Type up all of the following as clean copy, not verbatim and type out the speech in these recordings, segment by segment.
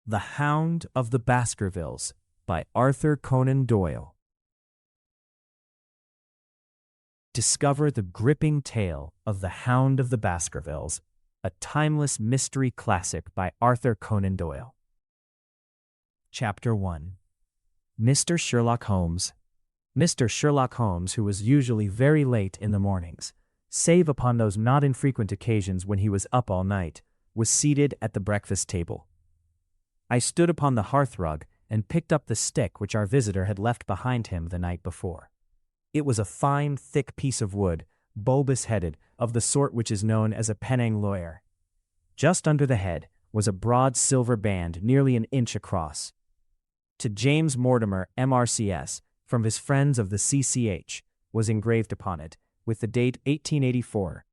The Hound of the Baskervilles by Arthur Conan Doyle. Discover the gripping tale of The Hound of the Baskervilles, a timeless mystery classic by Arthur Conan Doyle. Chapter 1. Mr. Sherlock Holmes. Mr. Sherlock Holmes, who was usually very late in the mornings, save upon those not infrequent occasions when he was up all night, was seated at the breakfast table. I stood upon the hearthrug and picked up the stick which our visitor had left behind him the night before. It was a fine, thick piece of wood, bulbous-headed, of the sort which is known as a penang lawyer. Just under the head was a broad silver band nearly an inch across. To James Mortimer, M.R.C.S., from his friends of the C.C.H., was engraved upon it, with the date 1884.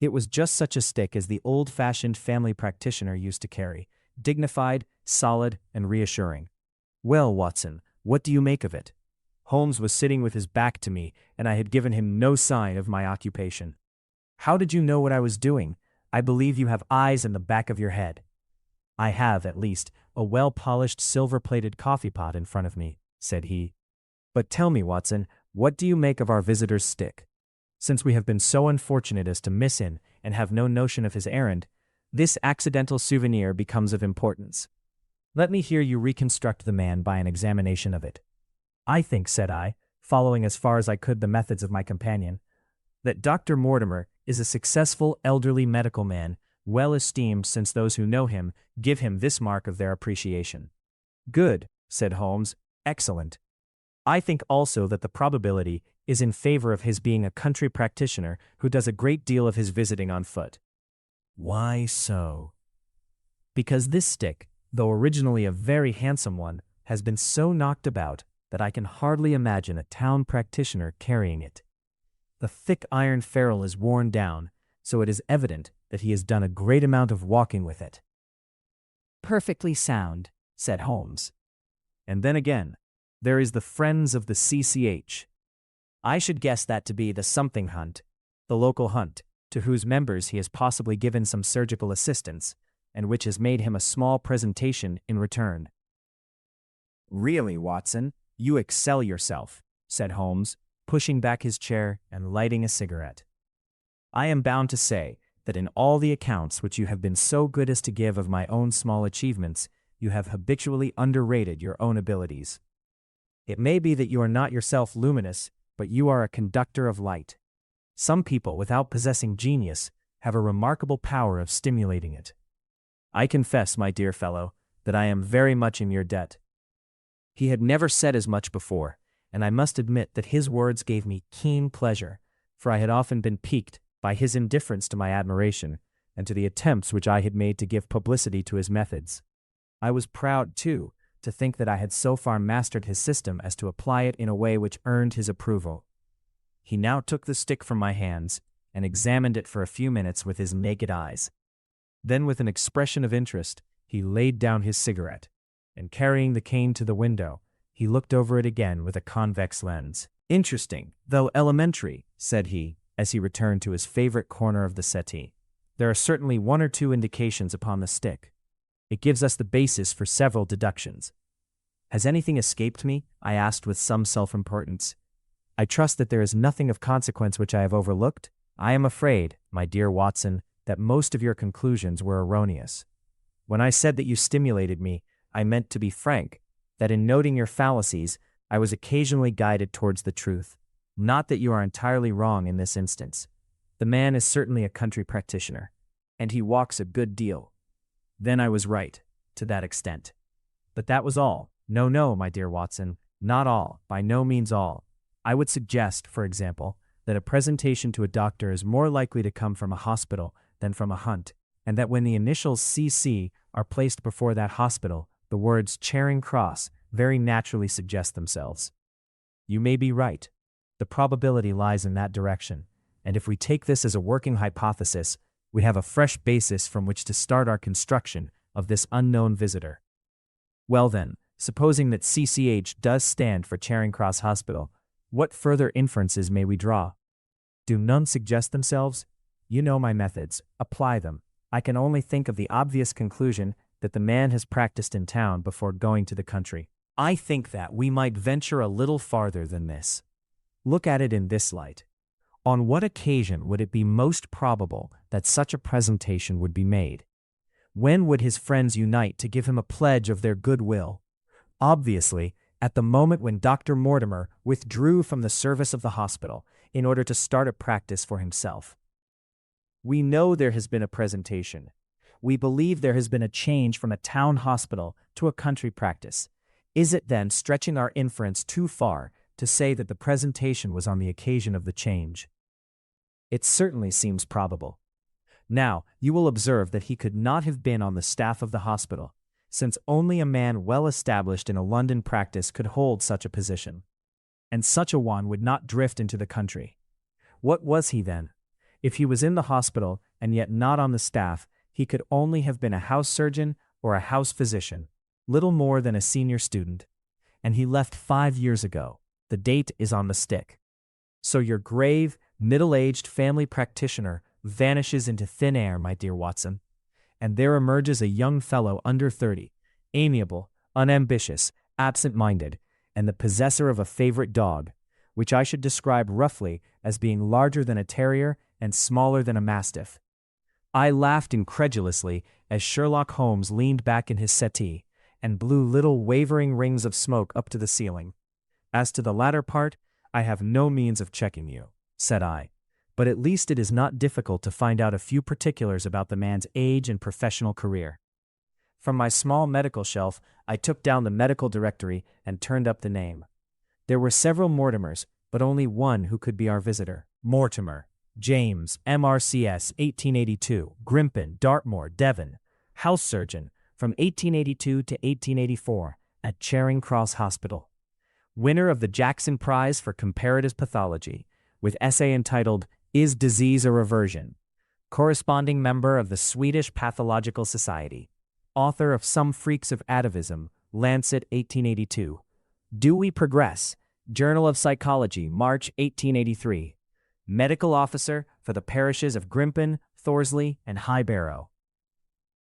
It was just such a stick as the old-fashioned family practitioner used to carry, dignified, solid, and reassuring. "Well, Watson, what do you make of it?" Holmes was sitting with his back to me, and I had given him no sign of my occupation. "How did you know what I was doing? I believe you have eyes in the back of your head." "I have, at least, a well-polished silver-plated coffee-pot in front of me," said he. "But tell me, Watson, what do you make of our visitor's stick? Since we have been so unfortunate as to miss him and have no notion of his errand, this accidental souvenir becomes of importance. Let me hear you reconstruct the man by an examination of it." "I think," said I, following as far as I could the methods of my companion, "that Dr. Mortimer is a successful elderly medical man, well esteemed since those who know him give him this mark of their appreciation." "Good," said Holmes, "excellent. I think also that the probability is in favor of his being a country practitioner who does a great deal of his visiting on foot." "Why so?" "Because this stick, though originally a very handsome one, has been so knocked about that I can hardly imagine a town practitioner carrying it. The thick iron ferrule is worn down, so it is evident that he has done a great amount of walking with it." "Perfectly sound," said Holmes. "And then again, there is the Friends of the C.C.H. I should guess that to be the something hunt, the local hunt, to whose members he has possibly given some surgical assistance, and which has made him a small presentation in return." "Really, Watson, you excel yourself," said Holmes, pushing back his chair and lighting a cigarette. "I am bound to say that in all the accounts which you have been so good as to give of my own small achievements, you have habitually underrated your own abilities. It may be that you are not yourself luminous, but you are a conductor of light. Some people, without possessing genius, have a remarkable power of stimulating it. I confess, my dear fellow, that I am very much in your debt." He had never said as much before, and I must admit that his words gave me keen pleasure, for I had often been piqued by his indifference to my admiration and to the attempts which I had made to give publicity to his methods. I was proud, too, to think that I had so far mastered his system as to apply it in a way which earned his approval. He now took the stick from my hands and examined it for a few minutes with his naked eyes. Then, with an expression of interest, he laid down his cigarette, and carrying the cane to the window, he looked over it again with a convex lens. "Interesting, though elementary," said he, as he returned to his favorite corner of the settee. "There are certainly one or two indications upon the stick. It gives us the basis for several deductions." "Has anything escaped me?" I asked with some self-importance. "I trust that there is nothing of consequence which I have overlooked. I am afraid, my dear Watson, that most of your conclusions were erroneous. When I said that you stimulated me, I meant to be frank, that in noting your fallacies, I was occasionally guided towards the truth. Not that you are entirely wrong in this instance. The man is certainly a country practitioner, and he walks a good deal. Then I was right, to that extent. But that was all. No, no, my dear Watson, not all, by no means all. I would suggest, for example, that a presentation to a doctor is more likely to come from a hospital than from a hunt, and that when the initials C.C. are placed before that hospital, the words Charing Cross very naturally suggest themselves. You may be right. The probability lies in that direction, and if we take this as a working hypothesis, we have a fresh basis from which to start our construction of this unknown visitor. Well then, supposing that C.C.H. does stand for Charing Cross Hospital, what further inferences may we draw? Do none suggest themselves? You know my methods. Apply them. I can only think of the obvious conclusion that the man has practiced in town before going to the country. I think that we might venture a little farther than this. Look at it in this light. On what occasion would it be most probable that such a presentation would be made? When would his friends unite to give him a pledge of their goodwill? Obviously, at the moment when Dr. Mortimer withdrew from the service of the hospital in order to start a practice for himself. We know there has been a presentation. We believe there has been a change from a town hospital to a country practice. Is it then stretching our inference too far to say that the presentation was on the occasion of the change? It certainly seems probable. Now, you will observe that he could not have been on the staff of the hospital, since only a man well established in a London practice could hold such a position. And such a one would not drift into the country. What was he then? If he was in the hospital and yet not on the staff, he could only have been a house surgeon or a house physician, little more than a senior student. And he left 5 years ago. The date is on the stick. So your grave, middle-aged family practitioner vanishes into thin air, my dear Watson, and there emerges a young fellow under 30, amiable, unambitious, absent-minded, and the possessor of a favorite dog, which I should describe roughly as being larger than a terrier and smaller than a mastiff. I laughed incredulously as Sherlock Holmes leaned back in his settee and blew little wavering rings of smoke up to the ceiling. As to the latter part, I have no means of checking you, said I, but at least it is not difficult to find out a few particulars about the man's age and professional career. From my small medical shelf, I took down the medical directory and turned up the name. There were several Mortimers, but only one who could be our visitor. Mortimer, James, MRCS, 1882, Grimpen, Dartmoor, Devon, house surgeon, from 1882 to 1884, at Charing Cross Hospital. Winner of the Jackson Prize for Comparative Pathology, with essay entitled, Is Disease a Reversion? Corresponding member of the Swedish Pathological Society. Author of Some Freaks of Atavism, Lancet, 1882. Do We Progress? Journal of Psychology, March 1883. Medical officer for the parishes of Grimpen, Thorsley, and High Barrow.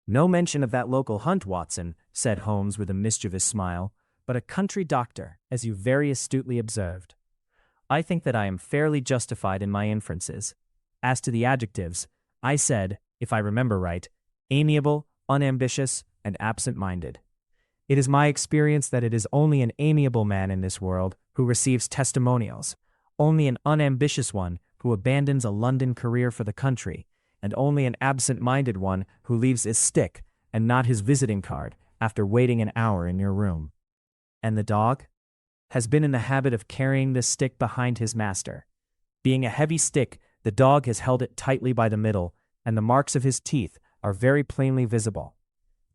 No mention of that local hunt, Watson, said Holmes with a mischievous smile, but a country doctor, as you very astutely observed. I think that I am fairly justified in my inferences. As to the adjectives, I said, if I remember right, amiable, unambitious, and absent-minded. It is my experience that it is only an amiable man in this world who receives testimonials, only an unambitious one who abandons a London career for the country, and only an absent-minded one who leaves his stick and not his visiting card after waiting an hour in your room. And the dog? Has been in the habit of carrying this stick behind his master. Being a heavy stick, the dog has held it tightly by the middle, and the marks of his teeth are very plainly visible.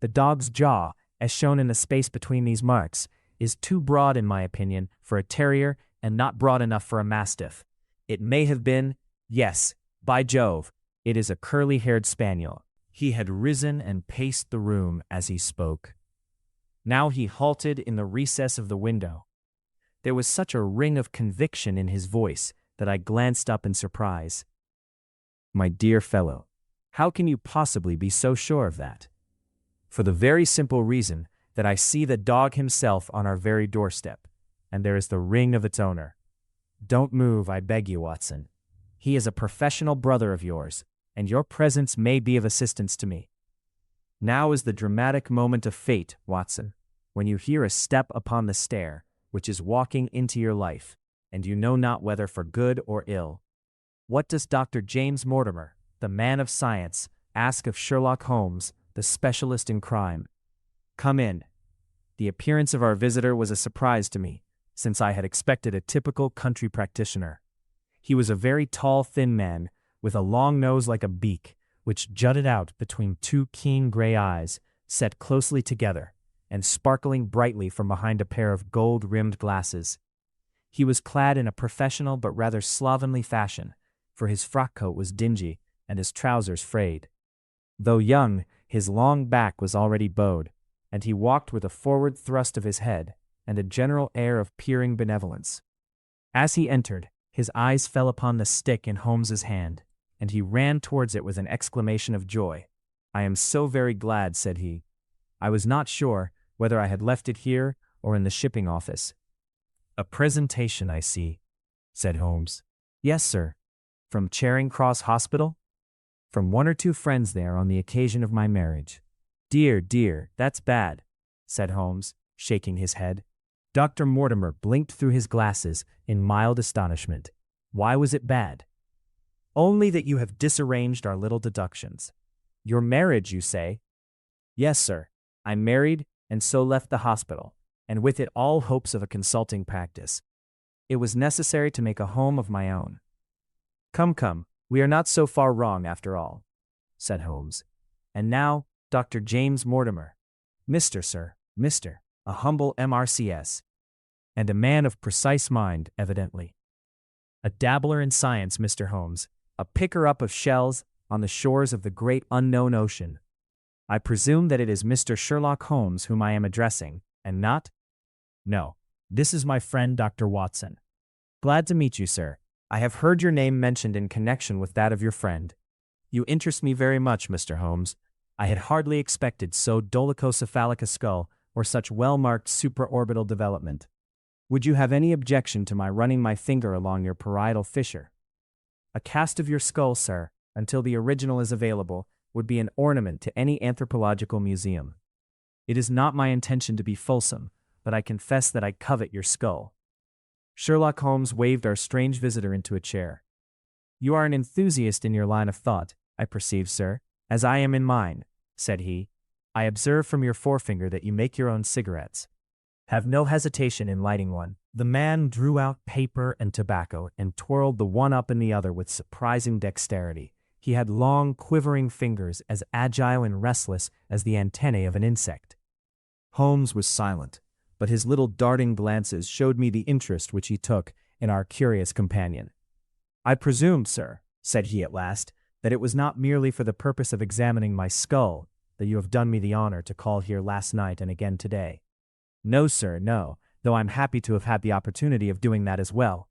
The dog's jaw, as shown in the space between these marks, is too broad in my opinion for a terrier and not broad enough for a mastiff. It may have been, yes, by Jove, it is a curly-haired spaniel. He had risen and paced the room as he spoke. Now he halted in the recess of the window. There was such a ring of conviction in his voice that I glanced up in surprise. My dear fellow, how can you possibly be so sure of that? For the very simple reason that I see the dog himself on our very doorstep, and there is the ring of its owner. Don't move, I beg you, Watson. He is a professional brother of yours, and your presence may be of assistance to me. Now is the dramatic moment of fate, Watson, when you hear a step upon the stair, which is walking into your life, and you know not whether for good or ill. What does Dr. James Mortimer, the man of science, ask of Sherlock Holmes, the specialist in crime? Come in. The appearance of our visitor was a surprise to me, since I had expected a typical country practitioner. He was a very tall, thin man, with a long nose like a beak, which jutted out between two keen gray eyes, set closely together, and sparkling brightly from behind a pair of gold-rimmed glasses. He was clad in a professional but rather slovenly fashion, for his frock-coat was dingy and his trousers frayed. Though young, his long back was already bowed, and he walked with a forward thrust of his head and a general air of peering benevolence. As he entered, his eyes fell upon the stick in Holmes's hand, and he ran towards it with an exclamation of joy. I am so very glad, said he. I was not sure whether I had left it here or in the shipping office. A presentation, I see, said Holmes. Yes, sir. From Charing Cross Hospital? From one or two friends there on the occasion of my marriage. Dear, dear, that's bad, said Holmes, shaking his head. Dr. Mortimer blinked through his glasses in mild astonishment. Why was it bad? Only that you have disarranged our little deductions. Your marriage, you say? Yes, sir. I married and so left the hospital, and with it all hopes of a consulting practice. It was necessary to make a home of my own. Come, come, we are not so far wrong after all, said Holmes. And now, Dr. James Mortimer. Mr. Sir, Mr. A humble MRCS. And a man of precise mind, evidently. A dabbler in science, Mr. Holmes. A picker-up of shells on the shores of the great unknown ocean. I presume that it is Mr. Sherlock Holmes whom I am addressing, and not? No, this is my friend Dr. Watson. Glad to meet you, sir. I have heard your name mentioned in connection with that of your friend. You interest me very much, Mr. Holmes. I had hardly expected so dolichocephalic a skull or such well-marked supraorbital development. Would you have any objection to my running my finger along your parietal fissure? A cast of your skull, sir, until the original is available, would be an ornament to any anthropological museum. It is not my intention to be fulsome, but I confess that I covet your skull. Sherlock Holmes waved our strange visitor into a chair. You are an enthusiast in your line of thought, I perceive, sir, as I am in mine, said he. I observe from your forefinger that you make your own cigarettes. Have no hesitation in lighting one. The man drew out paper and tobacco and twirled the one up and the other with surprising dexterity. He had long, quivering fingers as agile and restless as the antennae of an insect. Holmes was silent, but his little darting glances showed me the interest which he took in our curious companion. I presume, sir, said he at last, that it was not merely for the purpose of examining my skull that you have done me the honor to call here last night and again today. No, sir, no, though I'm happy to have had the opportunity of doing that as well.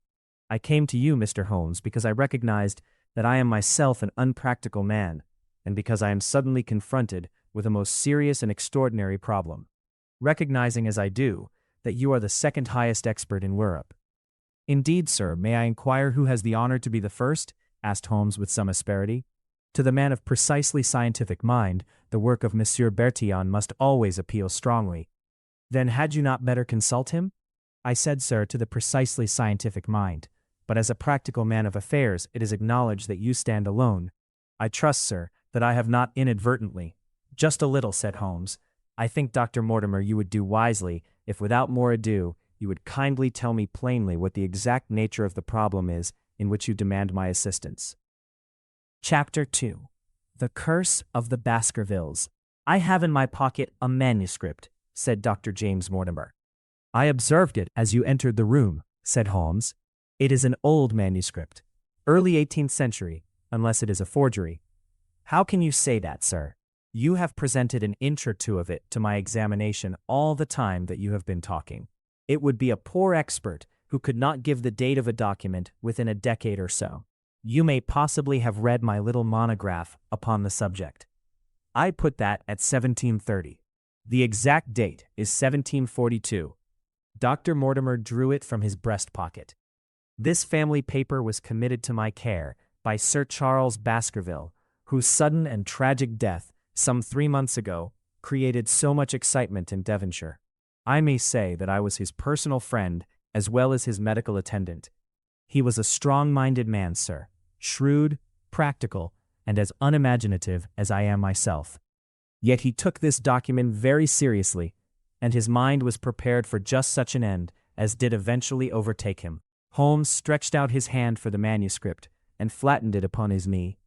I came to you, Mr. Holmes, because I recognized that I am myself an unpractical man, and because I am suddenly confronted with a most serious and extraordinary problem, recognizing as I do that you are the second highest expert in Europe. Indeed, sir, may I inquire who has the honor to be the first? Asked Holmes with some asperity. To the man of precisely scientific mind, the work of Monsieur Bertillon must always appeal strongly. Then had you not better consult him? I said, sir, to the precisely scientific mind, but as a practical man of affairs it is acknowledged that you stand alone. I trust, sir, that I have not inadvertently. Just a little, said Holmes. I think, Dr. Mortimer, you would do wisely if without more ado you would kindly tell me plainly what the exact nature of the problem is in which you demand my assistance. Chapter 2. The Curse of the Baskervilles. I have in my pocket a manuscript, said Dr. James Mortimer. I observed it as you entered the room, said Holmes. It is an old manuscript, early 18th century, unless it is a forgery. How can you say that, sir? You have presented an inch or two of it to my examination all the time that you have been talking. It would be a poor expert who could not give the date of a document within a decade or so. You may possibly have read my little monograph upon the subject. I put that at 1730. The exact date is 1742. Dr. Mortimer drew it from his breast pocket. This family paper was committed to my care by Sir Charles Baskerville, whose sudden and tragic death, some 3 months ago, created so much excitement in Devonshire. I may say that I was his personal friend as well as his medical attendant. He was a strong-minded man, sir, shrewd, practical, and as unimaginative as I am myself. Yet he took this document very seriously, and his mind was prepared for just such an end as did eventually overtake him. Holmes stretched out his hand for the manuscript and flattened it upon his knee.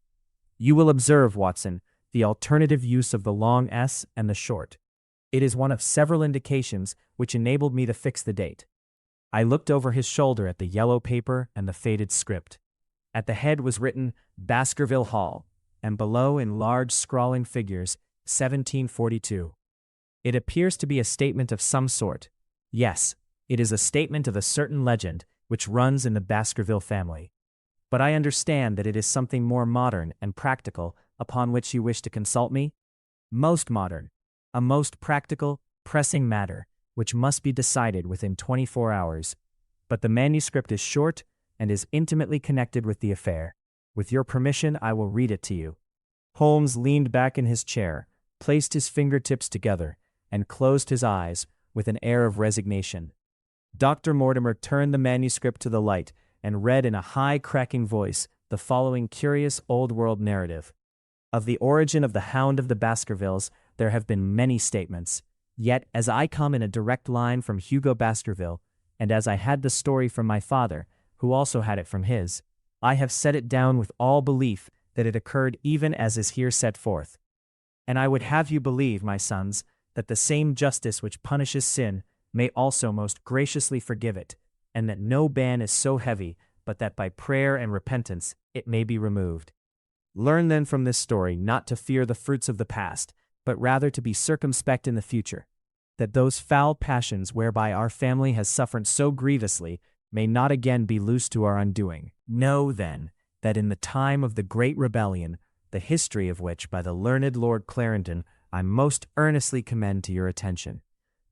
You will observe, Watson, the alternative use of the long S and the short. It is one of several indications which enabled me to fix the date. I looked over his shoulder at the yellow paper and the faded script. At the head was written Baskerville Hall, and below in large scrawling figures 1742. It appears to be a statement of some sort. Yes, it is a statement of a certain legend which runs in the Baskerville family. But I understand that it is something more modern and practical upon which you wish to consult me? Most modern. A most practical, pressing matter, which must be decided within 24 hours. But the manuscript is short and is intimately connected with the affair. With your permission, I will read it to you." Holmes leaned back in his chair, placed his fingertips together, and closed his eyes with an air of resignation. Dr. Mortimer turned the manuscript to the light and read in a high, cracking voice the following curious old-world narrative. Of the origin of the Hound of the Baskervilles, there have been many statements. Yet, as I come in a direct line from Hugo Baskerville, and as I had the story from my father, who also had it from his, I have set it down with all belief that it occurred even as is here set forth. And I would have you believe, my sons, that the same justice which punishes sin may also most graciously forgive it, and that no ban is so heavy but that by prayer and repentance it may be removed. Learn then from this story not to fear the fruits of the past, but rather to be circumspect in the future, that those foul passions whereby our family has suffered so grievously may not again be loosed to our undoing. Know, then, that in the time of the great rebellion, the history of which by the learned Lord Clarendon I most earnestly commend to your attention,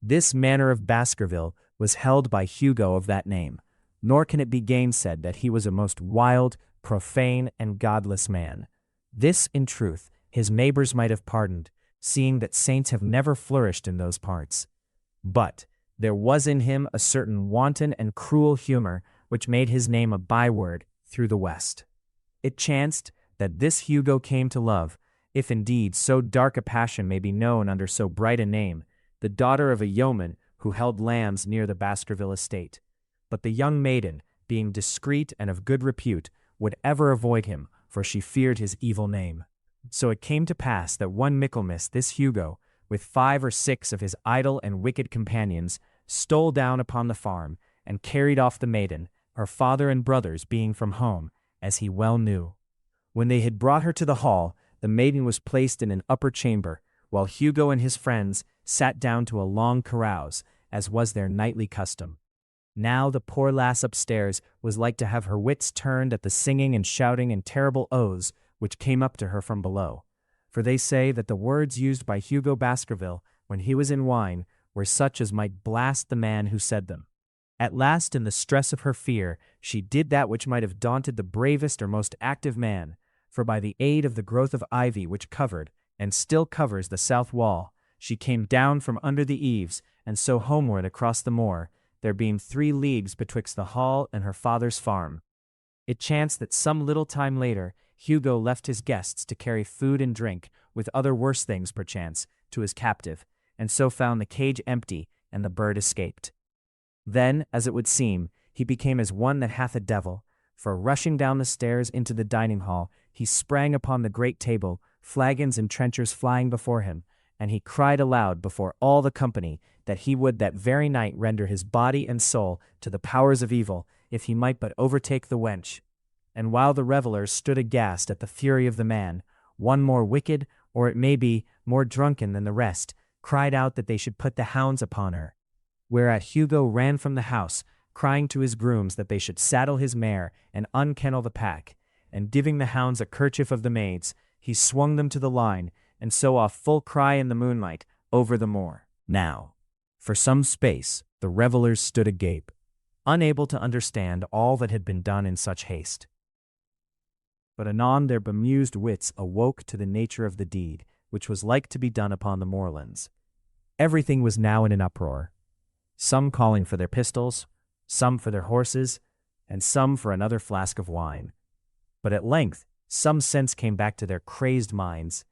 this manor of Baskerville was held by Hugo of that name, nor can it be gainsaid that he was a most wild, profane, and godless man. This, in truth, his neighbors might have pardoned, seeing that saints have never flourished in those parts. But there was in him a certain wanton and cruel humor which made his name a byword through the West. It chanced that this Hugo came to love, if indeed so dark a passion may be known under so bright a name, the daughter of a yeoman who held lands near the Baskerville estate. But the young maiden, being discreet and of good repute, would ever avoid him, for she feared his evil name. So it came to pass that one Michaelmas this Hugo, with 5 or 6 of his idle and wicked companions, stole down upon the farm, and carried off the maiden, her father and brothers being from home, as he well knew. When they had brought her to the hall, the maiden was placed in an upper chamber, while Hugo and his friends sat down to a long carouse, as was their nightly custom. Now the poor lass upstairs was like to have her wits turned at the singing and shouting and terrible oaths which came up to her from below. For they say that the words used by Hugo Baskerville when he was in wine were such as might blast the man who said them. At last, in the stress of her fear, she did that which might have daunted the bravest or most active man, for by the aid of the growth of ivy which covered, and still covers, the south wall, she came down from under the eaves, and so homeward across the moor, there being 3 leagues betwixt the hall and her father's farm. It chanced that some little time later, Hugo left his guests to carry food and drink, with other worse things perchance, to his captive, and so found the cage empty, and the bird escaped. Then, as it would seem, he became as one that hath a devil, for rushing down the stairs into the dining hall, he sprang upon the great table, flagons and trenchers flying before him, and he cried aloud before all the company that he would that very night render his body and soul to the powers of evil, if he might but overtake the wench. And while the revellers stood aghast at the fury of the man, one more wicked, or it may be, more drunken than the rest, cried out that they should put the hounds upon her. Whereat Hugo ran from the house, crying to his grooms that they should saddle his mare and unkennel the pack, and giving the hounds a kerchief of the maid's, he swung them to the line, and so off full cry in the moonlight, over the moor. Now, for some space, the revellers stood agape, unable to understand all that had been done in such haste. But anon their bemused wits awoke to the nature of the deed, which was like to be done upon the moorlands. Everything was now in an uproar, some calling for their pistols, some for their horses, and some for another flask of wine. But at length some sense came back to their crazed minds,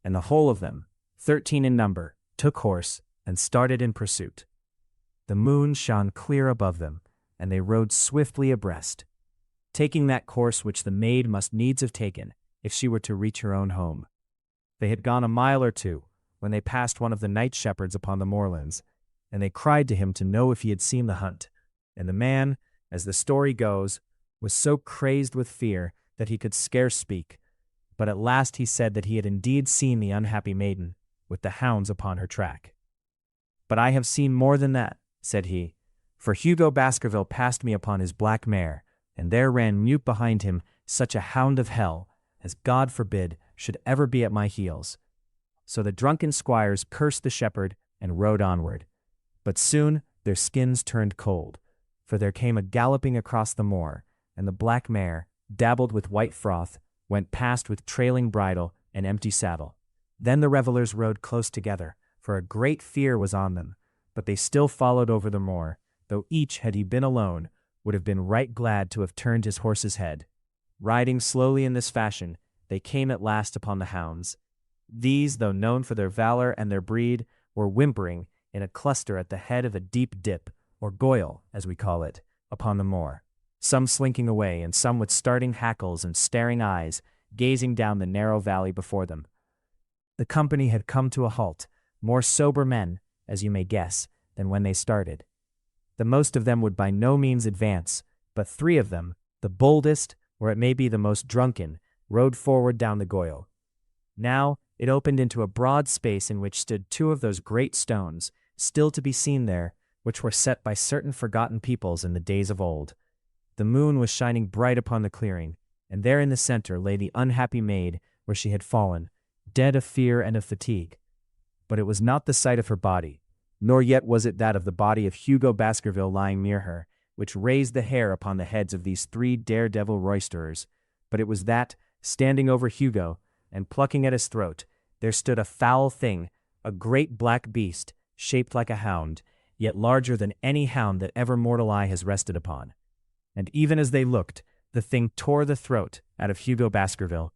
and the whole of them, 13 in number, took horse and started in pursuit. The moon shone clear above them, and they rode swiftly abreast, taking that course which the maid must needs have taken if she were to reach her own home. They had gone a mile or 2 when they passed one of the night shepherds upon the moorlands, and they cried to him to know if he had seen the hunt. And the man, as the story goes, was so crazed with fear that he could scarce speak, but at last he said that he had indeed seen the unhappy maiden, with the hounds upon her track. "But I have seen more than that," said he, "for Hugo Baskerville passed me upon his black mare, and there ran mute behind him such a hound of hell as, God forbid, should ever be at my heels. So the drunken squires cursed the shepherd and rode onward. But soon their skins turned cold, for there came a galloping across the moor, and the black mare, dabbled with white froth, went past with trailing bridle and empty saddle. Then the revelers rode close together, for a great fear was on them, but they still followed over the moor, though each, had he been alone, would have been right glad to have turned his horse's head. Riding slowly in this fashion, they came at last upon the hounds. These, though known for their valor and their breed, were whimpering in a cluster at the head of a deep dip, or goyle, as we call it, upon the moor, some slinking away, and some with starting hackles and staring eyes, gazing down the narrow valley before them. The company had come to a halt, more sober men, as you may guess, than when they started. The most of them would by no means advance, but 3 of them, the boldest, or it may be the most drunken, rode forward down the goyle. Now it opened into a broad space in which stood 2 of those great stones, still to be seen there, which were set by certain forgotten peoples in the days of old. The moon was shining bright upon the clearing, and there in the center lay the unhappy maid where she had fallen, dead of fear and of fatigue. But it was not the sight of her body, nor yet was it that of the body of Hugo Baskerville lying near her, which raised the hair upon the heads of these 3 daredevil roisterers, but it was that, standing over Hugo, and plucking at his throat, there stood a foul thing, a great black beast, shaped like a hound, yet larger than any hound that ever mortal eye has rested upon. And even as they looked, the thing tore the throat out of Hugo Baskerville,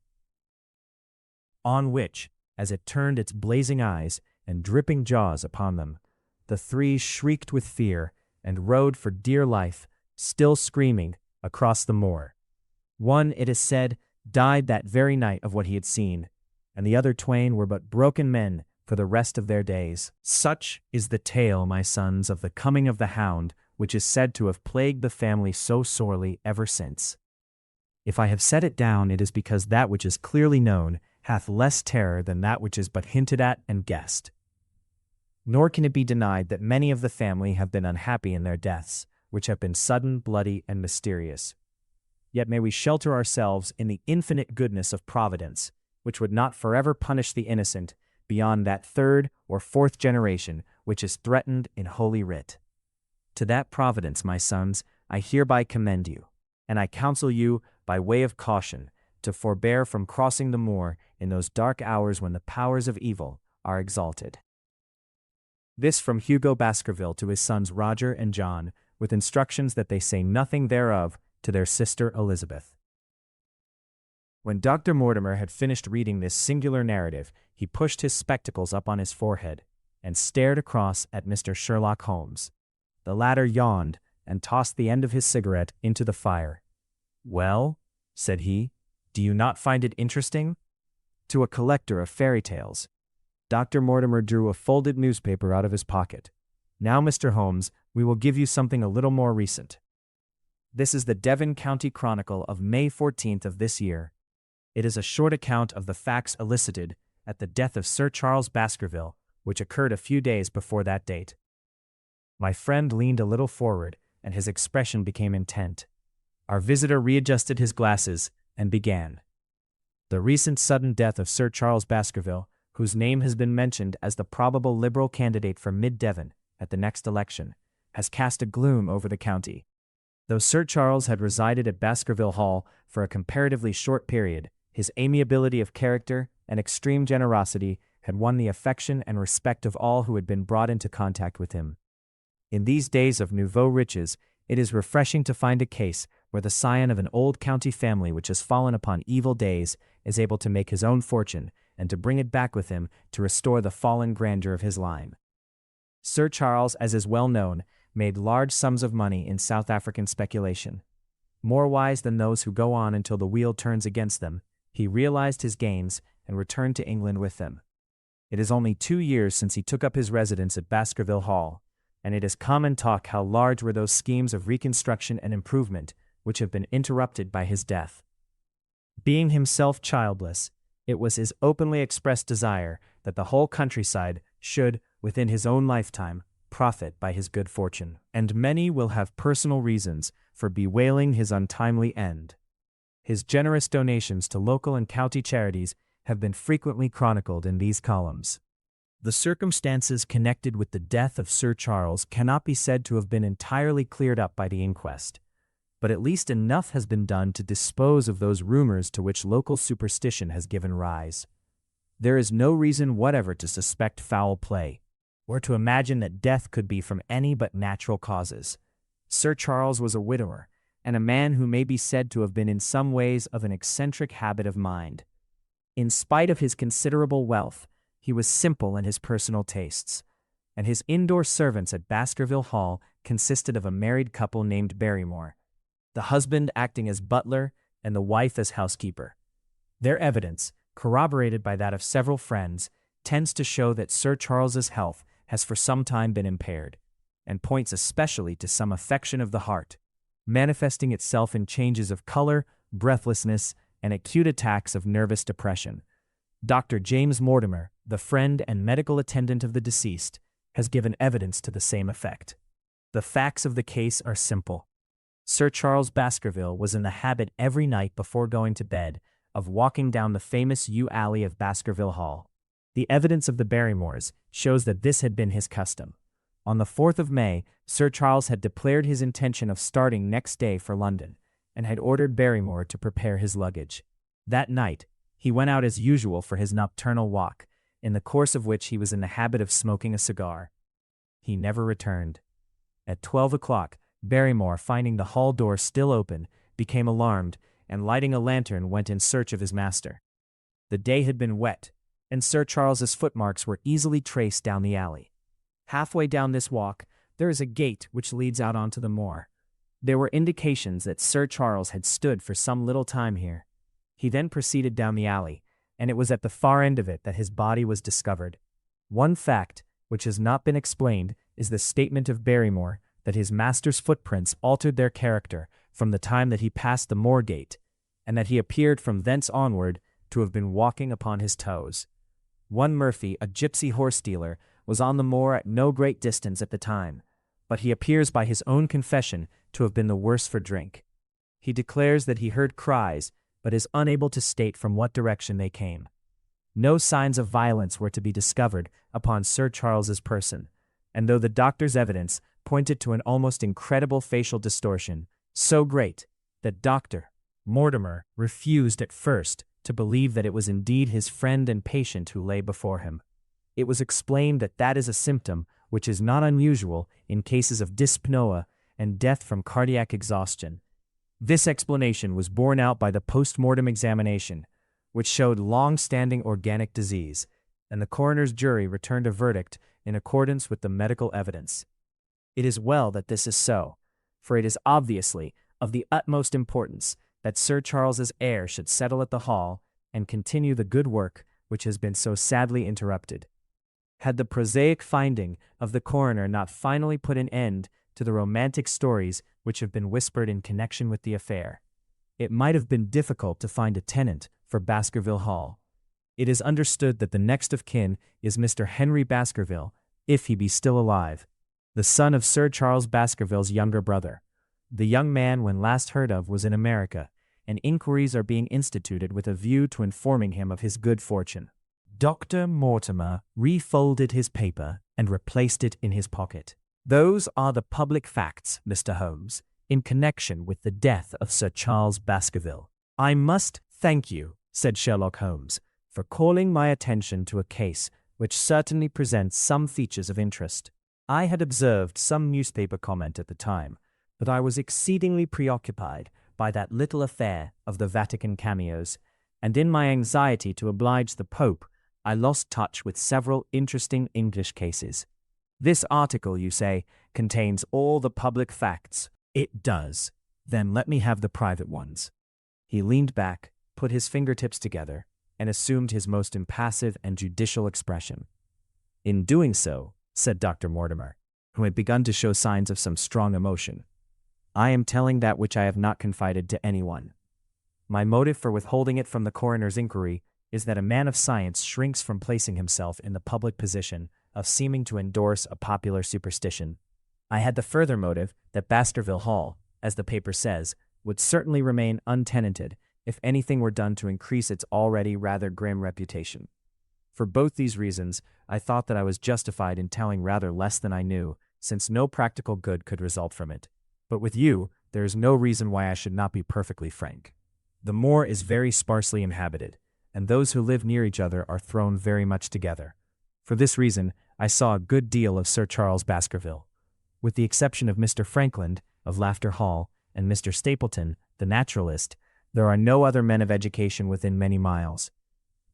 on which, as it turned its blazing eyes and dripping jaws upon them, the 3 shrieked with fear and rode for dear life, still screaming, across the moor. One, it is said, died that very night of what he had seen, and the other twain were but broken men for the rest of their days. Such is the tale, my sons, of the coming of the hound, which is said to have plagued the family so sorely ever since. If I have set it down, it is because that which is clearly known hath less terror than that which is but hinted at and guessed. Nor can it be denied that many of the family have been unhappy in their deaths, which have been sudden, bloody, and mysterious. Yet may we shelter ourselves in the infinite goodness of Providence, which would not forever punish the innocent beyond that 3rd or 4th generation which is threatened in Holy Writ. To that Providence, my sons, I hereby commend you, and I counsel you, by way of caution, to forbear from crossing the moor in those dark hours when the powers of evil are exalted. This from Hugo Baskerville to his sons Roger and John, with instructions that they say nothing thereof to their sister Elizabeth. When Dr. Mortimer had finished reading this singular narrative, he pushed his spectacles up on his forehead and stared across at Mr. Sherlock Holmes. The latter yawned and tossed the end of his cigarette into the fire. "Well," said he, "do you not find it interesting?" To a collector of fairy tales. Dr. Mortimer drew a folded newspaper out of his pocket. "Now, Mr. Holmes, we will give you something a little more recent. This is the Devon County Chronicle of May 14th of this year. It is a short account of the facts elicited at the death of Sir Charles Baskerville, which occurred a few days before that date." My friend leaned a little forward, and his expression became intent. Our visitor readjusted his glasses and began. "The recent sudden death of Sir Charles Baskerville, whose name has been mentioned as the probable Liberal candidate for Mid-Devon at the next election, has cast a gloom over the county. Though Sir Charles had resided at Baskerville Hall for a comparatively short period, his amiability of character and extreme generosity had won the affection and respect of all who had been brought into contact with him. In these days of nouveau riches, it is refreshing to find a case where the scion of an old county family which has fallen upon evil days is able to make his own fortune and to bring it back with him to restore the fallen grandeur of his line. Sir Charles, as is well known, made large sums of money in South African speculation. More wise than those who go on until the wheel turns against them, he realized his gains and returned to England with them. It is only 2 years since he took up his residence at Baskerville Hall, and it is common talk how large were those schemes of reconstruction and improvement which have been interrupted by his death. Being himself childless, it was his openly expressed desire that the whole countryside should, within his own lifetime, profit by his good fortune, and many will have personal reasons for bewailing his untimely end. His generous donations to local and county charities have been frequently chronicled in these columns. The circumstances connected with the death of Sir Charles cannot be said to have been entirely cleared up by the inquest, but at least enough has been done to dispose of those rumors to which local superstition has given rise. There is no reason whatever to suspect foul play, or to imagine that death could be from any but natural causes. Sir Charles was a widower, and a man who may be said to have been in some ways of an eccentric habit of mind. In spite of his considerable wealth, he was simple in his personal tastes, and his indoor servants at Baskerville Hall consisted of a married couple named Barrymore, the husband acting as butler and the wife as housekeeper. Their evidence, corroborated by that of several friends, tends to show that Sir Charles's health has for some time been impaired, and points especially to some affection of the heart, manifesting itself in changes of color, breathlessness, and acute attacks of nervous depression. Dr. James Mortimer, the friend and medical attendant of the deceased, has given evidence to the same effect. The facts of the case are simple. Sir Charles Baskerville was in the habit every night before going to bed of walking down the famous yew alley of Baskerville Hall. The evidence of the Barrymores shows that this had been his custom. On the 4th of May, Sir Charles had declared his intention of starting next day for London, and had ordered Barrymore to prepare his luggage. That night, he went out as usual for his nocturnal walk, in the course of which he was in the habit of smoking a cigar. He never returned. At 12 o'clock, Barrymore, finding the hall door still open, became alarmed, and lighting a lantern went in search of his master. The day had been wet, and Sir Charles's footmarks were easily traced down the alley. Halfway down this walk, there is a gate which leads out onto the moor. There were indications that Sir Charles had stood for some little time here. He then proceeded down the alley, and it was at the far end of it that his body was discovered. One fact, which has not been explained, is the statement of Barrymore that his master's footprints altered their character from the time that he passed the moor gate, and that he appeared from thence onward to have been walking upon his toes. One Murphy, a gypsy horse dealer, was on the moor at no great distance at the time, but he appears by his own confession to have been the worse for drink. He declares that he heard cries, but is unable to state from what direction they came. No signs of violence were to be discovered upon Sir Charles's person, and though the doctor's evidence pointed to an almost incredible facial distortion, so great that Dr. Mortimer refused at first to believe that it was indeed his friend and patient who lay before him. It was explained that that is a symptom which is not unusual in cases of dyspnoea and death from cardiac exhaustion. This explanation was borne out by the post-mortem examination, which showed long-standing organic disease, and the coroner's jury returned a verdict in accordance with the medical evidence. It is well that this is so, for it is obviously of the utmost importance that Sir Charles's heir should settle at the Hall and continue the good work which has been so sadly interrupted. Had the prosaic finding of the coroner not finally put an end to the romantic stories which have been whispered in connection with the affair, it might have been difficult to find a tenant for Baskerville Hall. It is understood that the next of kin is Mr. Henry Baskerville, if he be still alive, the son of Sir Charles Baskerville's younger brother. The young man, when last heard of, was in America, and inquiries are being instituted with a view to informing him of his good fortune. Dr. Mortimer refolded his paper and replaced it in his pocket. Those are the public facts, Mr. Holmes, in connection with the death of Sir Charles Baskerville. I must thank you, said Sherlock Holmes, for calling my attention to a case which certainly presents some features of interest. I had observed some newspaper comment at the time, but I was exceedingly preoccupied by that little affair of the Vatican cameos, and in my anxiety to oblige the Pope, I lost touch with several interesting English cases. This article, you say, contains all the public facts. It does. Then let me have the private ones. He leaned back, put his fingertips together, and assumed his most impassive and judicial expression. In doing so, said Dr. Mortimer, who had begun to show signs of some strong emotion, I am telling that which I have not confided to anyone. My motive for withholding it from the coroner's inquiry is that a man of science shrinks from placing himself in the public position of seeming to endorse a popular superstition. I had the further motive that Baskerville Hall, as the paper says, would certainly remain untenanted if anything were done to increase its already rather grim reputation. For both these reasons, I thought that I was justified in telling rather less than I knew, since no practical good could result from it. But with you, there is no reason why I should not be perfectly frank. The moor is very sparsely inhabited, and those who live near each other are thrown very much together. For this reason, I saw a good deal of Sir Charles Baskerville. With the exception of Mr. Frankland, of Laughter Hall, and Mr. Stapleton, the naturalist, there are no other men of education within many miles.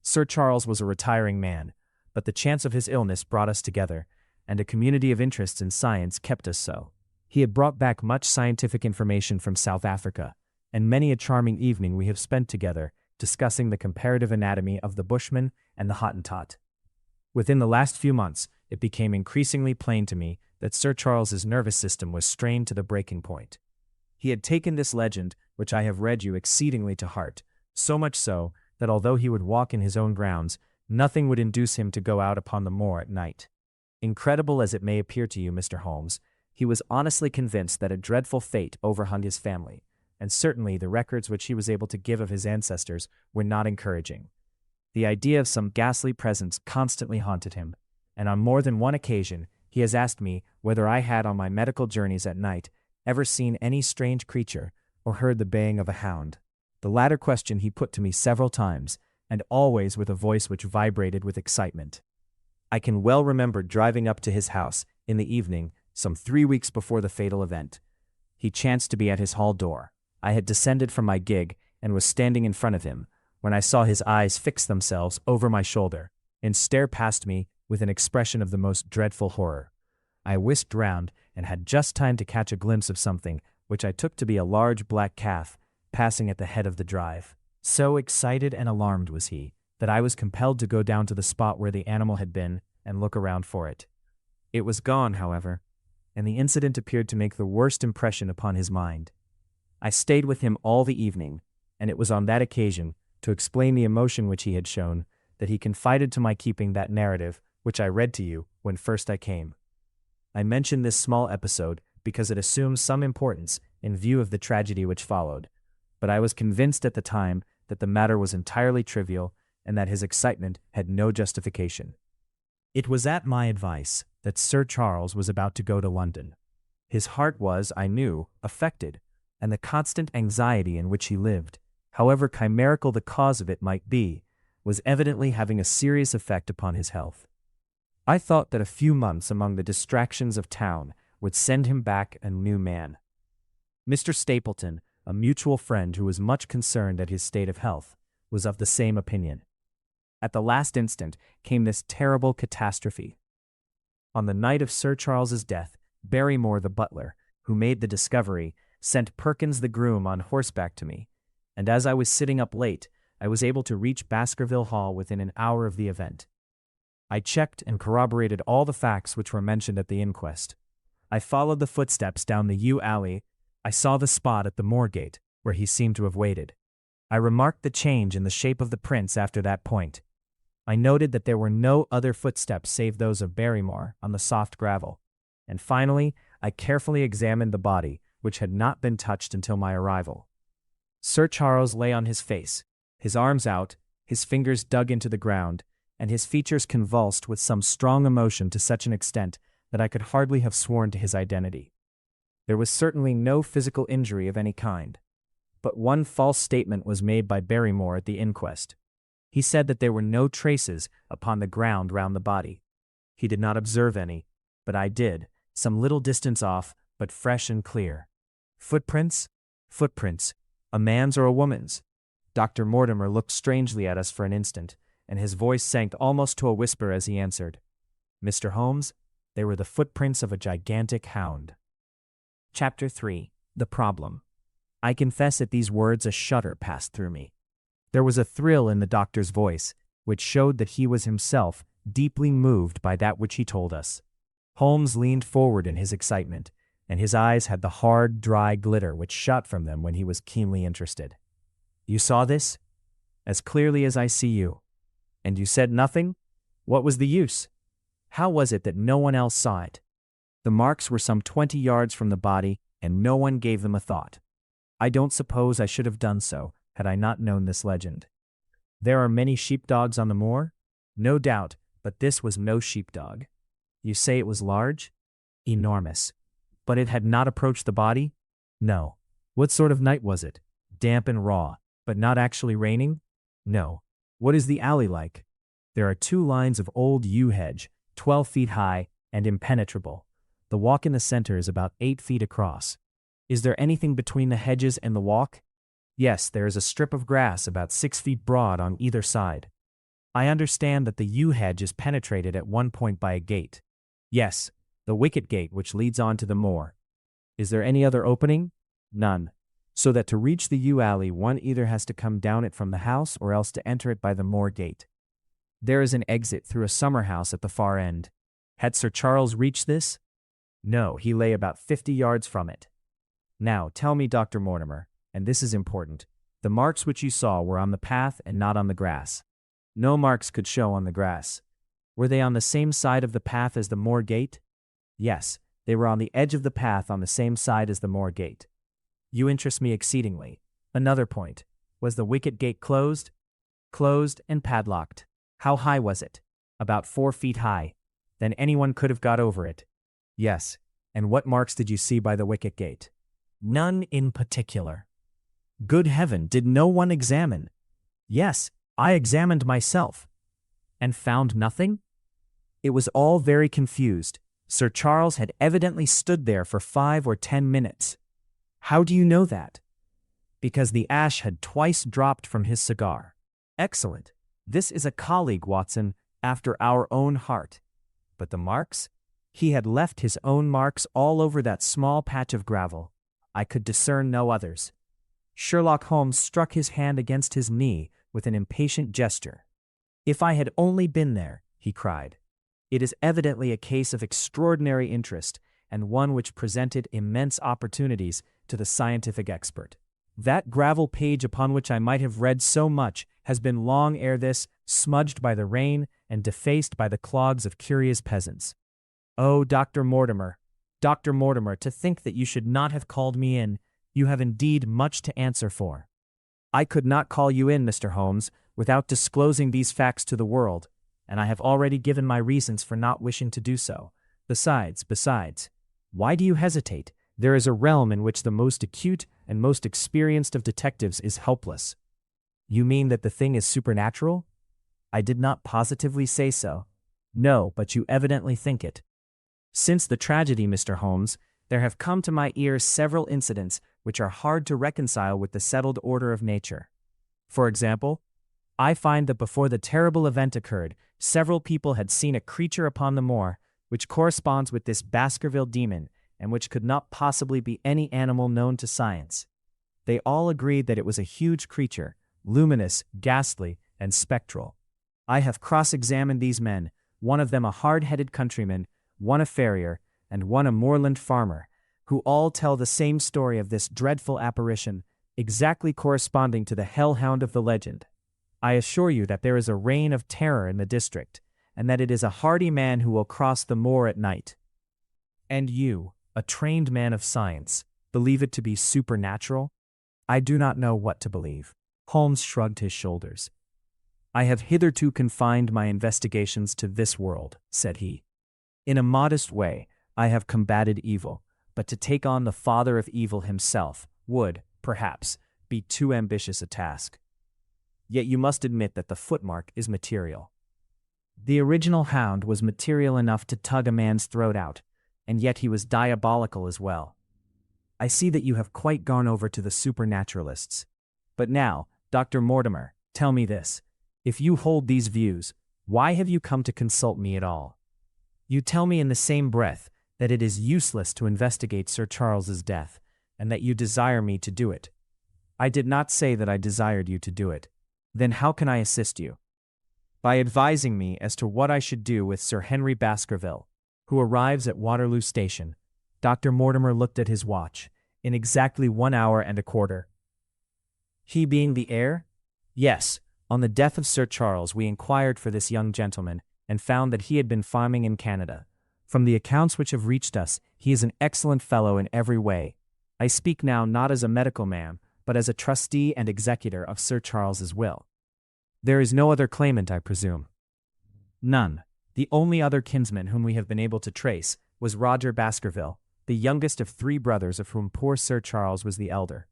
Sir Charles was a retiring man, but the chance of his illness brought us together, and a community of interests in science kept us so. He had brought back much scientific information from South Africa, and many a charming evening we have spent together, discussing the comparative anatomy of the Bushman and the Hottentot. Within the last few months, it became increasingly plain to me that Sir Charles's nervous system was strained to the breaking point. He had taken this legend, which I have read you, exceedingly to heart, so much so that although he would walk in his own grounds, nothing would induce him to go out upon the moor at night. Incredible as it may appear to you, Mr. Holmes, he was honestly convinced that a dreadful fate overhung his family, and certainly the records which he was able to give of his ancestors were not encouraging. The idea of some ghastly presence constantly haunted him, and on more than one occasion he has asked me whether I had on my medical journeys at night ever seen any strange creature or heard the baying of a hound. The latter question he put to me several times, and always with a voice which vibrated with excitement. I can well remember driving up to his house in the evening, some 3 weeks before the fatal event. He chanced to be at his hall door. I had descended from my gig and was standing in front of him, when I saw his eyes fix themselves over my shoulder and stare past me with an expression of the most dreadful horror. I whisked round and had just time to catch a glimpse of something which I took to be a large black calf passing at the head of the drive. So excited and alarmed was he that I was compelled to go down to the spot where the animal had been and look around for it. It was gone, however, and the incident appeared to make the worst impression upon his mind. I stayed with him all the evening, and it was on that occasion, to explain the emotion which he had shown, that he confided to my keeping that narrative which I read to you when first I came. I mention this small episode because it assumes some importance in view of the tragedy which followed, but I was convinced at the time that the matter was entirely trivial and that his excitement had no justification. It was at my advice that Sir Charles was about to go to London. His heart was, I knew, affected, and the constant anxiety in which he lived, however chimerical the cause of it might be, was evidently having a serious effect upon his health. I thought that a few months among the distractions of town would send him back a new man. Mr. Stapleton, a mutual friend who was much concerned at his state of health, was of the same opinion. At the last instant came this terrible catastrophe. On the night of Sir Charles's death, Barrymore the butler, who made the discovery, sent Perkins the groom on horseback to me, and as I was sitting up late, I was able to reach Baskerville Hall within an hour of the event. I checked and corroborated all the facts which were mentioned at the inquest. I followed the footsteps down the yew alley. I saw the spot at the moor gate where he seemed to have waited. I remarked the change in the shape of the prints after that point. I noted that there were no other footsteps save those of Barrymore on the soft gravel. And finally, I carefully examined the body, which had not been touched until my arrival. Sir Charles lay on his face, his arms out, his fingers dug into the ground, and his features convulsed with some strong emotion to such an extent that I could hardly have sworn to his identity. There was certainly no physical injury of any kind. But one false statement was made by Barrymore at the inquest. He said that there were no traces upon the ground round the body. He did not observe any, but I did, some little distance off, but fresh and clear. Footprints? Footprints. A man's or a woman's? Dr. Mortimer looked strangely at us for an instant, and his voice sank almost to a whisper as he answered, "Mr. Holmes, they were the footprints of a gigantic hound." Chapter 3. The Problem. I confess at these words a shudder passed through me. There was a thrill in the doctor's voice, which showed that he was himself deeply moved by that which he told us. Holmes leaned forward in his excitement, and his eyes had the hard, dry glitter which shot from them when he was keenly interested. "You saw this?" "As clearly as I see you." "And you said nothing? What was the use? How was it that no one else saw it?" "The marks were some 20 yards from the body, and no one gave them a thought." "I don't suppose I should have done so, had I not known this legend. There are many sheepdogs on the moor? No doubt, but this was no sheepdog. You say it was large? Enormous. But it had not approached the body? No. What sort of night was it? Damp and raw, but not actually raining? No. What is the alley like? There are 2 lines of old yew hedge, 12 feet high and impenetrable. The walk in the center is about 8 feet across. Is there anything between the hedges and the walk? Yes, there is a strip of grass about 6 feet broad on either side. I understand that the yew hedge is penetrated at one point by a gate. Yes, the wicket gate which leads on to the moor. Is there any other opening? None. So that to reach the yew alley one either has to come down it from the house or else to enter it by the moor gate. There is an exit through a summer house at the far end. Had Sir Charles reached this? No, he lay about 50 yards from it. Now, tell me, Dr. Mortimer, and this is important, the marks which you saw were on the path and not on the grass. No marks could show on the grass. Were they on the same side of the path as the moor gate? Yes, they were on the edge of the path on the same side as the moor gate. You interest me exceedingly. Another point. Was the wicket gate closed? Closed and padlocked. How high was it? About 4 feet high. Then anyone could have got over it. Yes. And what marks did you see by the wicket gate? None in particular. Good heaven, did no one examine? Yes, I examined myself. And found nothing? It was all very confused. Sir Charles had evidently stood there for 5 or 10 minutes. How do you know that? Because the ash had twice dropped from his cigar. Excellent. This is a colleague, Watson, after our own heart. But the marks? He had left his own marks all over that small patch of gravel. I could discern no others. Sherlock Holmes struck his hand against his knee with an impatient gesture. If I had only been there, he cried. It is evidently a case of extraordinary interest, and one which presented immense opportunities to the scientific expert. That gravel page upon which I might have read so much has been long ere this smudged by the rain and defaced by the clogs of curious peasants. Oh, Dr. Mortimer, to think that you should not have called me in, you have indeed much to answer for. I could not call you in, Mr. Holmes, without disclosing these facts to the world, and I have already given my reasons for not wishing to do so. Besides, why do you hesitate? There is a realm in which the most acute and most experienced of detectives is helpless. You mean that the thing is supernatural? I did not positively say so. No, but you evidently think it. Since the tragedy, Mr. Holmes, there have come to my ears several incidents which are hard to reconcile with the settled order of nature. For example, I find that before the terrible event occurred, several people had seen a creature upon the moor, which corresponds with this Baskerville demon, and which could not possibly be any animal known to science. They all agreed that it was a huge creature, luminous, ghastly, and spectral. I have cross-examined these men, one of them a hard-headed countryman, one a farrier, and one a moorland farmer, who all tell the same story of this dreadful apparition, exactly corresponding to the hell-hound of the legend. I assure you that there is a reign of terror in the district, and that it is a hardy man who will cross the moor at night. And you, a trained man of science, believe it to be supernatural? I do not know what to believe. Holmes shrugged his shoulders. I have hitherto confined my investigations to this world, said he. In a modest way, I have combated evil, but to take on the father of evil himself would, perhaps, be too ambitious a task. Yet you must admit that the footmark is material. The original Hound was material enough to tug a man's throat out, and yet he was diabolical as well. I see that you have quite gone over to the supernaturalists. But now, Dr. Mortimer, tell me this. If you hold these views, why have you come to consult me at all? You tell me in the same breath that it is useless to investigate Sir Charles's death, and that you desire me to do it. I did not say that I desired you to do it. Then how can I assist you? By advising me as to what I should do with Sir Henry Baskerville, who arrives at Waterloo Station. Dr. Mortimer looked at his watch. In exactly 1 hour and a quarter. He being the heir? Yes. On the death of Sir Charles, we inquired for this young gentleman, and found that he had been farming in Canada. From the accounts which have reached us, he is an excellent fellow in every way. I speak now not as a medical man, but as a trustee and executor of Sir Charles's will. There is no other claimant, I presume. None. The only other kinsman whom we have been able to trace was Roger Baskerville, the youngest of 3 brothers, of whom poor Sir Charles was the elder.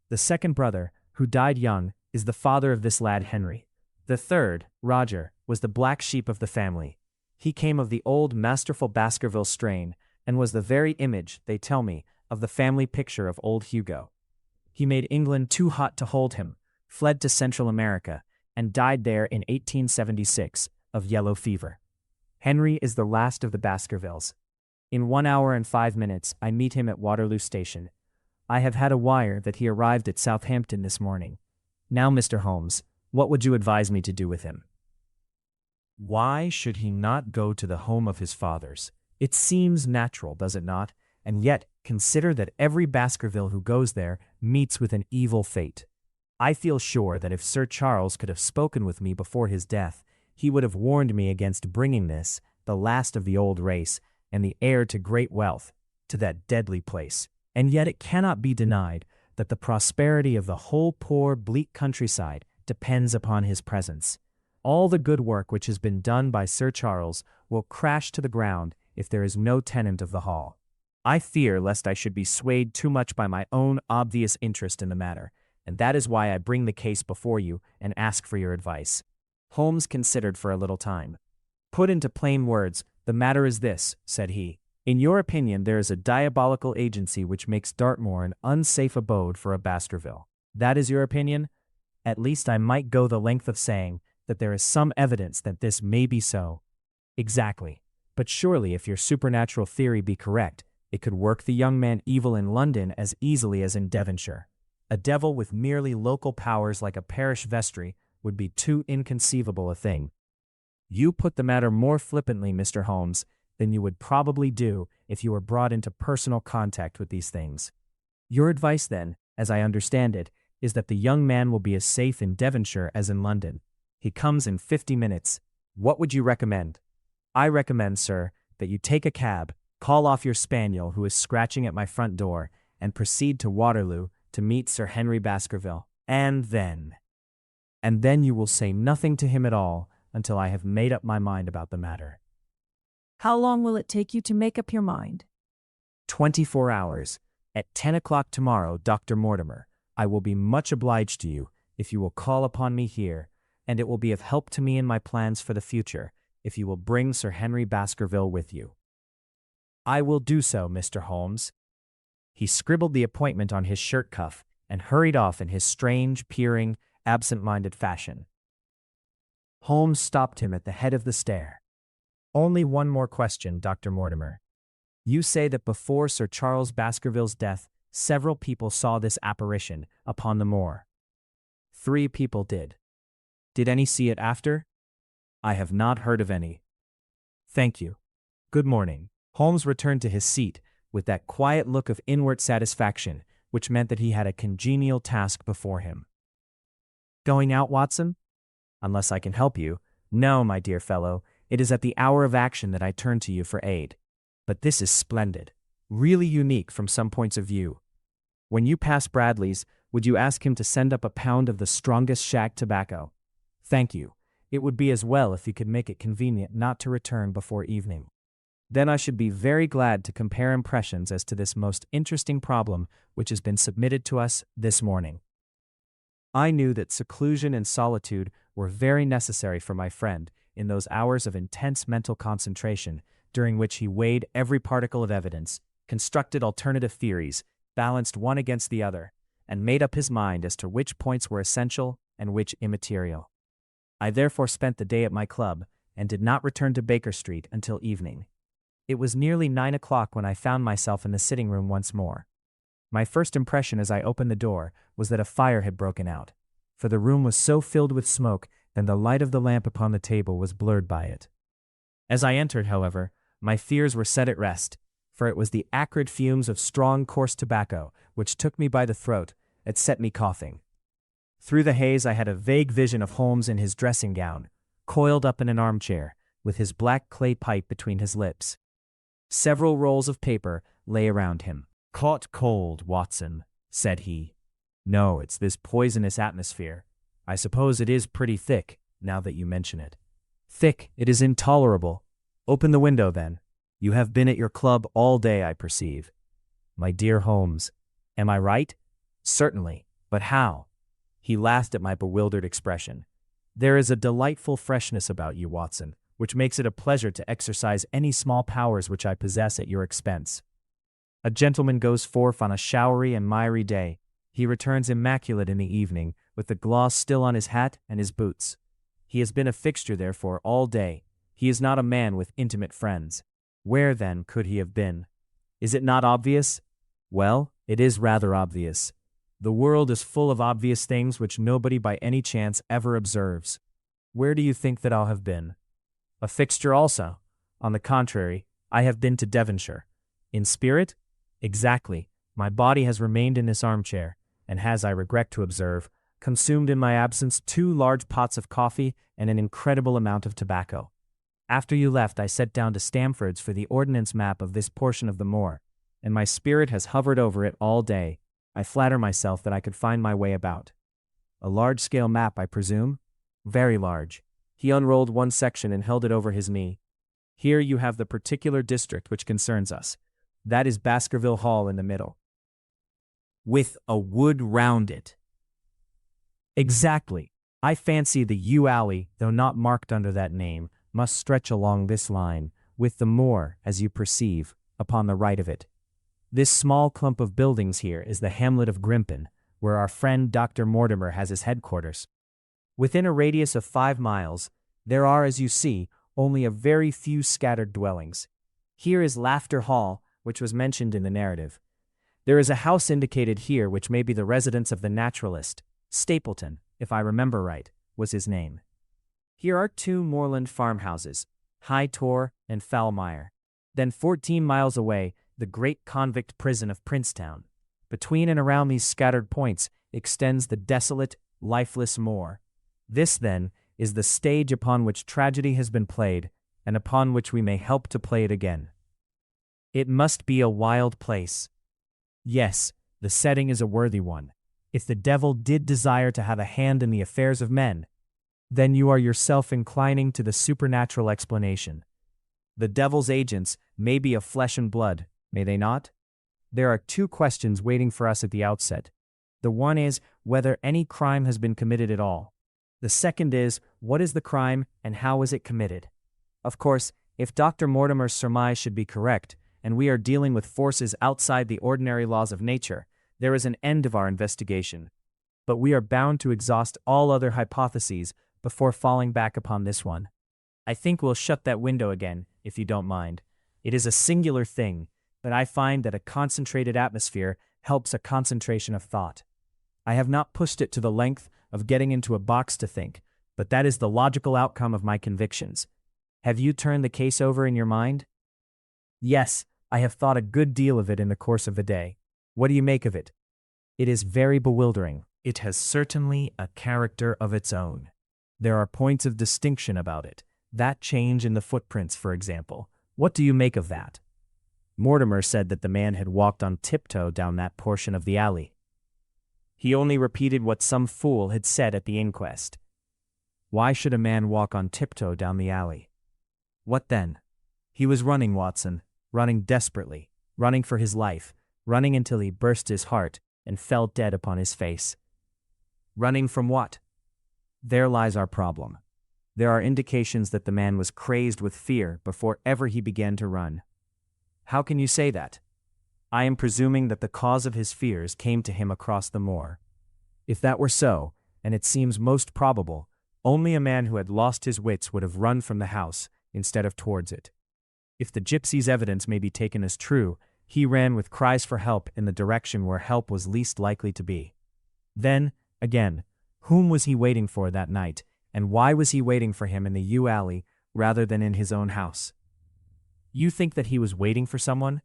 The second brother, who died young, is the father of this lad Henry. The third, Roger, was the black sheep of the family. He came of the old masterful Baskerville strain, and was the very image, they tell me, of the family picture of old Hugo. He made England too hot to hold him, fled to Central America, and died there in 1876 of yellow fever. Henry is the last of the Baskervilles. In 1 hour and 5 minutes I meet him at Waterloo Station. I have had a wire that he arrived at Southampton this morning. Now, Mr. Holmes, what would you advise me to do with him? Why should he not go to the home of his fathers? It seems natural, does it not? And yet, consider that every Baskerville who goes there meets with an evil fate. I feel sure that if Sir Charles could have spoken with me before his death, he would have warned me against bringing this, the last of the old race, and the heir to great wealth, to that deadly place. And yet it cannot be denied that the prosperity of the whole poor, bleak countryside depends upon his presence. All the good work which has been done by Sir Charles will crash to the ground if there is no tenant of the hall. I fear lest I should be swayed too much by my own obvious interest in the matter, and that is why I bring the case before you and ask for your advice. Holmes considered for a little time. Put into plain words, the matter is this, said he. In your opinion, there is a diabolical agency which makes Dartmoor an unsafe abode for a Baskerville. That is your opinion? At least I might go the length of saying that there is some evidence that this may be so. Exactly. But surely if your supernatural theory be correct, it could work the young man evil in London as easily as in Devonshire. A devil with merely local powers like a parish vestry would be too inconceivable a thing. You put the matter more flippantly, Mr. Holmes, than you would probably do if you were brought into personal contact with these things. Your advice, then, as I understand it, is that the young man will be as safe in Devonshire as in London. He comes in 50 minutes. What would you recommend? I recommend, sir, that you take a cab, call off your spaniel who is scratching at my front door, and proceed to Waterloo to meet Sir Henry Baskerville. And then you will say nothing to him at all until I have made up my mind about the matter. How long will it take you to make up your mind? 24 hours. At 10 o'clock tomorrow, Dr. Mortimer. I will be much obliged to you if you will call upon me here, and it will be of help to me in my plans for the future if you will bring Sir Henry Baskerville with you. I will do so, Mr. Holmes. He scribbled the appointment on his shirt cuff and hurried off in his strange, peering, absent-minded fashion. Holmes stopped him at the head of the stair. Only one more question, Dr. Mortimer. You say that before Sir Charles Baskerville's death, several people saw this apparition upon the moor. 3 people did. Did any see it after? I have not heard of any. Thank you. Good morning. Holmes returned to his seat with that quiet look of inward satisfaction which meant that he had a congenial task before him. Going out, Watson? Unless I can help you. No, my dear fellow, it is at the hour of action that I turn to you for aid. But this is splendid, really unique from some points of view. When you pass Bradley's, would you ask him to send up a pound of the strongest shag tobacco? Thank you. It would be as well if you could make it convenient not to return before evening. Then I should be very glad to compare impressions as to this most interesting problem which has been submitted to us this morning. I knew that seclusion and solitude were very necessary for my friend in those hours of intense mental concentration during which he weighed every particle of evidence, constructed alternative theories, balanced one against the other, and made up his mind as to which points were essential and which immaterial. I therefore spent the day at my club and did not return to Baker Street until evening. It was nearly 9 o'clock when I found myself in the sitting room once more. My first impression as I opened the door was that a fire had broken out, for the room was so filled with smoke that the light of the lamp upon the table was blurred by it. As I entered, however, my fears were set at rest, for it was the acrid fumes of strong, coarse tobacco which took me by the throat and set me coughing. Through the haze I had a vague vision of Holmes in his dressing gown, coiled up in an armchair, with his black clay pipe between his lips. Several rolls of paper lay around him. "Caught cold, Watson," said he. No, it's this poisonous atmosphere. I suppose it is pretty thick, now that you mention it. Thick, it is intolerable. Open the window, then. You have been at your club all day, I perceive. My dear Holmes, am I right? Certainly, but how? He laughed at my bewildered expression. There is a delightful freshness about you, Watson, which makes it a pleasure to exercise any small powers which I possess at your expense. A gentleman goes forth on a showery and miry day. He returns immaculate in the evening, with the gloss still on his hat and his boots. He has been a fixture, therefore, all day. He is not a man with intimate friends. Where, then, could he have been? Is it not obvious? Well, it is rather obvious. The world is full of obvious things which nobody by any chance ever observes. Where do you think that I'll have been? A fixture also. On the contrary, I have been to Devonshire. In spirit? Exactly. My body has remained in this armchair, and has, I regret to observe, consumed in my absence 2 large pots of coffee and an incredible amount of tobacco. After you left, I set down to Stamford's for the ordnance map of this portion of the moor, and my spirit has hovered over it all day. I flatter myself that I could find my way about. A large-scale map, I presume? Very large. He unrolled one section and held it over his knee. Here you have the particular district which concerns us. That is Baskerville Hall in the middle, with a wood round it. Exactly. I fancy the yew alley, though not marked under that name, must stretch along this line, with the moor, as you perceive, upon the right of it. This small clump of buildings here is the hamlet of Grimpen, where our friend Dr. Mortimer has his headquarters. Within a radius of 5 miles, there are, as you see, only a very few scattered dwellings. Here is Laughter Hall, which was mentioned in the narrative. There is a house indicated here which may be the residence of the naturalist. Stapleton, if I remember right, was his name. Here are 2 moorland farmhouses, High Tor and Foulmire. Then 14 miles away, the great convict prison of Princetown. Between and around these scattered points extends the desolate, lifeless moor. This, then, is the stage upon which tragedy has been played, and upon which we may help to play it again. It must be a wild place. Yes, the setting is a worthy one. If the devil did desire to have a hand in the affairs of men, then you are yourself inclining to the supernatural explanation. The devil's agents may be of flesh and blood, may they not? There are 2 questions waiting for us at the outset. The one is whether any crime has been committed at all. The second is, what is the crime and how is it committed? Of course, if Dr. Mortimer's surmise should be correct, and we are dealing with forces outside the ordinary laws of nature, there is an end of our investigation. But we are bound to exhaust all other hypotheses before falling back upon this one. I think we'll shut that window again, if you don't mind. It is a singular thing, but I find that a concentrated atmosphere helps a concentration of thought. I have not pushed it to the length of getting into a box to think, but that is the logical outcome of my convictions. Have you turned the case over in your mind? Yes, I have thought a good deal of it in the course of the day. What do you make of it? It is very bewildering. It has certainly a character of its own. There are points of distinction about it. That change in the footprints, for example. What do you make of that? Mortimer said that the man had walked on tiptoe down that portion of the alley. He only repeated what some fool had said at the inquest. Why should a man walk on tiptoe down the alley? What then? He was running, Watson, running desperately, running for his life, running until he burst his heart and fell dead upon his face. Running from what? There lies our problem. There are indications that the man was crazed with fear before ever he began to run. How can you say that? I am presuming that the cause of his fears came to him across the moor. If that were so, and it seems most probable, only a man who had lost his wits would have run from the house instead of towards it. If the gypsy's evidence may be taken as true, he ran with cries for help in the direction where help was least likely to be. Then, again, whom was he waiting for that night, and why was he waiting for him in the yew alley rather than in his own house? You think that he was waiting for someone?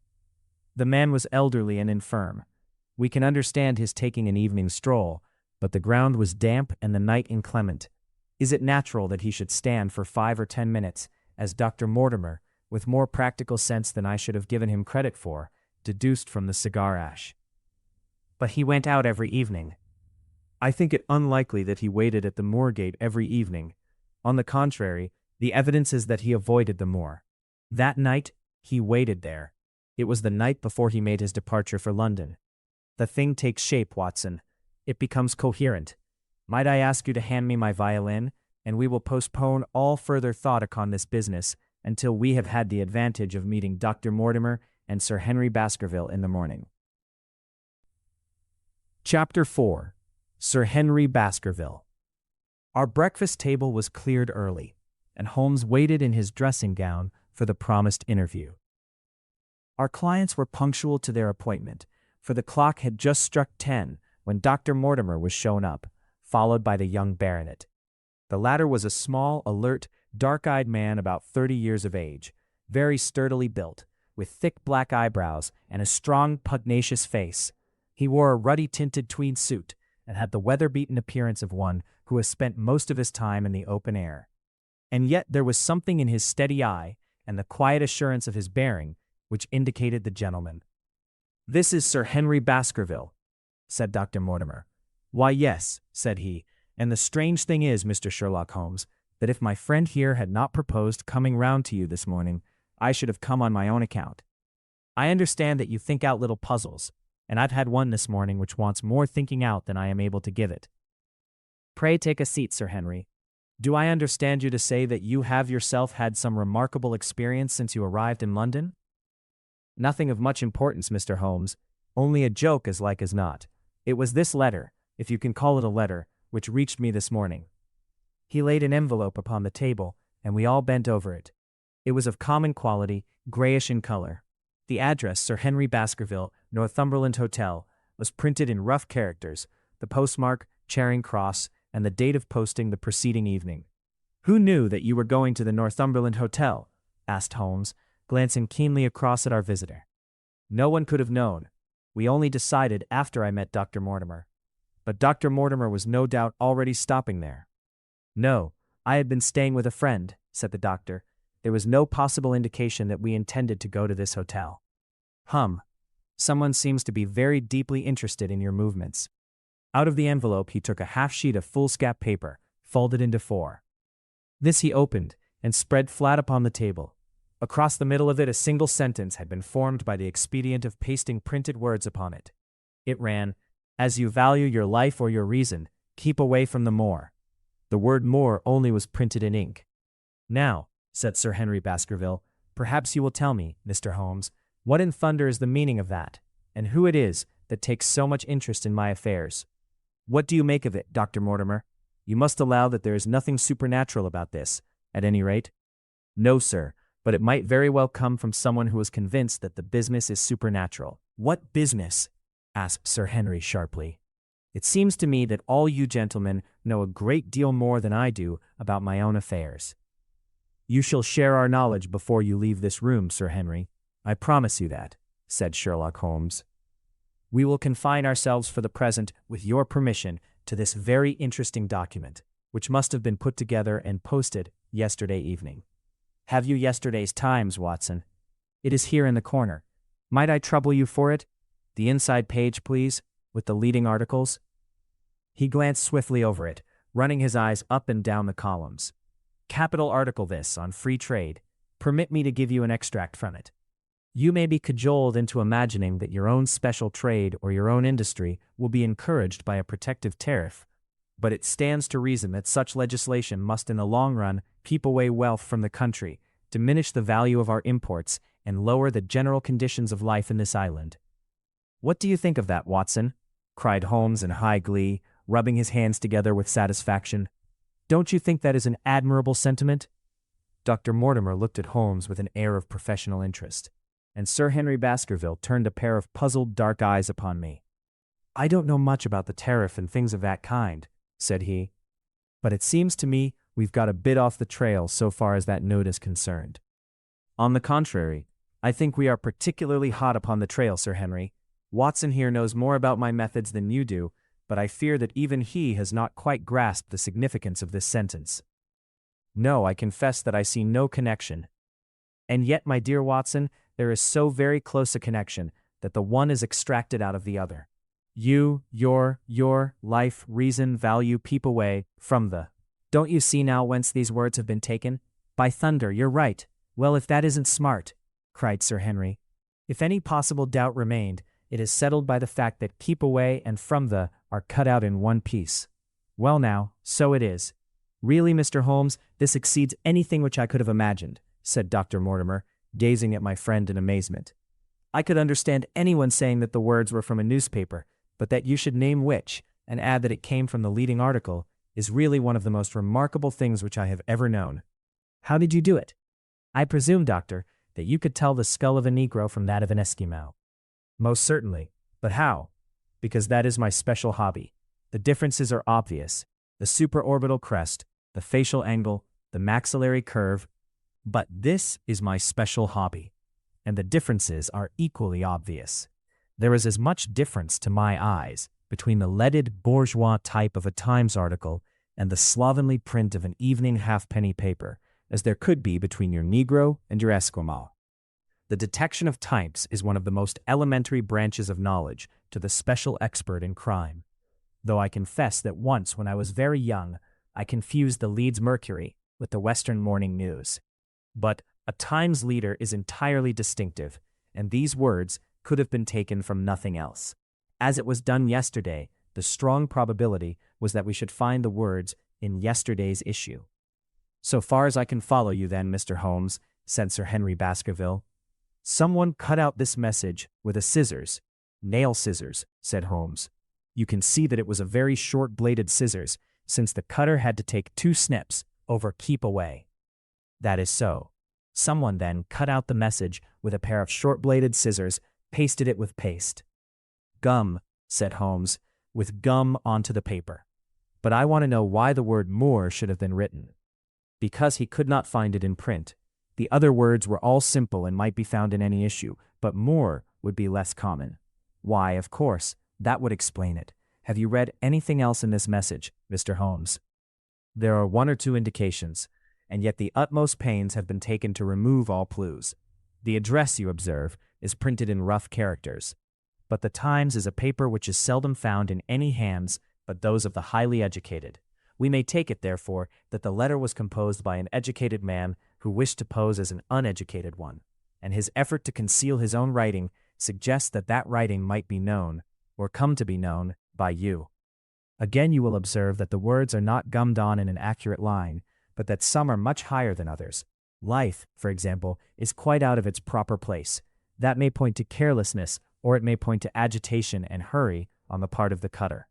The man was elderly and infirm. We can understand his taking an evening stroll, but the ground was damp and the night inclement. Is it natural that he should stand for 5 or 10 minutes, as Dr. Mortimer, with more practical sense than I should have given him credit for, deduced from the cigar ash? But he went out every evening. I think it unlikely that he waited at the moor gate every evening. On the contrary, the evidence is that he avoided the moor. That night, he waited there. It was the night before he made his departure for London. The thing takes shape, Watson. It becomes coherent. Might I ask you to hand me my violin, and we will postpone all further thought upon this business until we have had the advantage of meeting Dr. Mortimer and Sir Henry Baskerville in the morning. Chapter 4. Sir Henry Baskerville. Our breakfast table was cleared early, and Holmes waited in his dressing gown for the promised interview. Our clients were punctual to their appointment, for the clock had just struck 10 when Dr. Mortimer was shown up, followed by the young baronet. The latter was a small, alert, dark-eyed man about 30 years of age, very sturdily built, with thick black eyebrows and a strong, pugnacious face. He wore a ruddy-tinted tweed suit and had the weather-beaten appearance of one who has spent most of his time in the open air. And yet there was something in his steady eye and the quiet assurance of his bearing which indicated the gentleman. "This is Sir Henry Baskerville," said Dr. Mortimer. "Why, yes," said he, "and the strange thing is, Mr. Sherlock Holmes, that if my friend here had not proposed coming round to you this morning, I should have come on my own account. I understand that you think out little puzzles, and I've had one this morning which wants more thinking out than I am able to give it. Pray take a seat, Sir Henry. Do I understand you to say that you have yourself had some remarkable experience since you arrived in London?" "Nothing of much importance, Mr. Holmes. Only a joke as like as not. It was this letter, if you can call it a letter, which reached me this morning." He laid an envelope upon the table, and we all bent over it. It was of common quality, grayish in color. The address, Sir Henry Baskerville, Northumberland Hotel, was printed in rough characters, the postmark, Charing Cross, and the date of posting the preceding evening. "Who knew that you were going to the Northumberland Hotel?" asked Holmes, glancing keenly across at our visitor. "No one could have known. We only decided after I met Dr. Mortimer. But Dr. Mortimer was no doubt already stopping there." "No, I had been staying with a friend," said the doctor. "There was no possible indication that we intended to go to this hotel." Someone seems to be very deeply interested in your movements." Out of the envelope he took a half-sheet of foolscap paper, folded into 4. This he opened, and spread flat upon the table. Across the middle of it a single sentence had been formed by the expedient of pasting printed words upon it. It ran, "As you value your life or your reason, keep away from the moor." The word moor only was printed in ink. "Now," said Sir Henry Baskerville, "perhaps you will tell me, Mr. Holmes, what in thunder is the meaning of that, and who it is that takes so much interest in my affairs. What do you make of it, Dr. Mortimer? You must allow that there is nothing supernatural about this, at any rate." "No, sir, but it might very well come from someone who is convinced that the business is supernatural." "What business?" asked Sir Henry sharply. "It seems to me that all you gentlemen know a great deal more than I do about my own affairs." "You shall share our knowledge before you leave this room, Sir Henry. I promise you that," said Sherlock Holmes. "We will confine ourselves for the present, with your permission, to this very interesting document, which must have been put together and posted yesterday evening. Have you yesterday's Times, Watson? It is here in the corner. Might I trouble you for it? The inside page, please, with the leading articles." He glanced swiftly over it, running his eyes up and down the columns. "Capital article this, on free trade. Permit me to give you an extract from it. You may be cajoled into imagining that your own special trade or your own industry will be encouraged by a protective tariff, but it stands to reason that such legislation must in the long run keep away wealth from the country, diminish the value of our imports, and lower the general conditions of life in this island." "What do you think of that, Watson?" cried Holmes in high glee, rubbing his hands together with satisfaction. "Don't you think that is an admirable sentiment?" Dr. Mortimer looked at Holmes with an air of professional interest, and Sir Henry Baskerville turned a pair of puzzled dark eyes upon me. "I don't know much about the tariff and things of that kind," said he, "but it seems to me we've got a bit off the trail so far as that note is concerned." "On the contrary, I think we are particularly hot upon the trail, Sir Henry. Watson here knows more about my methods than you do, but I fear that even he has not quite grasped the significance of this sentence." "No, I confess that I see no connection." "And yet, my dear Watson, there is so very close a connection that the one is extracted out of the other. You, your, life, reason, value, peep away, from the. Don't you see now whence these words have been taken? By thunder, you're right. Well, if that isn't smart, cried Sir Henry. If any possible doubt remained, it is settled by the fact that keep away and from the are cut out in one piece. Well now, so it is. Really, Mr. Holmes, this exceeds anything which I could have imagined, said Dr. Mortimer, gazing at my friend in amazement. I could understand anyone saying that the words were from a newspaper, but that you should name which, and add that it came from the leading article, is really one of the most remarkable things which I have ever known. How did you do it? I presume, Doctor, that you could tell the skull of a Negro from that of an Eskimo. Most certainly. But how? Because that is my special hobby. The differences are obvious. The supraorbital crest, the facial angle, the maxillary curve. But this is my special hobby. And the differences are equally obvious. There is as much difference to my eyes between the leaded bourgeois type of a Times article and the slovenly print of an evening halfpenny paper as there could be between your Negro and your Eskimo. The detection of types is one of the most elementary branches of knowledge to the special expert in crime, though I confess that once when I was very young, I confused the Leeds Mercury with the Western Morning News. But a Times leader is entirely distinctive, and these words could have been taken from nothing else. As it was done yesterday, the strong probability was that we should find the words in yesterday's issue. So far as I can follow you then, Mr. Holmes, said Sir Henry Baskerville. Someone cut out this message with a scissors. Nail scissors, said Holmes. You can see that it was a very short-bladed scissors, since the cutter had to take 2 snips over keep away. That is so. Someone then cut out the message with a pair of short-bladed scissors, pasted it with paste. Gum, said Holmes, with gum onto the paper. But I want to know why the word more should have been written. Because he could not find it in print. The other words were all simple and might be found in any issue, but more would be less common. Why, of course, that would explain it. Have you read anything else in this message, Mr. Holmes? There are 1 or 2 indications, and yet the utmost pains have been taken to remove all clues. The address, you observe, is printed in rough characters. But the Times is a paper which is seldom found in any hands but those of the highly educated. We may take it, therefore, that the letter was composed by an educated man who wished to pose as an uneducated one, and his effort to conceal his own writing suggests that that writing might be known, or come to be known, by you. Again, you will observe that the words are not gummed on in an accurate line, but that some are much higher than others. Life, for example, is quite out of its proper place. That may point to carelessness, or it may point to agitation and hurry on the part of the cutter.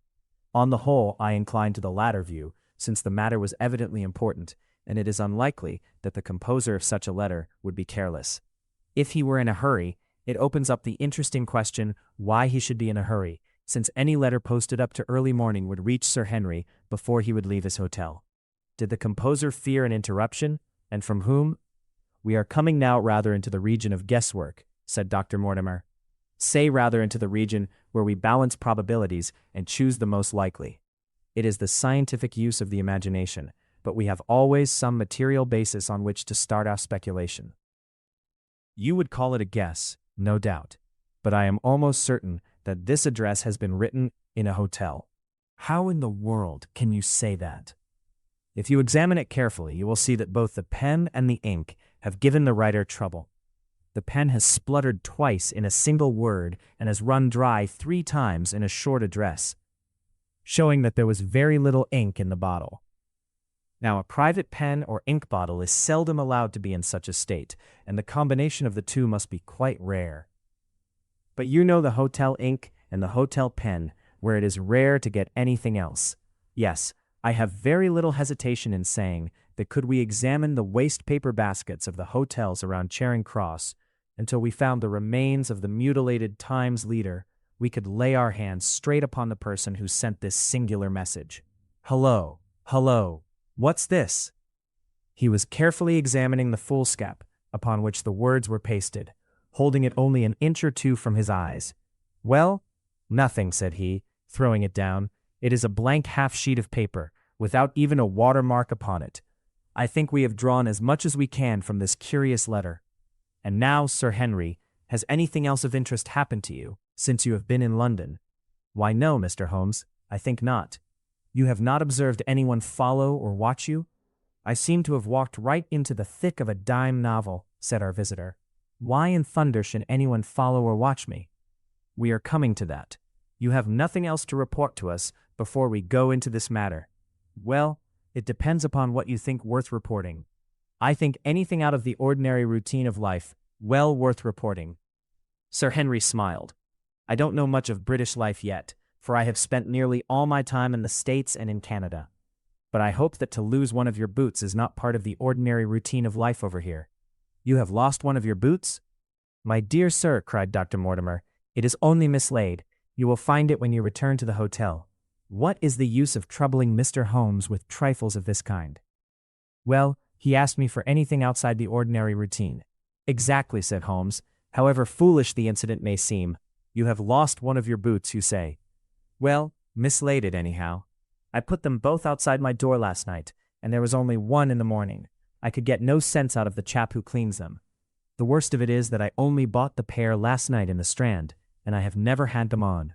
On the whole, I incline to the latter view, since the matter was evidently important, and it is unlikely that the composer of such a letter would be careless. If he were in a hurry, it opens up the interesting question why he should be in a hurry, since any letter posted up to early morning would reach Sir Henry before he would leave his hotel. Did the composer fear an interruption, and from whom? We are coming now rather into the region of guesswork, said Dr. Mortimer. Say rather into the region where we balance probabilities and choose the most likely. It is the scientific use of the imagination, but we have always some material basis on which to start our speculation. You would call it a guess, no doubt, but I am almost certain that this address has been written in a hotel. How in the world can you say that? If you examine it carefully, you will see that both the pen and the ink have given the writer trouble. The pen has spluttered twice in a single word and has run dry 3 times in a short address, showing that there was very little ink in the bottle. Now, a private pen or ink bottle is seldom allowed to be in such a state, and the combination of the two must be quite rare. But you know the hotel ink and the hotel pen, where it is rare to get anything else. Yes, I have very little hesitation in saying that could we examine the waste paper baskets of the hotels around Charing Cross until we found the remains of the mutilated Times leader, we could lay our hands straight upon the person who sent this singular message. Hello, hello, what's this? He was carefully examining the foolscap upon which the words were pasted, holding it only an inch or 2 from his eyes. Well, nothing, said he, throwing it down. It is a blank half-sheet of paper, without even a watermark upon it. I think we have drawn as much as we can from this curious letter. And now, Sir Henry, has anything else of interest happened to you, since you have been in London? Why no, Mr. Holmes, I think not. You have not observed anyone follow or watch you? I seem to have walked right into the thick of a dime novel, said our visitor. Why in thunder should anyone follow or watch me? We are coming to that. You have nothing else to report to us before we go into this matter. Well, it depends upon what you think worth reporting. I think anything out of the ordinary routine of life well worth reporting. Sir Henry smiled. I don't know much of British life yet, for I have spent nearly all my time in the States and in Canada. But I hope that to lose one of your boots is not part of the ordinary routine of life over here. You have lost one of your boots? My dear sir, cried Dr. Mortimer, it is only mislaid. You will find it when you return to the hotel. What is the use of troubling Mr. Holmes with trifles of this kind? Well, he asked me for anything outside the ordinary routine. Exactly, said Holmes. However foolish the incident may seem, you have lost one of your boots, you say. Well, mislaid it anyhow. I put them both outside my door last night, and there was only one in the morning. I could get no sense out of the chap who cleans them. The worst of it is that I only bought the pair last night in the Strand, and I have never had them on.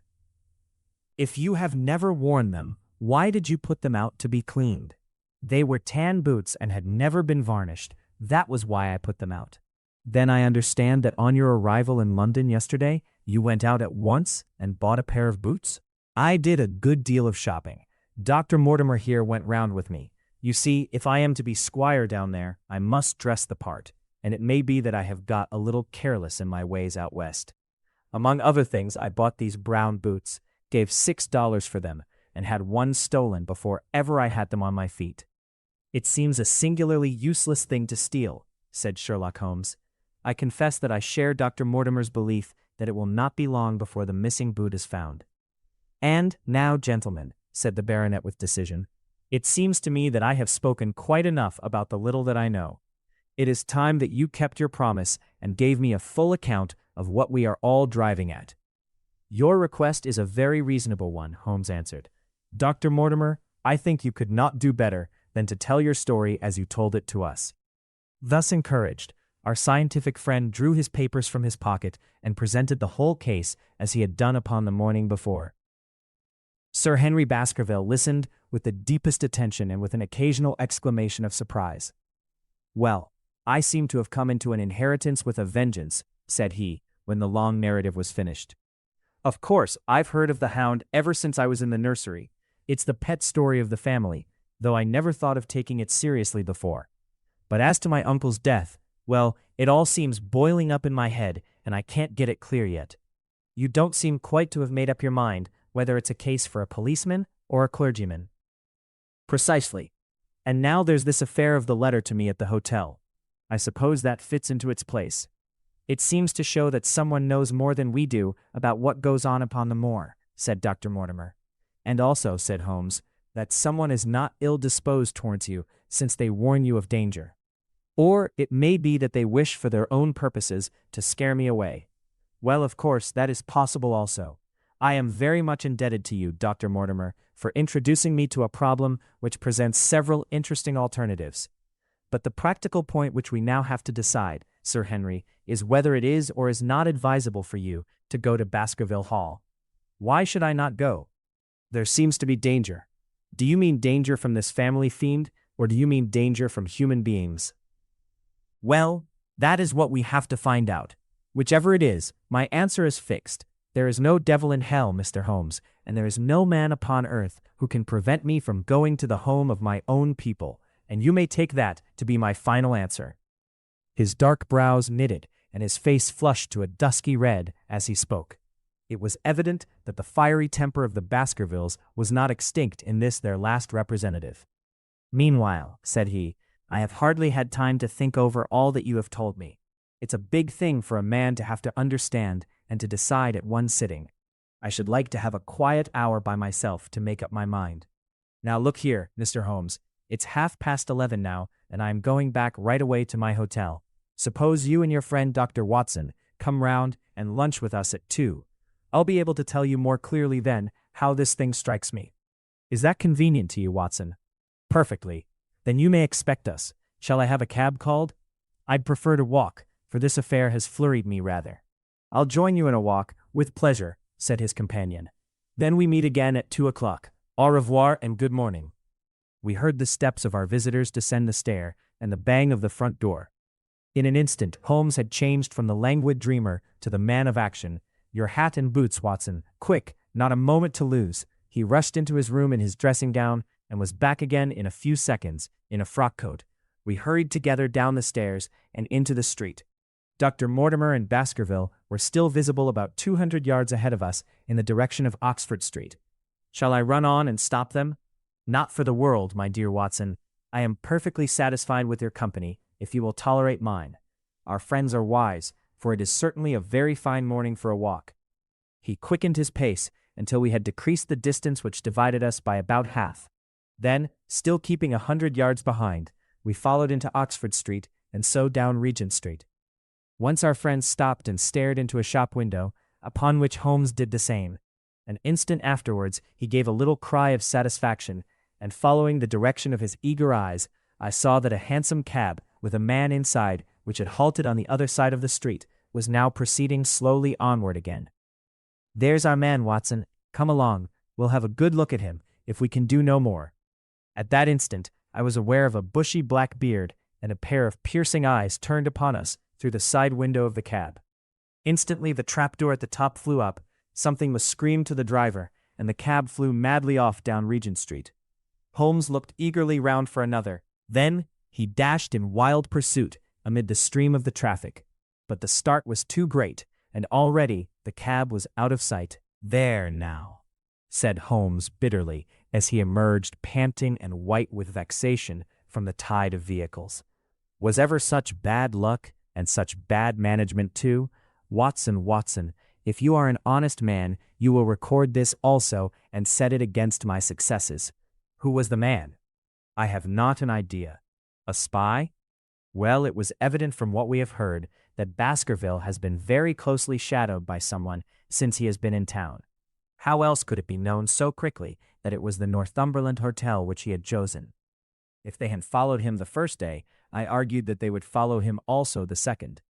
If you have never worn them, why did you put them out to be cleaned? They were tan boots and had never been varnished. That was why I put them out. Then I understand that on your arrival in London yesterday, you went out at once and bought a pair of boots? I did a good deal of shopping. Dr. Mortimer here went round with me. You see, if I am to be squire down there, I must dress the part, and it may be that I have got a little careless in my ways out west. Among other things, I bought these brown boots, gave $6 for them, and had one stolen before ever I had them on my feet. It seems a singularly useless thing to steal, said Sherlock Holmes. I confess that I share Dr. Mortimer's belief that it will not be long before the missing boot is found. And now, gentlemen, said the baronet with decision, it seems to me that I have spoken quite enough about the little that I know. It is time that you kept your promise and gave me a full account of what we are all driving at. Your request is a very reasonable one, Holmes answered. Dr. Mortimer, I think you could not do better than to tell your story as you told it to us. Thus encouraged, our scientific friend drew his papers from his pocket and presented the whole case as he had done upon the morning before. Sir Henry Baskerville listened with the deepest attention and with an occasional exclamation of surprise. Well, I seem to have come into an inheritance with a vengeance, said he, when the long narrative was finished. Of course, I've heard of the Hound ever since I was in the nursery. It's the pet story of the family, though I never thought of taking it seriously before. But as to my uncle's death, well, it all seems boiling up in my head, and I can't get it clear yet. You don't seem quite to have made up your mind whether it's a case for a policeman or a clergyman. Precisely. And now there's this affair of the letter to me at the hotel. I suppose that fits into its place. It seems to show that someone knows more than we do about what goes on upon the moor, said Dr. Mortimer. And also, said Holmes, that someone is not ill-disposed towards you, since they warn you of danger. Or it may be that they wish for their own purposes to scare me away. Well, of course, that is possible also. I am very much indebted to you, Dr. Mortimer, for introducing me to a problem which presents several interesting alternatives. But the practical point which we now have to decide, Sir Henry, is whether it is or is not advisable for you to go to Baskerville Hall. Why should I not go? There seems to be danger. Do you mean danger from this family fiend, or do you mean danger from human beings? Well, that is what we have to find out. Whichever it is, my answer is fixed. There is no devil in hell, Mr. Holmes, and there is no man upon earth who can prevent me from going to the home of my own people, and you may take that to be my final answer. His dark brows knitted, and his face flushed to a dusky red as he spoke. It was evident that the fiery temper of the Baskervilles was not extinct in this their last representative. Meanwhile, said he, I have hardly had time to think over all that you have told me. It's a big thing for a man to have to understand and to decide at one sitting. I should like to have a quiet hour by myself to make up my mind. Now look here, Mr. Holmes, it's 11:30 now, and I am going back right away to my hotel. Suppose you and your friend Dr. Watson come round and lunch with us at 2. I'll be able to tell you more clearly then how this thing strikes me. Is that convenient to you, Watson? Perfectly. Then you may expect us. Shall I have a cab called? I'd prefer to walk, for this affair has flurried me rather. I'll join you in a walk, with pleasure, said his companion. Then we meet again at 2 o'clock. Au revoir and good morning." We heard the steps of our visitors descend the stair and the bang of the front door. In an instant, Holmes had changed from the languid dreamer to the man of action. "Your hat and boots, Watson. Quick, not a moment to lose." He rushed into his room in his dressing gown and was back again in a few seconds, in a frock coat. We hurried together down the stairs and into the street. Dr. Mortimer and Baskerville were still visible about 200 yards ahead of us in the direction of Oxford Street. "Shall I run on and stop them?" "Not for the world, my dear Watson. I am perfectly satisfied with your company, if you will tolerate mine. Our friends are wise, for it is certainly a very fine morning for a walk." He quickened his pace until we had decreased the distance which divided us by about half. Then, still keeping 100 yards behind, we followed into Oxford Street and so down Regent Street. Once our friends stopped and stared into a shop window, upon which Holmes did the same. An instant afterwards he gave a little cry of satisfaction, and following the direction of his eager eyes, I saw that a hansom cab, with a man inside, which had halted on the other side of the street, was now proceeding slowly onward again. "There's our man, Watson. Come along. We'll have a good look at him, if we can do no more." At that instant, I was aware of a bushy black beard and a pair of piercing eyes turned upon us through the side window of the cab. Instantly the trapdoor at the top flew up, something was screamed to the driver, and the cab flew madly off down Regent Street. Holmes looked eagerly round for another. Then he dashed in wild pursuit amid the stream of the traffic. But the start was too great, and already the cab was out of sight. "There now," said Holmes bitterly, as he emerged panting and white with vexation from the tide of vehicles. "Was ever such bad luck, and such bad management too? Watson, Watson, if you are an honest man, you will record this also and set it against my successes. Who was the man?" "I have not an idea." "A spy?" "Well, it was evident from what we have heard that Baskerville has been very closely shadowed by someone since he has been in town. How else could it be known so quickly that it was the Northumberland Hotel which he had chosen? If they had followed him the first day, I argued that they would follow him also the second.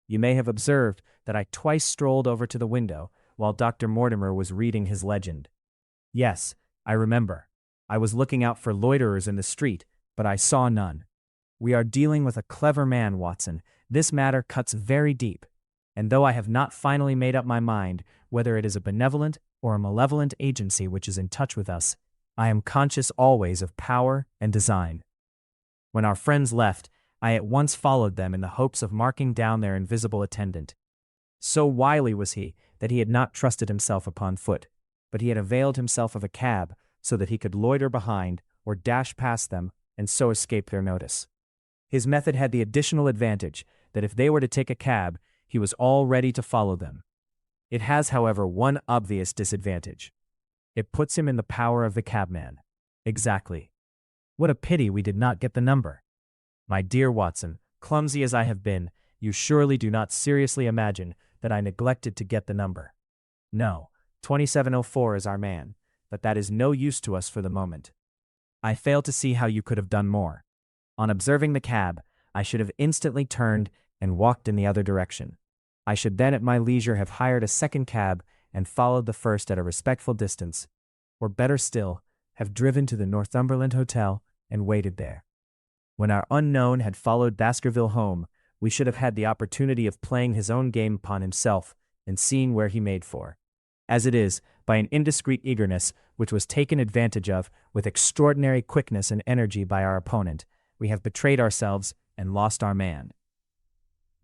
You may have observed that I twice strolled over to the window while Dr. Mortimer was reading his legend. Yes, I remember. I was looking out for loiterers in the street, but I saw none. We are dealing with a clever man, Watson. This matter cuts very deep, and though I have not finally made up my mind whether it is a benevolent or a malevolent agency which is in touch with us, I am conscious always of power and design. When our friends left, I at once followed them in the hopes of marking down their invisible attendant. So wily was he that he had not trusted himself upon foot, but he had availed himself of a cab so that he could loiter behind or dash past them and so escape their notice. His method had the additional advantage that if they were to take a cab, he was all ready to follow them. It has, however, one obvious disadvantage. It puts him in the power of the cabman. Exactly. What a pity we did not get the number. My dear Watson, clumsy as I have been, you surely do not seriously imagine that I neglected to get the number. No, 2704 is our man, but that is no use to us for the moment. I fail to see how you could have done more. On observing the cab, I should have instantly turned and walked in the other direction. I should then at my leisure have hired a second cab and followed the first at a respectful distance, or better still, have driven to the Northumberland Hotel and waited there. When our unknown had followed Baskerville home, we should have had the opportunity of playing his own game upon himself and seeing where he made for. As it is, by an indiscreet eagerness, which was taken advantage of with extraordinary quickness and energy by our opponent, we have betrayed ourselves and lost our man.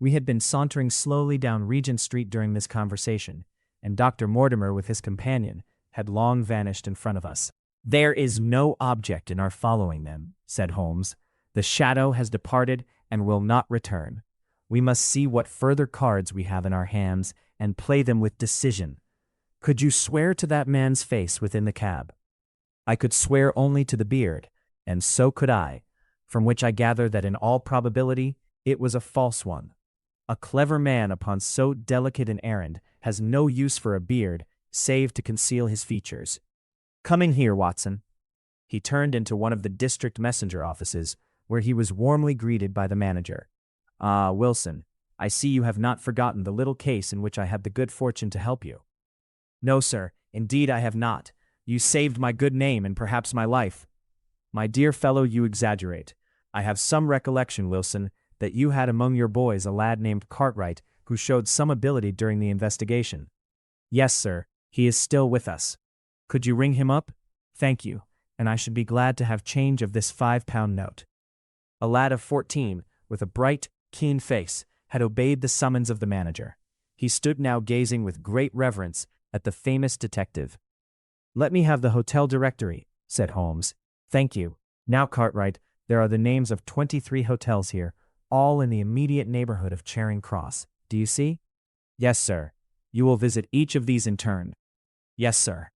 We had been sauntering slowly down Regent Street during this conversation, and Dr. Mortimer with his companion had long vanished in front of us. "There is no object in our following them," said Holmes. "The shadow has departed and will not return. We must see what further cards we have in our hands and play them with decision. Could you swear to that man's face within the cab?" "I could swear only to the beard, and so could I, from which I gather that in all probability it was a false one. A clever man upon so delicate an errand has no use for a beard save to conceal his features. Come in here, Watson." He turned into one of the district messenger offices, where he was warmly greeted by the manager. "Ah, Wilson, I see you have not forgotten the little case in which I had the good fortune to help you." "No, sir, Indeed, I have not. You saved my good name and perhaps my life. My dear fellow, you exaggerate. I have some recollection, Wilson, that you had among your boys a lad named Cartwright who showed some ability during the investigation. Yes, sir, he is still with us. Could you ring him up? Thank you, and I should be glad to have change of this £5 note. A lad of 14, with a bright, keen face, had obeyed the summons of the manager. He stood now gazing with great reverence at the famous detective. Let me have the hotel directory, said Holmes. Thank you. Now, Cartwright, there are the names of 23 hotels here, all in the immediate neighborhood of Charing Cross. Do you see? Yes, sir. You will visit each of these in turn. Yes, sir.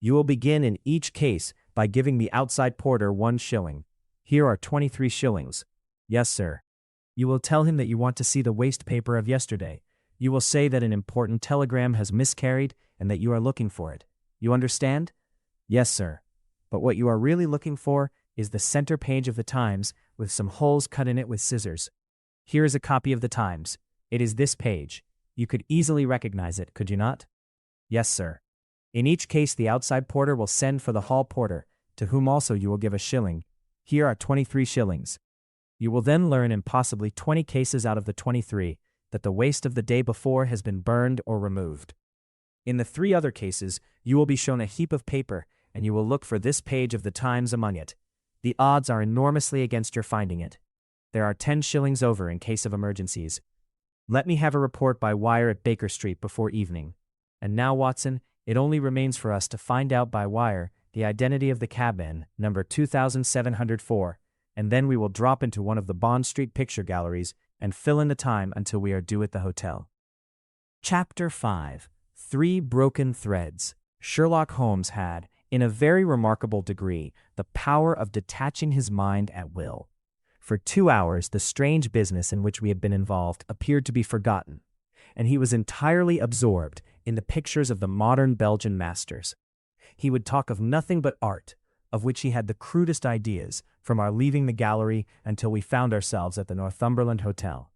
You will begin in each case by giving the outside porter 1 shilling. Here are 23 shillings. Yes, sir. You will tell him that you want to see the waste paper of yesterday. You will say that an important telegram has miscarried and that you are looking for it. You understand? Yes, sir. But what you are really looking for is the center page of the Times with some holes cut in it with scissors. Here is a copy of the Times. It is this page. You could easily recognize it, could you not? Yes, sir. In each case, the outside porter will send for the hall porter, to whom also you will give 1 shilling. Here are 23 shillings. You will then learn in possibly 20 cases out of the 23 that the waste of the day before has been burned or removed. In the 3 other cases, you will be shown a heap of paper, and you will look for this page of the Times among it. The odds are enormously against your finding it. There are 10 shillings over in case of emergencies. Let me have a report by wire at Baker Street before evening. And now, Watson, it only remains for us to find out by wire the identity of the cabman, number 2704, and then we will drop into one of the Bond Street picture galleries and fill in the time until we are due at the hotel. Chapter 5. 3 Broken Threads. Sherlock Holmes had, in a very remarkable degree, the power of detaching his mind at will. For 2 hours, the strange business in which we had been involved appeared to be forgotten, and he was entirely absorbed in the pictures of the modern Belgian masters. He would talk of nothing but art, of which he had the crudest ideas, from our leaving the gallery until we found ourselves at the Northumberland Hotel.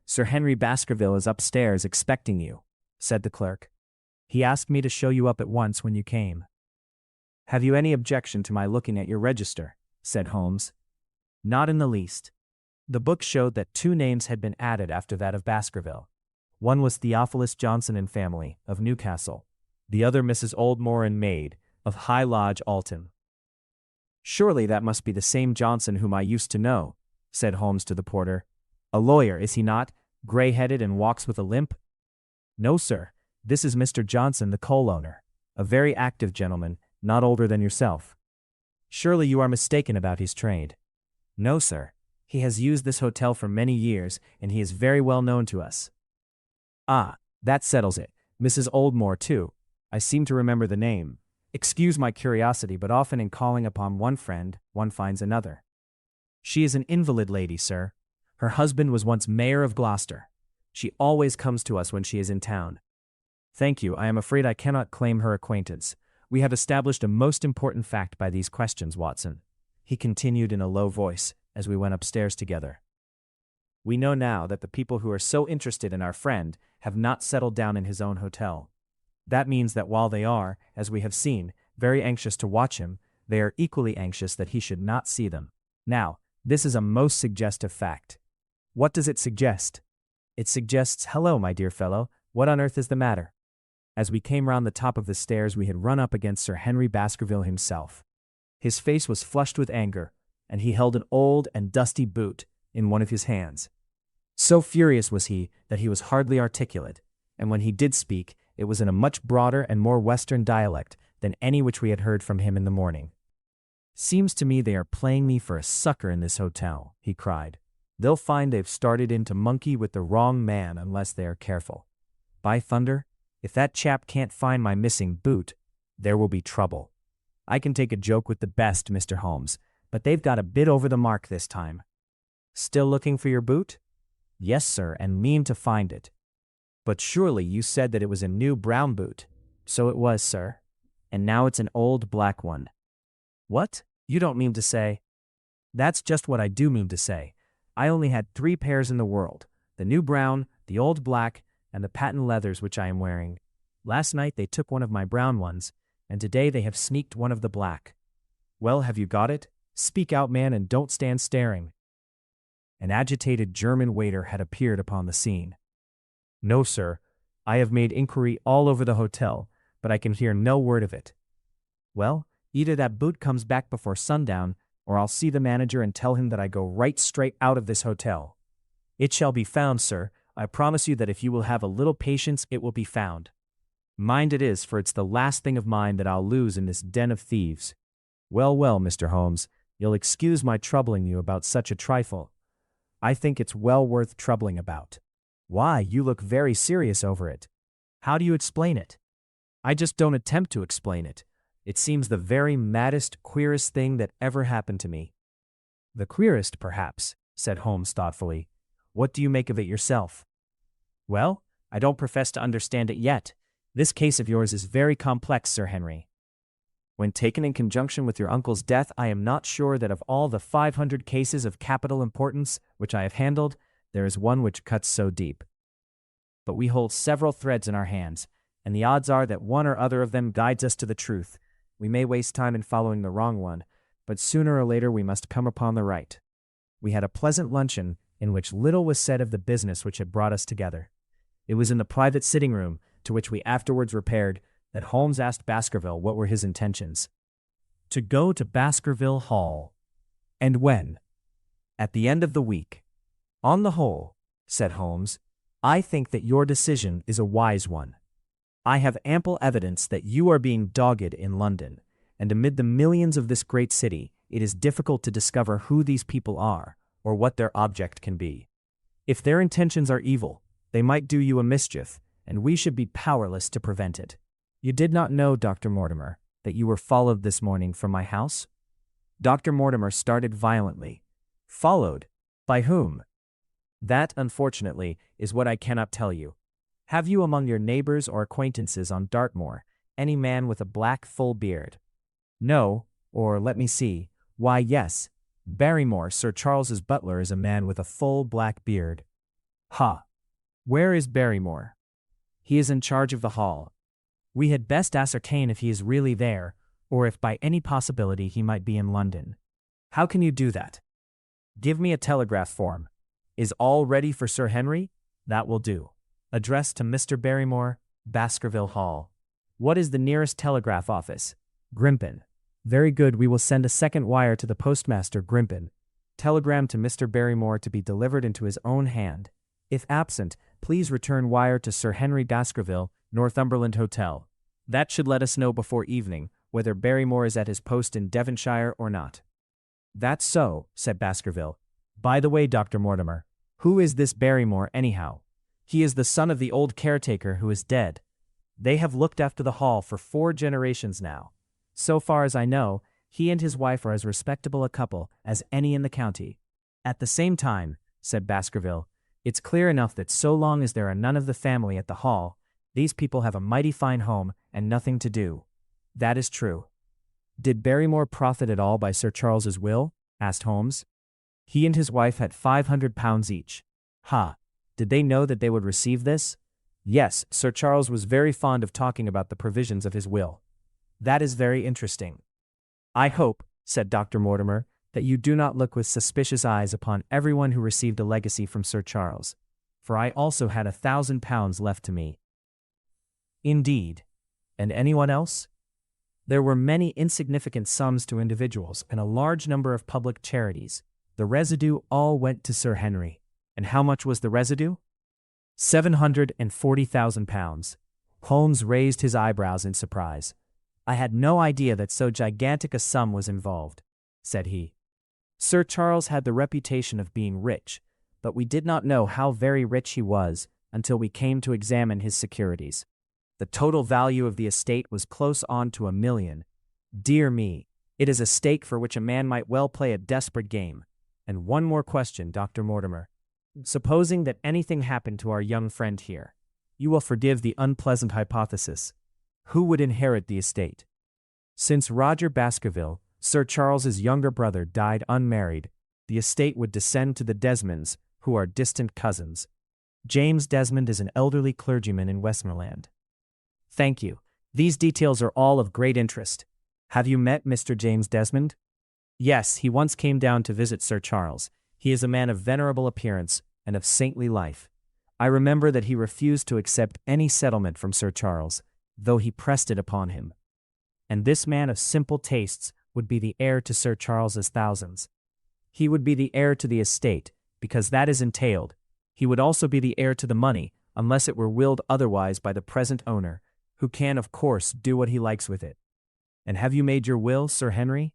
Sir Henry Baskerville is upstairs expecting you, said the clerk. He asked me to show you up at once when you came. Have you any objection to my looking at your register? Said Holmes. Not in the least. The book showed that 2 names had been added after that of Baskerville. One was Theophilus Johnson and family, of Newcastle. The other Mrs. Oldmore and maid, of High Lodge, Alton. Surely that must be the same Johnson whom I used to know, said Holmes to the porter. A lawyer, is he not, gray-headed and walks with a limp? No, sir. This is Mr. Johnson, the coal owner, a very active gentleman, not older than yourself. Surely you are mistaken about his trade. No, sir. He has used this hotel for many years, and he is very well known to us. Ah, that settles it. Mrs. Oldmore, too. I seem to remember the name. Excuse my curiosity, but often in calling upon one friend, one finds another. She is an invalid lady, sir. Her husband was once mayor of Gloucester. She always comes to us when she is in town. Thank you. I am afraid I cannot claim her acquaintance. We have established a most important fact by these questions, Watson, he continued in a low voice as we went upstairs together. We know now that the people who are so interested in our friend have not settled down in his own hotel. That means that while they are, as we have seen, very anxious to watch him, they are equally anxious that he should not see them. Now, this is a most suggestive fact. What does it suggest? It suggests, hello, my dear fellow, what on earth is the matter? As we came round the top of the stairs, we had run up against Sir Henry Baskerville himself. His face was flushed with anger, and he held an old and dusty boot in one of his hands. So furious was he that he was hardly articulate, and when he did speak, it was in a much broader and more Western dialect than any which we had heard from him in the morning. Seems to me they are playing me for a sucker in this hotel, he cried. They'll find they've started in to monkey with the wrong man unless they are careful. By thunder, if that chap can't find my missing boot, there will be trouble. I can take a joke with the best, Mr. Holmes, but they've got a bit over the mark this time. Still looking for your boot? Yes, sir, and mean to find it. But surely you said that it was a new brown boot. So it was, sir. And now it's an old black one. What? You don't mean to say? That's just what I do mean to say. I only had 3 pairs in the world, the new brown, the old black, and the patent leathers which I am wearing. Last night they took one of my brown ones, and today they have sneaked one of the black. Well, have you got it? Speak out, man, and don't stand staring. An agitated German waiter had appeared upon the scene. No, sir. I have made inquiry all over the hotel, but I can hear no word of it. Well, either that boot comes back before sundown, or I'll see the manager and tell him that I go right straight out of this hotel. It shall be found, sir. I promise you that if you will have a little patience, it will be found. Mind it is, for it's the last thing of mine that I'll lose in this den of thieves. Well, well, Mr. Holmes, you'll excuse my troubling you about such a trifle. I think it's well worth troubling about. Why, you look very serious over it. How do you explain it? I just don't attempt to explain it. It seems the very maddest, queerest thing that ever happened to me. The queerest, perhaps, said Holmes thoughtfully. What do you make of it yourself? Well, I don't profess to understand it yet. This case of yours is very complex, Sir Henry. When taken in conjunction with your uncle's death, I am not sure that of all the 500 cases of capital importance which I have handled, there is one which cuts so deep. But we hold several threads in our hands, and the odds are that one or other of them guides us to the truth. We may waste time in following the wrong one, but sooner or later we must come upon the right. We had a pleasant luncheon in which little was said of the business which had brought us together. It was in the private sitting room, to which we afterwards repaired, that Holmes asked Baskerville what were his intentions. To go to Baskerville Hall. And when? At the end of the week. On the whole, said Holmes, I think that your decision is a wise one. I have ample evidence that you are being dogged in London, and amid the millions of this great city, it is difficult to discover who these people are, or what their object can be. If their intentions are evil, they might do you a mischief, and we should be powerless to prevent it. You did not know, Dr. Mortimer, that you were followed this morning from my house? Dr. Mortimer started violently. Followed? By whom? That, unfortunately, is what I cannot tell you. Have you among your neighbors or acquaintances on Dartmoor any man with a black full beard? No, or let me see. Why, yes. Barrymore, Sir Charles's butler, is a man with a full black beard. Ha! Where is Barrymore? He is in charge of the hall. We had best ascertain if he is really there, or if by any possibility he might be in London. How can you do that? Give me a telegraph form. Is all ready for Sir Henry? That will do. Addressed to Mr. Barrymore, Baskerville Hall. What is the nearest telegraph office? Grimpen. Very good, we will send a second wire to the postmaster, Grimpen. Telegram to Mr. Barrymore to be delivered into his own hand. If absent, please return wire to Sir Henry Baskerville, Northumberland Hotel. That should let us know before evening whether Barrymore is at his post in Devonshire or not. That's so, said Baskerville. By the way, Dr. Mortimer, who is this Barrymore anyhow? He is the son of the old caretaker who is dead. They have looked after the hall for 4 generations now. So far as I know, he and his wife are as respectable a couple as any in the county. At the same time, said Baskerville, it's clear enough that so long as there are none of the family at the hall, these people have a mighty fine home and nothing to do. That is true. Did Barrymore profit at all by Sir Charles's will? Asked Holmes. He and his wife had £500 each. Ha! Did they know that they would receive this? Yes, Sir Charles was very fond of talking about the provisions of his will. That is very interesting. I hope, said Dr. Mortimer, that you do not look with suspicious eyes upon everyone who received a legacy from Sir Charles, for I also had £1,000 left to me. Indeed. And anyone else? There were many insignificant sums to individuals and a large number of public charities. The residue all went to Sir Henry. And how much was the residue? £740,000. Holmes raised his eyebrows in surprise. I had no idea that so gigantic a sum was involved, said he. Sir Charles had the reputation of being rich, but we did not know how very rich he was until we came to examine his securities. The total value of the estate was close on to £1 million. Dear me, it is a stake for which a man might well play a desperate game. And one more question, Dr. Mortimer. Supposing that anything happened to our young friend here, you will forgive the unpleasant hypothesis. Who would inherit the estate? Since Roger Baskerville, Sir Charles's younger brother, died unmarried, the estate would descend to the Desmonds, who are distant cousins. James Desmond is an elderly clergyman in Westmoreland. Thank you. These details are all of great interest. Have you met Mr. James Desmond? Yes, he once came down to visit Sir Charles. He is a man of venerable appearance and of saintly life. I remember that he refused to accept any settlement from Sir Charles, though he pressed it upon him. And this man of simple tastes would be the heir to Sir Charles's thousands. He would be the heir to the estate, because that is entailed. He would also be the heir to the money, unless it were willed otherwise by the present owner, who can, of course, do what he likes with it. And have you made your will, Sir Henry?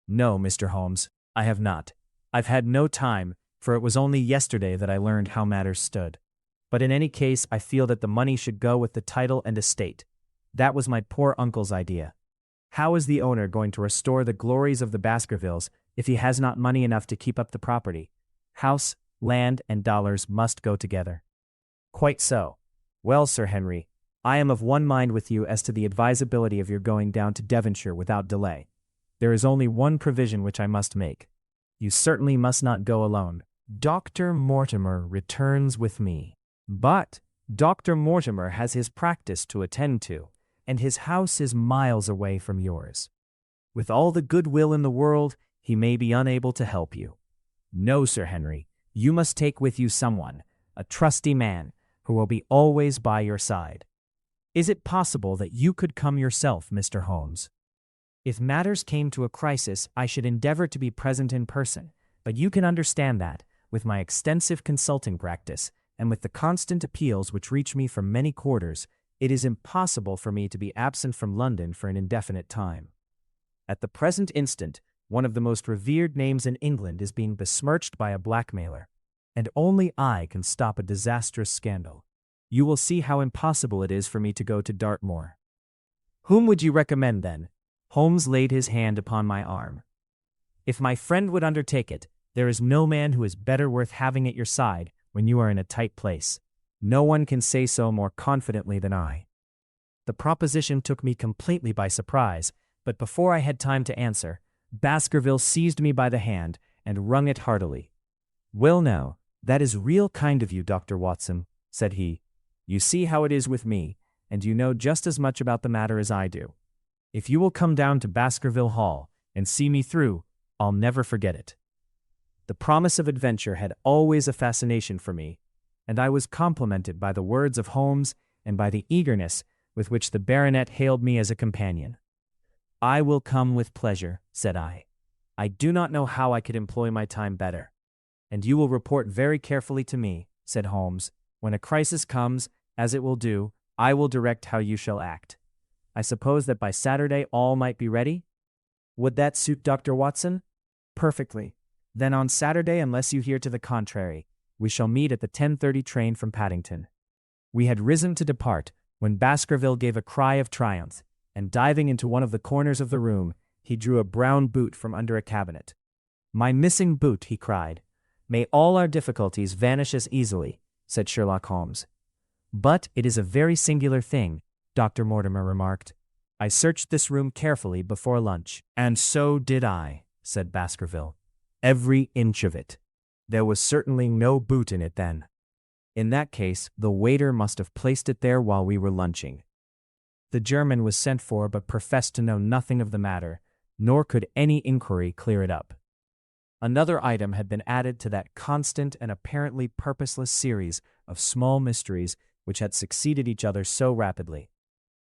No, Mr. Holmes, I have not. I've had no time, for it was only yesterday that I learned how matters stood. But in any case, I feel that the money should go with the title and estate. That was my poor uncle's idea. How is the owner going to restore the glories of the Baskervilles if he has not money enough to keep up the property? House, land, and dollars must go together. Quite so. Well, Sir Henry, I am of one mind with you as to the advisability of your going down to Devonshire without delay. There is only one provision which I must make. You certainly must not go alone. Dr. Mortimer returns with me. But Dr. Mortimer has his practice to attend to, and his house is miles away from yours. With all the good will in the world, he may be unable to help you. No, Sir Henry, you must take with you someone, a trusty man, who will be always by your side. Is it possible that you could come yourself, Mr. Holmes? If matters came to a crisis, I should endeavor to be present in person, but you can understand that, with my extensive consulting practice, and with the constant appeals which reach me from many quarters, it is impossible for me to be absent from London for an indefinite time. At the present instant, one of the most revered names in England is being besmirched by a blackmailer, and only I can stop a disastrous scandal. You will see how impossible it is for me to go to Dartmoor. Whom would you recommend, then? Holmes laid his hand upon my arm. If my friend would undertake it, there is no man who is better worth having at your side when you are in a tight place. No one can say so more confidently than I. The proposition took me completely by surprise, but before I had time to answer, Baskerville seized me by the hand and wrung it heartily. Well now, that is real kind of you, Dr. Watson, said he. You see how it is with me, and you know just as much about the matter as I do. If you will come down to Baskerville Hall and see me through, I'll never forget it. The promise of adventure had always a fascination for me, and I was complimented by the words of Holmes and by the eagerness with which the baronet hailed me as a companion. I will come with pleasure, said I. I do not know how I could employ my time better. And you will report very carefully to me, said Holmes. When a crisis comes, as it will do, I will direct how you shall act. I suppose that by Saturday all might be ready? Would that suit Dr. Watson? Perfectly. Then on Saturday, unless you hear to the contrary, we shall meet at the 10:30 train from Paddington. We had risen to depart when Baskerville gave a cry of triumph, and diving into one of the corners of the room, he drew a brown boot from under a cabinet. My missing boot, he cried. May all our difficulties vanish as easily, said Sherlock Holmes. But it is a very singular thing, Dr. Mortimer remarked. I searched this room carefully before lunch. And so did I, said Baskerville. Every inch of it. There was certainly no boot in it then. In that case, the waiter must have placed it there while we were lunching. The German was sent for but professed to know nothing of the matter, nor could any inquiry clear it up. Another item had been added to that constant and apparently purposeless series of small mysteries which had succeeded each other so rapidly.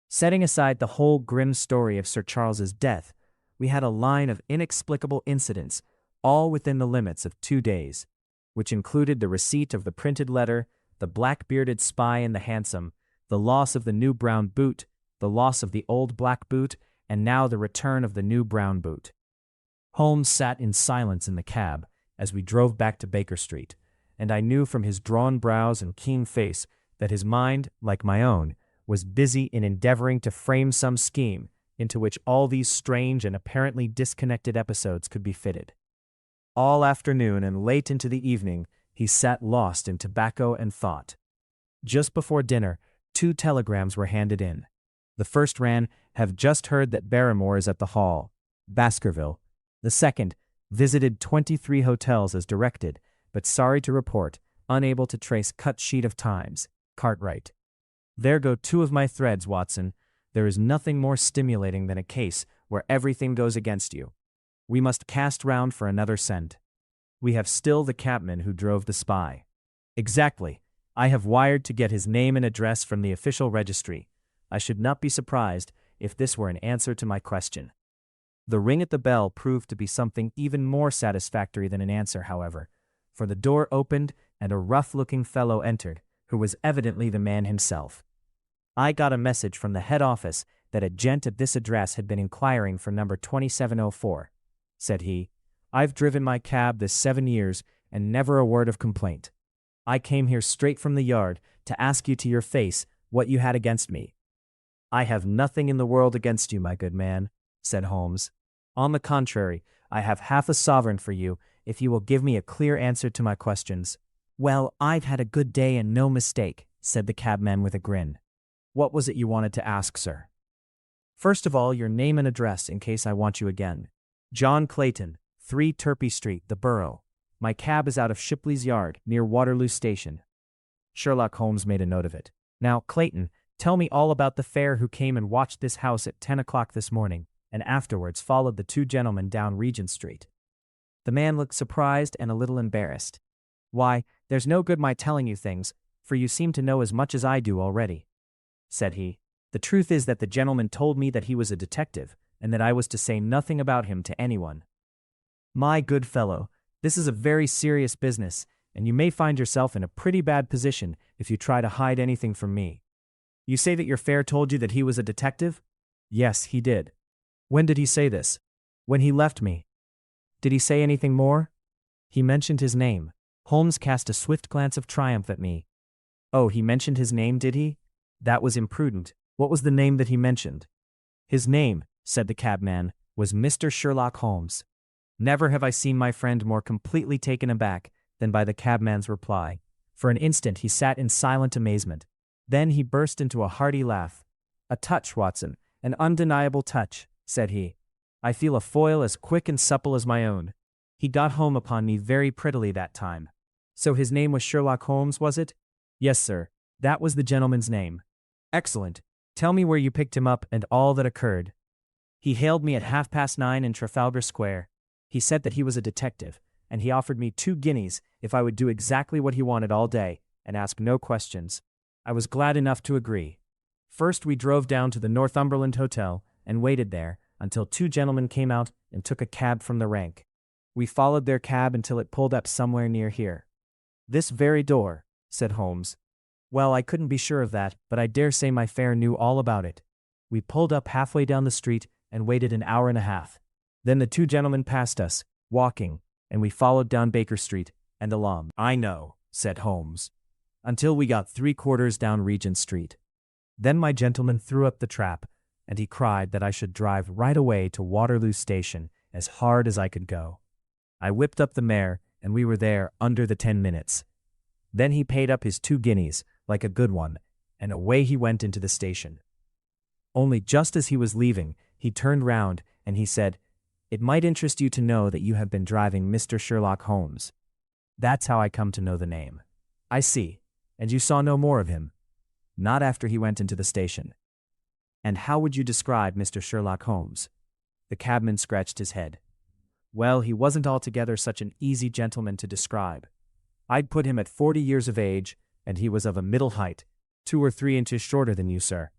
Setting aside the whole grim story of Sir Charles's death, we had a line of inexplicable incidents, all within the limits of 2 days, which included the receipt of the printed letter, the black-bearded spy in the hansom, the loss of the new brown boot, the loss of the old black boot, and now the return of the new brown boot. Holmes sat in silence in the cab as we drove back to Baker Street, and I knew from his drawn brows and keen face that his mind, like my own, was busy in endeavoring to frame some scheme into which all these strange and apparently disconnected episodes could be fitted. All afternoon and late into the evening, he sat lost in tobacco and thought. Just before dinner, 2 telegrams were handed in. The first ran, "Have just heard that Barrymore is at the Hall, Baskerville." The second, "Visited 23 hotels as directed, but sorry to report, unable to trace cut sheet of Times, Cartwright." There go two of my threads, Watson. There is nothing more stimulating than a case where everything goes against you. We must cast round for another scent. We have still the cabman who drove the spy. Exactly. I have wired to get his name and address from the official registry. I should not be surprised if this were an answer to my question. The ring at the bell proved to be something even more satisfactory than an answer, however, for the door opened and a rough-looking fellow entered, who was evidently the man himself. I got a message from the head office that a gent at this address had been inquiring for number 2704, said he. I've driven my cab this 7 years and never a word of complaint. I came here straight from the yard to ask you to your face what you had against me. I have nothing in the world against you, my good man, said Holmes. On the contrary, I have half a sovereign for you if you will give me a clear answer to my questions. Well, I've had a good day and no mistake, said the cabman with a grin. What was it you wanted to ask, sir? First of all, your name and address in case I want you again. John Clayton, 3 Turpey Street, the Borough. My cab is out of Shipley's Yard, near Waterloo Station. Sherlock Holmes made a note of it. Now, Clayton, tell me all about the fare who came and watched this house at 10 o'clock this morning, and afterwards followed the 2 gentlemen down Regent Street. The man looked surprised and a little embarrassed. Why, there's no good my telling you things, for you seem to know as much as I do already, said he. The truth is that the gentleman told me that he was a detective, and that I was to say nothing about him to anyone. My good fellow, this is a very serious business, and you may find yourself in a pretty bad position if you try to hide anything from me. You say that your fare told you that he was a detective? Yes, he did. When did he say this? When he left me. Did he say anything more? He mentioned his name. Holmes cast a swift glance of triumph at me. Oh, he mentioned his name, did he? That was imprudent. What was the name that he mentioned? His name, said the cabman, was Mr. Sherlock Holmes. Never have I seen my friend more completely taken aback than by the cabman's reply. For an instant he sat in silent amazement. Then he burst into a hearty laugh. A touch, Watson, an undeniable touch, said he. I feel a foil as quick and supple as my own. He got home upon me very prettily that time. So his name was Sherlock Holmes, was it? Yes, sir. That was the gentleman's name. Excellent. Tell me where you picked him up and all that occurred. He hailed me at 9:30 in Trafalgar Square. He said that he was a detective, and he offered me 2 guineas if I would do exactly what he wanted all day and ask no questions. I was glad enough to agree. First we drove down to the Northumberland Hotel and waited there until 2 gentlemen came out and took a cab from the rank. We followed their cab until it pulled up somewhere near here. This very door, said Holmes. Well, I couldn't be sure of that, but I dare say my fare knew all about it. We pulled up halfway down the street and waited an hour and a half. Then the 2 gentlemen passed us, walking, and we followed down Baker Street and along. I know, said Holmes, until we got 3/4 down Regent Street. Then my gentleman threw up the trap, and he cried that I should drive right away to Waterloo Station as hard as I could go. I whipped up the mare, and we were there under the 10 minutes. Then he paid up his 2 guineas, like a good one, and away he went into the station. Only just as he was leaving, he turned round, and he said, It might interest you to know that you have been driving Mr. Sherlock Holmes. That's how I come to know the name. I see. And you saw no more of him? Not after he went into the station. And how would you describe Mr. Sherlock Holmes? The cabman scratched his head. Well, he wasn't altogether such an easy gentleman to describe. I'd put him at 40 years of age, and he was of a middle height, 2 or 3 inches shorter than you, sir.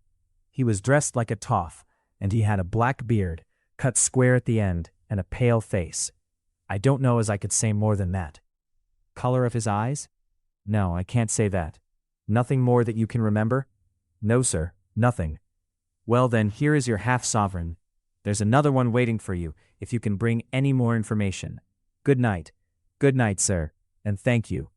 He was dressed like a toff, and he had a black beard, cut square at the end, and a pale face. I don't know as I could say more than that. Color of his eyes? No, I can't say that. Nothing more that you can remember? No, sir, nothing. Well then, here is your half-sovereign. There's another one waiting for you, if you can bring any more information. Good night. Good night, sir, and thank you.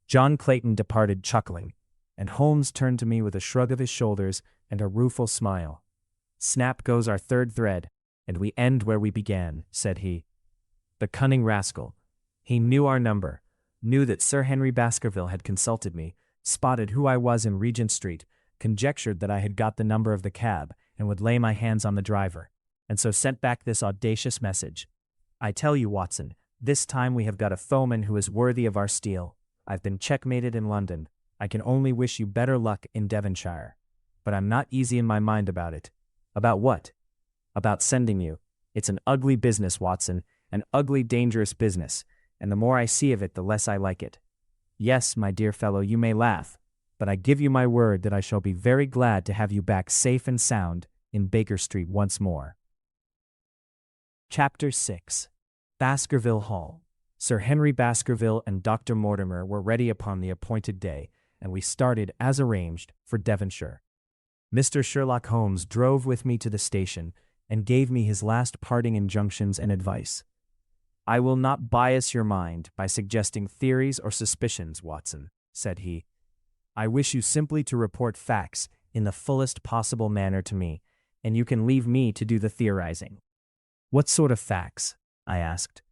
John Clayton departed chuckling, and Holmes turned to me with a shrug of his shoulders and a rueful smile. Snap goes our 3rd thread, and we end where we began, said he. The cunning rascal. He knew our number, knew that Sir Henry Baskerville had consulted me, spotted who I was in Regent Street, conjectured that I had got the number of the cab and would lay my hands on the driver, and so sent back this audacious message. I tell you, Watson, this time we have got a foeman who is worthy of our steel. I've been checkmated in London. I can only wish you better luck in Devonshire. but I'm not easy in my mind about it. About what? About sending you. It's an ugly business, Watson, an ugly, dangerous business, and the more I see of it, the less I like it. Yes, my dear fellow, you may laugh, but I give you my word that I shall be very glad to have you back safe and sound in Baker Street once more. Chapter 6. Baskerville Hall. Sir Henry Baskerville and Dr. Mortimer were ready upon the appointed day, and we started, as arranged, for Devonshire. Mr. Sherlock Holmes drove with me to the station and gave me his last parting injunctions and advice. "I will not bias your mind by suggesting theories or suspicions, Watson," said he. "I wish you simply to report facts in the fullest possible manner to me, and you can leave me to do the theorizing." "What sort of facts?" I asked.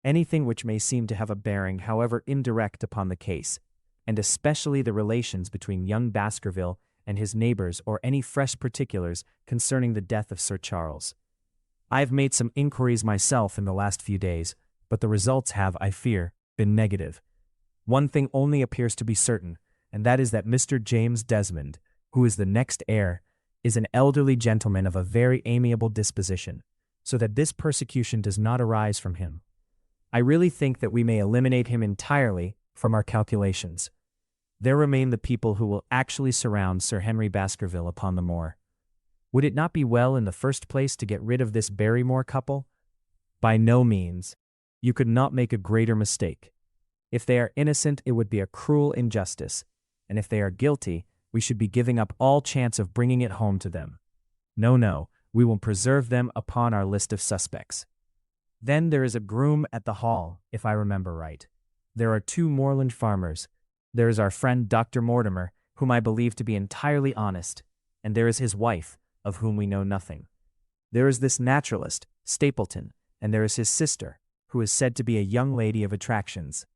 "Anything which may seem to have a bearing, however indirect, upon the case, and especially the relations between young Baskerville and his neighbors, or any fresh particulars concerning the death of Sir Charles. I have made some inquiries myself in the last few days, but the results have, I fear, been negative. One thing only appears to be certain, and that is that Mr. James Desmond, who is the next heir, is an elderly gentleman of a very amiable disposition, so that this persecution does not arise from him. I really think that we may eliminate him entirely from our calculations. There remain the people who will actually surround Sir Henry Baskerville upon the moor. Would it not be well in the first place to get rid of this Barrymore couple? By no means. You could not make a greater mistake. If they are innocent, it would be a cruel injustice, and if they are guilty, we should be giving up all chance of bringing it home to them. No, we will preserve them upon our list of suspects. Then there is a groom at the hall, if I remember right. There are 2 moorland farmers. There is our friend Dr. Mortimer, whom I believe to be entirely honest, and there is his wife, of whom we know nothing. There is this naturalist, Stapleton, and there is his sister, who is said to be a young lady of attractions.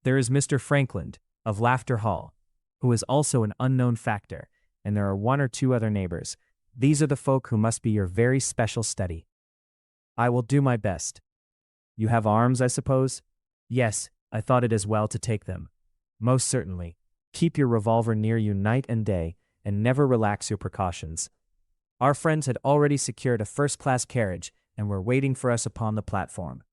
There is Mr. Frankland, of Laughter Hall, who is also an unknown factor, and there are 1 or 2 other neighbors. These are the folk who must be your very special study. I will do my best. You have arms, I suppose? Yes, I thought it as well to take them. Most certainly. Keep your revolver near you night and day, and never relax your precautions. Our friends had already secured a first-class carriage, and were waiting for us upon the platform.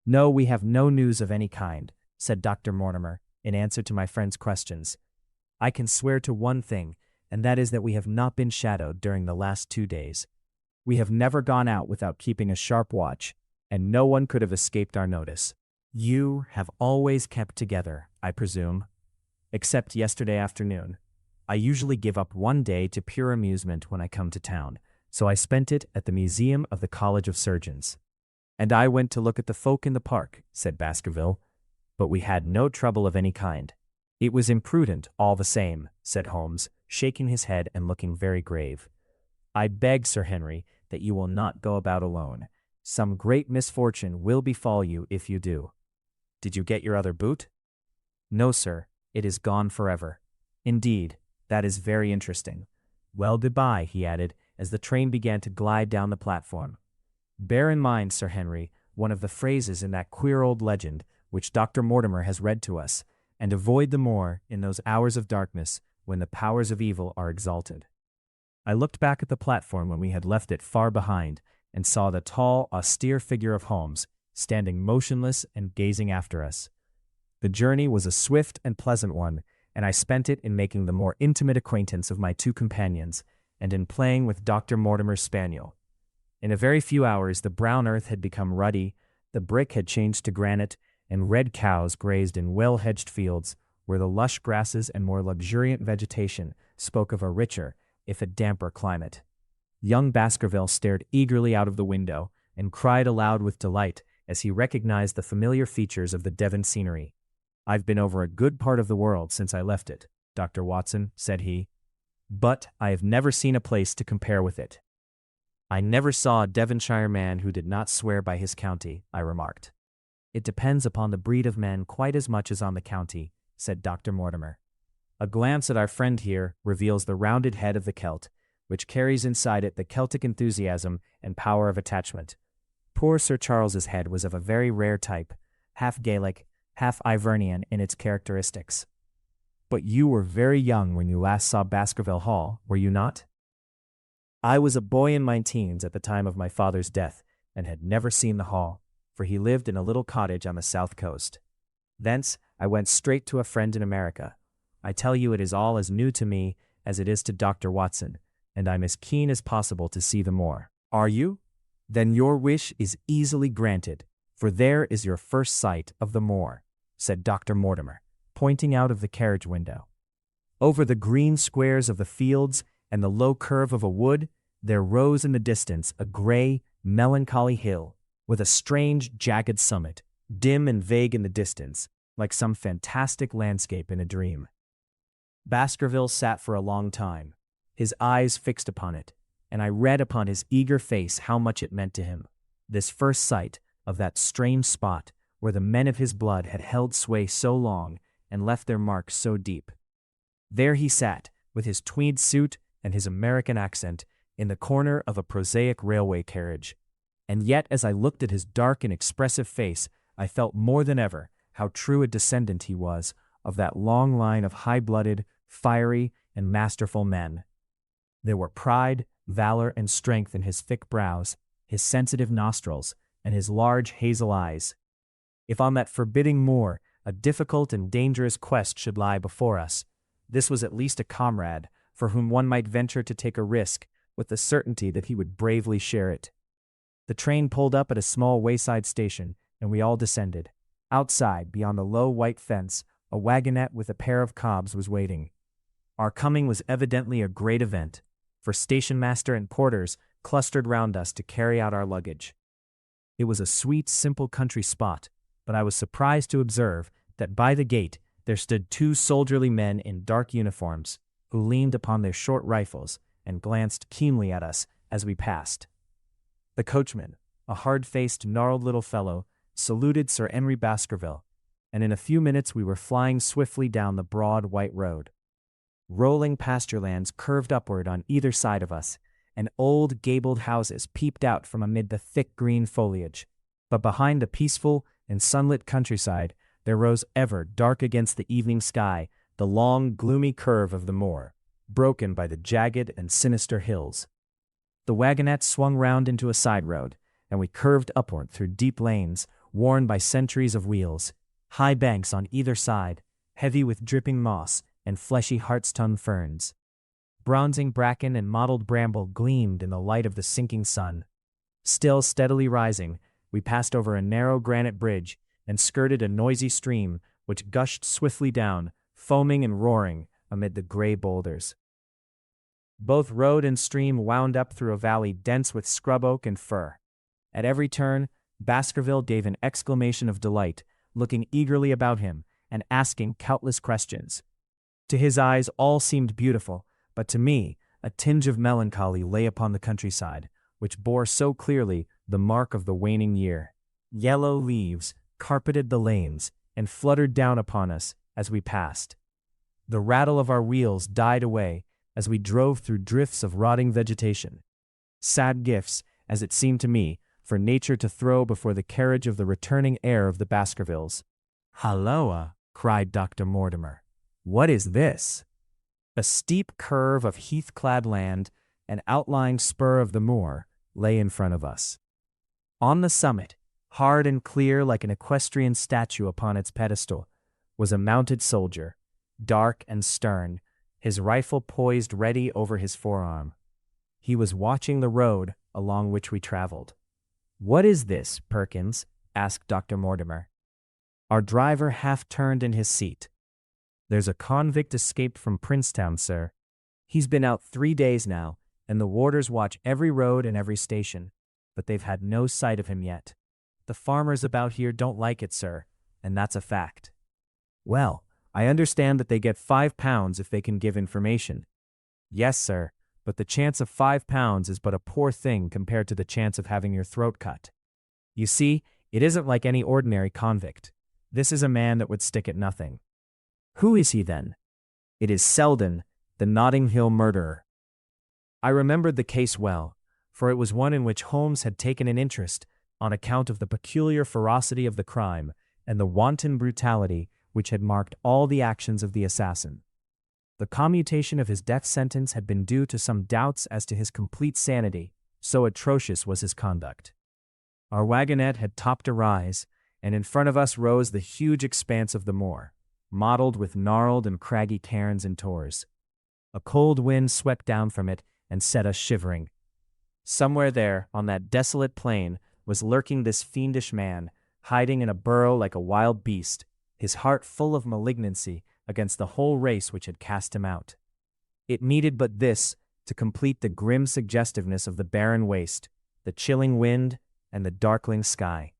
No, we have no news of any kind, said Dr. Mortimer, in answer to my friend's questions. I can swear to one thing, and that is that we have not been shadowed during the last 2 days. We have never gone out without keeping a sharp watch, and no one could have escaped our notice. You have always kept together, I presume, except yesterday afternoon. I usually give up one day to pure amusement when I come to town, so I spent it at the Museum of the College of Surgeons. And I went to look at the folk in the park, said Baskerville, but we had no trouble of any kind. It was imprudent, all the same, said Holmes, shaking his head and looking very grave. I beg, Sir Henry, that you will not go about alone. Some great misfortune will befall you if you do. Did you get your other boot? No, sir, it is gone forever. Indeed, that is very interesting. Well, goodbye, he added, as the train began to glide down the platform. Bear in mind, Sir Henry, one of the phrases in that queer old legend which Dr. Mortimer has read to us, and avoid the moor in those hours of darkness when the powers of evil are exalted. I looked back at the platform when we had left it far behind, and saw the tall, austere figure of Holmes, standing motionless and gazing after us. The journey was a swift and pleasant one, and I spent it in making the more intimate acquaintance of my 2 companions, and in playing with Dr. Mortimer's spaniel. In a very few hours the brown earth had become ruddy, the brick had changed to granite, and red cows grazed in well-hedged fields, where the lush grasses and more luxuriant vegetation spoke of a richer, if a damper climate. Young Baskerville stared eagerly out of the window, and cried aloud with delight as he recognized the familiar features of the Devon scenery. I've been over a good part of the world since I left it, Dr. Watson, said he, but I have never seen a place to compare with it. I never saw a Devonshire man who did not swear by his county, I remarked. It depends upon the breed of men quite as much as on the county, said Dr. Mortimer. A glance at our friend here reveals the rounded head of the Celt, which carries inside it the Celtic enthusiasm and power of attachment. Poor Sir Charles's head was of a very rare type, half Gaelic, half Ivernian in its characteristics. But you were very young when you last saw Baskerville Hall, were you not? I was a boy in my teens at the time of my father's death, and had never seen the hall, for he lived in a little cottage on the south coast. Thence I went straight to a friend in America. I tell you, it is all as new to me as it is to Dr. Watson, and I'm as keen as possible to see the moor. Are you? Then your wish is easily granted, for there is your first sight of the moor, said Dr. Mortimer, pointing out of the carriage window. Over the green squares of the fields and the low curve of a wood, there rose in the distance a gray, melancholy hill, with a strange, jagged summit, dim and vague in the distance, like some fantastic landscape in a dream. Baskerville sat for a long time, his eyes fixed upon it, and I read upon his eager face how much it meant to him, this first sight of that strange spot where the men of his blood had held sway so long and left their marks so deep. There he sat, with his tweed suit and his American accent, in the corner of a prosaic railway carriage. And yet, as I looked at his dark and expressive face, I felt more than ever how true a descendant he was of that long line of high-blooded, fiery, and masterful men. There were pride, valor, and strength in his thick brows, his sensitive nostrils, and his large hazel eyes. If on that forbidding moor a difficult and dangerous quest should lie before us, this was at least a comrade for whom one might venture to take a risk with the certainty that he would bravely share it. The train pulled up at a small wayside station, and we all descended. Outside, beyond the low white fence, a wagonette with a pair of cobs was waiting. Our coming was evidently a great event, for station-master and porters clustered round us to carry out our luggage. It was a sweet, simple country spot, but I was surprised to observe that by the gate there stood two soldierly men in dark uniforms, who leaned upon their short rifles and glanced keenly at us as we passed. The coachman, a hard-faced, gnarled little fellow, saluted Sir Henry Baskerville, and in a few minutes we were flying swiftly down the broad white road. Rolling pasture lands curved upward on either side of us, and old gabled houses peeped out from amid the thick green foliage. But behind the peaceful and sunlit countryside there rose ever, dark against the evening sky, the long, gloomy curve of the moor, broken by the jagged and sinister hills. The wagonette swung round into a side road, and we curved upward through deep lanes, worn by centuries of wheels, high banks on either side, heavy with dripping moss and fleshy hartstongue ferns. Bronzing bracken and mottled bramble gleamed in the light of the sinking sun. Still steadily rising, we passed over a narrow granite bridge and skirted a noisy stream which gushed swiftly down, foaming and roaring amid the gray boulders. Both road and stream wound up through a valley dense with scrub oak and fir. At every turn, Baskerville gave an exclamation of delight, looking eagerly about him and asking countless questions. To his eyes all seemed beautiful, but to me a tinge of melancholy lay upon the countryside, which bore so clearly the mark of the waning year. Yellow leaves carpeted the lanes and fluttered down upon us as we passed. The rattle of our wheels died away as we drove through drifts of rotting vegetation. Sad gifts, as it seemed to me, for nature to throw before the carriage of the returning heir of the Baskervilles. "Halloa!" cried Dr. Mortimer. "What is this?" A steep curve of heath-clad land, an outlying spur of the moor, lay in front of us. On the summit, hard and clear like an equestrian statue upon its pedestal, was a mounted soldier, dark and stern, his rifle poised ready over his forearm. He was watching the road along which we traveled. "What is this, Perkins?" asked Dr. Mortimer. Our driver half turned in his seat. "There's a convict escaped from Princetown, sir. He's been out 3 days now, and the warders watch every road and every station, but they've had no sight of him yet. The farmers about here don't like it, sir, and that's a fact." "Well, I understand that they get £5 if they can give information." "Yes, sir, but the chance of £5 is but a poor thing compared to the chance of having your throat cut. You see, it isn't like any ordinary convict. This is a man that would stick at nothing." "Who is he, then?" "It is Selden, the Notting Hill murderer." I remembered the case well, for it was one in which Holmes had taken an interest on account of the peculiar ferocity of the crime and the wanton brutality which had marked all the actions of the assassin. The commutation of his death sentence had been due to some doubts as to his complete sanity, so atrocious was his conduct. Our wagonette had topped a rise, and in front of us rose the huge expanse of the moor, mottled with gnarled and craggy cairns and tors. A cold wind swept down from it and set us shivering. Somewhere there, on that desolate plain, was lurking this fiendish man, hiding in a burrow like a wild beast, his heart full of malignancy against the whole race which had cast him out. It needed but this to complete the grim suggestiveness of the barren waste, the chilling wind, and the darkling sky.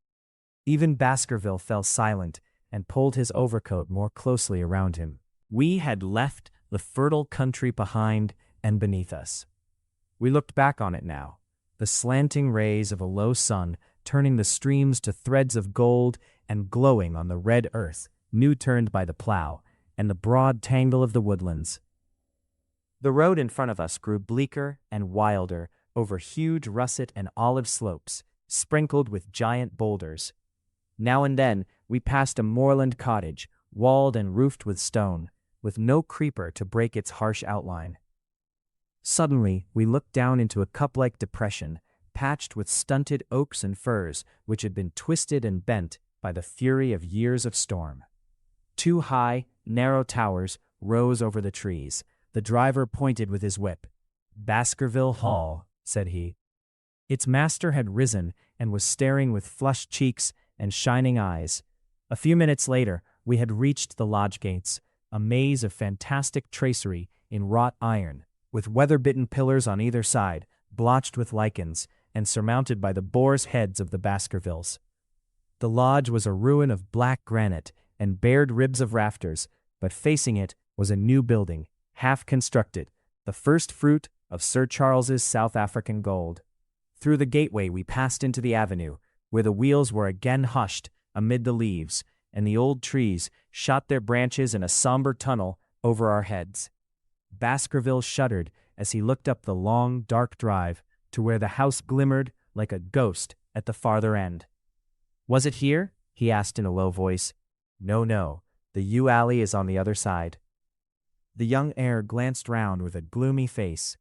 Even Baskerville fell silent and pulled his overcoat more closely around him. We had left the fertile country behind and beneath us. We looked back on it now, the slanting rays of a low sun turning the streams to threads of gold and glowing on the red earth, new turned by the plow, and the broad tangle of the woodlands. The road in front of us grew bleaker and wilder over huge russet and olive slopes, sprinkled with giant boulders. Now and then we passed a moorland cottage, walled and roofed with stone, with no creeper to break its harsh outline. Suddenly we looked down into a cup-like depression, patched with stunted oaks and firs which had been twisted and bent by the fury of years of storm. Two high, narrow towers rose over the trees. The driver pointed with his whip. "Baskerville Hall," said he. Its master had risen and was staring with flushed cheeks and shining eyes. A few minutes later, we had reached the lodge gates, a maze of fantastic tracery in wrought iron, with weather-bitten pillars on either side, blotched with lichens, and surmounted by the boar's heads of the Baskervilles. The lodge was a ruin of black granite and bared ribs of rafters, but facing it was a new building, half-constructed, the first fruit of Sir Charles's South African gold. Through the gateway we passed into the avenue, where the wheels were again hushed amid the leaves, and the old trees shot their branches in a somber tunnel over our heads. Baskerville shuddered as he looked up the long, dark drive to where the house glimmered like a ghost at the farther end. "Was it here?" he asked in a low voice. No, the yew alley is on the other side." The young heir glanced round with a gloomy face.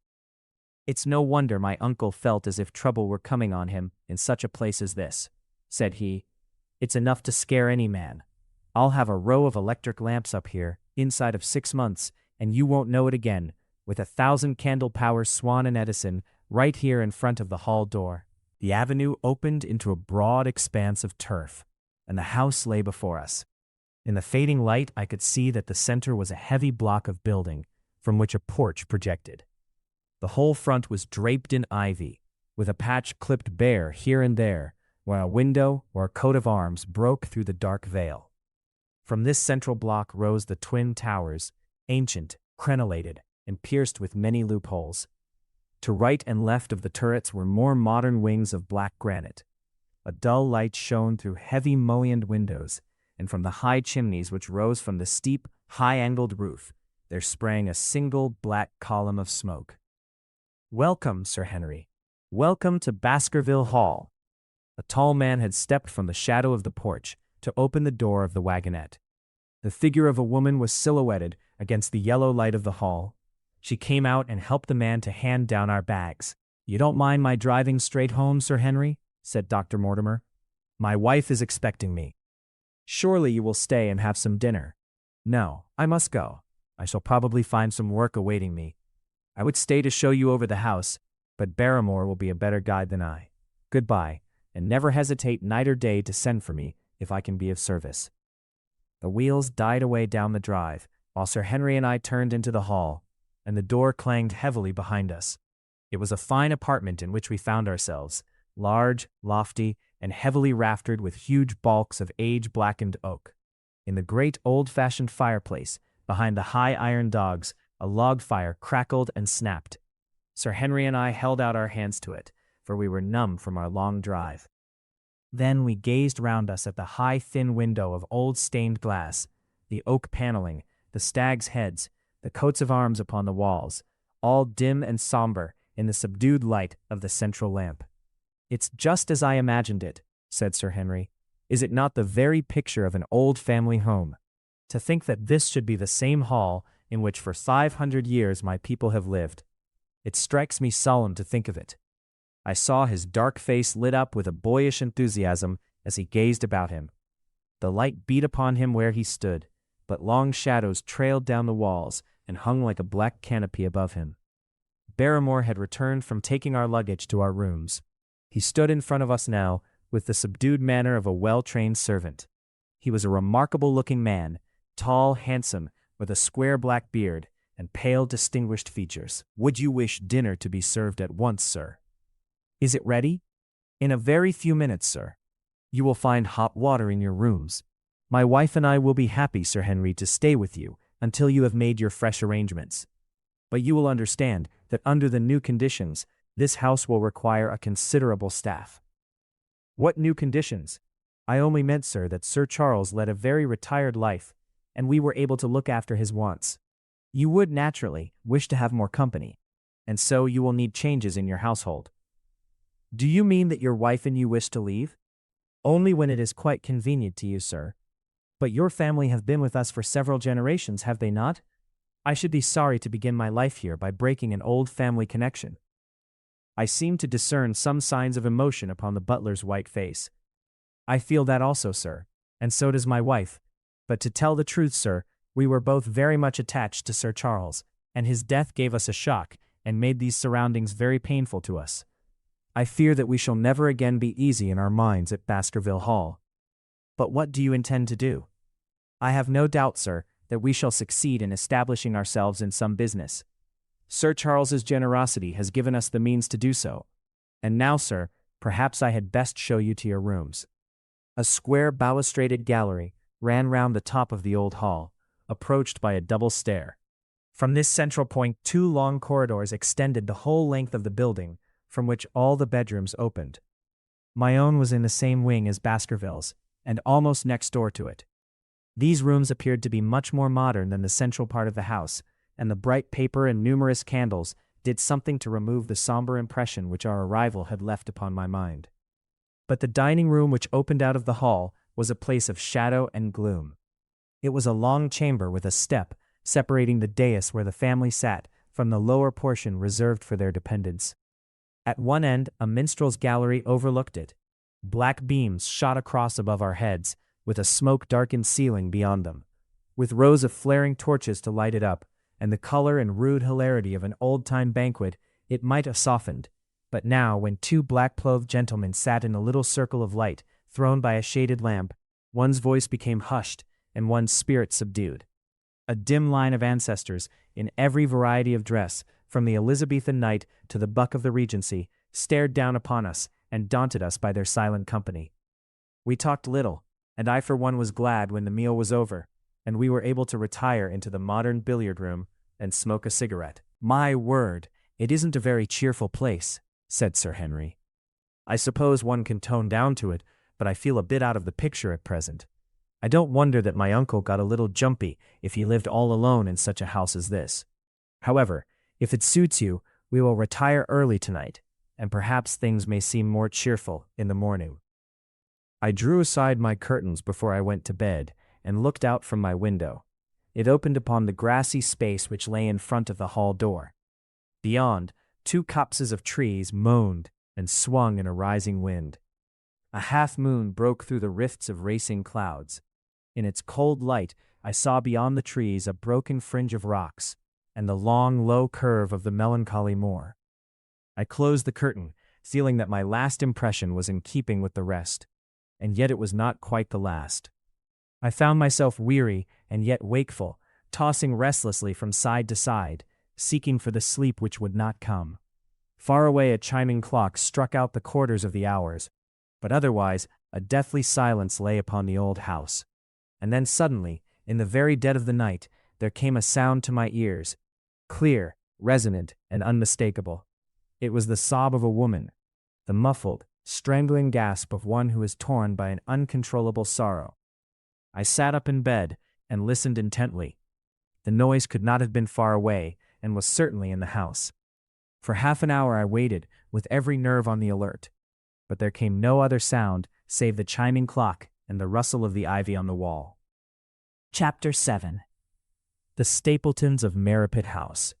"It's no wonder my uncle felt as if trouble were coming on him in such a place as this," said he. "It's enough to scare any man. I'll have a row of electric lamps up here, inside of 6 months, and you won't know it again, with 1,000 candle-power Swan and Edison right here in front of the hall door." The avenue opened into a broad expanse of turf, and the house lay before us. In the fading light, I could see that the center was a heavy block of building, from which a porch projected. The whole front was draped in ivy, with a patch clipped bare here and there, where a window or a coat of arms broke through the dark veil. From this central block rose the twin towers, ancient, crenellated, and pierced with many loopholes. To right and left of the turrets were more modern wings of black granite. A dull light shone through heavy mullioned windows, and from the high chimneys which rose from the steep, high-angled roof, there sprang a single black column of smoke. "Welcome, Sir Henry. Welcome to Baskerville Hall." A tall man had stepped from the shadow of the porch to open the door of the wagonette. The figure of a woman was silhouetted against the yellow light of the hall. She came out and helped the man to hand down our bags. "You don't mind my driving straight home, Sir Henry?" said Dr. Mortimer. "My wife is expecting me." "Surely you will stay and have some dinner." "No, I must go. I shall probably find some work awaiting me. I would stay to show you over the house, but Barrymore will be a better guide than I. Goodbye, and never hesitate night or day to send for me if I can be of service." The wheels died away down the drive, while Sir Henry and I turned into the hall, and the door clanged heavily behind us. It was a fine apartment in which we found ourselves, large, lofty, and heavily raftered with huge balks of age-blackened oak. In the great old-fashioned fireplace, behind the high iron dogs, a log fire crackled and snapped. Sir Henry and I held out our hands to it, for we were numb from our long drive. Then we gazed round us at the high, thin window of old stained glass, the oak paneling, the stags' heads, the coats of arms upon the walls, all dim and somber in the subdued light of the central lamp. "It's just as I imagined it," said Sir Henry. "Is it not the very picture of an old family home?" To think that this should be the same hall in which for 500 years my people have lived. It strikes me solemn to think of it. I saw his dark face lit up with a boyish enthusiasm as he gazed about him. The light beat upon him where he stood, but long shadows trailed down the walls and hung like a black canopy above him. Barrymore had returned from taking our luggage to our rooms. He stood in front of us now with the subdued manner of a well-trained servant. He was a remarkable-looking man, tall, handsome, with a square black beard and pale, distinguished features. "Would you wish dinner to be served at once, sir?" "Is it ready?" "In a very few minutes, sir. You will find hot water in your rooms. My wife and I will be happy, Sir Henry, to stay with you until you have made your fresh arrangements. But you will understand that under the new conditions, this house will require a considerable staff." "What new conditions?" "I only meant, sir, that Sir Charles led a very retired life, and we were able to look after his wants. You would, naturally, wish to have more company, and so you will need changes in your household." "Do you mean that your wife and you wish to leave?" "Only when it is quite convenient to you, sir. But your family have been with us for several generations, have they not? I should be sorry to begin my life here by breaking an old family connection." I seemed to discern some signs of emotion upon the butler's white face. "I feel that also, sir, and so does my wife. But to tell the truth, sir, we were both very much attached to Sir Charles, and his death gave us a shock and made these surroundings very painful to us. I fear that we shall never again be easy in our minds at Baskerville Hall." "But what do you intend to do?" "I have no doubt, sir, that we shall succeed in establishing ourselves in some business. Sir Charles's generosity has given us the means to do so. And now, sir, perhaps I had best show you to your rooms." A square balustraded gallery ran round the top of the old hall, approached by a double stair. From this central point 2 long corridors extended the whole length of the building, from which all the bedrooms opened. My own was in the same wing as Baskerville's, and almost next door to it. These rooms appeared to be much more modern than the central part of the house, and the bright paper and numerous candles did something to remove the somber impression which our arrival had left upon my mind. But the dining room which opened out of the hall was a place of shadow and gloom. It was a long chamber with a step separating the dais where the family sat from the lower portion reserved for their dependents. At one end a minstrel's gallery overlooked it. Black beams shot across above our heads, with a smoke-darkened ceiling beyond them, with rows of flaring torches to light it up, and the color and rude hilarity of an old-time banquet it might have softened. But now, when 2 black-clothed gentlemen sat in a little circle of light thrown by a shaded lamp, one's voice became hushed and one's spirit subdued. A dim line of ancestors, in every variety of dress, from the Elizabethan knight to the buck of the Regency, stared down upon us and daunted us by their silent company. We talked little, and I for one was glad when the meal was over, and we were able to retire into the modern billiard room and smoke a cigarette. "My word, it isn't a very cheerful place," said Sir Henry. "I suppose one can tone down to it, but I feel a bit out of the picture at present. I don't wonder that my uncle got a little jumpy if he lived all alone in such a house as this. However, if it suits you, we will retire early tonight, and perhaps things may seem more cheerful in the morning." I drew aside my curtains before I went to bed and looked out from my window. It opened upon the grassy space which lay in front of the hall door. Beyond, 2 copses of trees moaned and swung in a rising wind. A half-moon broke through the rifts of racing clouds. In its cold light, I saw beyond the trees a broken fringe of rocks and the long, low curve of the melancholy moor. I closed the curtain, feeling that my last impression was in keeping with the rest, and yet it was not quite the last. I found myself weary and yet wakeful, tossing restlessly from side to side, seeking for the sleep which would not come. Far away a chiming clock struck out the quarters of the hours, but otherwise a deathly silence lay upon the old house. And then suddenly, in the very dead of the night, there came a sound to my ears, clear, resonant, and unmistakable. It was the sob of a woman, the muffled, strangling gasp of one who is torn by an uncontrollable sorrow. I sat up in bed and listened intently. The noise could not have been far away and was certainly in the house. For half an hour I waited, with every nerve on the alert, but there came no other sound save the chiming clock and the rustle of the ivy on the wall. Chapter 7. The Stapletons of Merripit House.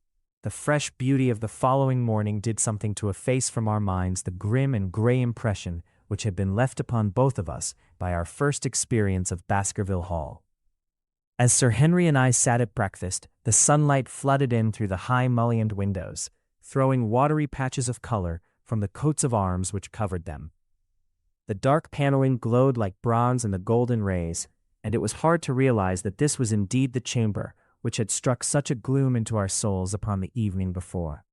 The fresh beauty of the following morning did something to efface from our minds the grim and gray impression which had been left upon both of us by our first experience of Baskerville Hall. As Sir Henry and I sat at breakfast, the sunlight flooded in through the high mullioned windows, throwing watery patches of color from the coats of arms which covered them. The dark paneling glowed like bronze in the golden rays, and it was hard to realize that this was indeed the chamber which had struck such a gloom into our souls upon the evening before.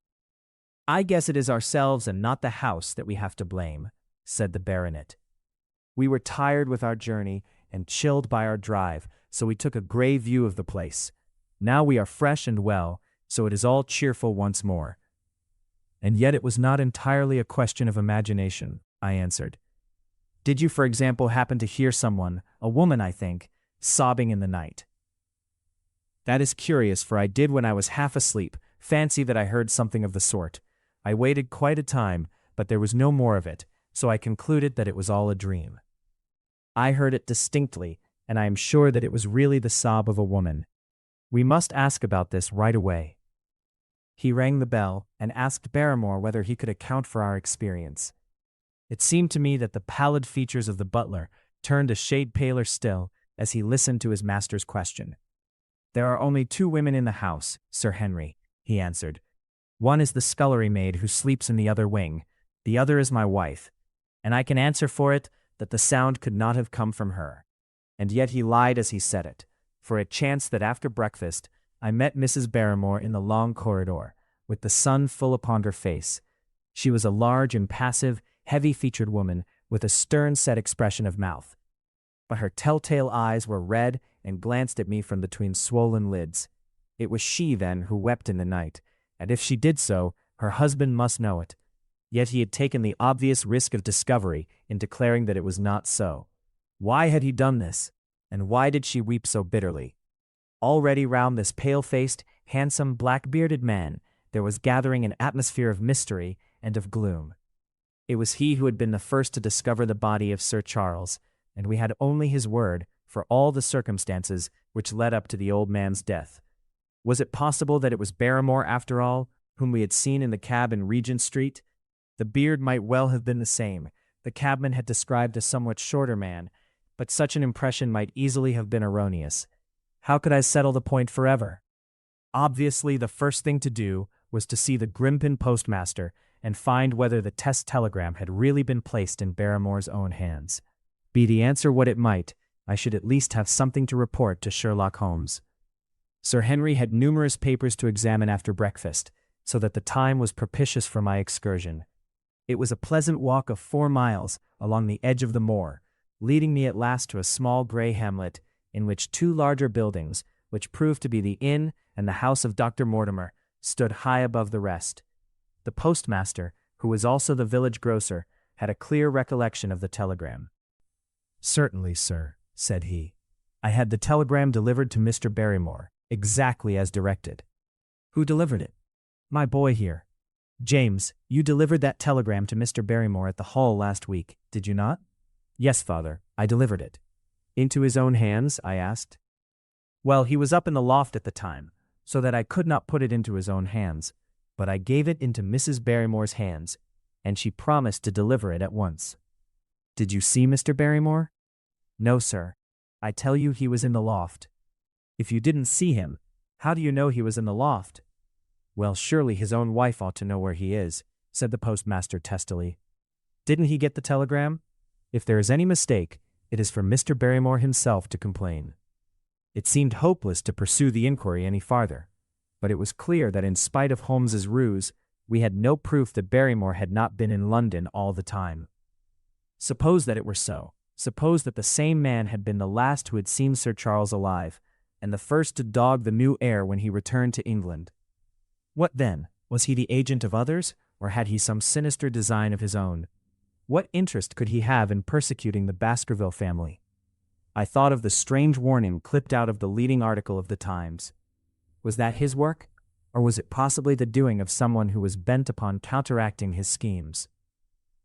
"I guess it is ourselves and not the house that we have to blame," said the baronet. "We were tired with our journey and chilled by our drive, so we took a grey view of the place. Now we are fresh and well, so it is all cheerful once more." "And yet it was not entirely a question of imagination," I answered. "Did you, for example, happen to hear someone, a woman I think, sobbing in the night?" "That is curious, for I did when I was half asleep fancy that I heard something of the sort. I waited quite a time, but there was no more of it, so I concluded that it was all a dream." "I heard it distinctly, and I am sure that it was really the sob of a woman. We must ask about this right away." He rang the bell and asked Barrymore whether he could account for our experience. It seemed to me that the pallid features of the butler turned a shade paler still as he listened to his master's question. "There are only 2 women in the house, Sir Henry," he answered. "One is the scullery maid who sleeps in the other wing, the other is my wife, and I can answer for it that the sound could not have come from her." And yet he lied as he said it, for it chanced that after breakfast I met Mrs. Barrymore in the long corridor, with the sun full upon her face. She was a large, impassive, heavy-featured woman with a stern-set expression of mouth, but her telltale eyes were red and glanced at me from between swollen lids. It was she, then, who wept in the night, and if she did so, her husband must know it. Yet he had taken the obvious risk of discovery in declaring that it was not so. Why had he done this, and why did she weep so bitterly? Already round this pale-faced, handsome, black-bearded man there was gathering an atmosphere of mystery and of gloom. It was he who had been the first to discover the body of Sir Charles, and we had only his word for all the circumstances which led up to the old man's death. Was it possible that it was Barrymore, after all, whom we had seen in the cab in Regent Street? The beard might well have been the same. The cabman had described a somewhat shorter man, but such an impression might easily have been erroneous. How could I settle the point forever? Obviously, the first thing to do was to see the Grimpen postmaster and find whether the test telegram had really been placed in Barrymore's own hands. Be the answer what it might, I should at least have something to report to Sherlock Holmes. Sir Henry had numerous papers to examine after breakfast, so that the time was propitious for my excursion. It was a pleasant walk of 4 miles along the edge of the moor, leading me at last to a small grey hamlet in which 2 larger buildings, which proved to be the inn and the house of Dr. Mortimer, stood high above the rest. The postmaster, who was also the village grocer, had a clear recollection of the telegram. "Certainly, sir," said he. "I had the telegram delivered to Mr. Barrymore, exactly as directed." "Who delivered it?" "My boy here. James, you delivered that telegram to Mr. Barrymore at the Hall last week, did you not?" "Yes, father, I delivered it." "Into his own hands?" I asked. "Well, he was up in the loft at the time, so that I could not put it into his own hands, but I gave it into Mrs. Barrymore's hands, and she promised to deliver it at once." "Did you see Mr. Barrymore?" "No, sir. I tell you he was in the loft." "If you didn't see him, how do you know he was in the loft?" "Well, surely his own wife ought to know where he is," said the postmaster testily. "Didn't he get the telegram? If there is any mistake, it is for Mr. Barrymore himself to complain." It seemed hopeless to pursue the inquiry any farther, but it was clear that in spite of Holmes's ruse, we had no proof that Barrymore had not been in London all the time. Suppose that it were so. Suppose that the same man had been the last who had seen Sir Charles alive, and the first to dog the new heir when he returned to England. What then? Was he the agent of others, or had he some sinister design of his own? What interest could he have in persecuting the Baskerville family? I thought of the strange warning clipped out of the leading article of the Times. Was that his work, or was it possibly the doing of someone who was bent upon counteracting his schemes?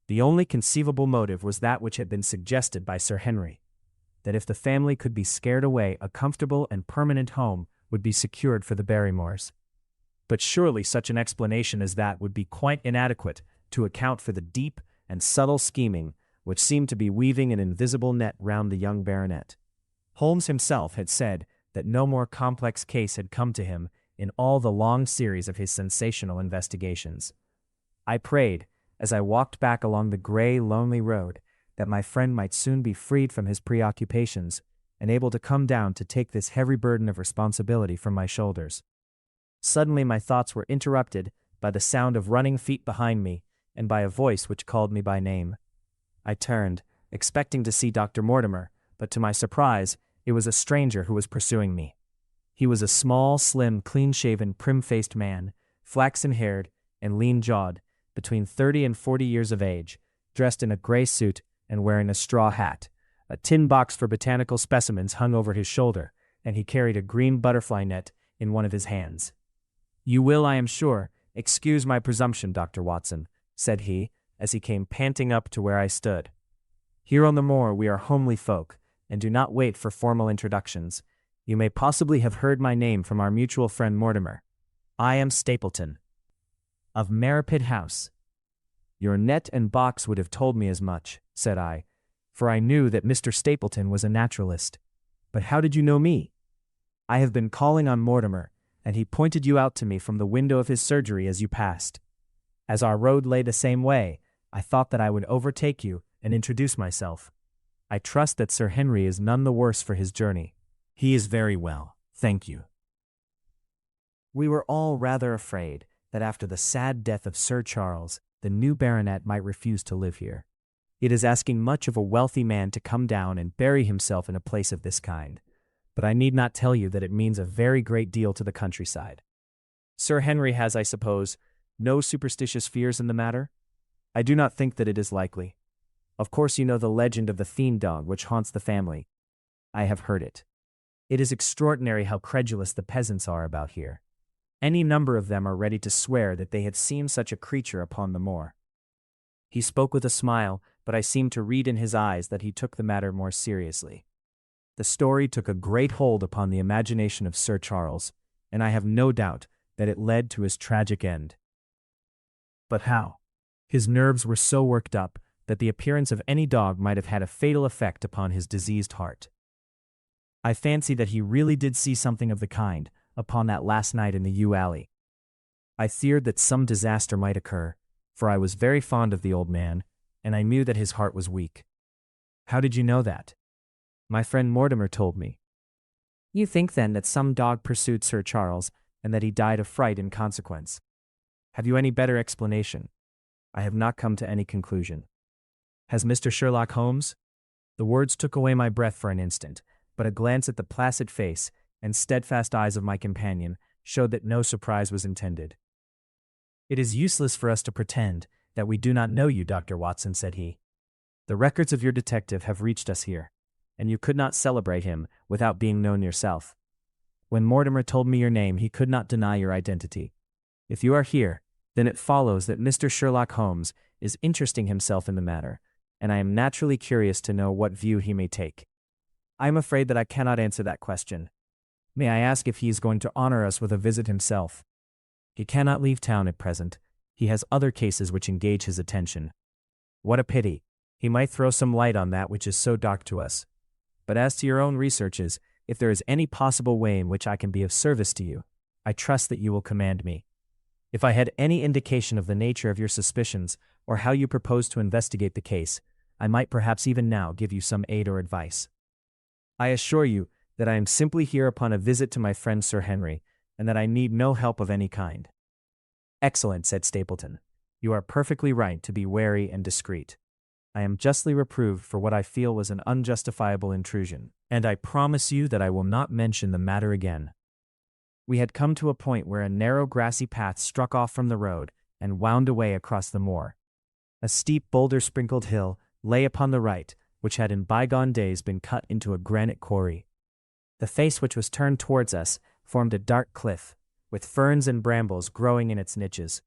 The only conceivable motive was that which had been suggested by Sir Henry. that if the family could be scared away, a comfortable and permanent home would be secured for the Barrymores. But surely such an explanation as that would be quite inadequate to account for the deep and subtle scheming which seemed to be weaving an invisible net round the young baronet. Holmes himself had said that no more complex case had come to him in all the long series of his sensational investigations. I prayed, as I walked back along the gray, lonely road, that my friend might soon be freed from his preoccupations and able to come down to take this heavy burden of responsibility from my shoulders. Suddenly my thoughts were interrupted by the sound of running feet behind me and by a voice which called me by name. I turned, expecting to see Dr. Mortimer, but to my surprise, it was a stranger who was pursuing me. He was a small, slim, clean-shaven, prim-faced man, flaxen-haired and lean-jawed, between 30 and 40 years of age, dressed in a gray suit and wearing a straw hat. A tin box for botanical specimens hung over his shoulder, and he carried a green butterfly net in one of his hands. "You will, I am sure, excuse my presumption, Dr. Watson," said he, as he came panting up to where I stood. "Here on the moor we are homely folk, and do not wait for formal introductions. You may possibly have heard my name from our mutual friend Mortimer. I am Stapleton, of Maripid House." "Your net and box would have told me as much," said I, for I knew that Mr. Stapleton was a naturalist. "But how did you know me?" "I have been calling on Mortimer, and he pointed you out to me from the window of his surgery as you passed. As our road lay the same way, I thought that I would overtake you and introduce myself. I trust that Sir Henry is none the worse for his journey." "He is very well, thank you." We were all rather afraid that after the sad death of Sir Charles, the new baronet might refuse to live here. It is asking much of a wealthy man to come down and bury himself in a place of this kind, but I need not tell you that it means a very great deal to the countryside. Sir Henry has, I suppose, no superstitious fears in the matter? I do not think that it is likely. Of course you know the legend of the fiend dog which haunts the family. I have heard it. It is extraordinary how credulous the peasants are about here. Any number of them are ready to swear that they had seen such a creature upon the moor. He spoke with a smile, but I seemed to read in his eyes that he took the matter more seriously. The story took a great hold upon the imagination of Sir Charles, and I have no doubt that it led to his tragic end. But how? His nerves were so worked up that the appearance of any dog might have had a fatal effect upon his diseased heart. I fancy that he really did see something of the kind upon that last night in the yew alley. I feared that some disaster might occur, for I was very fond of the old man, and I knew that his heart was weak. How did you know that? My friend Mortimer told me. You think then that some dog pursued Sir Charles, and that he died of fright in consequence? Have you any better explanation? I have not come to any conclusion. Has Mr. Sherlock Holmes? The words took away my breath for an instant, but a glance at the placid face and steadfast eyes of my companion showed that no surprise was intended. It is useless for us to pretend that we do not know you, Dr. Watson, said he. The records of your detective have reached us here, and you could not celebrate him without being known yourself. When Mortimer told me your name, he could not deny your identity. If you are here, then it follows that Mr. Sherlock Holmes is interesting himself in the matter, and I am naturally curious to know what view he may take. I am afraid that I cannot answer that question. May I ask if he is going to honor us with a visit himself? He cannot leave town at present. He has other cases which engage his attention. What a pity. He might throw some light on that which is so dark to us. But as to your own researches, if there is any possible way in which I can be of service to you, I trust that you will command me. If I had any indication of the nature of your suspicions or how you propose to investigate the case, I might perhaps even now give you some aid or advice. I assure you that I am simply here upon a visit to my friend Sir Henry, and that I need no help of any kind. Excellent, said Stapleton. You are perfectly right to be wary and discreet. I am justly reproved for what I feel was an unjustifiable intrusion, and I promise you that I will not mention the matter again. We had come to a point where a narrow grassy path struck off from the road and wound away across the moor. A steep boulder-sprinkled hill lay upon the right, which had in bygone days been cut into a granite quarry. The face which was turned towards us formed a dark cliff, with ferns and brambles growing in its niches.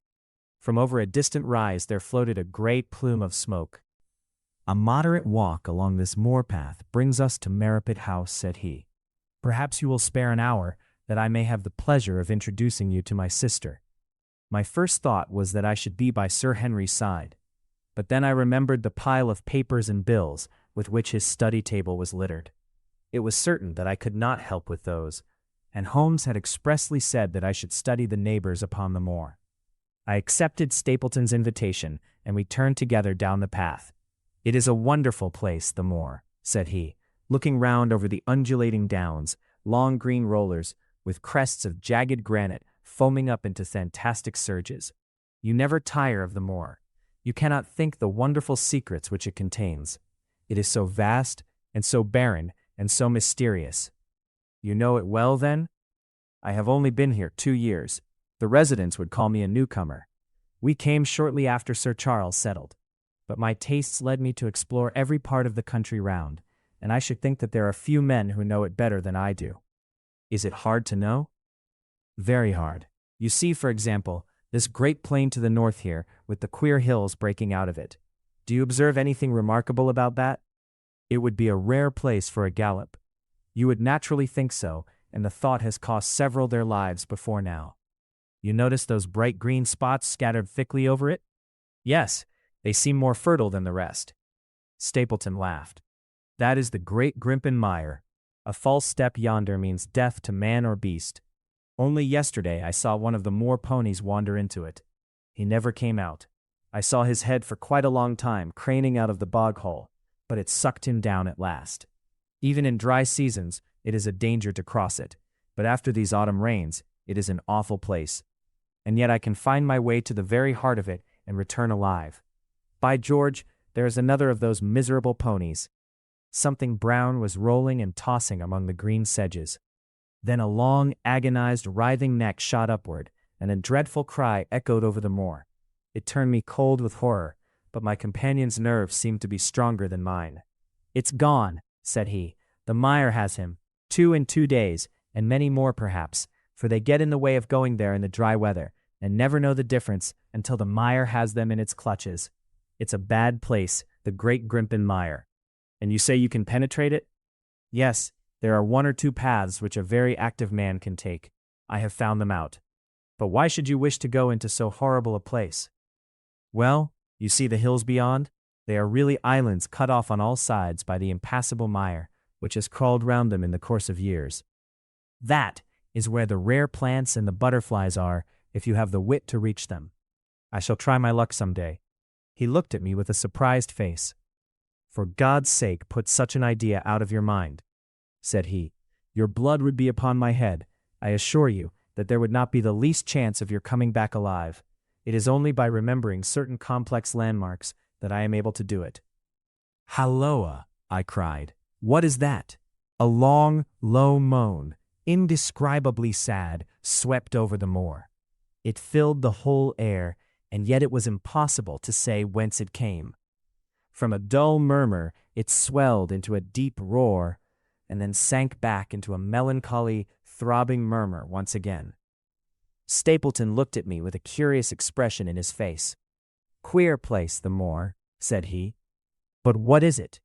From over a distant rise there floated a great plume of smoke. A moderate walk along this moor path brings us to Merripit House, said he. Perhaps you will spare an hour, that I may have the pleasure of introducing you to my sister. My first thought was that I should be by Sir Henry's side, but then I remembered the pile of papers and bills with which his study table was littered. It was certain that I could not help with those, and Holmes had expressly said that I should study the neighbors upon the moor. I accepted Stapleton's invitation, and we turned together down the path. It is a wonderful place, the moor, said he, looking round over the undulating downs, long green rollers, with crests of jagged granite foaming up into fantastic surges. You never tire of the moor. You cannot think the wonderful secrets which it contains. It is so vast, and so barren, and so mysterious. You know it well, then? I have only been here 2 years. The residents would call me a newcomer. We came shortly after Sir Charles settled, but my tastes led me to explore every part of the country round, and I should think that there are few men who know it better than I do. Is it hard to know? Very hard. You see, for example, this great plain to the north here, with the queer hills breaking out of it. Do you observe anything remarkable about that? It would be a rare place for a gallop. You would naturally think so, and the thought has cost several their lives before now. You notice those bright green spots scattered thickly over it? Yes, they seem more fertile than the rest. Stapleton laughed. That is the great Grimpen Mire. A false step yonder means death to man or beast. Only yesterday I saw one of the moor ponies wander into it. He never came out. I saw his head for quite a long time craning out of the bog hole, but it sucked him down at last. Even in dry seasons, it is a danger to cross it, but after these autumn rains, it is an awful place. And yet I can find my way to the very heart of it and return alive. By George, there is another of those miserable ponies. Something brown was rolling and tossing among the green sedges. Then a long, agonized, writhing neck shot upward, and a dreadful cry echoed over the moor. It turned me cold with horror, but my companion's nerves seemed to be stronger than mine. It's gone, said he. The mire has him. 2 in 2 days, and many more perhaps, for they get in the way of going there in the dry weather, and never know the difference until the mire has them in its clutches. It's a bad place, the great Grimpen Mire. And you say you can penetrate it? Yes, there are 1 or 2 paths which a very active man can take. I have found them out. But why should you wish to go into so horrible a place? Well, you see the hills beyond? They are really islands cut off on all sides by the impassable mire, which has crawled round them in the course of years. That is where the rare plants and the butterflies are, if you have the wit to reach them. I shall try my luck some day. He looked at me with a surprised face. For God's sake, put such an idea out of your mind, said he. Your blood would be upon my head. I assure you that there would not be the least chance of your coming back alive. It is only by remembering certain complex landmarks that I am able to do it. Halloa, I cried. What is that? A long, low moan, indescribably sad, swept over the moor. It filled the whole air, and yet it was impossible to say whence it came. From a dull murmur, it swelled into a deep roar, and then sank back into a melancholy, throbbing murmur once again. Stapleton looked at me with a curious expression in his face. Queer place, the moor, said he. But what is it?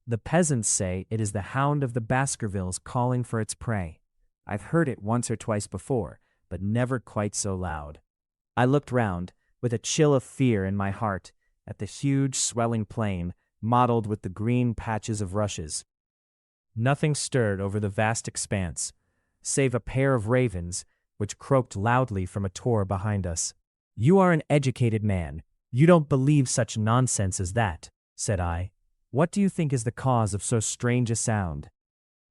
The peasants say it is the Hound of the Baskervilles calling for its prey. I've heard it once or twice before, but never quite so loud. I looked round, with a chill of fear in my heart, at the huge swelling plain, mottled with the green patches of rushes. Nothing stirred over the vast expanse, save a pair of ravens, which croaked loudly from a tor behind us. You are an educated man. You don't believe such nonsense as that, said I. What do you think is the cause of so strange a sound?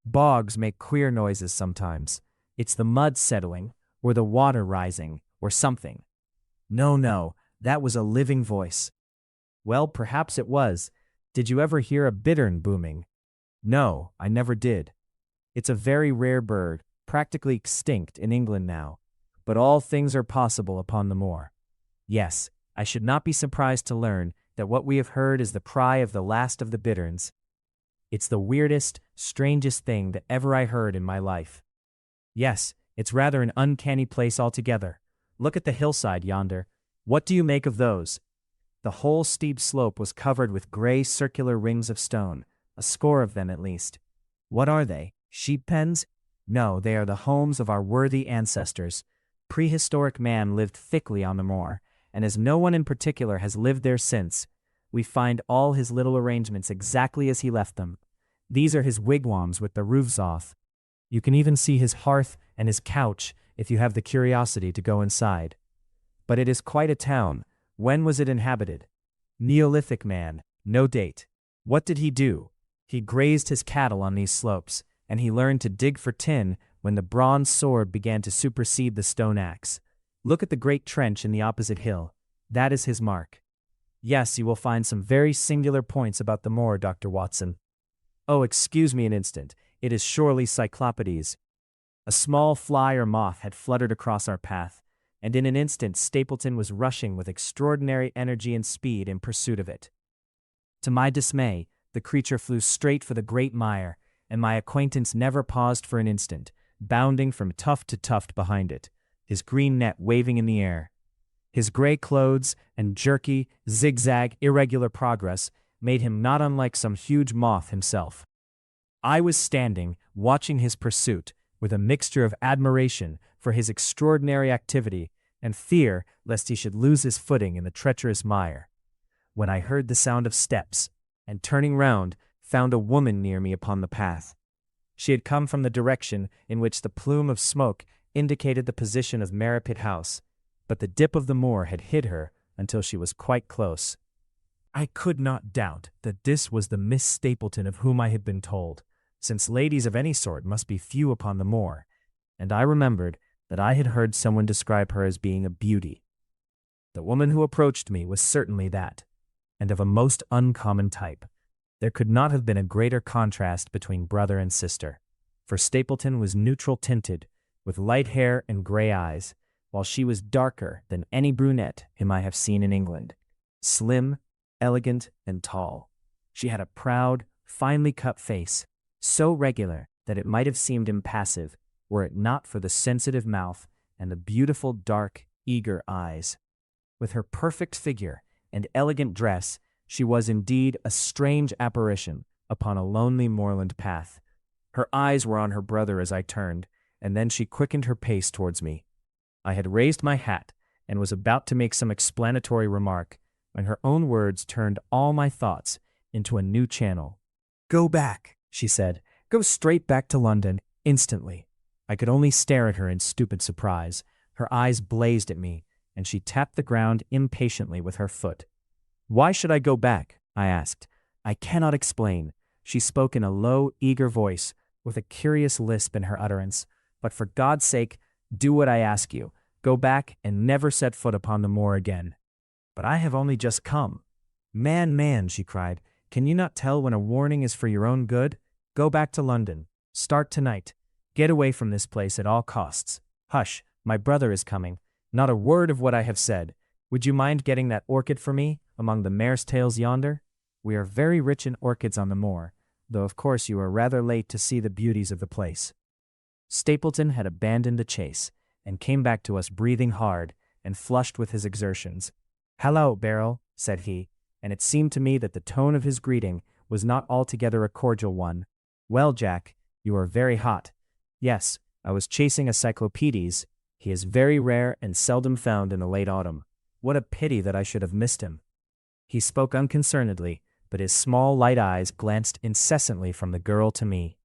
Bogs make queer noises sometimes. It's the mud settling, or the water rising, or something. No, that was a living voice. Well, perhaps it was. Did you ever hear a bittern booming? No, I never did. It's a very rare bird, practically extinct in England now, but all things are possible upon the moor. Yes, I should not be surprised to learn that what we have heard is the cry of the last of the bitterns. It's the weirdest, strangest thing that ever I heard in my life. Yes, it's rather an uncanny place altogether. Look at the hillside yonder. What do you make of those? The whole steep slope was covered with gray circular rings of stone, a score of them at least. What are they? Sheep pens? No, they are the homes of our worthy ancestors. Prehistoric man lived thickly on the moor, and as no one in particular has lived there since, we find all his little arrangements exactly as he left them. These are his wigwams with the roofs off. You can even see his hearth and his couch if you have the curiosity to go inside. But it is quite a town. When was it inhabited? Neolithic man, no date. What did he do? He grazed his cattle on these slopes, and he learned to dig for tin when the bronze sword began to supersede the stone axe. Look at the great trench in the opposite hill. That is his mark. Yes, you will find some very singular points about the moor, Dr. Watson. Oh, excuse me an instant. It is surely Cyclopides. A small fly or moth had fluttered across our path, and in an instant Stapleton was rushing with extraordinary energy and speed in pursuit of it. To my dismay, the creature flew straight for the great mire, and my acquaintance never paused for an instant, bounding from tuft to tuft behind it, his green net waving in the air. His gray clothes and jerky, zigzag, irregular progress made him not unlike some huge moth himself. I was standing, watching his pursuit, with a mixture of admiration for his extraordinary activity and fear lest he should lose his footing in the treacherous mire, when I heard the sound of steps, and turning round, found a woman near me upon the path. She had come from the direction in which the plume of smoke indicated the position of Merripit House, but the dip of the moor had hid her until she was quite close. I could not doubt that this was the Miss Stapleton of whom I had been told, since ladies of any sort must be few upon the moor, and I remembered that I had heard someone describe her as being a beauty. The woman who approached me was certainly that, and of a most uncommon type. There could not have been a greater contrast between brother and sister, for Stapleton was neutral-tinted, with light hair and gray eyes, while she was darker than any brunette whom I have seen in England. Slim, elegant, and tall. She had a proud, finely cut face, so regular that it might have seemed impassive were it not for the sensitive mouth and the beautiful, dark, eager eyes. With her perfect figure and elegant dress, she was indeed a strange apparition upon a lonely moorland path. Her eyes were on her brother as I turned, and then she quickened her pace towards me. I had raised my hat and was about to make some explanatory remark when her own words turned all my thoughts into a new channel. "Go back," she said. "Go straight back to London, instantly." I could only stare at her in stupid surprise. Her eyes blazed at me, and she tapped the ground impatiently with her foot. "Why should I go back?" I asked. "I cannot explain." She spoke in a low, eager voice, with a curious lisp in her utterance. "But for God's sake, do what I ask you. Go back and never set foot upon the moor again." "But I have only just come." Man, she cried, "can you not tell when a warning is for your own good? Go back to London. Start tonight. Get away from this place at all costs. Hush, my brother is coming. Not a word of what I have said. Would you mind getting that orchid for me, among the mare's tails yonder? We are very rich in orchids on the moor, though of course you are rather late to see the beauties of the place." Stapleton had abandoned the chase, and came back to us breathing hard and flushed with his exertions. "Hallo, Beryl," said he, and it seemed to me that the tone of his greeting was not altogether a cordial one. "Well, Jack, you are very hot." "Yes, I was chasing a Cyclopides. He is very rare and seldom found in the late autumn. What a pity that I should have missed him." He spoke unconcernedly, but his small light eyes glanced incessantly from the girl to me.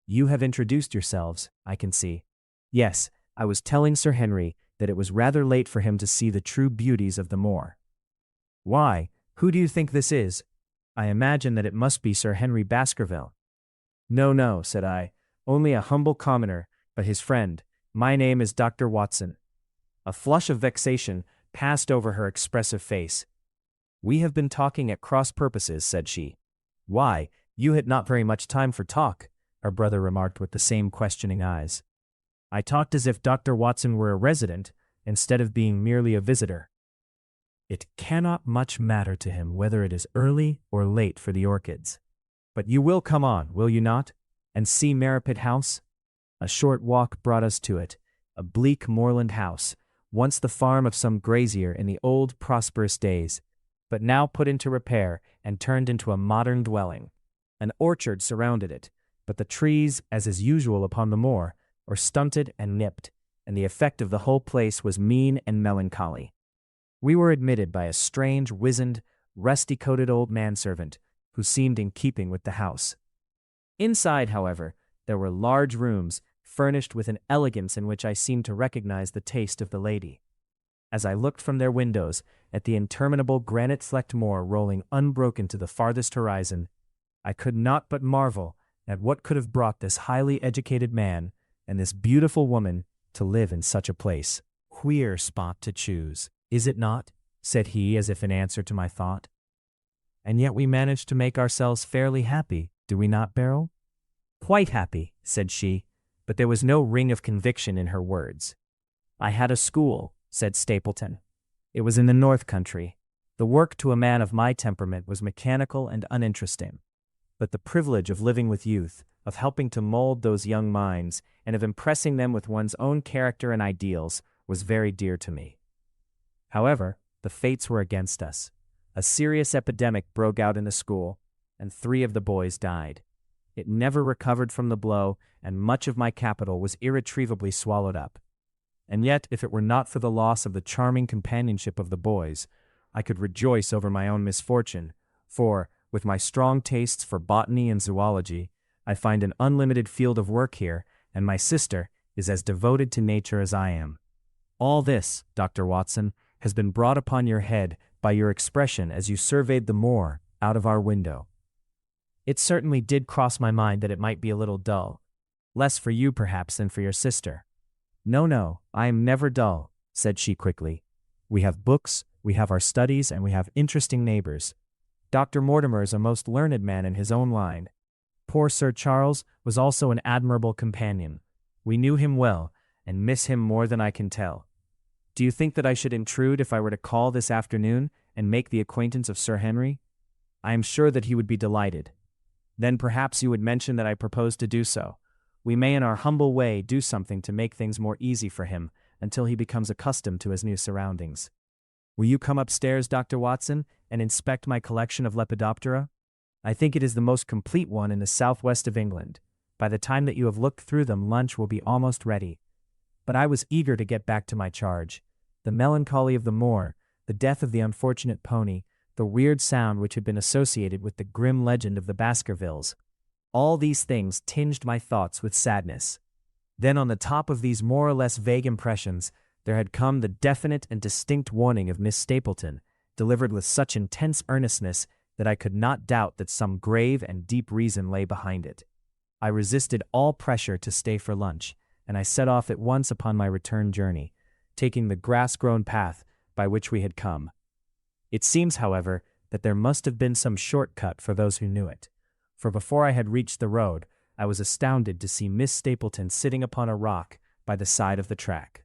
"You have introduced yourselves, I can see." "Yes, I was telling Sir Henry that it was rather late for him to see the true beauties of the moor." "Why, who do you think this is?" "I imagine that it must be Sir Henry Baskerville." No, said I, "only a humble commoner, but his friend. My name is Dr. Watson." A flush of vexation passed over her expressive face. "We have been talking at cross purposes," said she. "Why, you had not very much time for talk," our brother remarked with the same questioning eyes. "I talked as if Dr. Watson were a resident, instead of being merely a visitor." "It cannot much matter to him whether it is early or late for the orchids. But you will come on, will you not, and see Merripit House?" A short walk brought us to it, a bleak moorland house, once the farm of some grazier in the old prosperous days. but now put into repair and turned into a modern dwelling. An orchard surrounded it, but the trees, as is usual upon the moor, were stunted and nipped, and the effect of the whole place was mean and melancholy. We were admitted by a strange, wizened, rusty-coated old manservant who seemed in keeping with the house. Inside, however, there were large rooms, furnished with an elegance in which I seemed to recognize the taste of the lady. As I looked from their windows at the interminable granite-flecked moor rolling unbroken to the farthest horizon, I could not but marvel at what could have brought this highly educated man and this beautiful woman to live in such a place. Queer spot to choose, is it not? Said he, as if in answer to my thought. And yet we managed to make ourselves fairly happy, do we not, Beryl? Quite happy, said she, but there was no ring of conviction in her words. I had a school, said Stapleton. It was in the North Country. The work to a man of my temperament was mechanical and uninteresting. But the privilege of living with youth, of helping to mold those young minds, and of impressing them with one's own character and ideals was very dear to me. However, the fates were against us. A serious epidemic broke out in the school, and 3 of the boys died. It never recovered from the blow, and much of my capital was irretrievably swallowed up. And yet, if it were not for the loss of the charming companionship of the boys, I could rejoice over my own misfortune, for, with my strong tastes for botany and zoology, I find an unlimited field of work here, and my sister is as devoted to nature as I am. All this, Dr. Watson, has been brought upon your head by your expression as you surveyed the moor out of our window. It certainly did cross my mind that it might be a little dull, less for you perhaps than for your sister. No, I am never dull, said she quickly. We have books, we have our studies, and we have interesting neighbors. Dr. Mortimer is a most learned man in his own line. Poor Sir Charles was also an admirable companion. We knew him well, and miss him more than I can tell. Do you think that I should intrude if I were to call this afternoon and make the acquaintance of Sir Henry? I am sure that he would be delighted. Then perhaps you would mention that I propose to do so. We may in our humble way do something to make things more easy for him until he becomes accustomed to his new surroundings. Will you come upstairs, Dr. Watson, and inspect my collection of Lepidoptera? I think it is the most complete one in the southwest of England. By the time that you have looked through them, lunch will be almost ready. But I was eager to get back to my charge. The melancholy of the moor, the death of the unfortunate pony, the weird sound which had been associated with the grim legend of the Baskervilles, all these things tinged my thoughts with sadness. Then on the top of these more or less vague impressions, there had come the definite and distinct warning of Miss Stapleton, delivered with such intense earnestness that I could not doubt that some grave and deep reason lay behind it. I resisted all pressure to stay for lunch, and I set off at once upon my return journey, taking the grass-grown path by which we had come. It seems, however, that there must have been some short-cut for those who knew it, for before I had reached the road, I was astounded to see Miss Stapleton sitting upon a rock by the side of the track.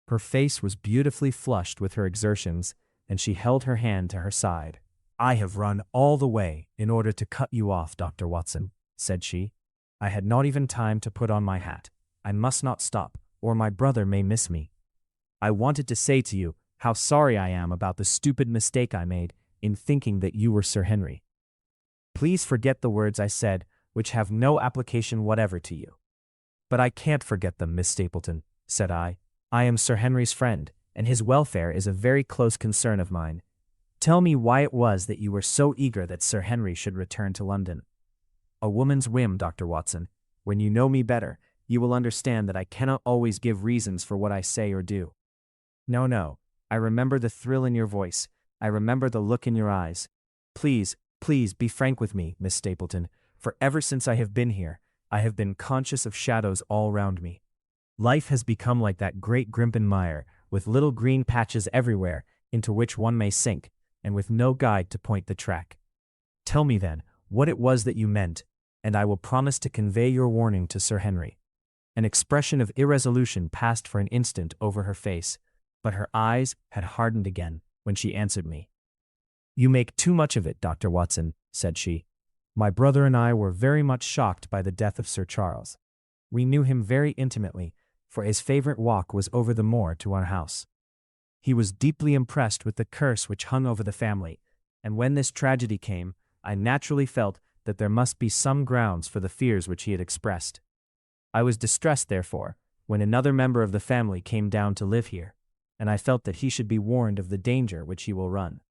Her face was beautifully flushed with her exertions, and she held her hand to her side. "I have run all the way in order to cut you off, Dr. Watson," said she. "I had not even time to put on my hat. I must not stop, or my brother may miss me. I wanted to say to you how sorry I am about the stupid mistake I made in thinking that you were Sir Henry. Please forget the words I said, which have no application whatever to you." "But I can't forget them, Miss Stapleton," said I. "I am Sir Henry's friend, and his welfare is a very close concern of mine. Tell me why it was that you were so eager that Sir Henry should return to London." "A woman's whim, Dr. Watson. When you know me better, you will understand that I cannot always give reasons for what I say or do." No, I remember the thrill in your voice. I remember the look in your eyes. Please be frank with me, Miss Stapleton, for ever since I have been here, I have been conscious of shadows all round me. Life has become like that great Grimpen mire, with little green patches everywhere into which one may sink, and with no guide to point the track. Tell me then what it was that you meant, and I will promise to convey your warning to Sir Henry." An expression of irresolution passed for an instant over her face, but her eyes had hardened again when she answered me. "You make too much of it, Dr. Watson," said she. "My brother and I were very much shocked by the death of Sir Charles. We knew him very intimately, for his favorite walk was over the moor to our house. He was deeply impressed with the curse which hung over the family, and when this tragedy came, I naturally felt that there must be some grounds for the fears which he had expressed. I was distressed, therefore, when another member of the family came down to live here, and I felt that he should be warned of the danger which he will run.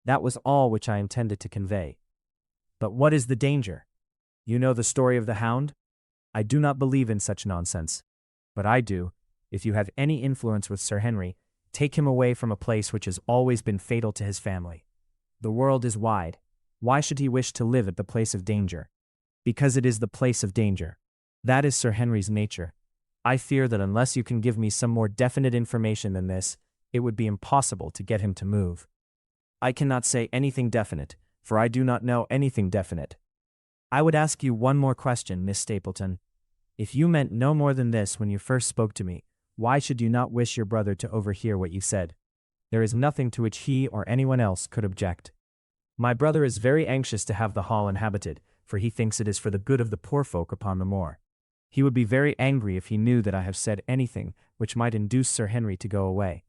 That was all which I intended to convey. But what is the danger? You know the story of the Hound? I do not believe in such nonsense. But I do. If you have any influence with Sir Henry, take him away from a place which has always been fatal to his family. The world is wide. Why should he wish to live at the place of danger? Because it is the place of danger. That is Sir Henry's nature. I fear that unless you can give me some more definite information than this, it would be impossible to get him to move. I cannot say anything definite, for I do not know anything definite. I would ask you one more question, Miss Stapleton. If you meant no more than this when you first spoke to me, why should you not wish your brother to overhear what you said? There is nothing to which he or anyone else could object. My brother is very anxious to have the hall inhabited, for he thinks it is for the good of the poor folk upon the moor. He would be very angry if he knew that I have said anything which might induce Sir Henry to go away.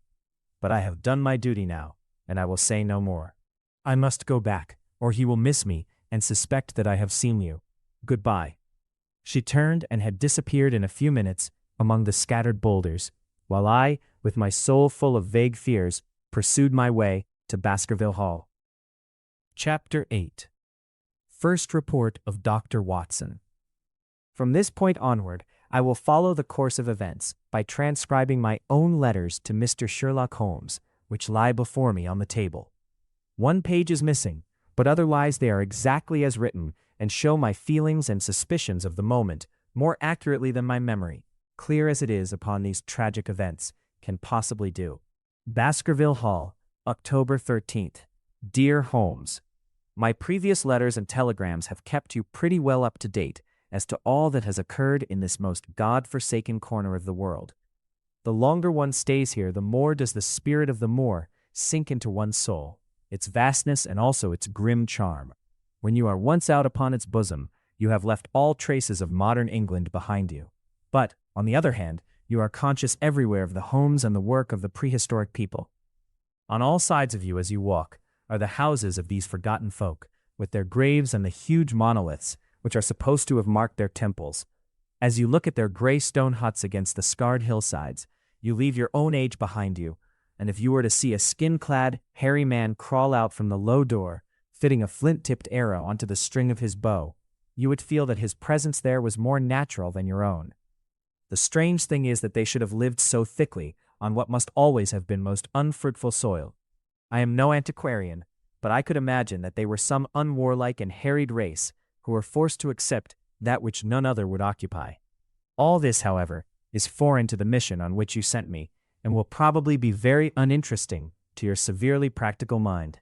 But I have done my duty now, and I will say no more. I must go back, or he will miss me and suspect that I have seen you. Goodbye. She turned and had disappeared in a few minutes among the scattered boulders, while I, with my soul full of vague fears, pursued my way to Baskerville Hall. Chapter 8. First Report of Dr. Watson. From this point onward, I will follow the course of events by transcribing my own letters to Mr. Sherlock Holmes, which lie before me on the table. One page is missing, but otherwise they are exactly as written and show my feelings and suspicions of the moment more accurately than my memory, clear as it is upon these tragic events, can possibly do. Baskerville Hall, October 13th. Dear Holmes, my previous letters and telegrams have kept you pretty well up to date as to all that has occurred in this most God-forsaken corner of the world. The longer one stays here, the more does the spirit of the moor sink into one's soul, its vastness and also its grim charm. When you are once out upon its bosom, you have left all traces of modern England behind you. But, on the other hand, you are conscious everywhere of the homes and the work of the prehistoric people. On all sides of you as you walk are the houses of these forgotten folk, with their graves and the huge monoliths which are supposed to have marked their temples. As you look at their gray stone huts against the scarred hillsides, you leave your own age behind you, and if you were to see a skin-clad, hairy man crawl out from the low door, fitting a flint-tipped arrow onto the string of his bow, you would feel that his presence there was more natural than your own. The strange thing is that they should have lived so thickly on what must always have been most unfruitful soil. I am no antiquarian, but I could imagine that they were some unwarlike and harried race who were forced to accept that which none other would occupy. All this, however, is foreign to the mission on which you sent me, and will probably be very uninteresting to your severely practical mind.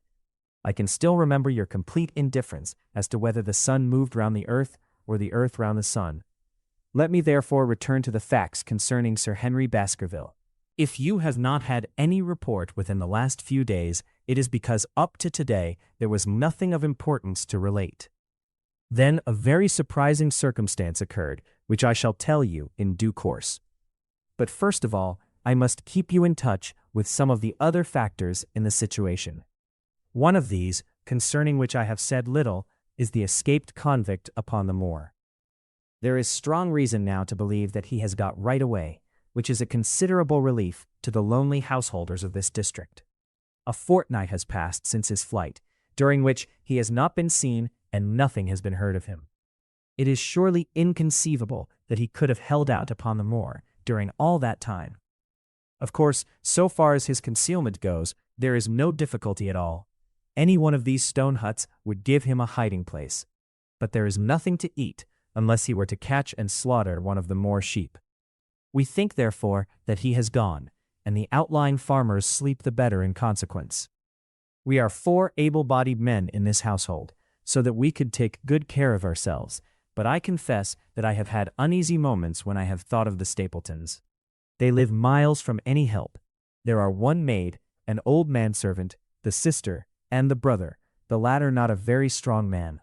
I can still remember your complete indifference as to whether the sun moved round the earth or the earth round the sun. Let me therefore return to the facts concerning Sir Henry Baskerville. If you have not had any report within the last few days, it is because up to today there was nothing of importance to relate. Then a very surprising circumstance occurred, which I shall tell you in due course. But first of all, I must keep you in touch with some of the other factors in the situation. One of these, concerning which I have said little, is the escaped convict upon the moor. There is strong reason now to believe that he has got right away, which is a considerable relief to the lonely householders of this district. A fortnight has passed since his flight, during which he has not been seen and nothing has been heard of him. It is surely inconceivable that he could have held out upon the moor during all that time. Of course, so far as his concealment goes, there is no difficulty at all. Any one of these stone huts would give him a hiding place. But there is nothing to eat unless he were to catch and slaughter one of the moor sheep. We think, therefore, that he has gone, and the outlying farmers sleep the better in consequence. We are 4 able-bodied men in this household, so that we could take good care of ourselves, but I confess that I have had uneasy moments when I have thought of the Stapletons. They live miles from any help. There are one maid, an old manservant, the sister, and the brother, the latter not a very strong man.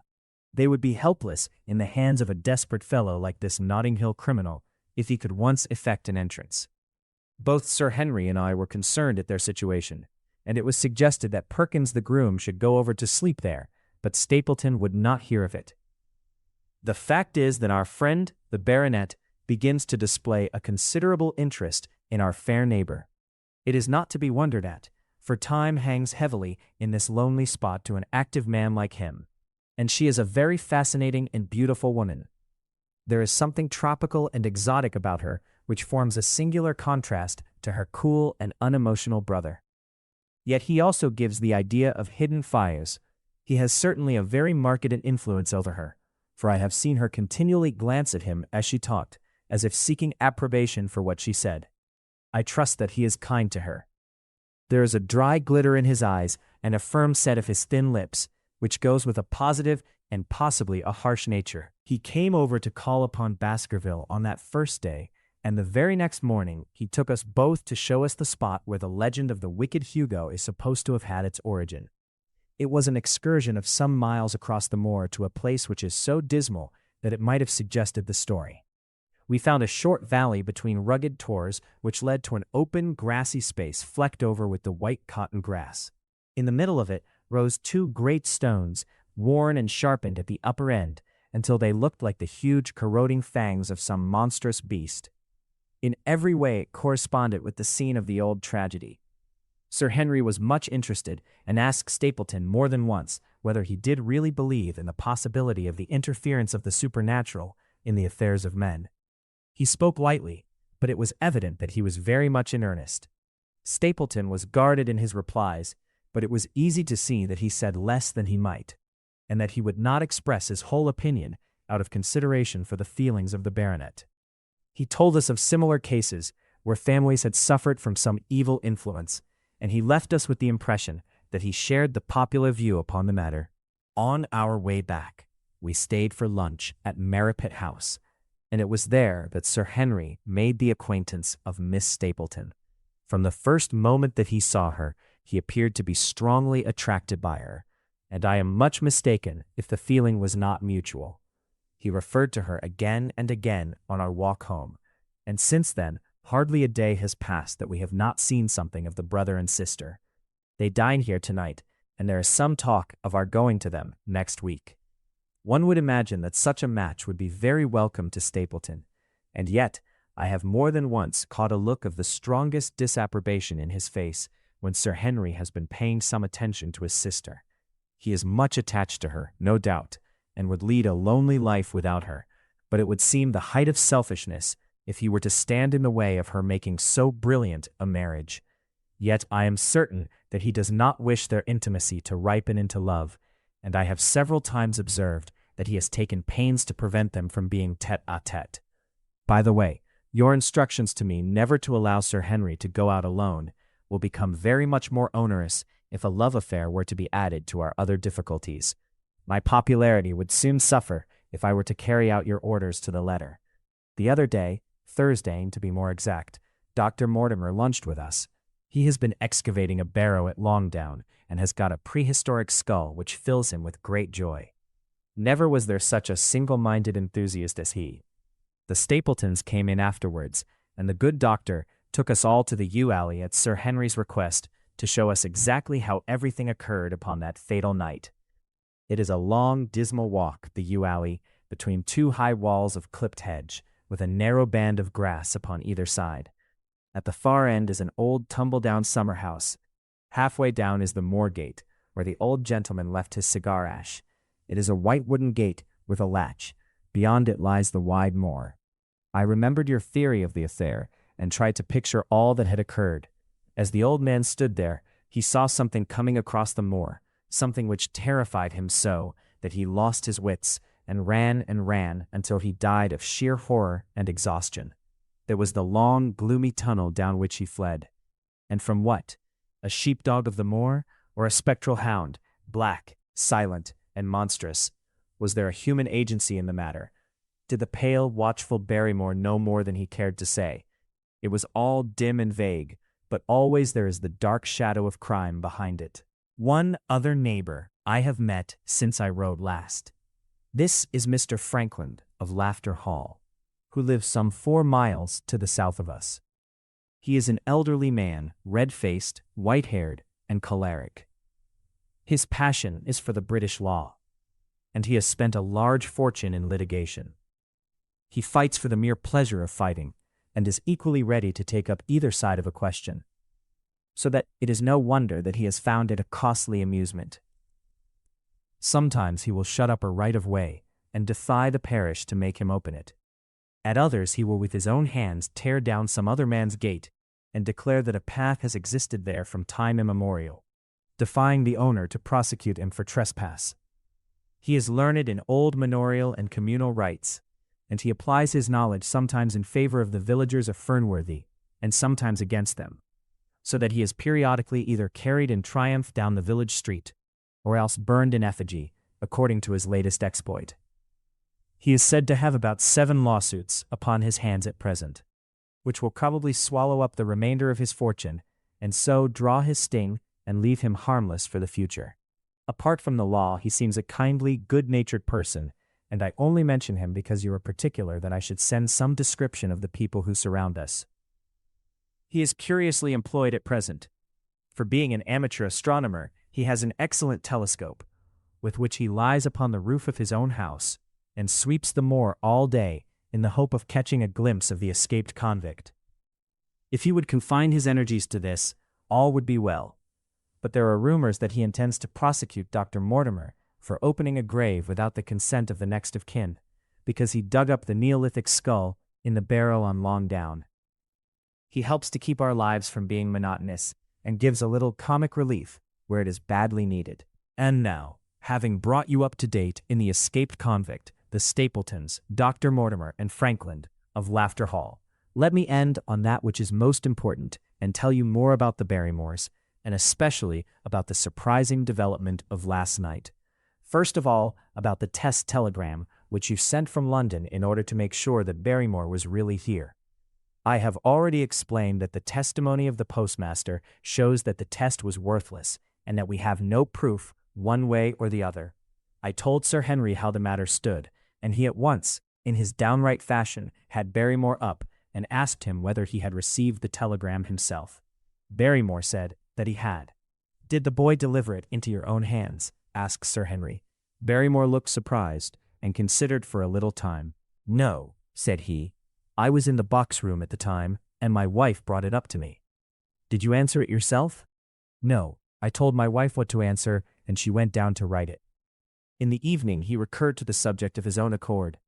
They would be helpless in the hands of a desperate fellow like this Notting Hill criminal, if he could once effect an entrance. Both Sir Henry and I were concerned at their situation, and it was suggested that Perkins the groom should go over to sleep there, but Stapleton would not hear of it. The fact is that our friend, the baronet, begins to display a considerable interest in our fair neighbor. It is not to be wondered at, for time hangs heavily in this lonely spot to an active man like him, and she is a very fascinating and beautiful woman. There is something tropical and exotic about her, which forms a singular contrast to her cool and unemotional brother. Yet he also gives the idea of hidden fires. He has certainly a very marked influence over her, for I have seen her continually glance at him as she talked, as if seeking approbation for what she said. I trust that he is kind to her. There is a dry glitter in his eyes and a firm set of his thin lips, which goes with a positive and possibly a harsh nature. He came over to call upon Baskerville on that first day, and the very next morning he took us both to show us the spot where the legend of the wicked Hugo is supposed to have had its origin. It was an excursion of some miles across the moor to a place which is so dismal that it might have suggested the story. We found a short valley between rugged tors which led to an open, grassy space flecked over with the white cotton grass. In the middle of it rose two great stones, worn and sharpened at the upper end, until they looked like the huge corroding fangs of some monstrous beast. In every way it corresponded with the scene of the old tragedy. Sir Henry was much interested and asked Stapleton more than once whether he did really believe in the possibility of the interference of the supernatural in the affairs of men. He spoke lightly, but it was evident that he was very much in earnest. Stapleton was guarded in his replies, but it was easy to see that he said less than he might, and that he would not express his whole opinion out of consideration for the feelings of the baronet. He told us of similar cases where families had suffered from some evil influence, and he left us with the impression that he shared the popular view upon the matter. On our way back, we stayed for lunch at Merripit House, and it was there that Sir Henry made the acquaintance of Miss Stapleton. From the first moment that he saw her, he appeared to be strongly attracted by her, and I am much mistaken if the feeling was not mutual. He referred to her again and again on our walk home, and since then hardly a day has passed that we have not seen something of the brother and sister. They dine here tonight, and there is some talk of our going to them next week. One would imagine that such a match would be very welcome to Stapleton, and yet I have more than once caught a look of the strongest disapprobation in his face when Sir Henry has been paying some attention to his sister. He is much attached to her, no doubt, and would lead a lonely life without her, but it would seem the height of selfishness if he were to stand in the way of her making so brilliant a marriage. Yet I am certain that he does not wish their intimacy to ripen into love, and I have several times observed that he has taken pains to prevent them from being tête-à-tête. By the way, your instructions to me never to allow Sir Henry to go out alone will become very much more onerous if a love affair were to be added to our other difficulties. My popularity would soon suffer if I were to carry out your orders to the letter. The other day, Thursday to be more exact, Dr. Mortimer lunched with us. He has been excavating a barrow at Longdown and has got a prehistoric skull which fills him with great joy. Never was there such a single-minded enthusiast as he. The Stapletons came in afterwards, and the good doctor took us all to the yew alley at Sir Henry's request to show us exactly how everything occurred upon that fatal night. It is a long, dismal walk, the yew alley, between two high walls of clipped hedge, with a narrow band of grass upon either side. At the far end is an old tumble-down summer-house. Halfway down is the moor gate, where the old gentleman left his cigar ash. It is a white wooden gate with a latch. Beyond it lies the wide moor. I remembered your theory of the affair, and tried to picture all that had occurred. As the old man stood there, he saw something coming across the moor, something which terrified him so that he lost his wits, and ran until he died of sheer horror and exhaustion. There was the long, gloomy tunnel down which he fled. And from what? A sheepdog of the moor, or a spectral hound, black, silent, and monstrous? Was there a human agency in the matter? Did the pale, watchful Barrymore know more than he cared to say? It was all dim and vague, but always there is the dark shadow of crime behind it. One other neighbor I have met since I wrote last. This is Mr. Frankland of Laughter Hall, who lives some 4 miles to the south of us. He is an elderly man, red-faced, white-haired, and choleric. His passion is for the British law, and he has spent a large fortune in litigation. He fights for the mere pleasure of fighting, and is equally ready to take up either side of a question, so that it is no wonder that he has found it a costly amusement. Sometimes he will shut up a right-of-way and defy the parish to make him open it. At others he will with his own hands tear down some other man's gate and declare that a path has existed there from time immemorial, defying the owner to prosecute him for trespass. He is learned in old manorial and communal rights, and he applies his knowledge sometimes in favor of the villagers of Fernworthy, and sometimes against them, so that he is periodically either carried in triumph down the village street, or else burned in effigy, according to his latest exploit. He is said to have about 7 lawsuits upon his hands at present, which will probably swallow up the remainder of his fortune, and so draw his sting and leave him harmless for the future. Apart from the law, he seems a kindly, good-natured person, and I only mention him because you are particular that I should send some description of the people who surround us. He is curiously employed at present. For being an amateur astronomer, he has an excellent telescope, with which he lies upon the roof of his own house, and sweeps the moor all day in the hope of catching a glimpse of the escaped convict. If he would confine his energies to this, all would be well. But there are rumors that he intends to prosecute Dr. Mortimer for opening a grave without the consent of the next of kin, because he dug up the Neolithic skull in the barrow on Long Down. He helps to keep our lives from being monotonous, and gives a little comic relief where it is badly needed. And now, having brought you up to date in the escaped convict, the Stapletons, Dr. Mortimer, and Frankland of Laughter Hall, let me end on that which is most important and tell you more about the Barrymores, and especially about the surprising development of last night. First of all, about the test telegram which you sent from London in order to make sure that Barrymore was really here. I have already explained that the testimony of the postmaster shows that the test was worthless, and that we have no proof one way or the other. I told Sir Henry how the matter stood, and he at once, in his downright fashion, had Barrymore up and asked him whether he had received the telegram himself. Barrymore said that he had. "Did the boy deliver it into your own hands?" asked Sir Henry. Barrymore looked surprised, and considered for a little time. "No," said he. "I was in the box room at the time, and my wife brought it up to me." "Did you answer it yourself?" "No, I told my wife what to answer, and she went down to write it." In the evening he recurred to the subject of his own accord.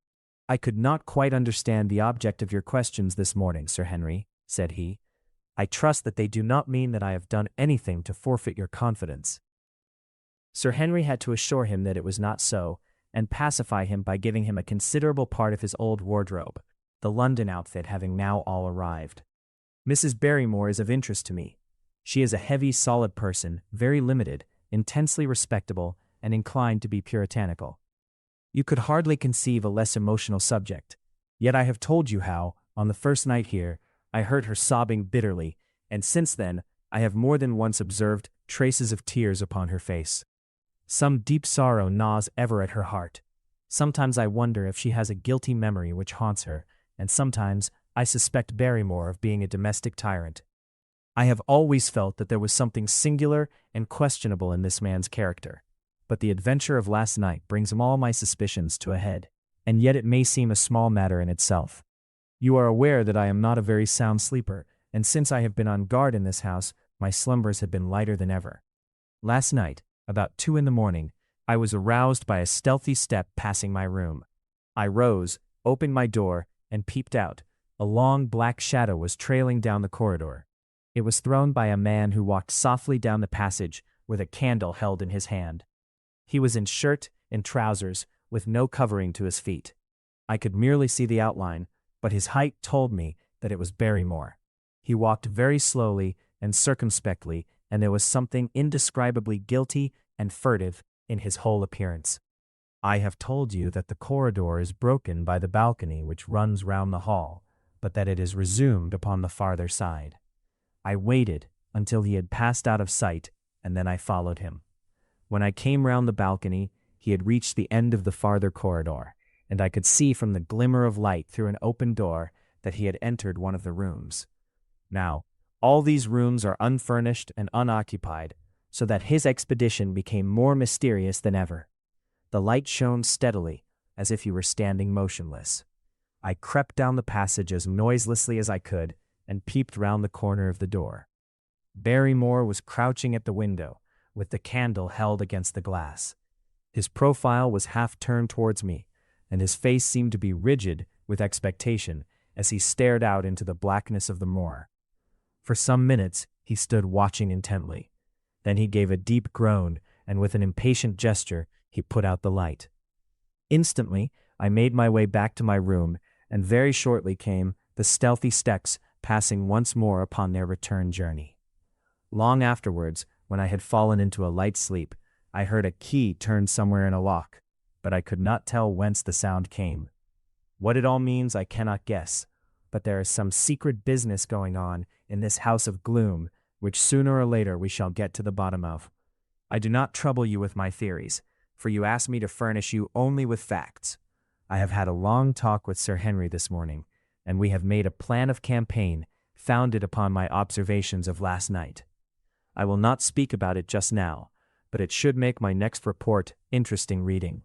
"I could not quite understand the object of your questions this morning, Sir Henry," said he. "I trust that they do not mean that I have done anything to forfeit your confidence." Sir Henry had to assure him that it was not so, and pacify him by giving him a considerable part of his old wardrobe, the London outfit having now all arrived. "Mrs. Barrymore is of interest to me. She is a heavy, solid person, very limited, intensely respectable, and inclined to be puritanical. You could hardly conceive a less emotional subject. Yet I have told you how, on the first night here, I heard her sobbing bitterly, and since then I have more than once observed traces of tears upon her face. Some deep sorrow gnaws ever at her heart. Sometimes I wonder if she has a guilty memory which haunts her, and sometimes I suspect Barrymore of being a domestic tyrant. I have always felt that there was something singular and questionable in this man's character, but the adventure of last night brings all my suspicions to a head, and yet it may seem a small matter in itself. You are aware that I am not a very sound sleeper, and since I have been on guard in this house, my slumbers have been lighter than ever. Last night, about 2 in the morning, I was aroused by a stealthy step passing my room. I rose, opened my door, and peeped out. A long black shadow was trailing down the corridor. It was thrown by a man who walked softly down the passage with a candle held in his hand. He was in shirt and trousers, with no covering to his feet. I could merely see the outline, but his height told me that it was Barrymore. He walked very slowly and circumspectly, and there was something indescribably guilty and furtive in his whole appearance. I have told you that the corridor is broken by the balcony which runs round the hall, but that it is resumed upon the farther side. I waited until he had passed out of sight, and then I followed him. When I came round the balcony, he had reached the end of the farther corridor, and I could see from the glimmer of light through an open door that he had entered one of the rooms. Now, all these rooms are unfurnished and unoccupied, so that his expedition became more mysterious than ever. The light shone steadily, as if he were standing motionless. I crept down the passage as noiselessly as I could and peeped round the corner of the door. Barrymore was crouching at the window, with the candle held against the glass. His profile was half turned towards me, and his face seemed to be rigid with expectation as he stared out into the blackness of the moor. For some minutes he stood watching intently. Then he gave a deep groan, and with an impatient gesture he put out the light. Instantly I made my way back to my room, and very shortly came the stealthy steps passing once more upon their return journey. Long afterwards, when I had fallen into a light sleep, I heard a key turn somewhere in a lock, but I could not tell whence the sound came. What it all means I cannot guess, but there is some secret business going on in this house of gloom, which sooner or later we shall get to the bottom of. I do not trouble you with my theories, for you ask me to furnish you only with facts. I have had a long talk with Sir Henry this morning, and we have made a plan of campaign founded upon my observations of last night. I will not speak about it just now, but it should make my next report interesting reading.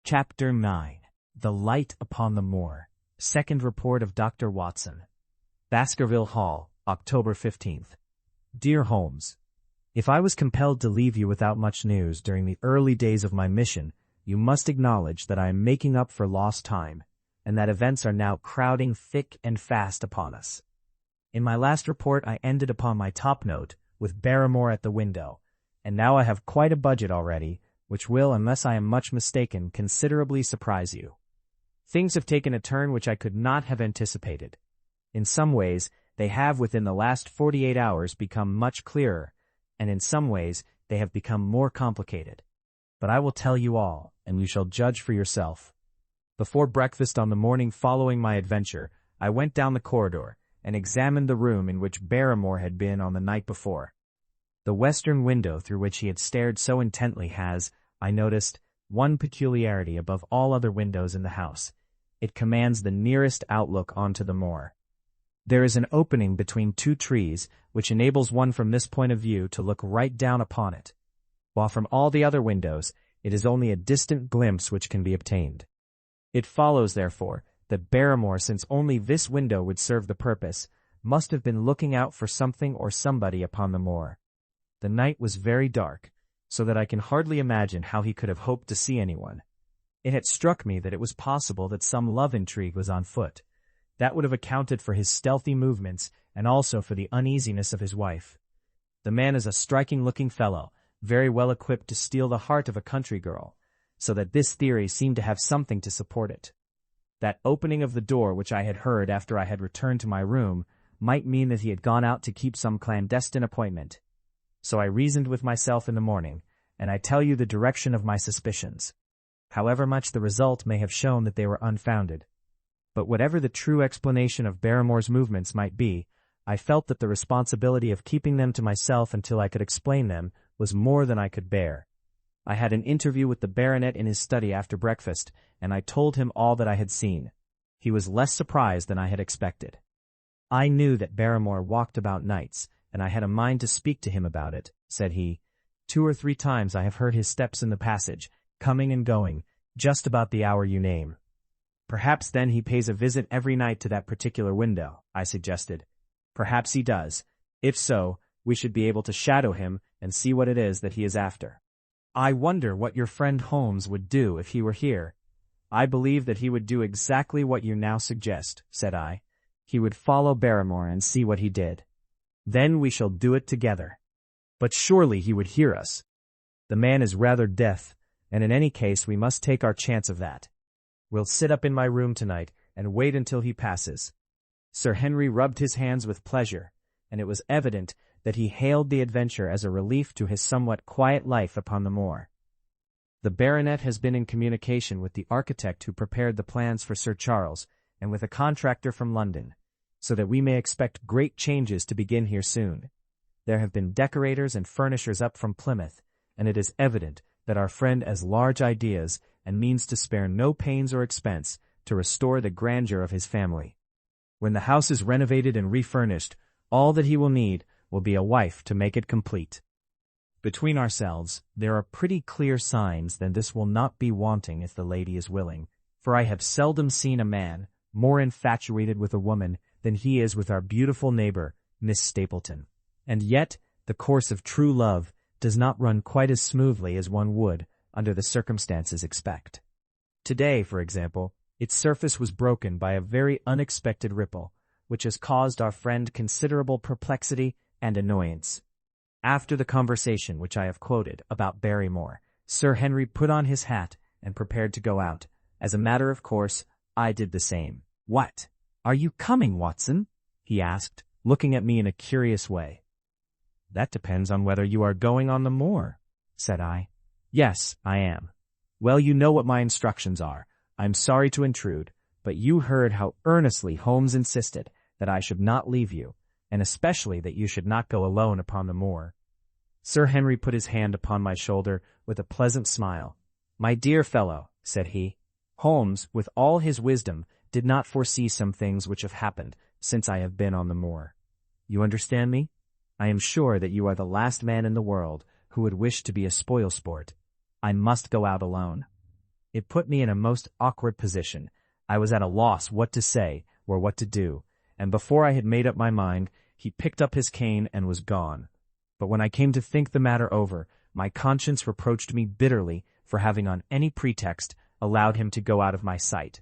Chapter 9. The Light Upon the Moor. Second Report of Dr. Watson. Baskerville Hall, October 15th. Dear Holmes, if I was compelled to leave you without much news during the early days of my mission, you must acknowledge that I am making up for lost time, and that events are now crowding thick and fast upon us. In my last report I ended upon my top note, with Barrymore at the window, and now I have quite a budget already, which will, unless I am much mistaken, considerably surprise you. Things have taken a turn which I could not have anticipated. In some ways, they have within the last 48 hours become much clearer, and in some ways they have become more complicated. But I will tell you all, and you shall judge for yourself. Before breakfast on the morning following my adventure, I went down the corridor and examined the room in which Barrymore had been on the night before. The western window through which he had stared so intently has, I noticed, one peculiarity above all other windows in the house. It commands the nearest outlook onto the moor. There is an opening between two trees which enables one from this point of view to look right down upon it, while from all the other windows it is only a distant glimpse which can be obtained. It follows, therefore, that Barrymore, since only this window would serve the purpose, must have been looking out for something or somebody upon the moor. The night was very dark, so that I can hardly imagine how he could have hoped to see anyone. It had struck me that it was possible that some love intrigue was on foot. That would have accounted for his stealthy movements and also for the uneasiness of his wife. The man is a striking-looking fellow, very well equipped to steal the heart of a country girl, so that this theory seemed to have something to support it. That opening of the door which I had heard after I had returned to my room might mean that he had gone out to keep some clandestine appointment. So I reasoned with myself in the morning, and I tell you the direction of my suspicions, however much the result may have shown that they were unfounded. But whatever the true explanation of Barrymore's movements might be, I felt that the responsibility of keeping them to myself until I could explain them was more than I could bear. I had an interview with the baronet in his study after breakfast, and I told him all that I had seen. He was less surprised than I had expected. I knew that Barrymore walked about nights, and I had a mind to speak to him about it, said he. 2 or 3 times I have heard his steps in the passage, coming and going, just about the hour you name. Perhaps then he pays a visit every night to that particular window, I suggested. Perhaps he does. If so, we should be able to shadow him and see what it is that he is after. I wonder what your friend Holmes would do if he were here. I believe that he would do exactly what you now suggest, said I. He would follow Barrymore and see what he did. Then we shall do it together. But surely he would hear us. The man is rather deaf, and in any case we must take our chance of that. We'll sit up in my room tonight and wait until he passes. Sir Henry rubbed his hands with pleasure, and it was evident that he hailed the adventure as a relief to his somewhat quiet life upon the moor. The baronet has been in communication with the architect who prepared the plans for Sir Charles, and with a contractor from London, so that we may expect great changes to begin here soon. There have been decorators and furnishers up from Plymouth, and it is evident that our friend has large ideas and means to spare no pains or expense to restore the grandeur of his family. When the house is renovated and refurnished, All that he will need will be a wife to make it complete. Between ourselves, there are pretty clear signs that this will not be wanting if the lady is willing, for I have seldom seen a man more infatuated with a woman than he is with our beautiful neighbor, Miss Stapleton. And yet, the course of true love does not run quite as smoothly as one would, under the circumstances, expect. Today, for example, its surface was broken by a very unexpected ripple, which has caused our friend considerable perplexity and annoyance. After the conversation which I have quoted about Barrymore, Sir Henry put on his hat and prepared to go out. As a matter of course, I did the same. "What? Are you coming, Watson?" he asked, looking at me in a curious way. "That depends on whether you are going on the moor," said I. "Yes, I am." "Well, you know what my instructions are. I'm sorry to intrude, but you heard how earnestly Holmes insisted that I should not leave you, and especially that you should not go alone upon the moor." Sir Henry put his hand upon my shoulder with a pleasant smile. "My dear fellow," said he, "Holmes, with all his wisdom, did not foresee some things which have happened since I have been on the moor. You understand me? I am sure that you are the last man in the world who would wish to be a spoil-sport. I must go out alone." It put me in a most awkward position. I was at a loss what to say or what to do, and before I had made up my mind, he picked up his cane and was gone. But when I came to think the matter over, my conscience reproached me bitterly for having on any pretext allowed him to go out of my sight.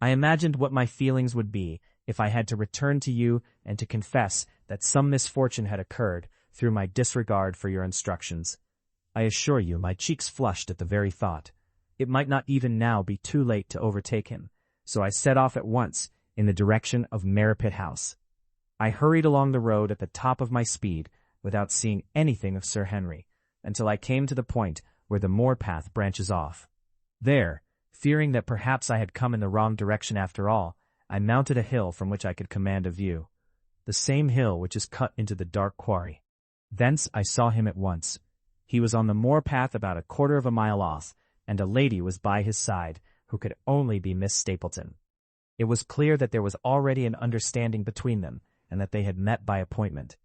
I imagined what my feelings would be if I had to return to you and to confess that some misfortune had occurred through my disregard for your instructions. I assure you my cheeks flushed at the very thought. It might not even now be too late to overtake him, so I set off at once in the direction of Merripit House. I hurried along the road at the top of my speed without seeing anything of Sir Henry, until I came to the point where the moor path branches off. There, fearing that perhaps I had come in the wrong direction after all, I mounted a hill from which I could command a view, the same hill which is cut into the dark quarry. Thence I saw him at once. He was on the moor path about a quarter of a mile off, and a lady was by his side, who could only be Miss Stapleton. It was clear that there was already an understanding between them, and that they had met by appointment.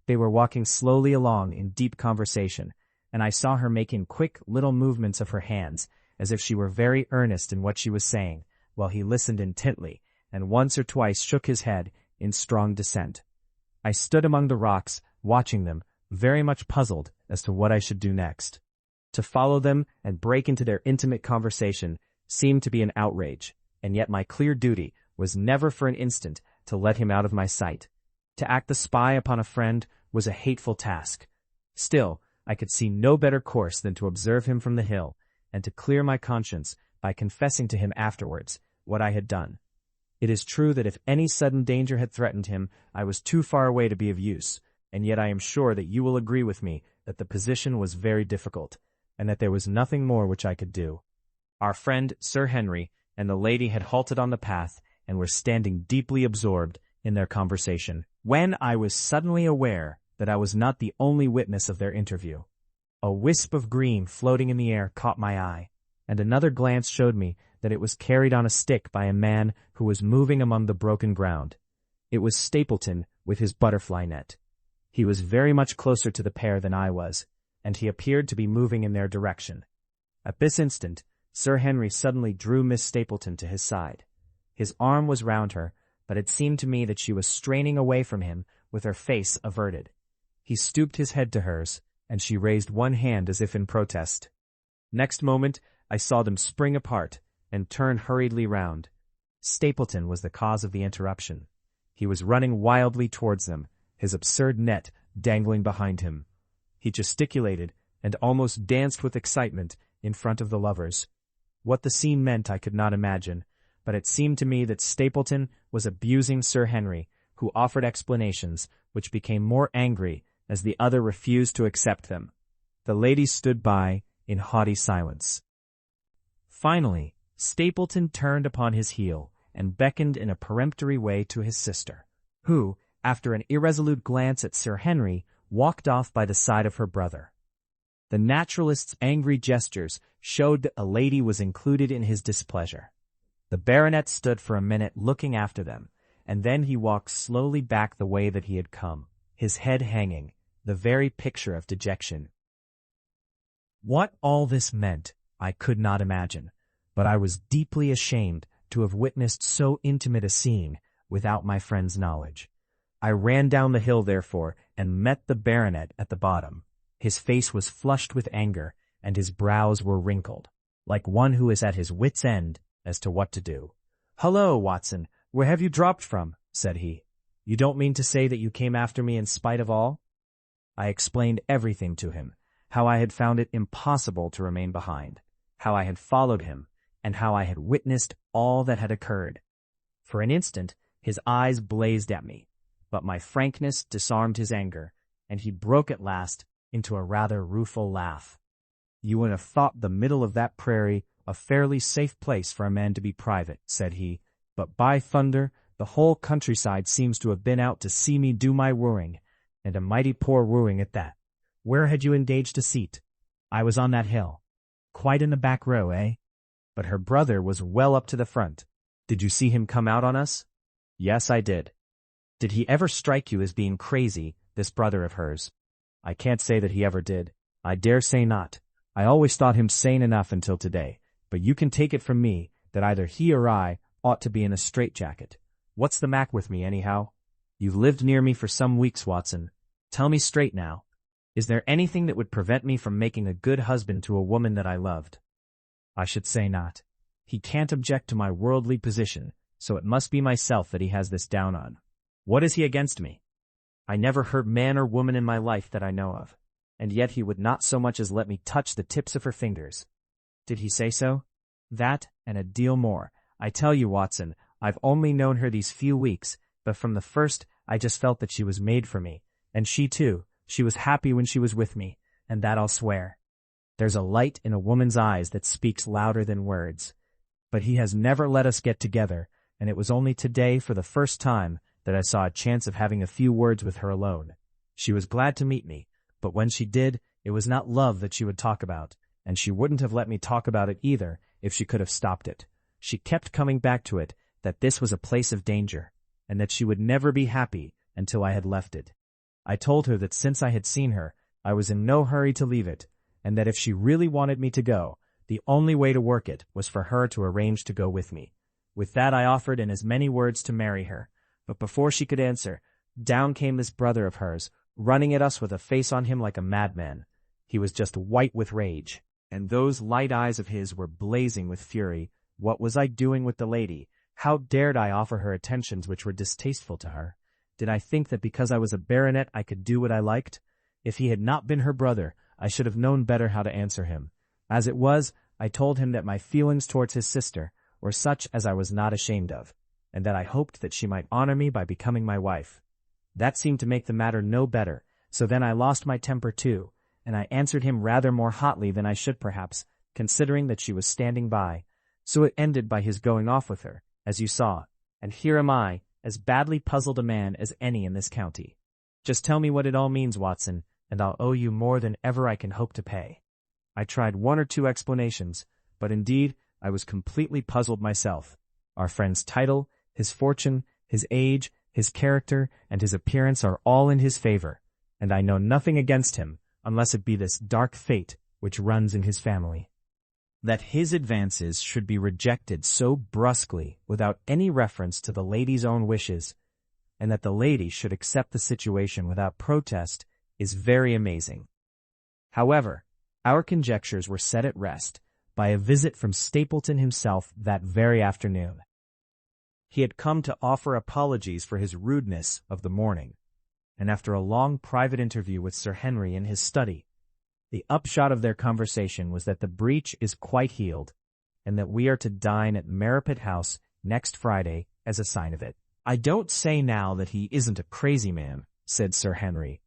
They were walking slowly along in deep conversation, and I saw her making quick little movements of her hands, as if she were very earnest in what she was saying, while he listened intently, and once or twice shook his head in strong dissent. I stood among the rocks, watching them, very much puzzled as to what I should do next. To follow them and break into their intimate conversation seemed to be an outrage, and yet my clear duty was never for an instant to let him out of my sight. To act the spy upon a friend was a hateful task. Still, I could see no better course than to observe him from the hill, and to clear my conscience by confessing to him afterwards what I had done. It is true that if any sudden danger had threatened him, I was too far away to be of use, and yet I am sure that you will agree with me that the position was very difficult, and that there was nothing more which I could do. Our friend Sir Henry and the lady had halted on the path and were standing deeply absorbed in their conversation, when I was suddenly aware that I was not the only witness of their interview. A wisp of green floating in the air caught my eye, and another glance showed me that it was carried on a stick by a man who was moving among the broken ground. It was Stapleton with his butterfly net. He was very much closer to the pair than I was, and he appeared to be moving in their direction. At this instant, Sir Henry suddenly drew Miss Stapleton to his side. His arm was round her, but it seemed to me that she was straining away from him with her face averted. He stooped his head to hers, and she raised one hand as if in protest. Next moment, I saw them spring apart and turn hurriedly round. Stapleton was the cause of the interruption. He was running wildly towards them, his absurd net dangling behind him. He gesticulated and almost danced with excitement in front of the lovers. What the scene meant I could not imagine, but it seemed to me that Stapleton was abusing Sir Henry, who offered explanations, which became more angry as the other refused to accept them. The ladies stood by in haughty silence. Finally, Stapleton turned upon his heel and beckoned in a peremptory way to his sister, who, after an irresolute glance at Sir Henry, walked off by the side of her brother. The naturalist's angry gestures showed that a lady was included in his displeasure. The baronet stood for a minute looking after them, and then he walked slowly back the way that he had come, his head hanging, the very picture of dejection. What all this meant, I could not imagine, but I was deeply ashamed to have witnessed so intimate a scene without my friend's knowledge. I ran down the hill, therefore, and met the baronet at the bottom. His face was flushed with anger, and his brows were wrinkled, like one who is at his wit's end as to what to do. "Hullo, Watson, where have you dropped from?" said he. "You don't mean to say that you came after me in spite of all?" I explained everything to him, how I had found it impossible to remain behind, how I had followed him, and how I had witnessed all that had occurred. For an instant, his eyes blazed at me, but my frankness disarmed his anger, and he broke at last into a rather rueful laugh. "You would have thought the middle of that prairie a fairly safe place for a man to be private," said he, "but by thunder, the whole countryside seems to have been out to see me do my wooing, and a mighty poor wooing at that. Where had you engaged a seat?" "I was on that hill." "Quite in the back row, eh?" "But her brother was well up to the front. Did you see him come out on us?" "Yes, I did." "Did he ever strike you as being crazy, this brother of hers?" "I can't say that he ever did." "I dare say not. I always thought him sane enough until today, but you can take it from me that either he or I ought to be in a straitjacket. What's the mac with me, anyhow? You've lived near me for some weeks, Watson. Tell me straight now. Is there anything that would prevent me from making a good husband to a woman that I loved?" "I should say not. He can't object to my worldly position, so it must be myself that he has this down on. What is he against me? I never hurt man or woman in my life that I know of, and yet he would not so much as let me touch the tips of her fingers." "Did he say so?" "That, and a deal more. I tell you, Watson, I've only known her these few weeks, but from the first I just felt that she was made for me, and she too. She was happy when she was with me, and that I'll swear. There's a light in a woman's eyes that speaks louder than words. But he has never let us get together, and it was only today for the first time that I saw a chance of having a few words with her alone. She was glad to meet me, but when she did, it was not love that she would talk about, and she wouldn't have let me talk about it either if she could have stopped it. She kept coming back to it, that this was a place of danger, and that she would never be happy until I had left it. I told her that since I had seen her, I was in no hurry to leave it, and that if she really wanted me to go, the only way to work it was for her to arrange to go with me. With that I offered in as many words to marry her, but before she could answer, down came this brother of hers, running at us with a face on him like a madman. He was just white with rage, and those light eyes of his were blazing with fury. What was I doing with the lady? How dared I offer her attentions which were distasteful to her? Did I think that because I was a baronet I could do what I liked? If he had not been her brother, I should have known better how to answer him. As it was, I told him that my feelings towards his sister were such as I was not ashamed of, and that I hoped that she might honor me by becoming my wife. That seemed to make the matter no better, so then I lost my temper too, and I answered him rather more hotly than I should perhaps, considering that she was standing by. So it ended by his going off with her, as you saw, and here am I, as badly puzzled a man as any in this county. Just tell me what it all means, Watson, and I'll owe you more than ever I can hope to pay." I tried one or two explanations, but indeed I was completely puzzled myself. Our friend's title, his fortune, his age, his character, and his appearance are all in his favor, and I know nothing against him, unless it be this dark fate which runs in his family. That his advances should be rejected so brusquely without any reference to the lady's own wishes, and that the lady should accept the situation without protest, is very amazing. However, our conjectures were set at rest by a visit from Stapleton himself that very afternoon. He had come to offer apologies for his rudeness of the morning, and after a long private interview with Sir Henry in his study, the upshot of their conversation was that the breach is quite healed, and that we are to dine at Merripit House next Friday as a sign of it. "I don't say now that he isn't a crazy man," said Sir Henry.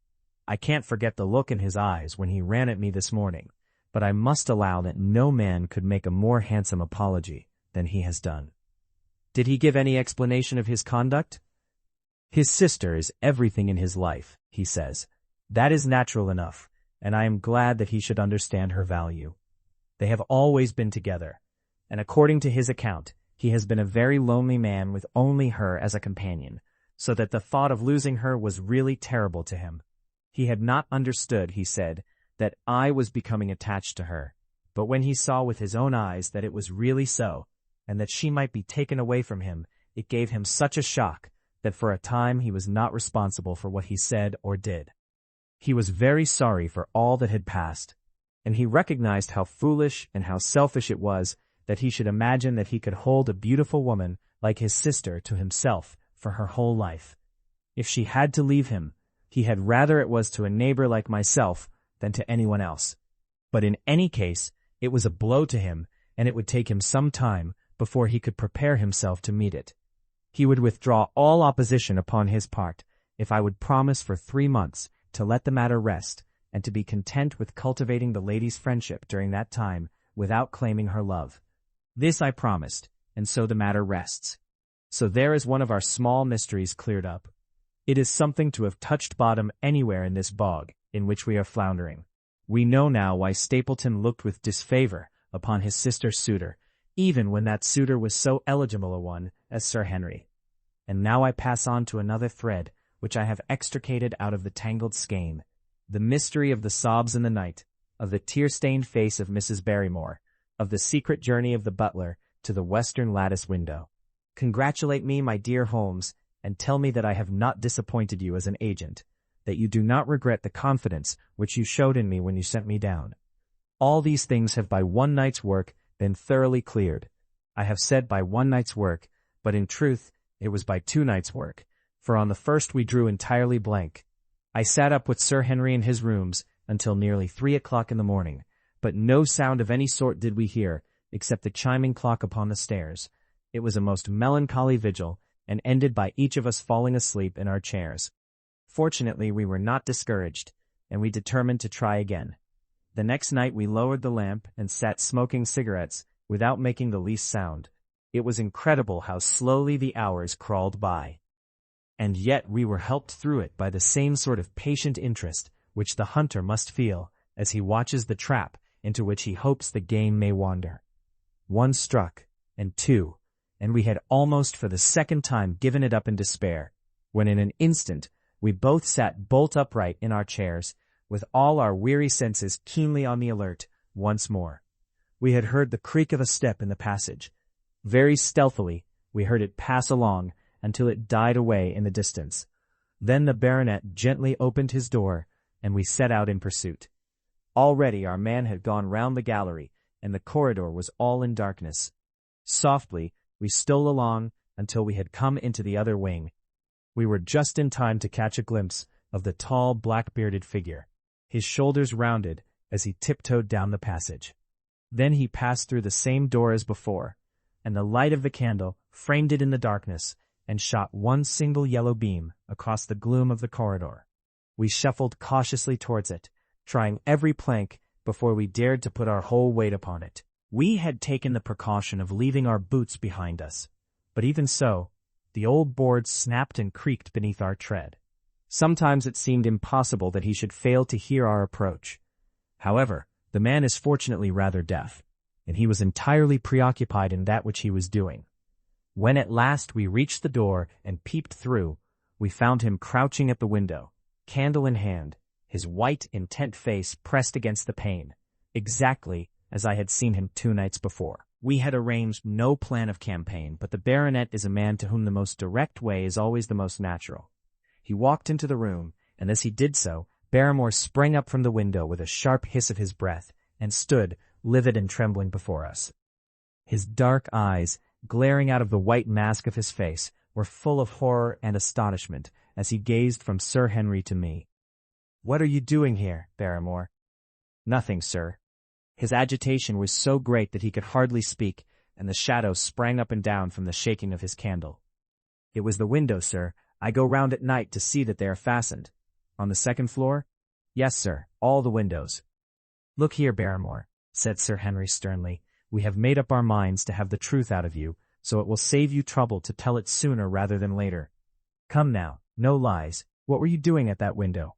"I can't forget the look in his eyes when he ran at me this morning, but I must allow that no man could make a more handsome apology than he has done." "Did he give any explanation of his conduct?" "His sister is everything in his life," he says. "That is natural enough, and I am glad that he should understand her value. They have always been together, and according to his account, He has been a very lonely man with only her as a companion, so that the thought of losing her was really terrible to him. He had not understood, he said, that I was becoming attached to her, but when he saw with his own eyes that it was really so, and that she might be taken away from him, it gave him such a shock that for a time he was not responsible for what he said or did. He was very sorry for all that had passed, and he recognized how foolish and how selfish it was that he should imagine that he could hold a beautiful woman like his sister to himself for her whole life. If she had to leave him, he had rather it was to a neighbor like myself than to anyone else. But in any case, it was a blow to him, and it would take him some time before he could prepare himself to meet it. He would withdraw all opposition upon his part if I would promise for 3 months to let the matter rest and to be content with cultivating the lady's friendship during that time without claiming her love. This I promised, and so the matter rests. So there is one of our small mysteries cleared up. It is something to have touched bottom anywhere in this bog in which we are floundering. We know now why Stapleton looked with disfavor upon his sister's suitor, even when that suitor was so eligible a one as Sir Henry. And now I pass on to another thread which I have extricated out of the tangled skein, the mystery of the sobs in the night, of the tear-stained face of Mrs. Barrymore, of the secret journey of the butler to the western lattice window. Congratulate me, my dear Holmes, and tell me that I have not disappointed you as an agent, that you do not regret the confidence which you showed in me when you sent me down. All these things have by one night's work been thoroughly cleared. I have said by one night's work, but in truth it was by 2 nights' work, for on the first we drew entirely blank. I sat up with Sir Henry in his rooms until nearly 3 o'clock in the morning, but no sound of any sort did we hear, except the chiming clock upon the stairs. It was a most melancholy vigil, and ended by each of us falling asleep in our chairs. Fortunately, we were not discouraged, and we determined to try again. The next night we lowered the lamp and sat smoking cigarettes without making the least sound. It was incredible how slowly the hours crawled by. And yet we were helped through it by the same sort of patient interest which the hunter must feel as he watches the trap into which he hopes the game may wander. 1 struck, and 2, and we had almost for the second time given it up in despair, when in an instant we both sat bolt upright in our chairs, with all our weary senses keenly on the alert once more. We had heard the creak of a step in the passage. Very stealthily we heard it pass along until it died away in the distance. Then the baronet gently opened his door, and we set out in pursuit. Already our man had gone round the gallery, and the corridor was all in darkness. Softly we stole along until we had come into the other wing. We were just in time to catch a glimpse of the tall, black-bearded figure, his shoulders rounded as he tiptoed down the passage. Then he passed through the same door as before, and the light of the candle framed it in the darkness and shot one single yellow beam across the gloom of the corridor. We shuffled cautiously towards it, trying every plank before we dared to put our whole weight upon it. We had taken the precaution of leaving our boots behind us, but even so, the old boards snapped and creaked beneath our tread. Sometimes it seemed impossible that he should fail to hear our approach. However, the man is fortunately rather deaf, and he was entirely preoccupied in that which he was doing. When at last we reached the door and peeped through, we found him crouching at the window, candle in hand, his white, intent face pressed against the pane, exactly as I had seen him 2 nights before. We had arranged no plan of campaign, but the baronet is a man to whom the most direct way is always the most natural. He walked into the room, and as he did so, Barrymore sprang up from the window with a sharp hiss of his breath, and stood, livid and trembling, before us. His dark eyes, glaring out of the white mask of his face, were full of horror and astonishment as he gazed from Sir Henry to me. "What are you doing here, Barrymore?" "Nothing, sir." His agitation was so great that he could hardly speak, and the shadows sprang up and down from the shaking of his candle. "It was the window, sir. I go round at night to see that they are fastened." "On the 2nd floor?" "Yes, sir, all the windows." "Look here, Barrymore," said Sir Henry sternly, "we have made up our minds to have the truth out of you, so it will save you trouble to tell it sooner rather than later. Come now, no lies. What were you doing at that window?"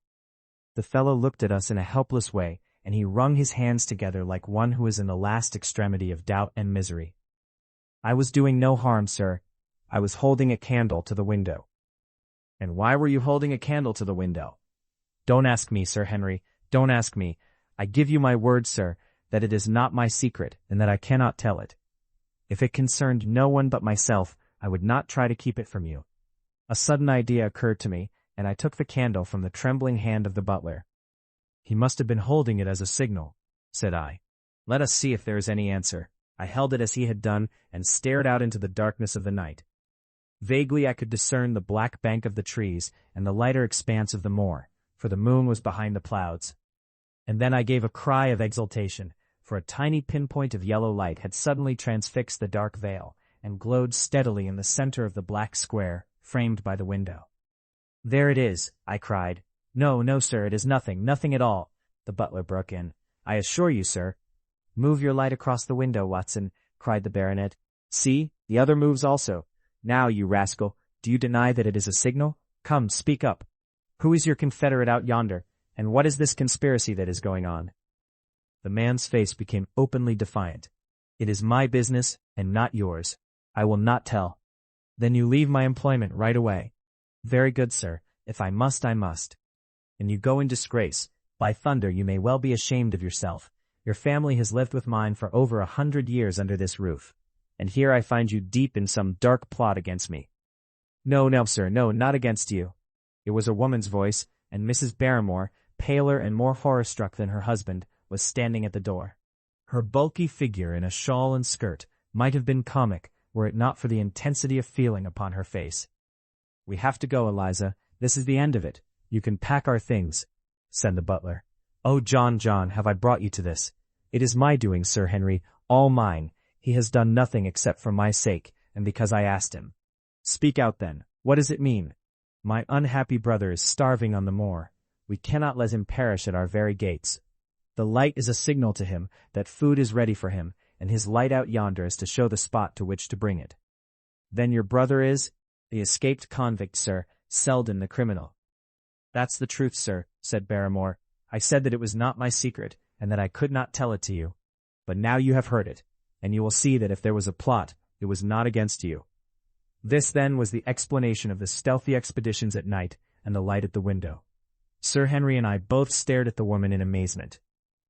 The fellow looked at us in a helpless way, and he wrung his hands together like one who is in the last extremity of doubt and misery. I was doing no harm, sir. I was holding a candle to the window. And why were you holding a candle to the window? Don't ask me, Sir Henry, don't ask me. I give you my word, sir, that it is not my secret and that I cannot tell it. If it concerned no one but myself, I would not try to keep it from you. A sudden idea occurred to me, and I took the candle from the trembling hand of the butler. He must have been holding it as a signal, said I. Let us see if there is any answer. I held it as he had done and stared out into the darkness of the night. Vaguely I could discern the black bank of the trees and the lighter expanse of the moor, for the moon was behind the clouds. And then I gave a cry of exultation, for a tiny pinpoint of yellow light had suddenly transfixed the dark veil and glowed steadily in the center of the black square framed by the window. There it is, I cried. No, no, sir, it is nothing, nothing at all, the butler broke in. I assure you, sir. Move your light across the window, Watson, cried the baronet. See, the other moves also. Now, you rascal, do you deny that it is a signal? Come, speak up. Who is your confederate out yonder, and what is this conspiracy that is going on? The man's face became openly defiant. It is my business, and not yours. I will not tell. Then you leave my employment right away. Very good, sir. If I must, I must. And you go in disgrace. By thunder, you may well be ashamed of yourself. Your family has lived with mine for over 100 years under this roof, and here I find you deep in some dark plot against me. No, no, sir, no, not against you. It was a woman's voice, and Mrs. Barrymore, paler and more horror-struck than her husband, was standing at the door. Her bulky figure in a shawl and skirt might have been comic were it not for the intensity of feeling upon her face. We have to go, Eliza. This is the end of it. You can pack our things, said the butler. Oh, John, John, have I brought you to this? It is my doing, Sir Henry, all mine. He has done nothing except for my sake, and because I asked him. Speak out, then. What does it mean? My unhappy brother is starving on the moor. We cannot let him perish at our very gates. The light is a signal to him that food is ready for him, and his light out yonder is to show the spot to which to bring it. Then your brother is? The escaped convict, sir, Selden the criminal. That's the truth, sir, said Barrymore. I said that it was not my secret, and that I could not tell it to you. But now you have heard it, and you will see that if there was a plot, it was not against you. This, then, was the explanation of the stealthy expeditions at night and the light at the window. Sir Henry and I both stared at the woman in amazement.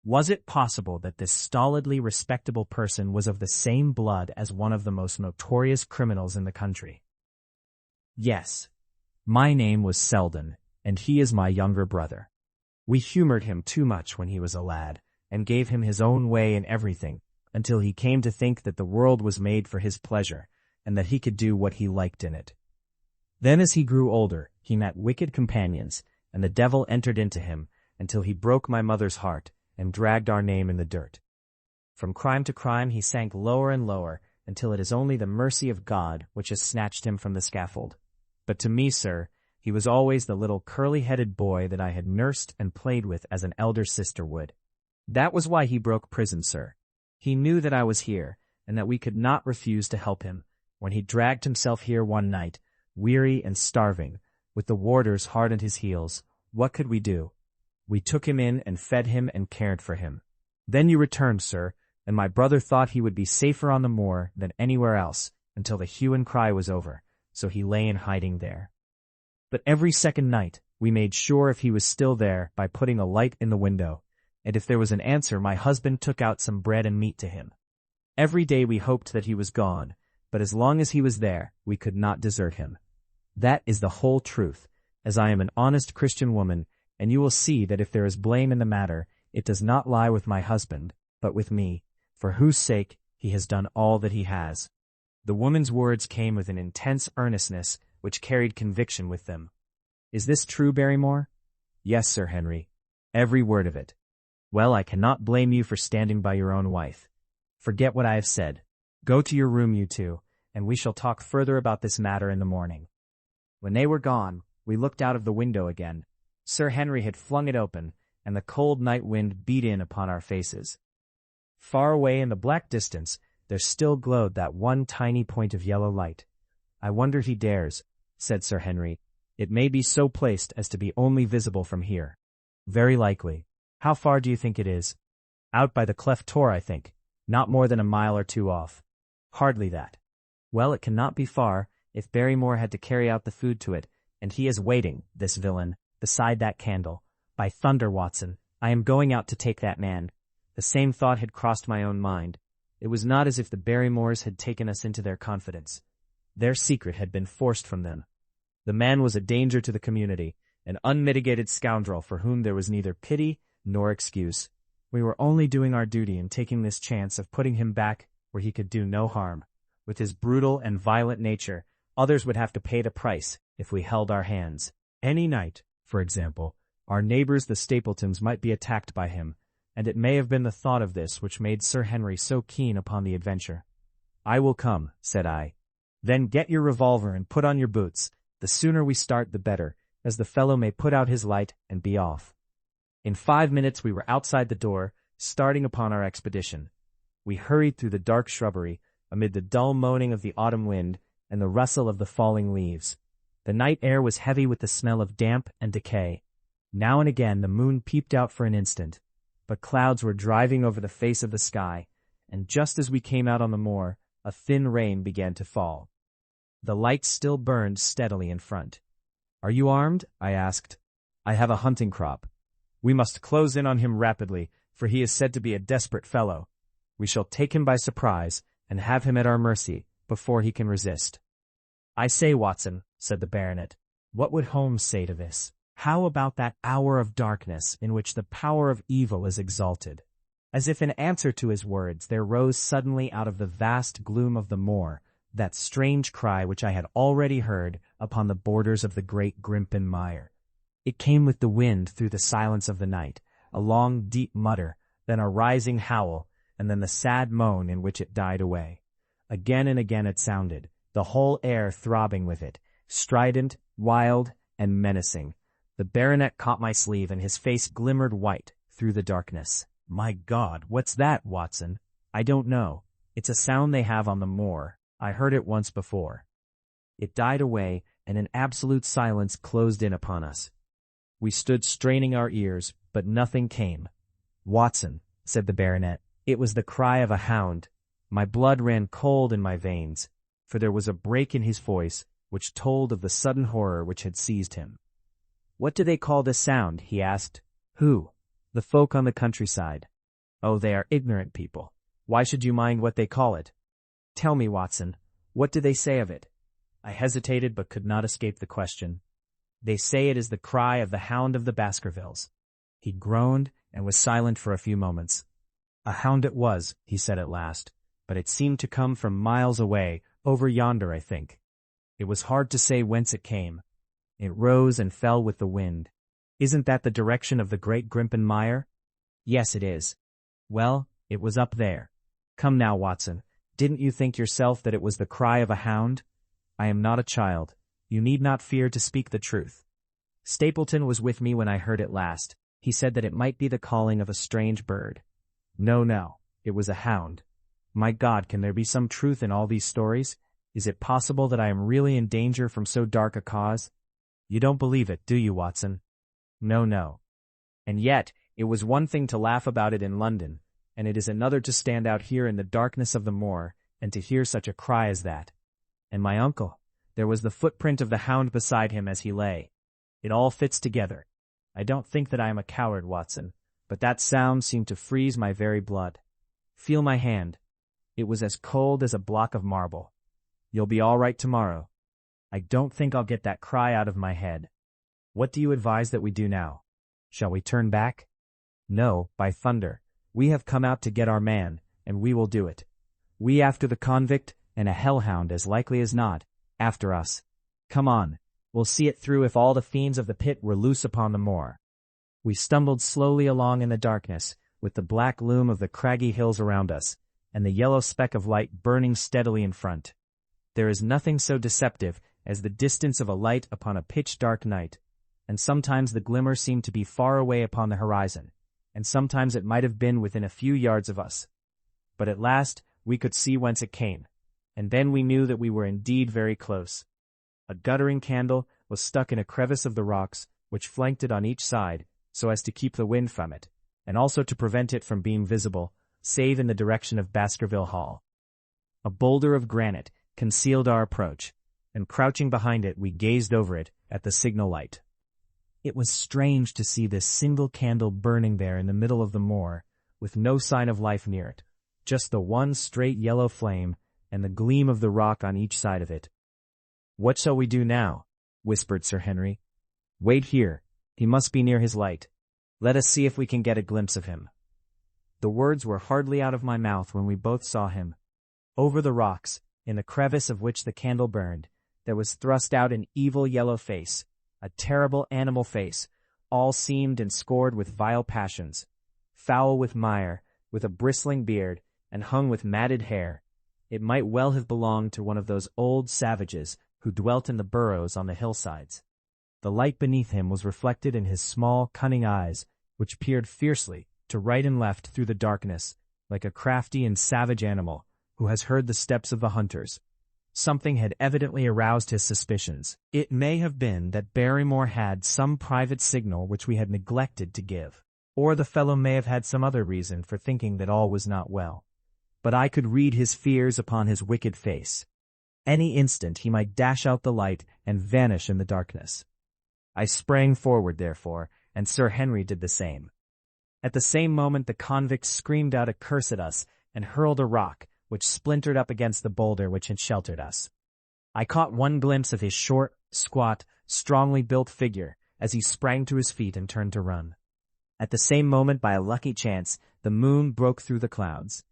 Was it possible that this stolidly respectable person was of the same blood as one of the most notorious criminals in the country? Yes. My name was Selden, and he is my younger brother. We humored him too much when he was a lad, and gave him his own way in everything, until he came to think that the world was made for his pleasure, and that he could do what he liked in it. Then as he grew older, he met wicked companions, and the devil entered into him, until he broke my mother's heart, and dragged our name in the dirt. From crime to crime he sank lower and lower, until it is only the mercy of God which has snatched him from the scaffold. But to me, sir, he was always the little curly-headed boy that I had nursed and played with as an elder sister would. That was why he broke prison, sir. He knew that I was here, and that we could not refuse to help him, when he dragged himself here one night, weary and starving, with the warders hard at his heels. What could we do? We took him in and fed him and cared for him. Then you returned, sir, and my brother thought he would be safer on the moor than anywhere else until the hue and cry was over, so he lay in hiding there. But every second night we made sure if he was still there by putting a light in the window, and if there was an answer my husband took out some bread and meat to him. Every day we hoped that he was gone, but as long as he was there we could not desert him. That is the whole truth, as I am an honest Christian woman, and you will see that if there is blame in the matter, it does not lie with my husband, but with me, for whose sake he has done all that he has. The woman's words came with an intense earnestness which carried conviction with them. Is this true, Barrymore? Yes, Sir Henry. Every word of it. Well, I cannot blame you for standing by your own wife. Forget what I have said. Go to your room, you two, and we shall talk further about this matter in the morning. When they were gone, we looked out of the window again. Sir Henry had flung it open, and the cold night wind beat in upon our faces. Far away in the black distance, there still glowed that one tiny point of yellow light. I wonder if he dares, said Sir Henry. It may be so placed as to be only visible from here. Very likely. How far do you think it is? Out by the cleft tor, I think. Not more than a mile or two off. Hardly that. Well, it cannot be far, if Barrymore had to carry out the food to it, and he is waiting, this villain, beside that candle. By thunder, Watson, I am going out to take that man. The same thought had crossed my own mind. It was not as if the Barrymores had taken us into their confidence. Their secret had been forced from them. The man was a danger to the community, an unmitigated scoundrel for whom there was neither pity nor excuse. We were only doing our duty in taking this chance of putting him back where he could do no harm. With his brutal and violent nature, others would have to pay the price if we held our hands. Any night, for example, our neighbors the Stapletons might be attacked by him, and it may have been the thought of this which made Sir Henry so keen upon the adventure. "I will come," said I. "Then get your revolver and put on your boots. The sooner we start the better, as the fellow may put out his light and be off." In 5 minutes we were outside the door, starting upon our expedition. We hurried through the dark shrubbery, amid the dull moaning of the autumn wind and the rustle of the falling leaves. The night air was heavy with the smell of damp and decay. Now and again the moon peeped out for an instant, but clouds were driving over the face of the sky, and just as we came out on the moor, a thin rain began to fall. The light still burned steadily in front. "Are you armed?" I asked. "I have a hunting crop. We must close in on him rapidly, for he is said to be a desperate fellow. We shall take him by surprise and have him at our mercy before he can resist." "I say, Watson," said the baronet, "what would Holmes say to this? How about that hour of darkness in which the power of evil is exalted?" As if in answer to his words, there rose suddenly out of the vast gloom of the moor that strange cry which I had already heard upon the borders of the great Grimpen Mire. It came with the wind through the silence of the night, a long deep mutter, then a rising howl, and then the sad moan in which it died away. Again and again it sounded, the whole air throbbing with it, strident, wild, and menacing. The baronet caught my sleeve and his face glimmered white through the darkness. "My God, what's that, Watson?" "I don't know. It's a sound they have on the moor. I heard it once before." It died away, and an absolute silence closed in upon us. We stood straining our ears, but nothing came. "Watson," said the baronet, "it was the cry of a hound." My blood ran cold in my veins, for there was a break in his voice which told of the sudden horror which had seized him. "What do they call this sound?" he asked. "Who?" "The folk on the countryside." "Oh, they are ignorant people. Why should you mind what they call it?" "Tell me, Watson, what do they say of it?" I hesitated but could not escape the question. "They say it is the cry of the Hound of the Baskervilles." He groaned and was silent for a few moments. "A hound it was," he said at last, "but it seemed to come from miles away, over yonder, I think. It was hard to say whence it came. It rose and fell with the wind. Isn't that the direction of the great Grimpen Mire?" "Yes, it is." "Well, it was up there. Come now, Watson, didn't you think yourself that it was the cry of a hound? I am not a child. You need not fear to speak the truth. Stapleton was with me when I heard it last. He said that it might be the calling of a strange bird. No, it was a hound. My God, can there be some truth in all these stories? Is it possible that I am really in danger from so dark a cause? You don't believe it, do you, Watson?" No. "And yet, it was one thing to laugh about it in London, and it is another to stand out here in the darkness of the moor and to hear such a cry as that. And my uncle, there was the footprint of the hound beside him as he lay. It all fits together. I don't think that I am a coward, Watson, but that sound seemed to freeze my very blood. Feel my hand. It was as cold as a block of marble. You'll be all right tomorrow. I don't think I'll get that cry out of my head. What do you advise that we do now? Shall we turn back?" "No, by thunder. We have come out to get our man, and we will do it. We after the convict, and a hellhound as likely as not, after us. Come on, we'll see it through if all the fiends of the pit were loose upon the moor." We stumbled slowly along in the darkness, with the black loom of the craggy hills around us, and the yellow speck of light burning steadily in front. There is nothing so deceptive as the distance of a light upon a pitch-dark night, and sometimes the glimmer seemed to be far away upon the horizon, and sometimes it might have been within a few yards of us. But at last we could see whence it came, and then we knew that we were indeed very close. A guttering candle was stuck in a crevice of the rocks which flanked it on each side, so as to keep the wind from it, and also to prevent it from being visible, save in the direction of Baskerville Hall. A boulder of granite concealed our approach, and crouching behind it we gazed over it at the signal light. It was strange to see this single candle burning there in the middle of the moor, with no sign of life near it, just the one straight yellow flame and the gleam of the rock on each side of it. "What shall we do now?" whispered Sir Henry. "Wait here. He must be near his light. Let us see if we can get a glimpse of him." The words were hardly out of my mouth when we both saw him. Over the rocks, in the crevice of which the candle burned, there was thrust out an evil yellow face, a terrible animal face, all seamed and scored with vile passions, foul with mire, with a bristling beard, and hung with matted hair. It might well have belonged to one of those old savages who dwelt in the burrows on the hillsides. The light beneath him was reflected in his small, cunning eyes, which peered fiercely to right and left through the darkness, like a crafty and savage animal who has heard the steps of the hunters. Something had evidently aroused his suspicions. It may have been that Barrymore had some private signal which we had neglected to give, or the fellow may have had some other reason for thinking that all was not well. But I could read his fears upon his wicked face. Any instant he might dash out the light and vanish in the darkness. I sprang forward, therefore, and Sir Henry did the same. At the same moment the convict screamed out a curse at us and hurled a rock, which splintered up against the boulder which had sheltered us. I caught one glimpse of his short, squat, strongly built figure as he sprang to his feet and turned to run. At the same moment, by a lucky chance, the moon broke through the clouds.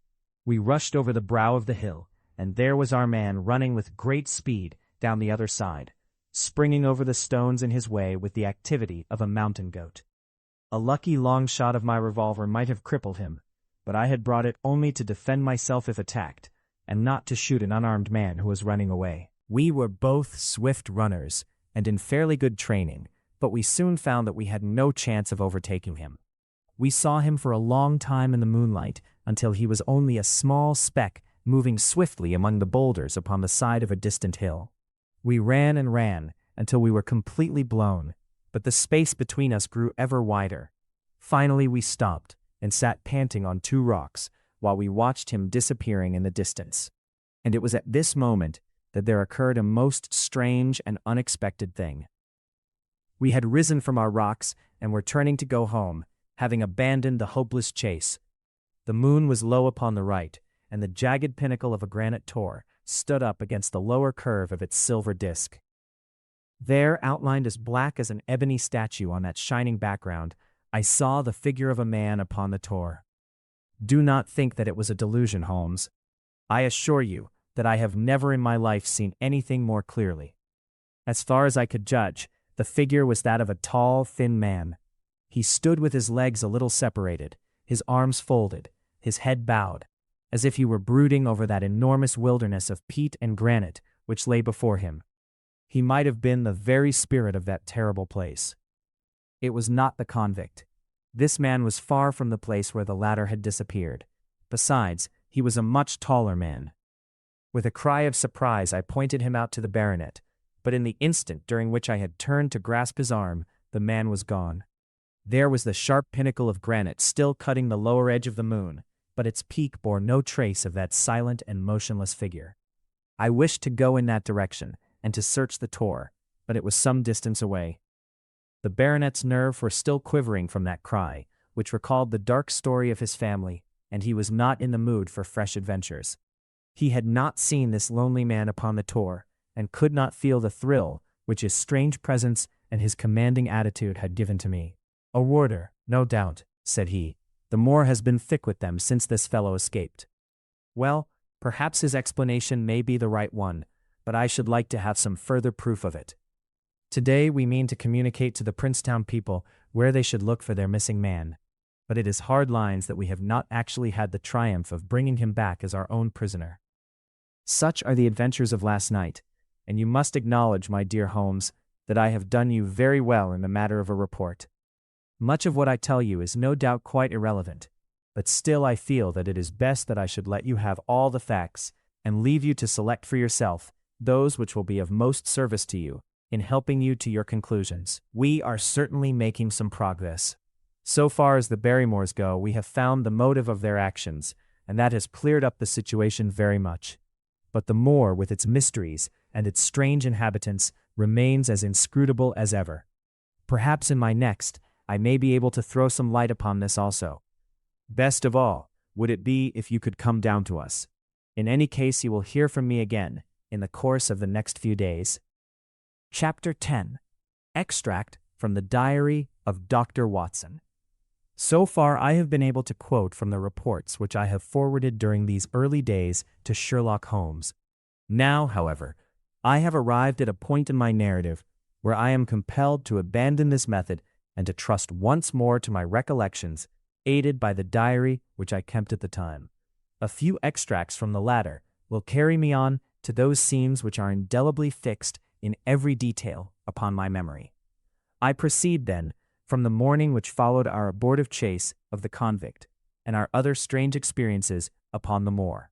We rushed over the brow of the hill, and there was our man running with great speed down the other side, springing over the stones in his way with the activity of a mountain goat. A lucky long shot of my revolver might have crippled him, but I had brought it only to defend myself if attacked, and not to shoot an unarmed man who was running away. We were both swift runners, and in fairly good training, but we soon found that we had no chance of overtaking him. We saw him for a long time in the moonlight, until he was only a small speck moving swiftly among the boulders upon the side of a distant hill. We ran and ran until we were completely blown, but the space between us grew ever wider. Finally we stopped and sat panting on two rocks while we watched him disappearing in the distance. And it was at this moment that there occurred a most strange and unexpected thing. We had risen from our rocks and were turning to go home, having abandoned the hopeless chase. The moon was low upon the right, and the jagged pinnacle of a granite tor stood up against the lower curve of its silver disk. There, outlined as black as an ebony statue on that shining background, I saw the figure of a man upon the tor. Do not think that it was a delusion, Holmes. I assure you that I have never in my life seen anything more clearly. As far as I could judge, the figure was that of a tall, thin man. He stood with his legs a little separated, his arms folded, his head bowed, as if he were brooding over that enormous wilderness of peat and granite which lay before him. He might have been the very spirit of that terrible place. It was not the convict. This man was far from the place where the latter had disappeared. Besides, he was a much taller man. With a cry of surprise, I pointed him out to the baronet, but in the instant during which I had turned to grasp his arm, the man was gone. There was the sharp pinnacle of granite still cutting the lower edge of the moon, but its peak bore no trace of that silent and motionless figure. I wished to go in that direction and to search the tor, but it was some distance away. The baronet's nerves were still quivering from that cry, which recalled the dark story of his family, and he was not in the mood for fresh adventures. He had not seen this lonely man upon the tor, and could not feel the thrill which his strange presence and his commanding attitude had given to me. "A warder, no doubt," said he. "The moor has been thick with them since this fellow escaped." Well, perhaps his explanation may be the right one, but I should like to have some further proof of it. Today we mean to communicate to the Princetown people where they should look for their missing man, but it is hard lines that we have not actually had the triumph of bringing him back as our own prisoner. Such are the adventures of last night, and you must acknowledge, my dear Holmes, that I have done you very well in the matter of a report. Much of what I tell you is no doubt quite irrelevant, but still I feel that it is best that I should let you have all the facts and leave you to select for yourself those which will be of most service to you in helping you to your conclusions. We are certainly making some progress. So far as the Barrymores go, we have found the motive of their actions, and that has cleared up the situation very much. but the moor with its mysteries and its strange inhabitants remains as inscrutable as ever. Perhaps in my next, I may be able to throw some light upon this also. Best of all, would it be if you could come down to us. In any case, you will hear from me again in the course of the next few days. Chapter 10. Extract from the Diary of Dr. Watson. So far, I have been able to quote from the reports which I have forwarded during these early days to Sherlock Holmes. Now, however, I have arrived at a point in my narrative where I am compelled to abandon this method and to trust once more to my recollections, aided by the diary which I kept at the time. A few extracts from the latter will carry me on to those scenes which are indelibly fixed in every detail upon my memory. I proceed, then, from the morning which followed our abortive chase of the convict and our other strange experiences upon the moor.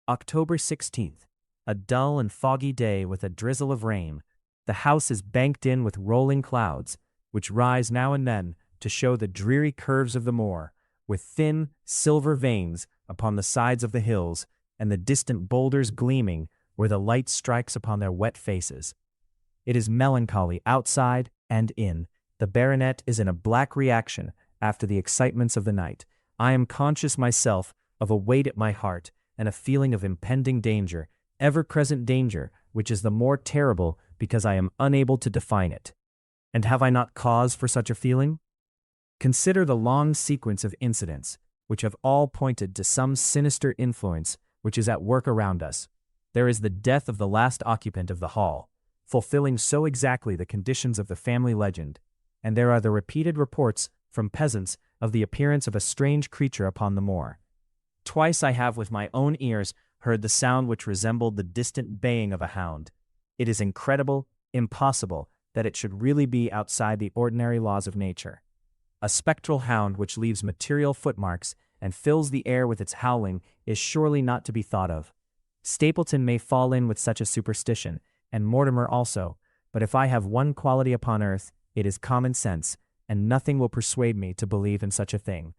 October 16th, a dull and foggy day with a drizzle of rain. The house is banked in with rolling clouds, which rise now and then to show the dreary curves of the moor, with thin, silver veins upon the sides of the hills, and the distant boulders gleaming where the light strikes upon their wet faces. It is melancholy outside and in. The baronet is in a black reaction after the excitements of the night. I am conscious myself of a weight at my heart and a feeling of impending danger, ever-present danger, which is the more terrible because I am unable to define it. And have I not cause for such a feeling? Consider the long sequence of incidents, which have all pointed to some sinister influence which is at work around us. There is the death of the last occupant of the hall, fulfilling so exactly the conditions of the family legend, and there are the repeated reports from peasants of the appearance of a strange creature upon the moor. Twice I have with my own ears heard the sound which resembled the distant baying of a hound. It is incredible, impossible, that it should really be outside the ordinary laws of nature. A spectral hound which leaves material footmarks and fills the air with its howling is surely not to be thought of. Stapleton may fall in with such a superstition, and Mortimer also, but if I have one quality upon earth, it is common sense, and nothing will persuade me to believe in such a thing.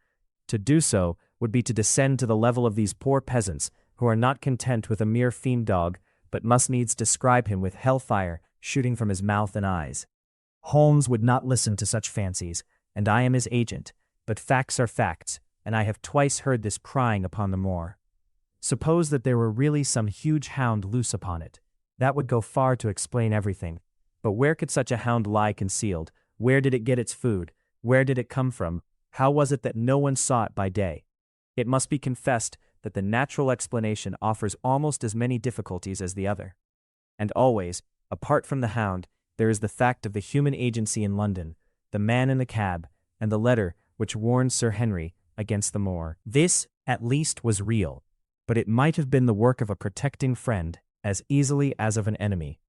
To do so would be to descend to the level of these poor peasants, who are not content with a mere fiend dog, but must needs describe him with hellfire shooting from his mouth and eyes. Holmes would not listen to such fancies, and I am his agent, but facts are facts, and I have twice heard this crying upon the moor. Suppose that there were really some huge hound loose upon it. That would go far to explain everything. But where could such a hound lie concealed? Where did it get its food? Where did it come from? How was it that no one saw it by day? It must be confessed that the natural explanation offers almost as many difficulties as the other. And always, apart from the hound, there is the fact of the human agency in London, the man in the cab, and the letter which warned Sir Henry against the moor. This, at least, was real, but it might have been the work of a protecting friend as easily as of an enemy.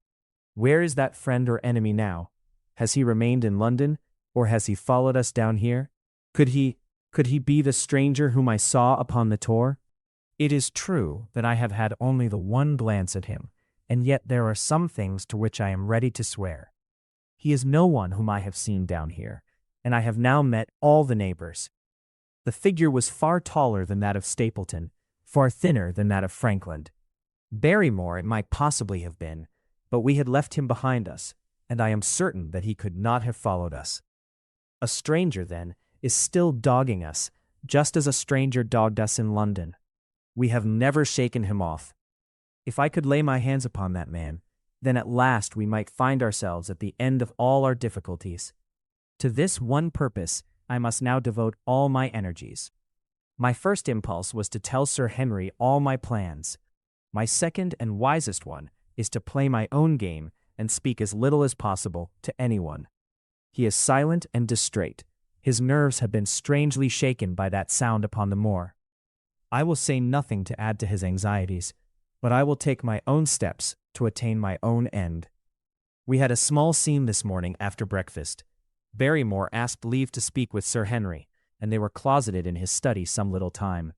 Where is that friend or enemy now? Has he remained in London, or has he followed us down here? Could he be the stranger whom I saw upon the tor? It is true that I have had only the one glance at him, and yet there are some things to which I am ready to swear. He is no one whom I have seen down here, and I have now met all the neighbors. The figure was far taller than that of Stapleton, far thinner than that of Frankland. Barrymore it might possibly have been, but we had left him behind us, and I am certain that he could not have followed us. A stranger, then, is still dogging us, just as a stranger dogged us in London. We have never shaken him off. If I could lay my hands upon that man, then at last we might find ourselves at the end of all our difficulties. To this one purpose I must now devote all my energies. My first impulse was to tell Sir Henry all my plans. My second and wisest one is to play my own game and speak as little as possible to anyone. He is silent and distrait. His nerves have been strangely shaken by that sound upon the moor. I will say nothing to add to his anxieties, but I will take my own steps to attain my own end. We had a small scene this morning after breakfast. Barrymore asked leave to speak with Sir Henry, and they were closeted in his study some little time.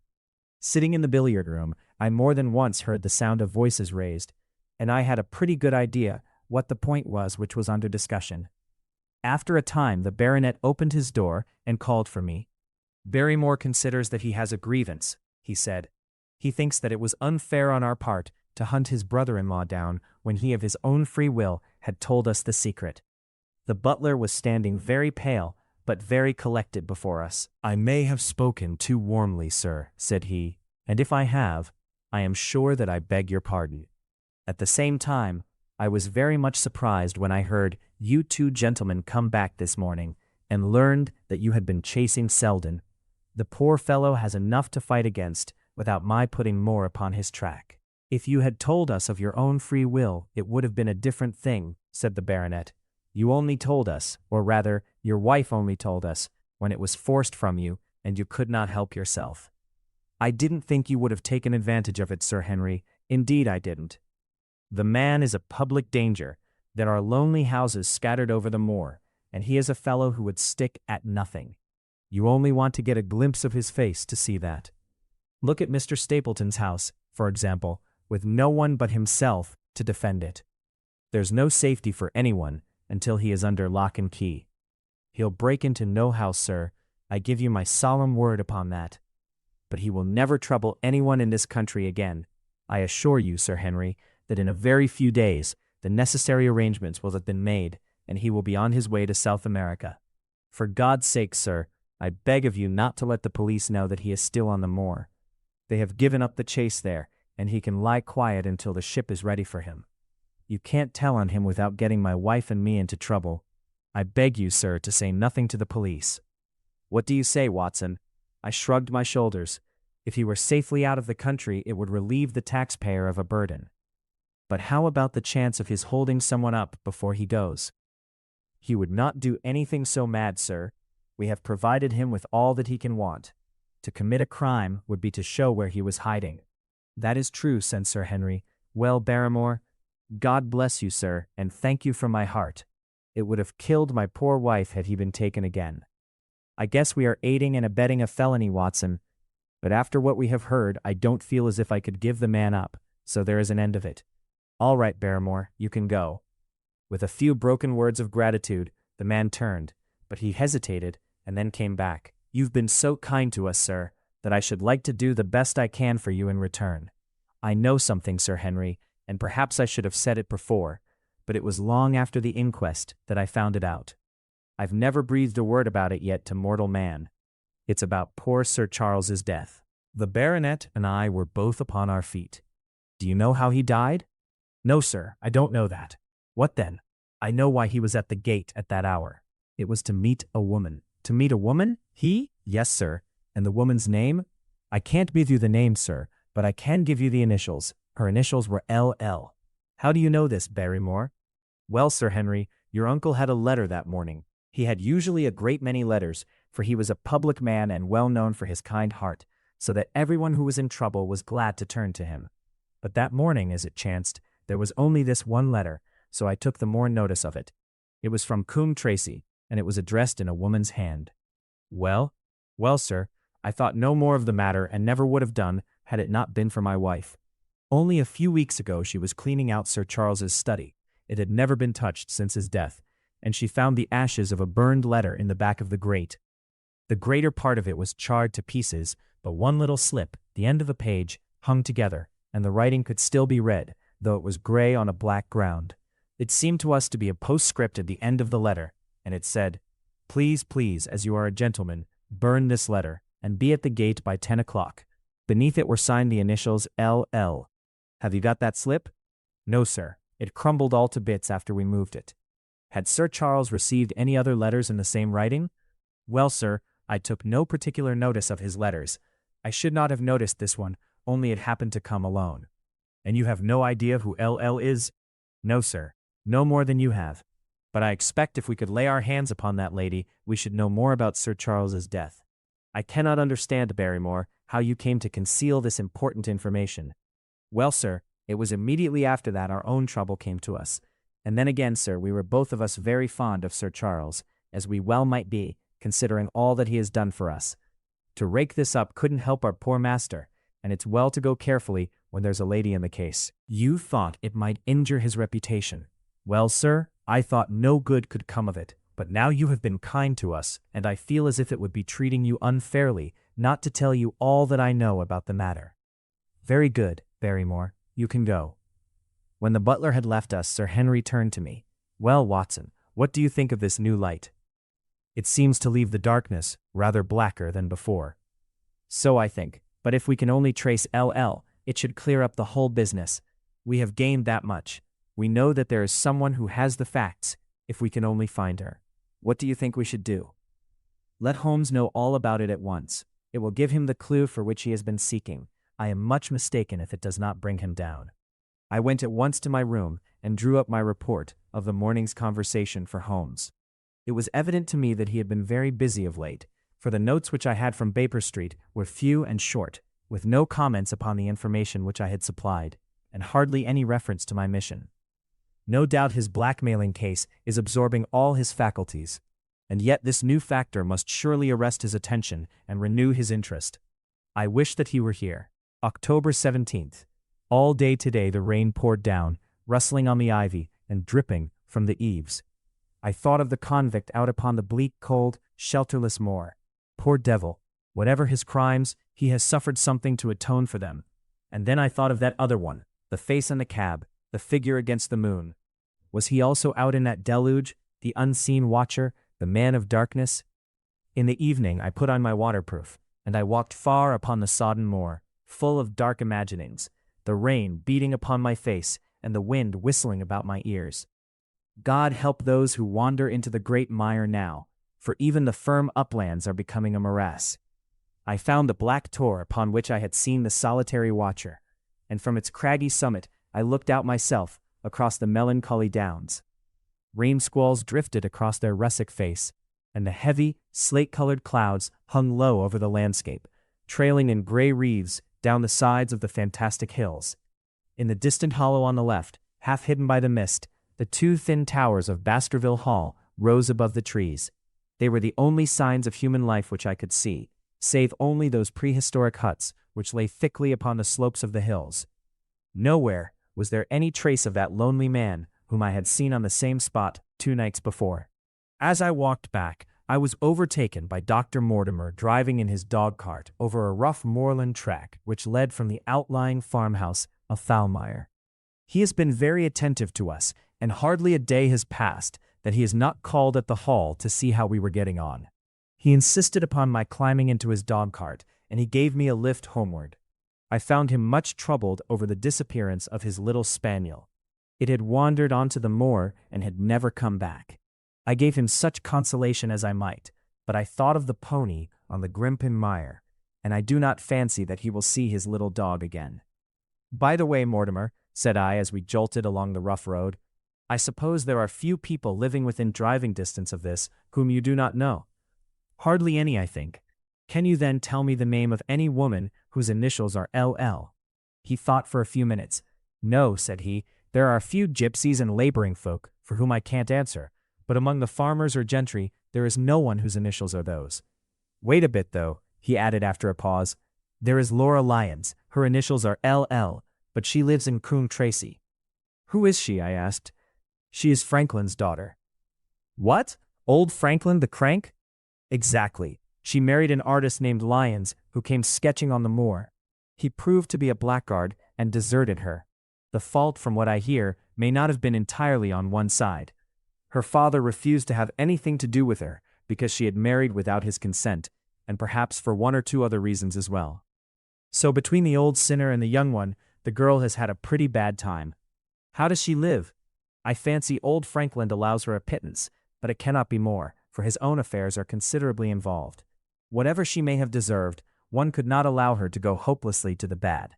Sitting in the billiard room, I more than once heard the sound of voices raised, and I had a pretty good idea what the point was which was under discussion. After a time, the baronet opened his door and called for me. Barrymore considers that he has a grievance, he said. He thinks that it was unfair on our part to hunt his brother-in-law down when he of his own free will had told us the secret. The butler was standing very pale, but very collected before us. "I may have spoken too warmly, sir," said he, "and if I have, I am sure that I beg your pardon. At the same time, I was very much surprised when I heard you two gentlemen come back this morning and learned that you had been chasing Selden. The poor fellow has enough to fight against without my putting more upon his track." "If you had told us of your own free will, it would have been a different thing," said the baronet. "You only told us, or rather, your wife only told us, when it was forced from you, and you could not help yourself." "I didn't think you would have taken advantage of it, Sir Henry. Indeed I didn't. The man is a public danger. There are lonely houses scattered over the moor, and he is a fellow who would stick at nothing. You only want to get a glimpse of his face to see that. Look at Mr. Stapleton's house, for example, with no one but himself to defend it. There's no safety for anyone until he is under lock and key. He'll break into no house, sir, I give you my solemn word upon that. But he will never trouble anyone in this country again. I assure you, Sir Henry, that in a very few days the necessary arrangements will have been made, and he will be on his way to South America. For God's sake, sir, I beg of you not to let the police know that he is still on the moor. They have given up the chase there, and he can lie quiet until the ship is ready for him. You can't tell on him without getting my wife and me into trouble. I beg you, sir, to say nothing to the police." "What do you say, Watson?" I shrugged my shoulders. If he were safely out of the country, it would relieve the taxpayer of a burden. But how about the chance of his holding someone up before he goes? "He would not do anything so mad, sir. We have provided him with all that he can want. To commit a crime would be to show where he was hiding." "That is true," said Sir Henry. "Well, Barrymore, God bless you, sir, and thank you from my heart. It would have killed my poor wife had he been taken again. I guess we are aiding and abetting a felony, Watson, but after what we have heard, I don't feel as if I could give the man up, so there is an end of it. All right, Barrymore, you can go." With a few broken words of gratitude, the man turned, but he hesitated and then came back. "You've been so kind to us, sir, that I should like to do the best I can for you in return. I know something, Sir Henry, and perhaps I should have said it before, but it was long after the inquest that I found it out. I've never breathed a word about it yet to mortal man. It's about poor Sir Charles's death." The baronet and I were both upon our feet. "Do you know how he died?" "No, sir, I don't know that." "What then?" "I know why he was at the gate at that hour. It was to meet a woman." "To meet a woman? He?" "Yes, sir. And the woman's name?" "I can't give you the name, sir, but I can give you the initials. Her initials were L.L. "How do you know this, Barrymore?" "Well, Sir Henry, your uncle had a letter that morning. He had usually a great many letters, for he was a public man and well known for his kind heart, so that everyone who was in trouble was glad to turn to him. But that morning, as it chanced, there was only this one letter, so I took the more notice of it. It was from Coombe Tracy, and it was addressed in a woman's hand." "Well?" "Well, sir, I thought no more of the matter and never would have done had it not been for my wife. Only a few weeks ago she was cleaning out Sir Charles's study. It had never been touched since his death, and she found the ashes of a burned letter in the back of the grate. The greater part of it was charred to pieces, but one little slip, the end of a page, hung together, and the writing could still be read, though it was gray on a black ground. It seemed to us to be a postscript at the end of the letter, and it said, 'Please, please, as you are a gentleman, burn this letter, and be at the gate by 10 o'clock. Beneath it were signed the initials L.L. Have you got that slip?" "No, sir. It crumbled all to bits after we moved it." "Had Sir Charles received any other letters in the same writing?" "Well, sir, I took no particular notice of his letters. I should not have noticed this one, only it happened to come alone." "And you have no idea who L.L. is?" "No, sir. No more than you have. But I expect if we could lay our hands upon that lady, we should know more about Sir Charles's death. I cannot understand, Barrymore, how you came to conceal this important information." "Well, sir, it was immediately after that our own trouble came to us. And then again, sir, we were both of us very fond of Sir Charles, as we well might be, considering all that he has done for us. To rake this up couldn't help our poor master, and it's well to go carefully when there's a lady in the case. You thought it might injure his reputation. Well, sir, I thought no good could come of it, but now you have been kind to us, and I feel as if it would be treating you unfairly not to tell you all that I know about the matter." "Very good, Barrymore. You can go." When the butler had left us, Sir Henry turned to me. "Well, Watson, what do you think of this new light?" "It seems to leave the darkness rather blacker than before." "So I think, but if we can only trace LL, it should clear up the whole business. We have gained that much. We know that there is someone who has the facts, if we can only find her. What do you think we should do?" "Let Holmes know all about it at once. It will give him the clue for which he has been seeking. I am much mistaken if it does not bring him down." I went at once to my room and drew up my report of the morning's conversation for Holmes. It was evident to me that he had been very busy of late, for the notes which I had from Baker Street were few and short, with no comments upon the information which I had supplied, and hardly any reference to my mission. No doubt his blackmailing case is absorbing all his faculties, and yet this new factor must surely arrest his attention and renew his interest. I wish that he were here. October 17th. All day today the rain poured down, rustling on the ivy and dripping from the eaves. I thought of the convict out upon the bleak, cold, shelterless moor. Poor devil, whatever his crimes, he has suffered something to atone for them. And then I thought of that other one, the face in the cab, the figure against the moon. Was he also out in that deluge, the unseen watcher, the man of darkness? In the evening I put on my waterproof, and I walked far upon the sodden moor, full of dark imaginings, the rain beating upon my face and the wind whistling about my ears. God help those who wander into the great mire now, for even the firm uplands are becoming a morass. I found the black tor upon which I had seen the solitary watcher, and from its craggy summit I looked out myself across the melancholy downs. Rain squalls drifted across their russet face, and the heavy, slate-colored clouds hung low over the landscape, trailing in gray wreaths down the sides of the fantastic hills. In the distant hollow on the left, half hidden by the mist, the two thin towers of Baskerville Hall rose above the trees. They were the only signs of human life which I could see, save only those prehistoric huts which lay thickly upon the slopes of the hills. Nowhere was there any trace of that lonely man whom I had seen on the same spot 2 nights before. As I walked back, I was overtaken by Dr. Mortimer driving in his dog-cart over a rough moorland track which led from the outlying farmhouse of Foulmire. He has been very attentive to us, and hardly a day has passed that he has not called at the hall to see how we were getting on. He insisted upon my climbing into his dog-cart, and he gave me a lift homeward. I found him much troubled over the disappearance of his little spaniel. It had wandered onto the moor and had never come back. I gave him such consolation as I might, but I thought of the pony on the Grimpen Mire, and I do not fancy that he will see his little dog again. "By the way, Mortimer," said I as we jolted along the rough road, "I suppose there are few people living within driving distance of this whom you do not know." "Hardly any, I think." "Can you then tell me the name of any woman whose initials are LL?" He thought for a few minutes. "No," said he, "there are a few gypsies and laboring folk for whom I can't answer, but among the farmers or gentry there is no one whose initials are those. Wait a bit, though," he added after a pause. "There is Laura Lyons. Her initials are LL, but she lives in Coombe Tracey." "Who is she?" I asked. "She is Franklin's daughter." "What? Old Franklin the crank?" "Exactly. She married an artist named Lyons who came sketching on the moor. He proved to be a blackguard and deserted her. The fault, from what I hear, may not have been entirely on one side. Her father refused to have anything to do with her because she had married without his consent, and perhaps for 1 or 2 other reasons as well. So between the old sinner and the young one, the girl has had a pretty bad time. How does she live? I fancy old Franklin allows her a pittance, but it cannot be more, for his own affairs are considerably involved. Whatever she may have deserved, one could not allow her to go hopelessly to the bad.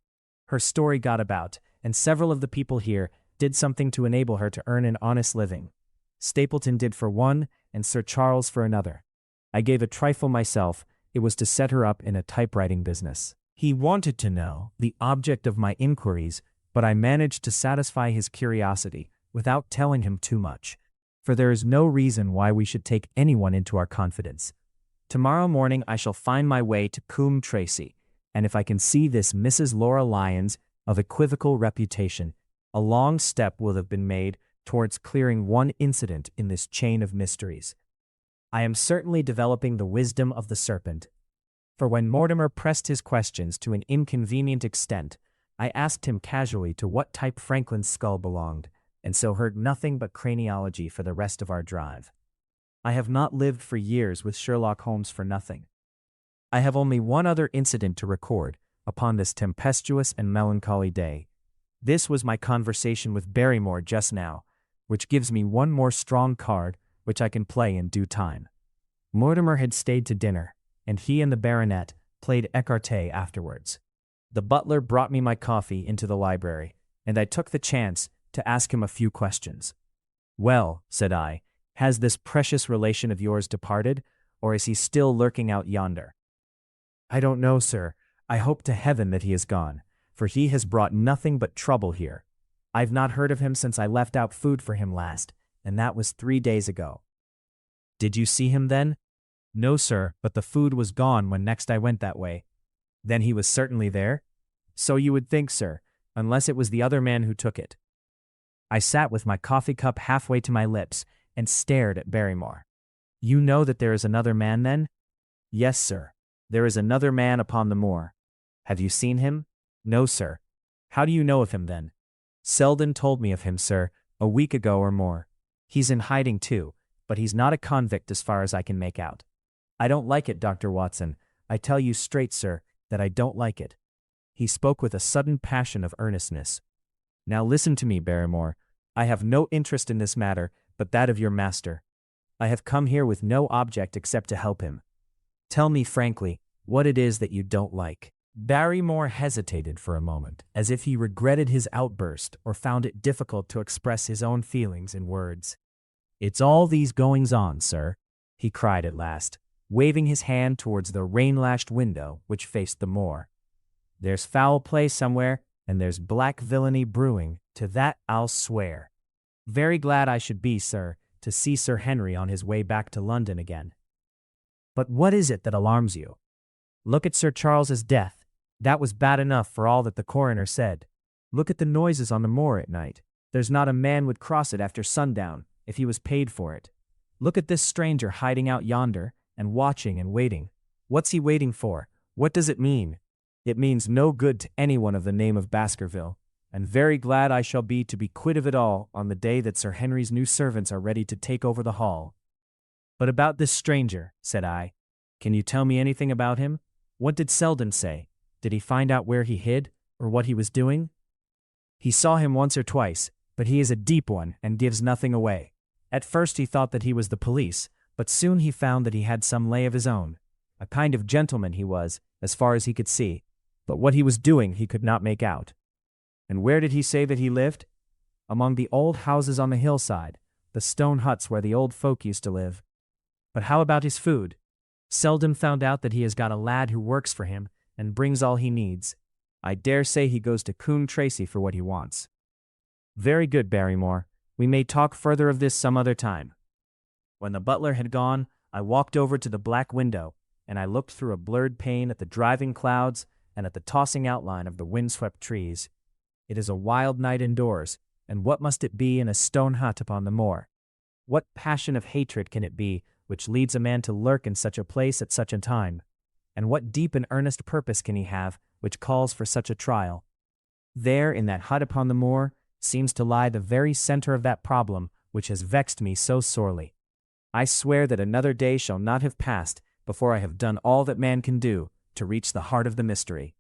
Her story got about, and several of the people here did something to enable her to earn an honest living. Stapleton did for one, and Sir Charles for another. I gave a trifle myself. It was to set her up in a typewriting business. He wanted to know the object of my inquiries, but I managed to satisfy his curiosity without telling him too much, for there is no reason why we should take anyone into our confidence. Tomorrow morning I shall find my way to Coombe Tracey, and if I can see this Mrs. Laura Lyons of equivocal reputation, a long step will have been made towards clearing one incident in this chain of mysteries. I am certainly developing the wisdom of the serpent, for when Mortimer pressed his questions to an inconvenient extent, I asked him casually to what type Franklin's skull belonged, and so heard nothing but craniology for the rest of our drive. I have not lived for years with Sherlock Holmes for nothing. I have only one other incident to record upon this tempestuous and melancholy day. This was my conversation with Barrymore just now, which gives me one more strong card which I can play in due time. Mortimer had stayed to dinner, and he and the baronet played écarté afterwards. The butler brought me my coffee into the library, and I took the chance to ask him a few questions. "Well," said I, "has this precious relation of yours departed, or is he still lurking out yonder?" "I don't know, sir. I hope to heaven that he is gone, for he has brought nothing but trouble here. I've not heard of him since I left out food for him last, and that was 3 days ago." "Did you see him then?" "No, sir, but the food was gone when next I went that way." "Then he was certainly there?" "So you would think, sir, unless it was the other man who took it." I sat with my coffee cup halfway to my lips and stared at Barrymore. "You know that there is another man, then?" "Yes, sir. There is another man upon the moor." "Have you seen him?" "No, sir." "How do you know of him, then?" "Selden told me of him, sir, a week ago or more. He's in hiding, too, but he's not a convict as far as I can make out. I don't like it, Dr. Watson. I tell you straight, sir, that I don't like it." He spoke with a sudden passion of earnestness. "Now listen to me, Barrymore. I have no interest in this matter but that of your master. I have come here with no object except to help him. Tell me frankly what it is that you don't like." Barrymore hesitated for a moment, as if he regretted his outburst or found it difficult to express his own feelings in words. "It's all these goings-on, sir," he cried at last, waving his hand towards the rain-lashed window which faced the moor. "There's foul play somewhere, and there's black villainy brewing, to that I'll swear. Very glad I should be, sir, to see Sir Henry on his way back to London again. But what is it that alarms you? Look at Sir Charles's death. That was bad enough for all that the coroner said. Look at the noises on the moor at night. There's not a man would cross it after sundown, if he was paid for it. Look at this stranger hiding out yonder, and watching and waiting. What's he waiting for? What does it mean? It means no good to anyone of the name of Baskerville, and very glad I shall be to be quit of it all on the day that Sir Henry's new servants are ready to take over the hall." "But about this stranger," said I. "Can you tell me anything about him? What did Selden say? Did he find out where he hid, or what he was doing?" "He saw him once or twice, but he is a deep one and gives nothing away. At first he thought that he was the police, but soon he found that he had some lay of his own. A kind of gentleman he was, as far as he could see, but what he was doing he could not make out." "And where did he say that he lived?" "Among the old houses on the hillside, the stone huts where the old folk used to live." "But how about his food?" "Selden found out that he has got a lad who works for him and brings all he needs. I dare say he goes to Coombe Tracey for what he wants." "Very good, Barrymore. We may talk further of this some other time." When the butler had gone, I walked over to the black window, and I looked through a blurred pane at the driving clouds and at the tossing outline of the windswept trees. It is a wild night indoors, and what must it be in a stone hut upon the moor? What passion of hatred can it be which leads a man to lurk in such a place at such a time? And what deep and earnest purpose can he have which calls for such a trial? There, in that hut upon the moor, seems to lie the very center of that problem which has vexed me so sorely. I swear that another day shall not have passed before I have done all that man can do to reach the heart of the mystery.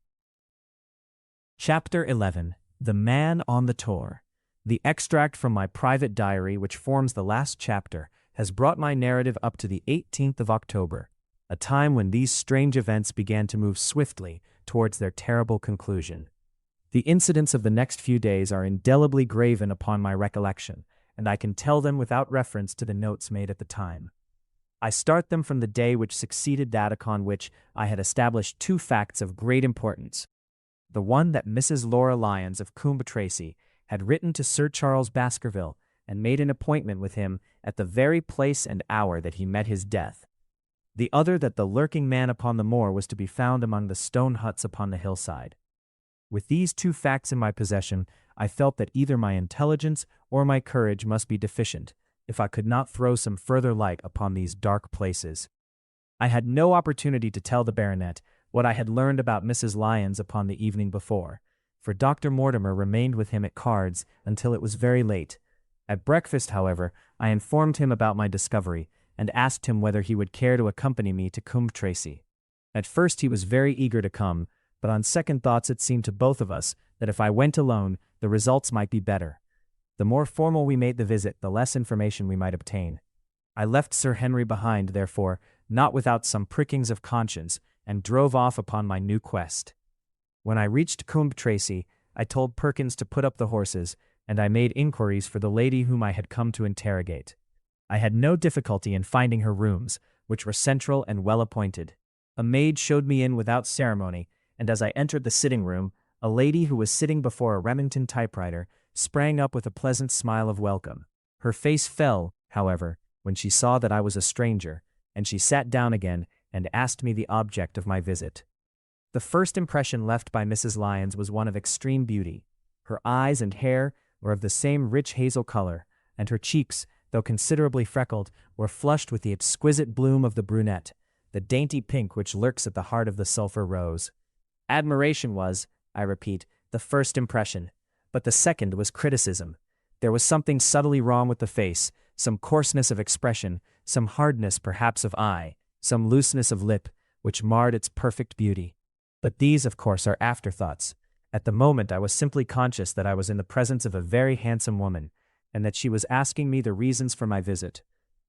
Chapter 11. The Man on the Tor. The extract from my private diary which forms the last chapter has brought my narrative up to the 18th of October, a time when these strange events began to move swiftly towards their terrible conclusion. The incidents of the next few days are indelibly graven upon my recollection, and I can tell them without reference to the notes made at the time. I start them from the day which succeeded that upon which I had established two facts of great importance. The one that Mrs. Laura Lyons of Coombe Tracey had written to Sir Charles Baskerville and made an appointment with him at the very place and hour that he met his death. The other that the lurking man upon the moor was to be found among the stone huts upon the hillside. With these two facts in my possession, I felt that either my intelligence or my courage must be deficient, if I could not throw some further light upon these dark places. I had no opportunity to tell the baronet what I had learned about Mrs. Lyons upon the evening before, for Dr. Mortimer remained with him at cards until it was very late. At breakfast, however, I informed him about my discovery and asked him whether he would care to accompany me to Coombe Tracey. At first he was very eager to come, but on second thoughts it seemed to both of us that if I went alone, the results might be better. The more formal we made the visit, the less information we might obtain. I left Sir Henry behind, therefore, not without some prickings of conscience, and drove off upon my new quest. When I reached Coombe Tracey, I told Perkins to put up the horses, and I made inquiries for the lady whom I had come to interrogate. I had no difficulty in finding her rooms, which were central and well appointed. A maid showed me in without ceremony, and as I entered the sitting room, a lady who was sitting before a Remington typewriter sprang up with a pleasant smile of welcome. Her face fell, however, when she saw that I was a stranger, and she sat down again and asked me the object of my visit. The first impression left by Mrs. Lyons was one of extreme beauty. Her eyes and hair were of the same rich hazel color, and her cheeks, though considerably freckled, were flushed with the exquisite bloom of the brunette, the dainty pink which lurks at the heart of the sulphur rose. Admiration was, I repeat, the first impression, but the second was criticism. There was something subtly wrong with the face, some coarseness of expression, some hardness perhaps of eye, some looseness of lip, which marred its perfect beauty. But these, of course, are afterthoughts. At the moment I was simply conscious that I was in the presence of a very handsome woman, and that she was asking me the reasons for my visit.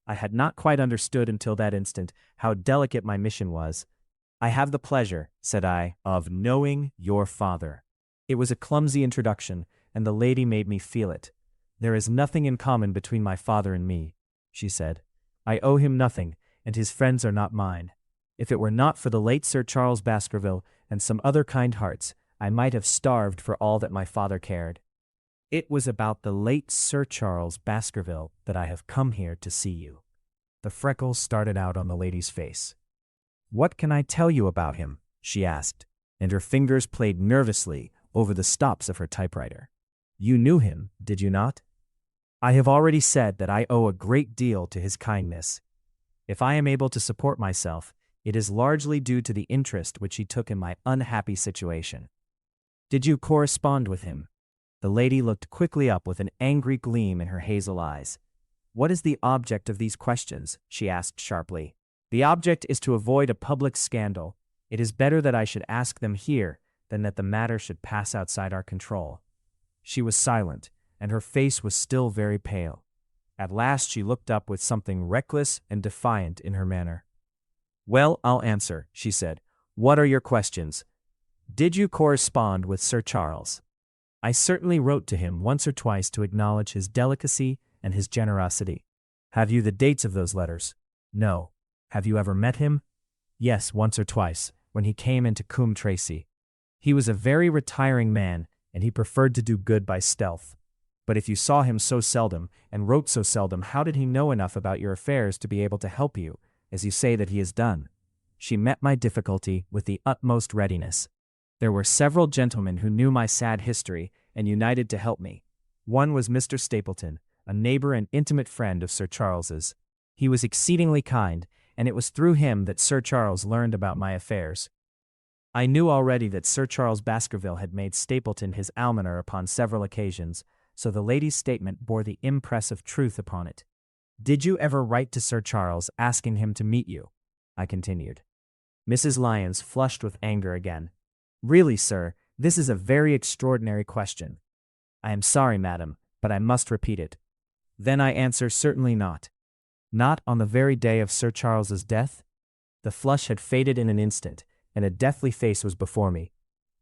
I had not quite understood until that instant how delicate my mission was. "I have the pleasure," said I, "of knowing your father." It was a clumsy introduction, and the lady made me feel it. "There is nothing in common between my father and me," she said. "I owe him nothing, and his friends are not mine. If it were not for the late Sir Charles Baskerville and some other kind hearts, I might have starved for all that my father cared. It was about the late Sir Charles Baskerville that I have come here to see you." The freckles started out on the lady's face. "What can I tell you about him?" she asked, and her fingers played nervously over the stops of her typewriter. "You knew him, did you not?" "I have already said that I owe a great deal to his kindness. If I am able to support myself, it is largely due to the interest which he took in my unhappy situation." "Did you correspond with him?" The lady looked quickly up with an angry gleam in her hazel eyes. "What is the object of these questions?" she asked sharply. "The object is to avoid a public scandal. It is better that I should ask them here than that the matter should pass outside our control." She was silent, and her face was still very pale. At last she looked up with something reckless and defiant in her manner. "Well, I'll answer," she said. "What are your questions? Did you correspond with Sir Charles?" "I certainly wrote to him once or twice to acknowledge his delicacy and his generosity." "Have you the dates of those letters?" "No." "Have you ever met him?" "Yes, once or twice, when he came into Coombe Tracey. He was a very retiring man, and he preferred to do good by stealth. But if you saw him so seldom, and wrote so seldom, how did he know enough about your affairs to be able to help you, as you say that he has done?" She met my difficulty with the utmost readiness. There were several gentlemen who knew my sad history and united to help me. One was Mr. Stapleton, a neighbor and intimate friend of Sir Charles's. He was exceedingly kind, and it was through him that Sir Charles learned about my affairs. I knew already that Sir Charles Baskerville had made Stapleton his almoner upon several occasions, so the lady's statement bore the impress of truth upon it. "Did you ever write to Sir Charles asking him to meet you?" I continued. Mrs. Lyons flushed with anger again. "Really, sir, this is a very extraordinary question." "I am sorry, madam, but I must repeat it." "Then I answer certainly not." "Not on the very day of Sir Charles's death?" The flush had faded in an instant, and a deathly face was before me.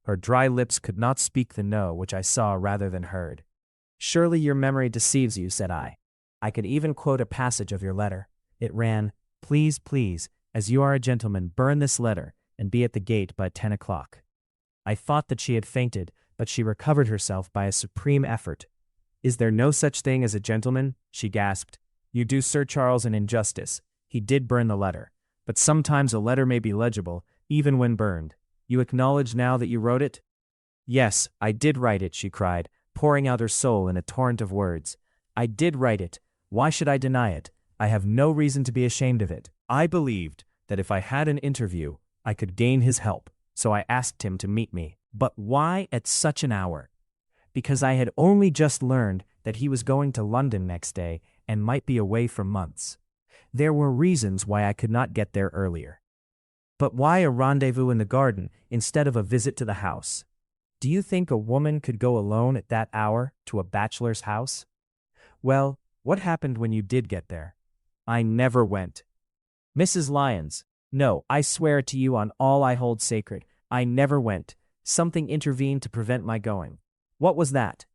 Her dry lips could not speak the no which I saw rather than heard. "Surely your memory deceives you," said I. "I could even quote a passage of your letter. It ran, 'Please, please, as you are a gentleman, burn this letter, and be at the gate by 10 o'clock. I thought that she had fainted, but she recovered herself by a supreme effort. "Is there no such thing as a gentleman?" she gasped. "You do Sir Charles an injustice. He did burn the letter. But sometimes a letter may be legible, even when burned. You acknowledge now that you wrote it?" "Yes, I did write it," she cried, pouring out her soul in a torrent of words. "I did write it. Why should I deny it? I have no reason to be ashamed of it. I believed that if I had an interview, I could gain his help, so I asked him to meet me. But why at such an hour? Because I had only just learned that he was going to London next day and might be away for months. There were reasons why I could not get there earlier. But why a rendezvous in the garden instead of a visit to the house? Do you think a woman could go alone at that hour to a bachelor's house? Well, what happened when you did get there? I never went. Mrs. Lyons, no, I swear to you on all I hold sacred, I never went. Something intervened to prevent my going. What was that?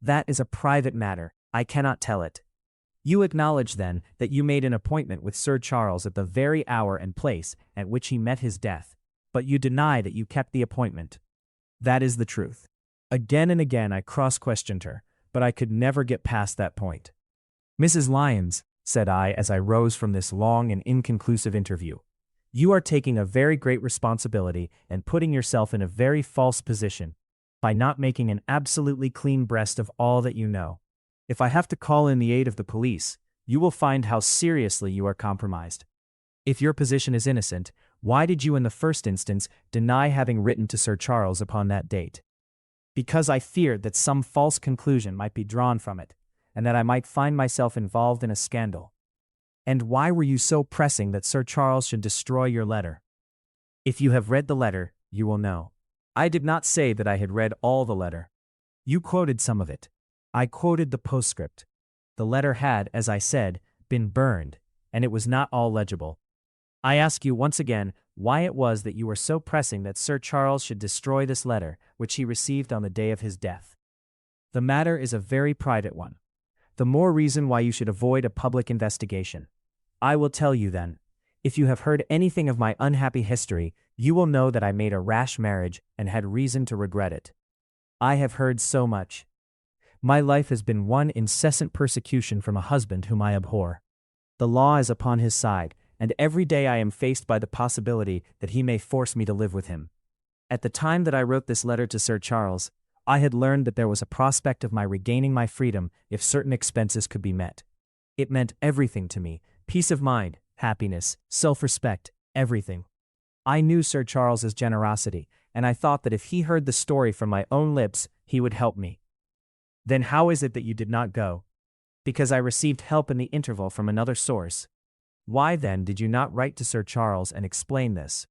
That is a private matter. I cannot tell it. You acknowledge then that you made an appointment with Sir Charles at the very hour and place at which he met his death, but you deny that you kept the appointment. That is the truth. Again and again I cross-questioned her, but I could never get past that point. Mrs. Lyons, said I as I rose from this long and inconclusive interview, you are taking a very great responsibility and putting yourself in a very false position by not making an absolutely clean breast of all that you know. If I have to call in the aid of the police, you will find how seriously you are compromised. If your position is innocent, why did you in the first instance deny having written to Sir Charles upon that date? Because I feared that some false conclusion might be drawn from it, and that I might find myself involved in a scandal. And why were you so pressing that Sir Charles should destroy your letter? If you have read the letter, you will know. I did not say that I had read all the letter. You quoted some of it. I quoted the postscript. The letter had, as I said, been burned, and it was not all legible. I ask you once again why it was that you were so pressing that Sir Charles should destroy this letter, which he received on the day of his death. The matter is a very private one. The more reason why you should avoid a public investigation. I will tell you then. If you have heard anything of my unhappy history, you will know that I made a rash marriage and had reason to regret it. I have heard so much. My life has been one incessant persecution from a husband whom I abhor. The law is upon his side, and every day I am faced by the possibility that he may force me to live with him. At the time that I wrote this letter to Sir Charles, I had learned that there was a prospect of my regaining my freedom if certain expenses could be met. It meant everything to me, peace of mind, happiness, self-respect, everything. I knew Sir Charles's generosity, and I thought that if he heard the story from my own lips, he would help me. Then how is it that you did not go? Because I received help in the interval from another source. Why then did you not write to Sir Charles and explain this?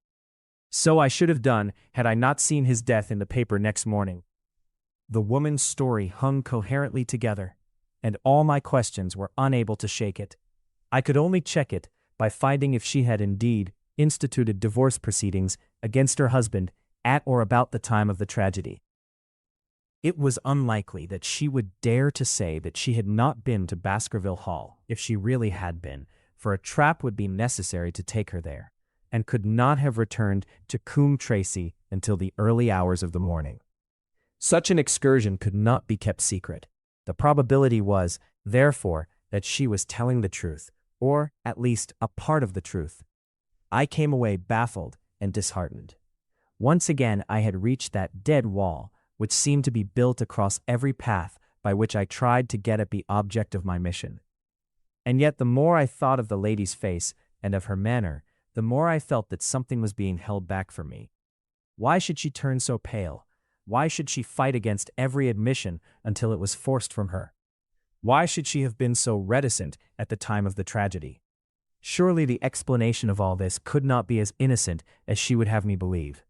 So I should have done had I not seen his death in the paper next morning. The woman's story hung coherently together, and all my questions were unable to shake it. I could only check it by finding if she had indeed instituted divorce proceedings against her husband at or about the time of the tragedy. It was unlikely that she would dare to say that she had not been to Baskerville Hall, if she really had been, for a trap would be necessary to take her there, and could not have returned to Coombe Tracey until the early hours of the morning. Such an excursion could not be kept secret. The probability was, therefore, that she was telling the truth, or, at least, a part of the truth. I came away baffled and disheartened. Once again I had reached that dead wall, which seemed to be built across every path by which I tried to get at the object of my mission. And yet the more I thought of the lady's face and of her manner, the more I felt that something was being held back from me. Why should she turn so pale? Why should she fight against every admission until it was forced from her? Why should she have been so reticent at the time of the tragedy? Surely the explanation of all this could not be as innocent as she would have me believe.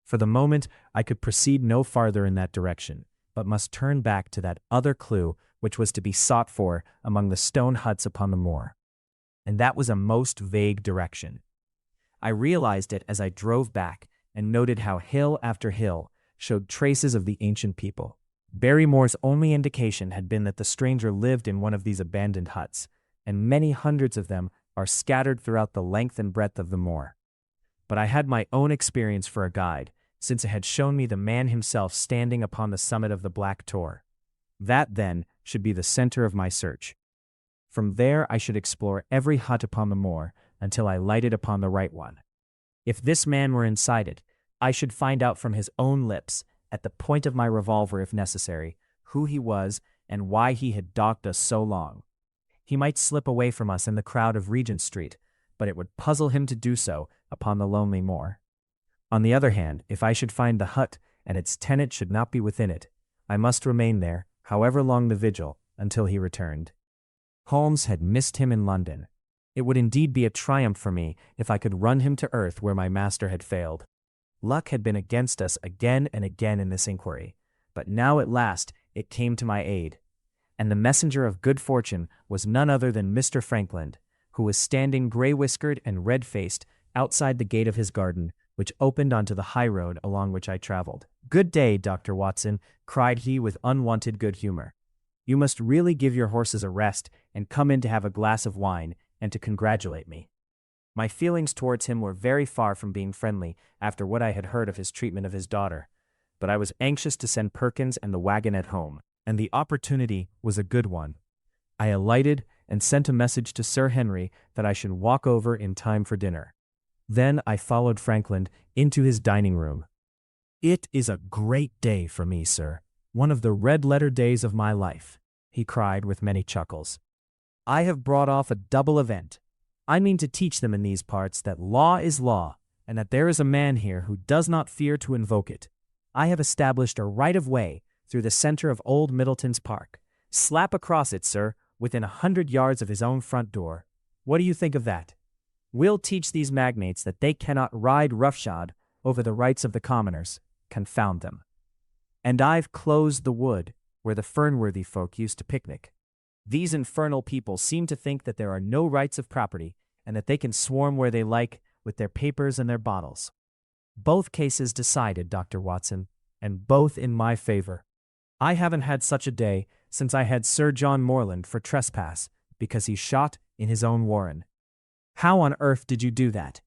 For the moment, I could proceed no farther in that direction, but must turn back to that other clue which was to be sought for among the stone huts upon the moor. And that was a most vague direction. I realized it as I drove back and noted how hill after hill showed traces of the ancient people. Barrymore's only indication had been that the stranger lived in one of these abandoned huts, and many hundreds of them are scattered throughout the length and breadth of the moor. But I had my own experience for a guide, since it had shown me the man himself standing upon the summit of the Black Tor. That, then, should be the center of my search. From there I should explore every hut upon the moor until I lighted upon the right one. If this man were inside it, I should find out from his own lips, at the point of my revolver if necessary, who he was and why he had dogged us so long. He might slip away from us in the crowd of Regent Street, but it would puzzle him to do so upon the lonely moor. On the other hand, if I should find the hut and its tenant should not be within it. I must remain there, however long the vigil, until he returned. Holmes had missed him in London. It would indeed be a triumph for me if I could run him to earth where my master had failed. Luck had been against us again and again in this inquiry, but now at last it came to my aid. And the messenger of good fortune was none other than Mr. Frankland, who was standing gray-whiskered and red-faced outside the gate of his garden, which opened onto the high road along which I traveled. "Good day, Dr. Watson," cried he with unwonted good humor. "You must really give your horses a rest and come in to have a glass of wine and to congratulate me." My feelings towards him were very far from being friendly after what I had heard of his treatment of his daughter, but I was anxious to send Perkins and the wagon at home, and the opportunity was a good one. I alighted and sent a message to Sir Henry that I should walk over in time for dinner. Then I followed Frankland into his dining room. "It is a great day for me, sir, one of the red-letter days of my life," he cried with many chuckles. "I have brought off a double event. I mean to teach them in these parts that law is law, and that there is a man here who does not fear to invoke it. I have established a right-of-way through the center of Old Middleton's Park. Slap across it, sir, within 100 yards of his own front door. What do you think of that? We'll teach these magnates that they cannot ride roughshod over the rights of the commoners. Confound them. And I've closed the wood where the Fernworthy folk used to picnic. These infernal people seem to think that there are no rights of property and that they can swarm where they like with their papers and their bottles. Both cases decided, Dr. Watson, and both in my favor. I haven't had such a day since I had Sir John Morland for trespass because he shot in his own warren. How on earth did you do that?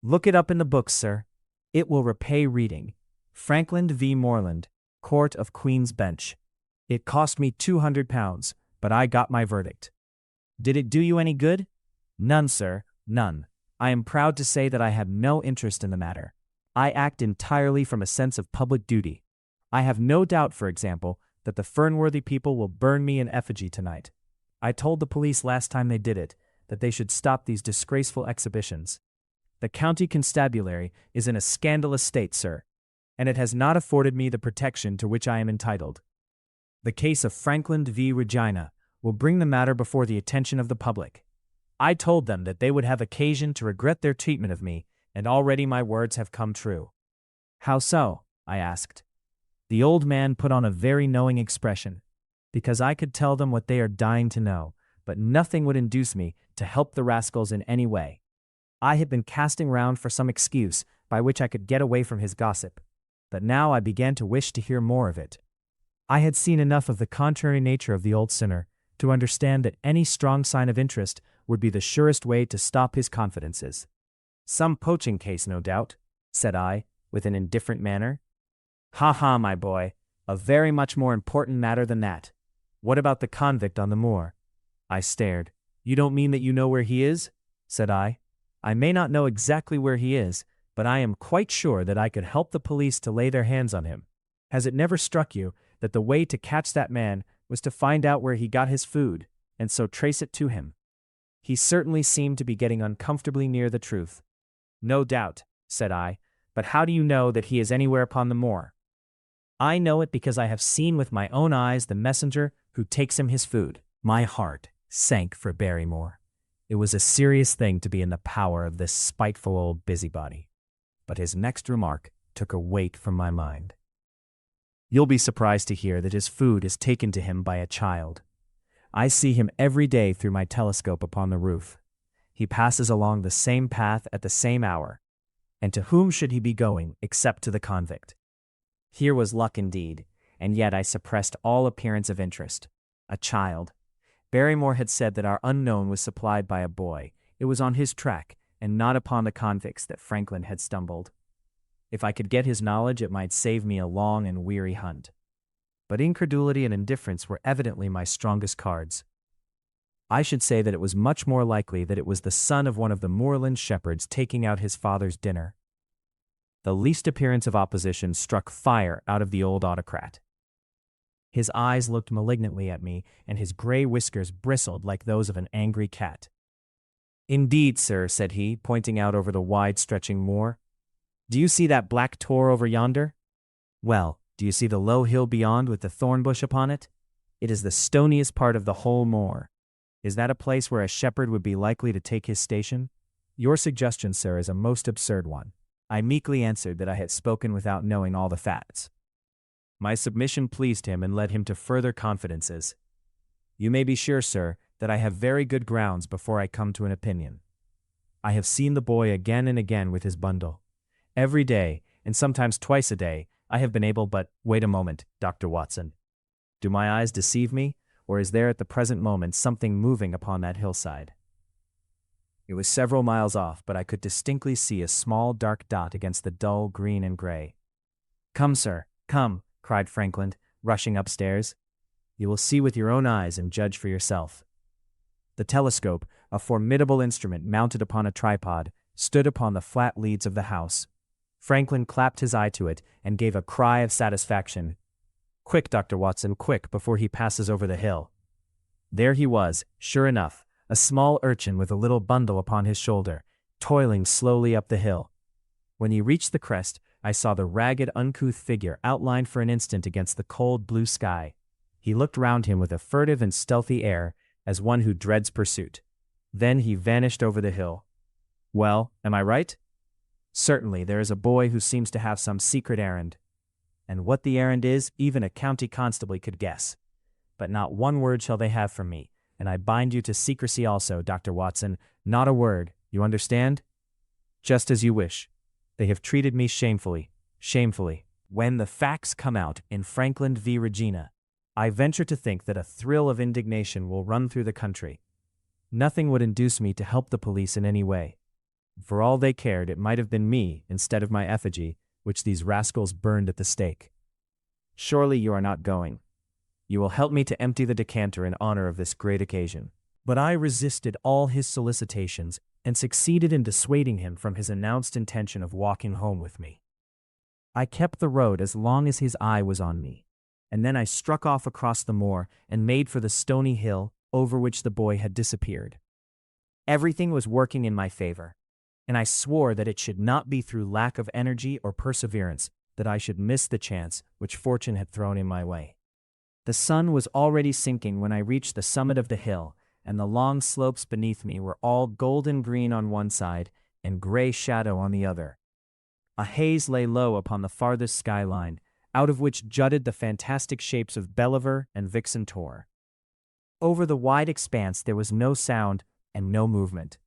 Look it up in the books, sir. It will repay reading. Frankland v. Morland, Court of Queen's Bench. It cost me £200, but I got my verdict. Did it do you any good? None, sir, none. I am proud to say that I have no interest in the matter. I act entirely from a sense of public duty. I have no doubt, for example, that the Fernworthy people will burn me in effigy tonight. I told the police last time they did it that they should stop these disgraceful exhibitions. The county constabulary is in a scandalous state, sir, and it has not afforded me the protection to which I am entitled. The case of Frankland v. Regina will bring the matter before the attention of the public. I told them that they would have occasion to regret their treatment of me, and already my words have come true. How so? I asked. The old man put on a very knowing expression, because I could tell them what they are dying to know, but nothing would induce me to help the rascals in any way. I had been casting round for some excuse by which I could get away from his gossip, but now I began to wish to hear more of it. I had seen enough of the contrary nature of the old sinner to understand that any strong sign of interest would be the surest way to stop his confidences. Some poaching case, no doubt, said I, with an indifferent manner. Ha ha, my boy, a very much more important matter than that. What about the convict on the moor? I stared. You don't mean that you know where he is? Said I. I may not know exactly where he is, but I am quite sure that I could help the police to lay their hands on him. Has it never struck you that the way to catch that man was to find out where he got his food, and so trace it to him? He certainly seemed to be getting uncomfortably near the truth. No doubt, said I, but how do you know that he is anywhere upon the moor? I know it because I have seen with my own eyes the messenger who takes him his food. My heart sank for Barrymore. It was a serious thing to be in the power of this spiteful old busybody. But his next remark took a weight from my mind. You'll be surprised to hear that his food is taken to him by a child. I see him every day through my telescope upon the roof. He passes along the same path at the same hour. And to whom should he be going except to the convict? Here was luck indeed, and yet I suppressed all appearance of interest. A child. Barrymore had said that our unknown was supplied by a boy. It was on his track, and not upon the convicts that Frankland had stumbled. If I could get his knowledge, it might save me a long and weary hunt. But incredulity and indifference were evidently my strongest cards. I should say that it was much more likely that it was the son of one of the moorland shepherds taking out his father's dinner. The least appearance of opposition struck fire out of the old autocrat. His eyes looked malignantly at me, and his gray whiskers bristled like those of an angry cat. Indeed, sir, said he, pointing out over the wide-stretching moor. Do you see that black tor over yonder? Well, do you see the low hill beyond with the thorn bush upon it? It is the stoniest part of the whole moor. Is that a place where a shepherd would be likely to take his station? Your suggestion, sir, is a most absurd one. I meekly answered that I had spoken without knowing all the facts. My submission pleased him and led him to further confidences. You may be sure, sir, that I have very good grounds before I come to an opinion. I have seen the boy again and again with his bundle. Every day, and sometimes twice a day, I have been able but, wait a moment, Dr. Watson. Do my eyes deceive me, or is there at the present moment something moving upon that hillside? It was several miles off, but I could distinctly see a small dark dot against the dull green and gray. Come, sir, come, cried Franklin, rushing upstairs. You will see with your own eyes and judge for yourself. The telescope, a formidable instrument mounted upon a tripod, stood upon the flat leads of the house. Franklin clapped his eye to it and gave a cry of satisfaction. Quick, Dr. Watson, quick, before he passes over the hill. There he was, sure enough, a small urchin with a little bundle upon his shoulder, toiling slowly up the hill. When he reached the crest, I saw the ragged, uncouth figure outlined for an instant against the cold blue sky. He looked round him with a furtive and stealthy air, as one who dreads pursuit. Then he vanished over the hill. Well, am I right? Certainly, there is a boy who seems to have some secret errand. And what the errand is, even a county constable could guess. But not one word shall they have from me, and I bind you to secrecy also, Dr. Watson. Not a word, you understand? Just as you wish. They have treated me shamefully, shamefully. When the facts come out in Franklin v. Regina, I venture to think that a thrill of indignation will run through the country. Nothing would induce me to help the police in any way. For all they cared, it might have been me, instead of my effigy, which these rascals burned at the stake. Surely you are not going. You will help me to empty the decanter in honor of this great occasion. But I resisted all his solicitations and succeeded in dissuading him from his announced intention of walking home with me. I kept the road as long as his eye was on me, and then I struck off across the moor and made for the stony hill over which the boy had disappeared. Everything was working in my favor, and I swore that it should not be through lack of energy or perseverance that I should miss the chance which fortune had thrown in my way. The sun was already sinking when I reached the summit of the hill, and the long slopes beneath me were all golden green on one side and gray shadow on the other. A haze lay low upon the farthest skyline, out of which jutted the fantastic shapes of Believer and Vixen Tor. Over the wide expanse there was no sound and no movement.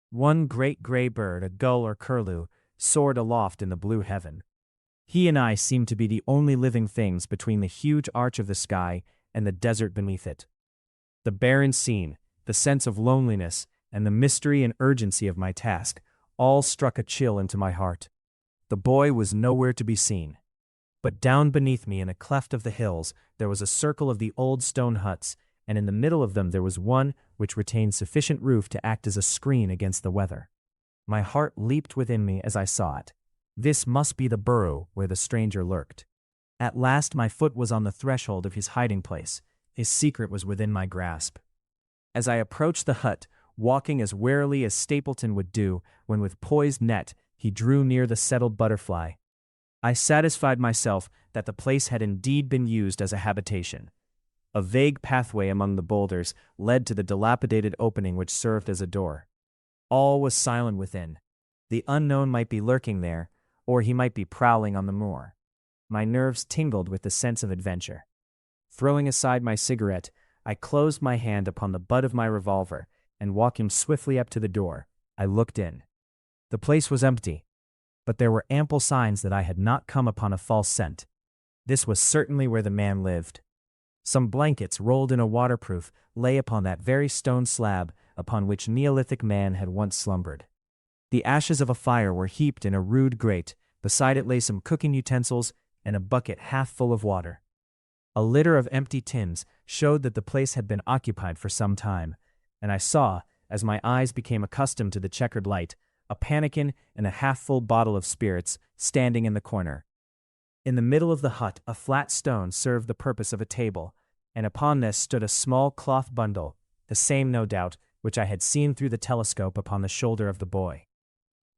One great gray bird, a gull or curlew, soared aloft in the blue heaven. He and I seemed to be the only living things between the huge arch of the sky and the desert beneath it. The barren scene, the sense of loneliness, and the mystery and urgency of my task all struck a chill into my heart. The boy was nowhere to be seen. But down beneath me in a cleft of the hills there was a circle of the old stone huts, and in the middle of them there was one which retained sufficient roof to act as a screen against the weather. My heart leaped within me as I saw it. This must be the burrow where the stranger lurked. At last my foot was on the threshold of his hiding place. His secret was within my grasp. As I approached the hut, walking as warily as Stapleton would do when with poised net he drew near the settled butterfly, I satisfied myself that the place had indeed been used as a habitation. A vague pathway among the boulders led to the dilapidated opening which served as a door. All was silent within. The unknown might be lurking there, or he might be prowling on the moor. My nerves tingled with the sense of adventure. Throwing aside my cigarette, I closed my hand upon the butt of my revolver, and walking swiftly up to the door, I looked in. The place was empty, but there were ample signs that I had not come upon a false scent. This was certainly where the man lived. Some blankets rolled in a waterproof lay upon that very stone slab upon which Neolithic man had once slumbered. The ashes of a fire were heaped in a rude grate, beside it lay some cooking utensils and a bucket half full of water. A litter of empty tins showed that the place had been occupied for some time, and I saw, as my eyes became accustomed to the checkered light, a pannikin and a half-full bottle of spirits standing in the corner. In the middle of the hut a flat stone served the purpose of a table, and upon this stood a small cloth bundle, the same, no doubt, which I had seen through the telescope upon the shoulder of the boy.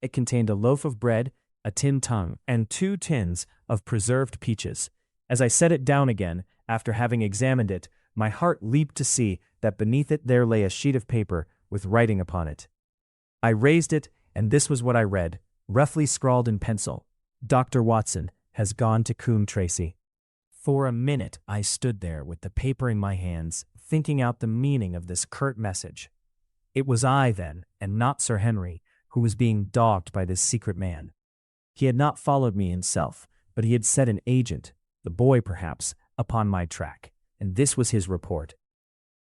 It contained a loaf of bread, a tin tongue, and 2 tins of preserved peaches. As I set it down again, after having examined it, my heart leaped to see that beneath it there lay a sheet of paper with writing upon it. I raised it, and this was what I read, roughly scrawled in pencil. Dr. Watson has gone to Coombe Tracy. For a minute I stood there with the paper in my hands, thinking out the meaning of this curt message. It was I, then, and not Sir Henry, who was being dogged by this secret man. He had not followed me himself, but he had set an agent, the boy perhaps, upon my track, and this was his report.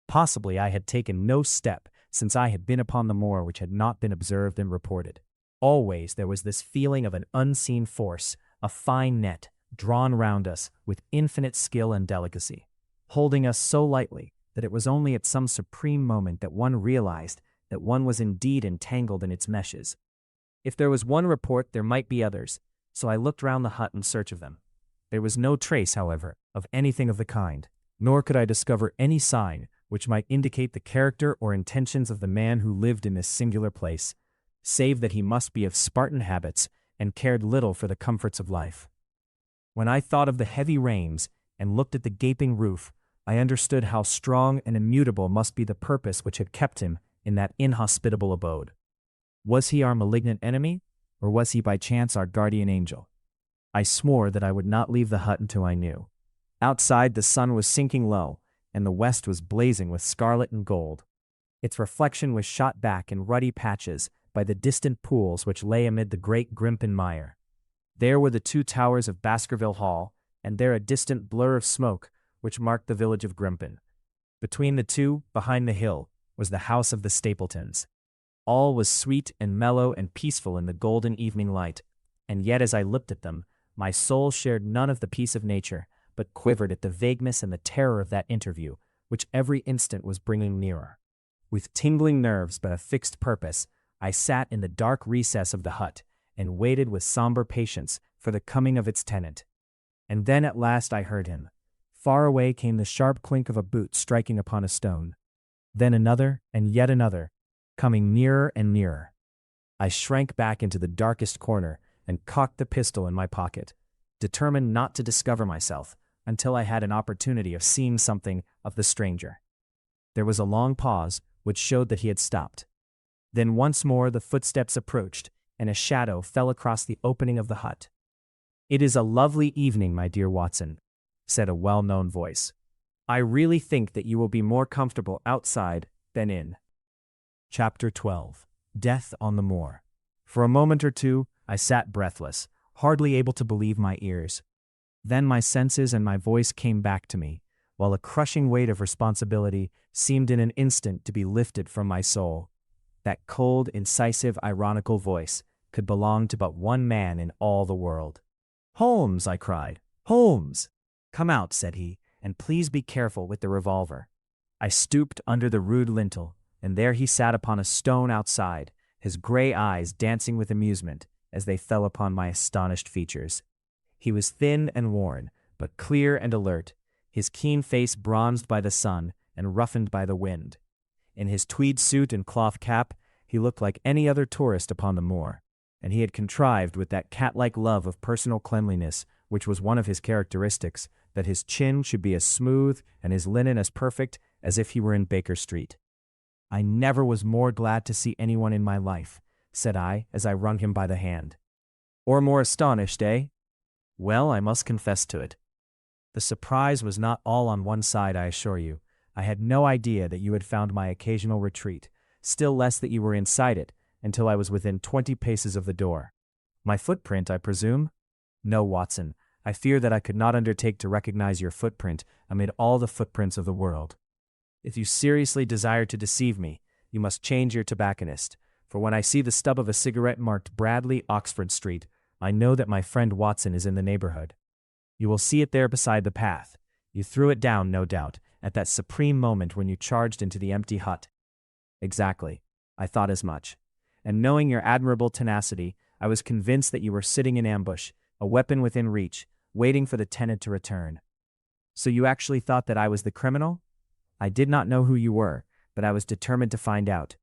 Possibly I had taken no step since I had been upon the moor which had not been observed and reported. Always there was this feeling of an unseen force, a fine net, drawn round us with infinite skill and delicacy, holding us so lightly that it was only at some supreme moment that one realized that one was indeed entangled in its meshes. If there was one report, there might be others, so I looked round the hut in search of them. There was no trace, however, of anything of the kind, nor could I discover any sign which might indicate the character or intentions of the man who lived in this singular place, save that he must be of Spartan habits and cared little for the comforts of life. When I thought of the heavy rains and looked at the gaping roof, I understood how strong and immutable must be the purpose which had kept him in that inhospitable abode. Was he our malignant enemy, or was he by chance our guardian angel? I swore that I would not leave the hut until I knew. Outside the sun was sinking low, and the west was blazing with scarlet and gold. Its reflection was shot back in ruddy patches by the distant pools which lay amid the great Grimpen mire. There were the 2 towers of Baskerville Hall, and there a distant blur of smoke which marked the village of Grimpen. Between the two, behind the hill, was the house of the Stapletons. All was sweet and mellow and peaceful in the golden evening light, and yet as I looked at them, my soul shared none of the peace of nature, but quivered at the vagueness and the terror of that interview, which every instant was bringing nearer. With tingling nerves but a fixed purpose, I sat in the dark recess of the hut, and waited with somber patience for the coming of its tenant. And then at last I heard him. Far away came the sharp clink of a boot striking upon a stone. Then another, and yet another, coming nearer and nearer. I shrank back into the darkest corner and cocked the pistol in my pocket, determined not to discover myself until I had an opportunity of seeing something of the stranger. There was a long pause, which showed that he had stopped. Then once more the footsteps approached, and a shadow fell across the opening of the hut. "It is a lovely evening, my dear Watson," said a well-known voice. "I really think that you will be more comfortable outside than in." Chapter 12. Death on the Moor. For a moment or two, I sat breathless, hardly able to believe my ears. Then my senses and my voice came back to me, while a crushing weight of responsibility seemed in an instant to be lifted from my soul. That cold, incisive, ironical voice could belong to but one man in all the world. "Holmes!" I cried. "Holmes!" "Come out," said he, "and please be careful with the revolver." I stooped under the rude lintel, and there he sat upon a stone outside, his gray eyes dancing with amusement as they fell upon my astonished features. He was thin and worn, but clear and alert, his keen face bronzed by the sun and roughened by the wind. In his tweed suit and cloth cap, he looked like any other tourist upon the moor, and he had contrived with that cat-like love of personal cleanliness which was one of his characteristics, that his chin should be as smooth and his linen as perfect as if he were in Baker Street. "I never was more glad to see anyone in my life," said I as I wrung him by the hand. "Or more astonished, eh? Well, I must confess to it. The surprise was not all on one side, I assure you. I had no idea that you had found my occasional retreat, still less that you were inside it, until I was within 20 paces of the door. My footprint, I presume? No, Watson, I fear that I could not undertake to recognize your footprint amid all the footprints of the world. If you seriously desire to deceive me, you must change your tobacconist, for when I see the stub of a cigarette marked Bradley, Oxford Street, I know that my friend Watson is in the neighborhood. You will see it there beside the path. You threw it down, no doubt, at that supreme moment when you charged into the empty hut." "Exactly. I thought as much. And knowing your admirable tenacity, I was convinced that you were sitting in ambush, a weapon within reach, waiting for the tenant to return." "So you actually thought that I was the criminal?" "I did not know who you were, but I was determined to find out."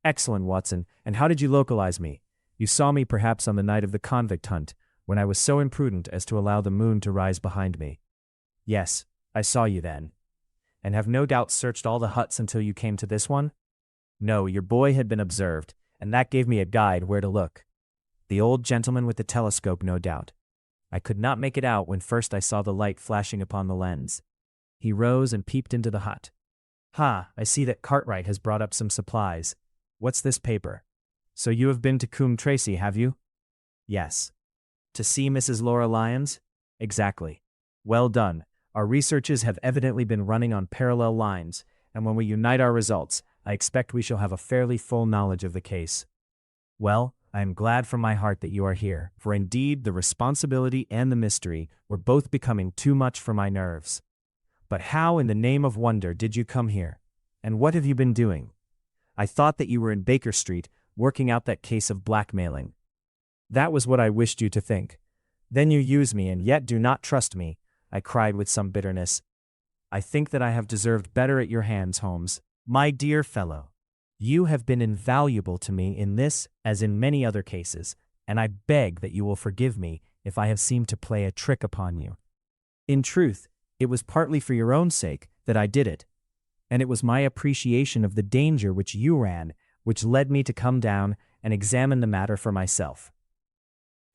"Excellent, Watson. And how did you localize me? You saw me perhaps on the night of the convict hunt, when I was so imprudent as to allow the moon to rise behind me. Yes, I saw you then. And have no doubt searched all the huts until you came to this one? No, your boy had been observed, and that gave me a guide where to look. The old gentleman with the telescope, no doubt. I could not make it out when first I saw the light flashing upon the lens. He rose and peeped into the hut. Ha, I see that Cartwright has brought up some supplies. What's this paper? So you have been to Coombe Tracey, have you? Yes. To see Mrs. Laura Lyons? Exactly. Well done. Our researches have evidently been running on parallel lines, and when we unite our results, I expect we shall have a fairly full knowledge of the case. Well, I am glad from my heart that you are here, for indeed the responsibility and the mystery were both becoming too much for my nerves. But how in the name of wonder did you come here? And what have you been doing? I thought that you were in Baker Street, working out that case of blackmailing. That was what I wished you to think. Then you use me and yet do not trust me, I cried with some bitterness. I think that I have deserved better at your hands, Holmes. My dear fellow, you have been invaluable to me in this as in many other cases, and I beg that you will forgive me if I have seemed to play a trick upon you. In truth, it was partly for your own sake that I did it, and it was my appreciation of the danger which you ran which led me to come down and examine the matter for myself.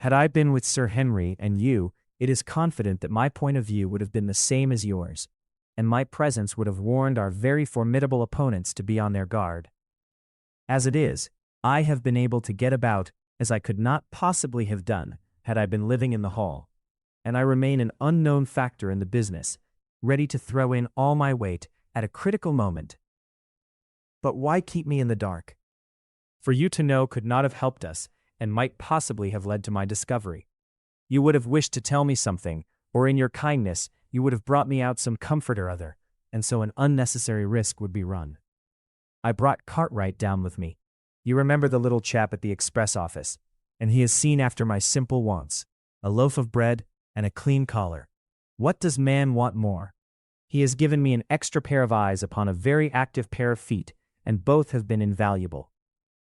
Had I been with Sir Henry and you, it is confident that my point of view would have been the same as yours, and my presence would have warned our very formidable opponents to be on their guard. As it is, I have been able to get about as I could not possibly have done had I been living in the hall, and I remain an unknown factor in the business, ready to throw in all my weight at a critical moment. But why keep me in the dark? For you to know could not have helped us, and might possibly have led to my discovery. You would have wished to tell me something, or in your kindness, you would have brought me out some comfort or other, and so an unnecessary risk would be run. I brought Cartwright down with me. You remember the little chap at the express office, and he has seen after my simple wants, a loaf of bread and a clean collar. What does man want more? He has given me an extra pair of eyes upon a very active pair of feet, and both have been invaluable.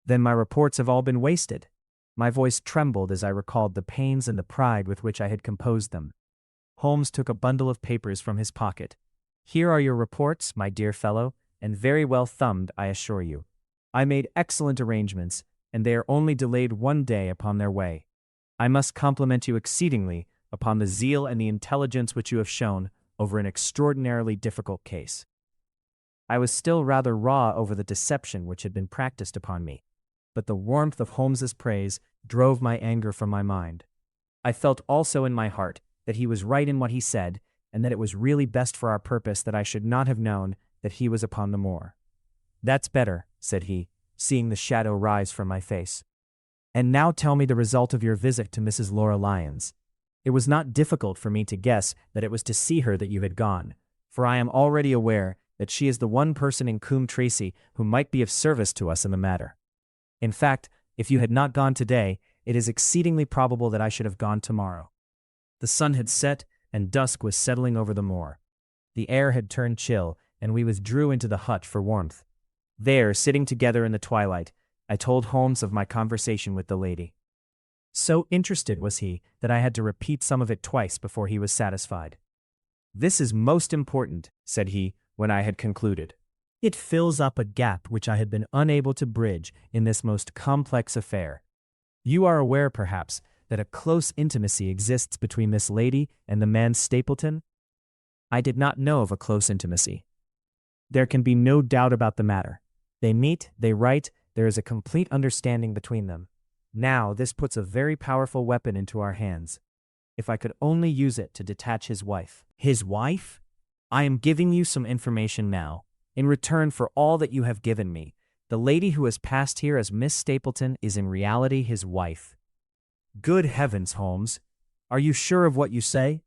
Then my reports have all been wasted. My voice trembled as I recalled the pains and the pride with which I had composed them. Holmes took a bundle of papers from his pocket. Here are your reports, my dear fellow, and very well thumbed, I assure you. I made excellent arrangements, and they are only delayed 1 day upon their way. I must compliment you exceedingly upon the zeal and the intelligence which you have shown over an extraordinarily difficult case. I was still rather raw over the deception which had been practiced upon me, but the warmth of Holmes's praise drove my anger from my mind. I felt also in my heart that he was right in what he said, and that it was really best for our purpose that I should not have known that he was upon the moor. That's better, said he, seeing the shadow rise from my face. And now tell me the result of your visit to Mrs. Laura Lyons. It was not difficult for me to guess that it was to see her that you had gone, for I am already aware that she is the one person in Coombe Tracey who might be of service to us in the matter. In fact, if you had not gone today, it is exceedingly probable that I should have gone tomorrow. The sun had set, and dusk was settling over the moor. The air had turned chill, and we withdrew into the hut for warmth. There, sitting together in the twilight, I told Holmes of my conversation with the lady. So interested was he that I had to repeat some of it twice before he was satisfied. This is most important, said he, when I had concluded. It fills up a gap which I had been unable to bridge in this most complex affair. You are aware, perhaps, that a close intimacy exists between this lady and the man Stapleton? I did not know of a close intimacy. There can be no doubt about the matter. They meet, they write, there is a complete understanding between them. Now this puts a very powerful weapon into our hands. If I could only use it to detach his wife. His wife? I am giving you some information now. In return for all that you have given me, the lady who has passed here as Miss Stapleton is in reality his wife. Good heavens, Holmes! Are you sure of what you say?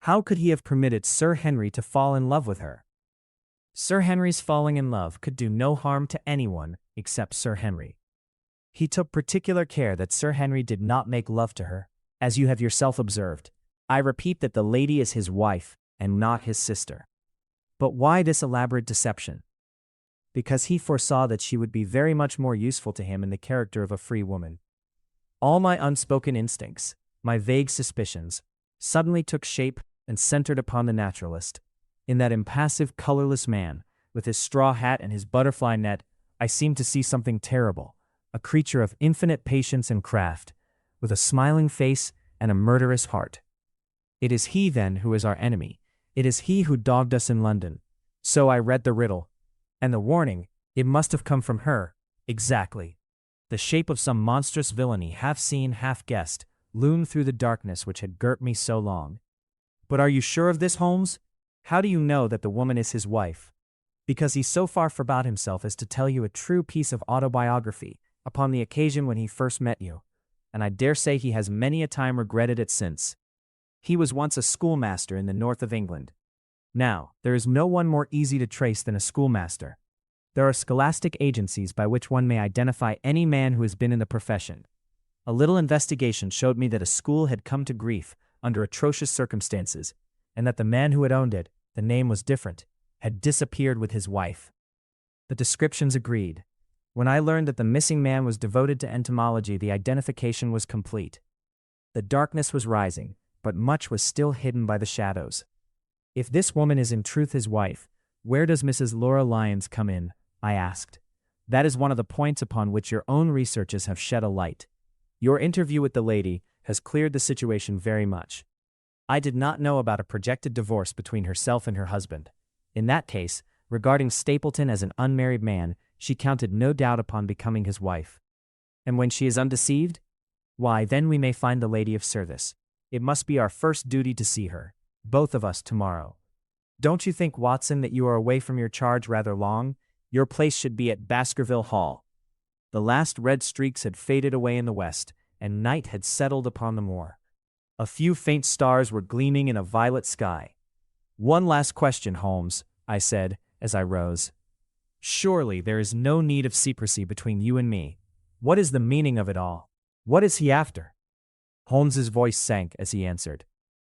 How could he have permitted Sir Henry to fall in love with her? Sir Henry's falling in love could do no harm to anyone except Sir Henry. He took particular care that Sir Henry did not make love to her, as you have yourself observed. I repeat that the lady is his wife, and not his sister. But why this elaborate deception? Because he foresaw that she would be very much more useful to him in the character of a free woman. All my unspoken instincts, my vague suspicions, suddenly took shape and centered upon the naturalist. In that impassive, colorless man, with his straw hat and his butterfly net, I seemed to see something terrible, a creature of infinite patience and craft, with a smiling face and a murderous heart. It is he, then, who is our enemy. It is he who dogged us in London. So I read the riddle. And the warning, it must have come from her. Exactly. The shape of some monstrous villainy, half seen, half guessed, loomed through the darkness which had girt me so long. But are you sure of this, Holmes? How do you know that the woman is his wife? Because he so far forbade himself as to tell you a true piece of autobiography upon the occasion when he first met you, and I dare say he has many a time regretted it since. He was once a schoolmaster in the north of England. Now, there is no one more easy to trace than a schoolmaster. There are scholastic agencies by which one may identify any man who has been in the profession. A little investigation showed me that a school had come to grief under atrocious circumstances, and that the man who had owned it, the name was different, had disappeared with his wife. The descriptions agreed. When I learned that the missing man was devoted to entomology, the identification was complete. The darkness was rising, but much was still hidden by the shadows. If this woman is in truth his wife, where does Mrs. Laura Lyons come in? I asked. That is one of the points upon which your own researches have shed a light. Your interview with the lady has cleared the situation very much. I did not know about a projected divorce between herself and her husband. In that case, regarding Stapleton as an unmarried man, she counted no doubt upon becoming his wife. And when she is undeceived? Why, then we may find the lady of service. It must be our first duty to see her, both of us, tomorrow. Don't you think, Watson, that you are away from your charge rather long? Your place should be at Baskerville Hall. The last red streaks had faded away in the west, and night had settled upon the moor. A few faint stars were gleaming in a violet sky. One last question, Holmes, I said, as I rose. Surely there is no need of secrecy between you and me. What is the meaning of it all? What is he after? Holmes's voice sank as he answered.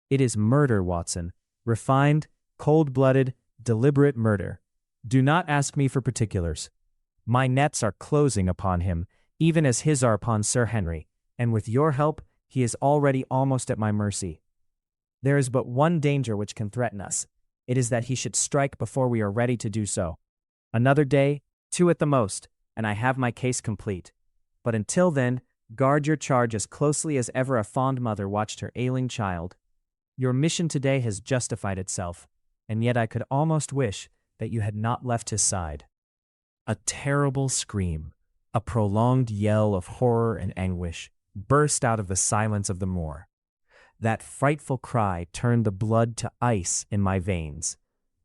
It is murder, Watson. Refined, cold-blooded, deliberate murder. Do not ask me for particulars. My nets are closing upon him, even as his are upon Sir Henry, and with your help, he is already almost at my mercy. There is but one danger which can threaten us. It is that he should strike before we are ready to do so. Another day, 2 at the most, and I have my case complete. But until then, guard your charge as closely as ever a fond mother watched her ailing child. Your mission today has justified itself, and yet I could almost wish that you had not left his side. A terrible scream, a prolonged yell of horror and anguish, burst out of the silence of the moor. That frightful cry turned the blood to ice in my veins.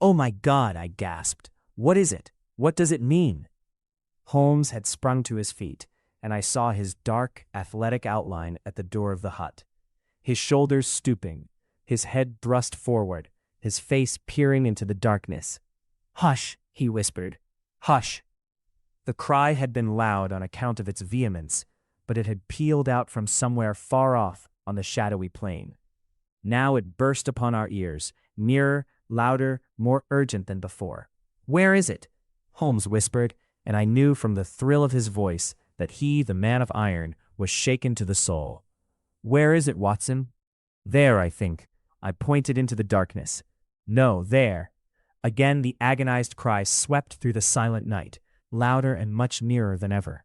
"Oh my God," I gasped. "What is it? What does it mean?" Holmes had sprung to his feet, and I saw his dark, athletic outline at the door of the hut. His shoulders stooping, his head thrust forward, his face peering into the darkness. "Hush," he whispered. "Hush." The cry had been loud on account of its vehemence, but it had pealed out from somewhere far off on the shadowy plain. Now it burst upon our ears, nearer, louder, more urgent than before. "Where is it?" Holmes whispered, and I knew from the thrill of his voice that he, the man of iron, was shaken to the soul. "Where is it, Watson?" "There, I think." I pointed into the darkness. "No, there." Again the agonized cry swept through the silent night, louder and much nearer than ever.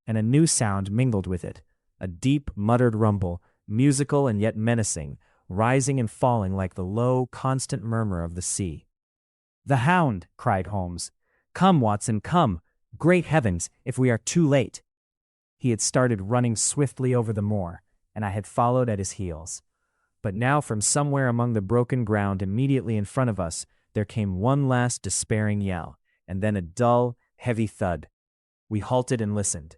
And a new sound mingled with it, a deep, muttered rumble, musical and yet menacing, rising and falling like the low, constant murmur of the sea. "The hound!" cried Holmes. "Come, Watson, come! Great heavens, if we are too late!" He had started running swiftly over the moor, and I had followed at his heels. But now from somewhere among the broken ground immediately in front of us, there came one last despairing yell, and then a dull, heavy thud. We halted and listened.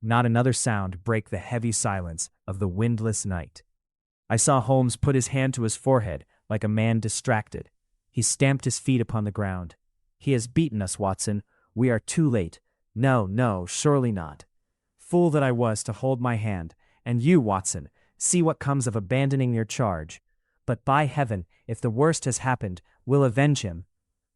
Not another sound brake the heavy silence of the windless night. I saw Holmes put his hand to his forehead like a man distracted. He stamped his feet upon the ground. "He has beaten us, Watson. We are too late. No, no, surely not. Fool that I was to hold my hand. And you, Watson, see what comes of abandoning your charge. But by heaven, if the worst has happened, we'll avenge him."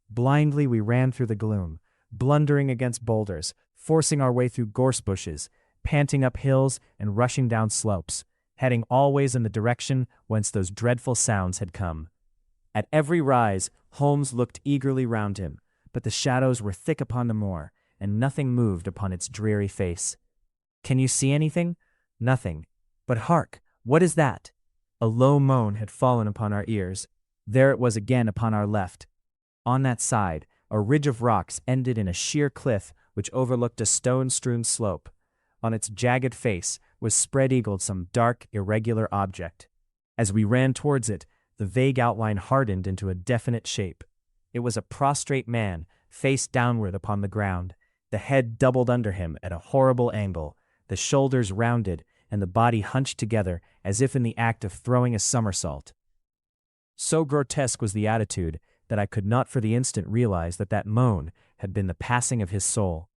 Blindly we ran through the gloom, blundering against boulders, forcing our way through gorse bushes, panting up hills and rushing down slopes, heading always in the direction whence those dreadful sounds had come. At every rise, Holmes looked eagerly round him, but the shadows were thick upon the moor, and nothing moved upon its dreary face. "Can you see anything?" "Nothing. But hark! What is that?" A low moan had fallen upon our ears. There it was again upon our left. On that side, a ridge of rocks ended in a sheer cliff which overlooked a stone-strewn slope. On its jagged face was spread-eagled some dark, irregular object. As we ran towards it, the vague outline hardened into a definite shape. It was a prostrate man, face downward upon the ground, the head doubled under him at a horrible angle, the shoulders rounded, and the body hunched together as if in the act of throwing a somersault. So grotesque was the attitude that I could not for the instant realize that that moan had been the passing of his soul.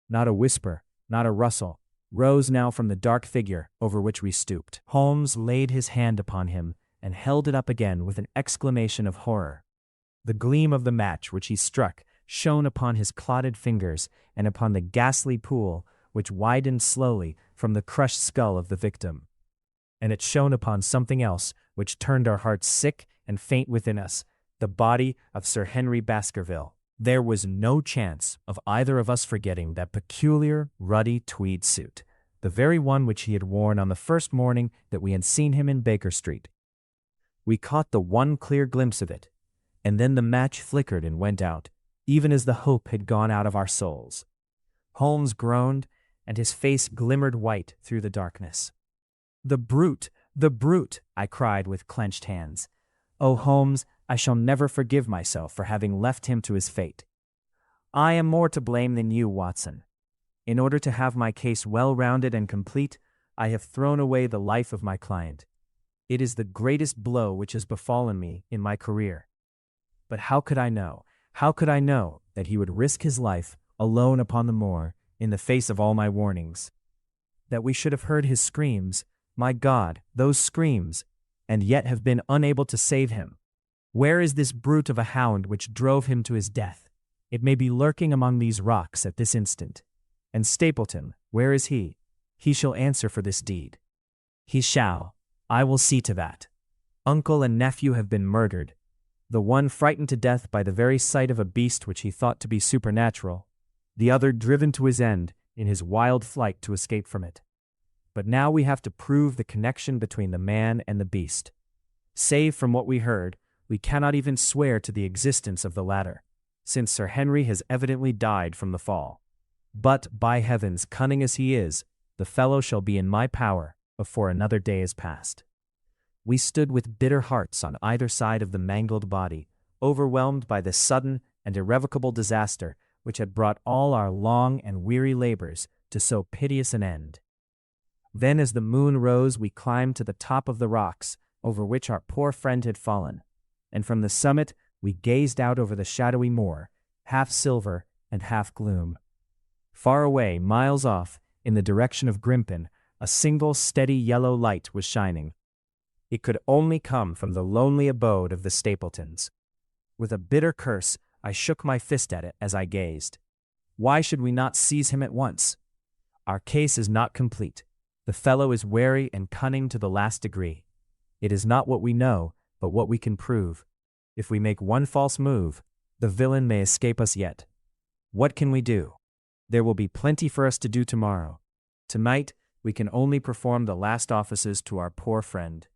Not a whisper, not a rustle, rose now from the dark figure over which we stooped. Holmes laid his hand upon him and held it up again with an exclamation of horror. The gleam of the match which he struck shone upon his clotted fingers and upon the ghastly pool which widened slowly from the crushed skull of the victim. And it shone upon something else which turned our hearts sick and faint within us, the body of Sir Henry Baskerville. There was no chance of either of us forgetting that peculiar, ruddy tweed suit, the very one which he had worn on the first morning that we had seen him in Baker Street. We caught the one clear glimpse of it, and then the match flickered and went out, even as the hope had gone out of our souls. Holmes groaned, and his face glimmered white through the darkness. "The brute! The brute!" I cried with clenched hands. "Oh, Holmes, I shall never forgive myself for having left him to his fate. I am more to blame than you, Watson. In order to have my case well-rounded and complete, I have thrown away the life of my client. It is the greatest blow which has befallen me in my career. But how could I know that he would risk his life alone upon the moor in the face of all my warnings? That we should have heard his screams, my God, those screams, and yet have been unable to save him? Where is this brute of a hound which drove him to his death? It may be lurking among these rocks at this instant. And Stapleton, where is he? He shall answer for this deed. He shall. I will see to that. Uncle and nephew have been murdered, the one frightened to death by the very sight of a beast which he thought to be supernatural, the other driven to his end in his wild flight to escape from it. But now we have to prove the connection between the man and the beast. Save from what we heard, we cannot even swear to the existence of the latter, since Sir Henry has evidently died from the fall. But, by heavens, cunning as he is, the fellow shall be in my power before another day is past." We stood with bitter hearts on either side of the mangled body, overwhelmed by this sudden and irrevocable disaster which had brought all our long and weary labors to so piteous an end. Then as the moon rose, we climbed to the top of the rocks over which our poor friend had fallen, and from the summit we gazed out over the shadowy moor, half silver and half gloom. Far away, miles off, in the direction of Grimpen, a single steady yellow light was shining. It could only come from the lonely abode of the Stapletons. With a bitter curse, I shook my fist at it as I gazed. Why should we not seize him at once? Our case is not complete. The fellow is wary and cunning to the last degree. It is not what we know, but what we can prove. If we make one false move, the villain may escape us yet. What can we do? There will be plenty for us to do tomorrow. Tonight, we can only perform the last offices to our poor friend.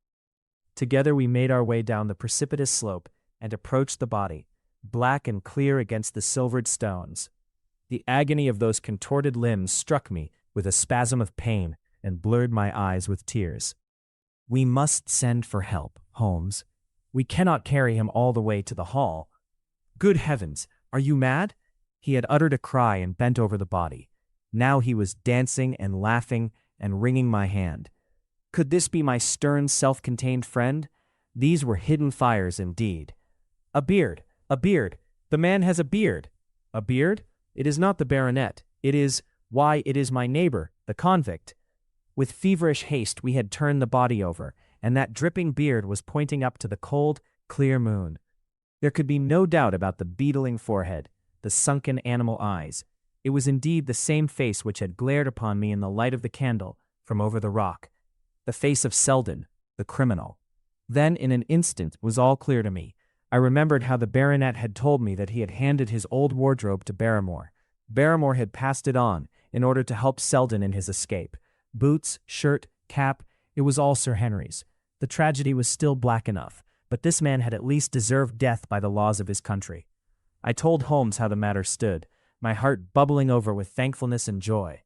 Together we made our way down the precipitous slope and approached the body, black and clear against the silvered stones. The agony of those contorted limbs struck me with a spasm of pain and blurred my eyes with tears. "We must send for help, Holmes. We cannot carry him all the way to the hall." "Good heavens, are you mad?" He had uttered a cry and bent over the body. Now he was dancing and laughing and wringing my hand. Could this be my stern, self-contained friend? These were hidden fires indeed. "A beard! A beard! The man has a beard!" "A beard? It is not the baronet. It is my neighbor, the convict." With feverish haste we had turned the body over, and that dripping beard was pointing up to the cold, clear moon. There could be no doubt about the beetling forehead, the sunken animal eyes. It was indeed the same face which had glared upon me in the light of the candle from over the rock. The face of Selden, the criminal. Then in an instant was all clear to me. I remembered how the baronet had told me that he had handed his old wardrobe to Barrymore. Barrymore had passed it on in order to help Selden in his escape. Boots, shirt, cap, it was all Sir Henry's. The tragedy was still black enough, but this man had at least deserved death by the laws of his country. I told Holmes how the matter stood, my heart bubbling over with thankfulness and joy.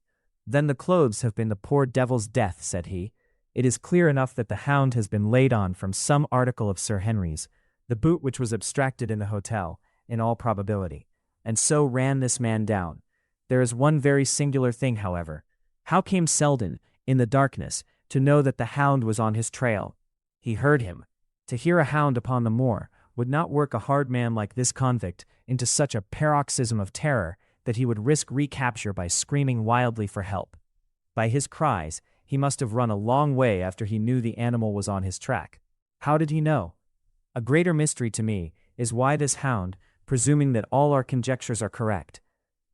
Then the clothes have been the poor devil's death, said he. It is clear enough that the Hound has been laid on from some article of Sir Henry's, the boot which was abstracted in the hotel, in all probability. And so ran this man down. There is one very singular thing, however. How came Selden, in the darkness, to know that the Hound was on his trail? He heard him. To hear a hound upon the moor would not work a hard man like this convict into such a paroxysm of terror that he would risk recapture by screaming wildly for help. By his cries, he must have run a long way after he knew the animal was on his track. How did he know? A greater mystery to me is why this hound, presuming that all our conjectures are correct.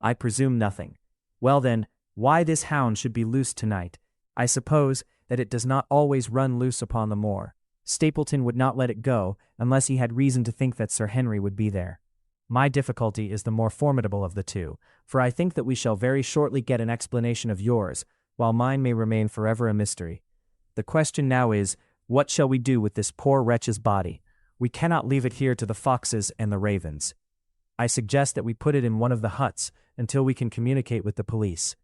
I presume nothing. Well then, why this hound should be loose tonight? I suppose that it does not always run loose upon the moor. Stapleton would not let it go unless he had reason to think that Sir Henry would be there. My difficulty is the more formidable of the two, for I think that we shall very shortly get an explanation of yours, while mine may remain forever a mystery. The question now is, what shall we do with this poor wretch's body? We cannot leave it here to the foxes and the ravens. I suggest that we put it in one of the huts until we can communicate with the police.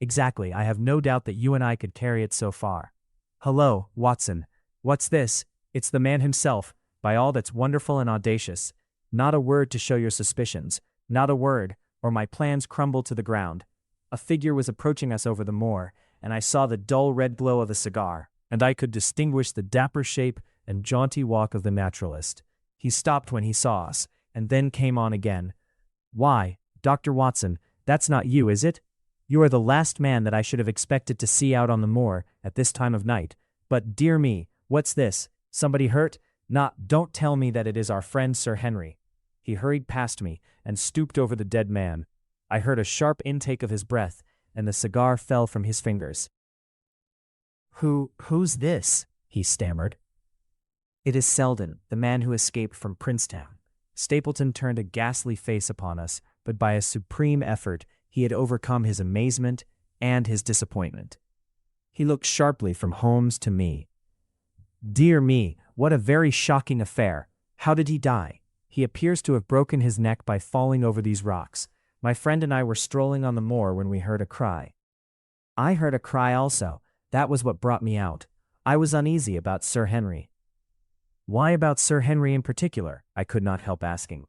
Exactly, I have no doubt that you and I could carry it so far. Hello, Watson. What's this? It's the man himself, by all that's wonderful and audacious. Not a word to show your suspicions, not a word, or my plans crumble to the ground. A figure was approaching us over the moor, and I saw the dull red glow of a cigar, and I could distinguish the dapper shape and jaunty walk of the naturalist. He stopped when he saw us, and then came on again. Why, Dr. Watson, that's not you, is it? You are the last man that I should have expected to see out on the moor at this time of night. But dear me, what's this? Somebody hurt? Don't tell me that it is our friend Sir Henry. He hurried past me and stooped over the dead man. I heard a sharp intake of his breath, and the cigar fell from his fingers. Who's this? He stammered. It is Selden, the man who escaped from Princetown. Stapleton turned a ghastly face upon us, but by a supreme effort he had overcome his amazement and his disappointment. He looked sharply from Holmes to me. Dear me, what a very shocking affair. How did he die? He appears to have broken his neck by falling over these rocks. My friend and I were strolling on the moor when we heard a cry. I heard a cry also. That was what brought me out. I was uneasy about Sir Henry. Why about Sir Henry in particular? I could not help asking.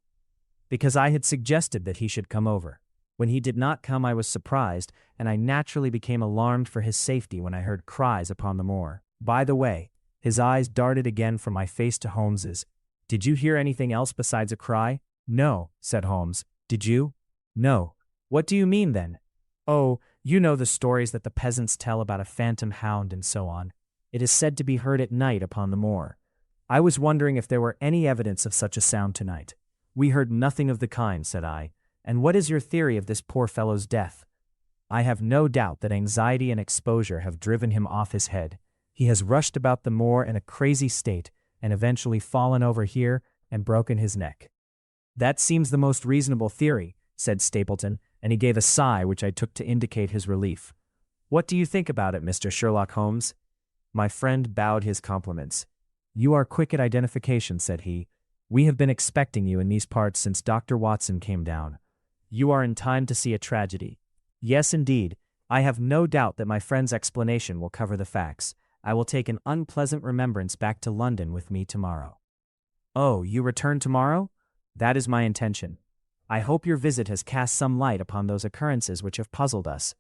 Because I had suggested that he should come over. When he did not come, I was surprised, and I naturally became alarmed for his safety when I heard cries upon the moor. By the way, his eyes darted again from my face to Holmes's. Did you hear anything else besides a cry? No, said Holmes. Did you? No. What do you mean then? Oh, you know the stories that the peasants tell about a phantom hound and so on. It is said to be heard at night upon the moor. I was wondering if there were any evidence of such a sound tonight. We heard nothing of the kind, said I. And what is your theory of this poor fellow's death? I have no doubt that anxiety and exposure have driven him off his head. He has rushed about the moor in a crazy state and eventually fallen over here and broken his neck. That seems the most reasonable theory, said Stapleton, and he gave a sigh which I took to indicate his relief. What do you think about it, Mr. Sherlock Holmes? My friend bowed his compliments. You are quick at identification, said he. We have been expecting you in these parts since Dr. Watson came down. You are in time to see a tragedy. Yes, indeed. I have no doubt that my friend's explanation will cover the facts. I will take an unpleasant remembrance back to London with me tomorrow. Oh, you return tomorrow? That is my intention. I hope your visit has cast some light upon those occurrences which have puzzled us.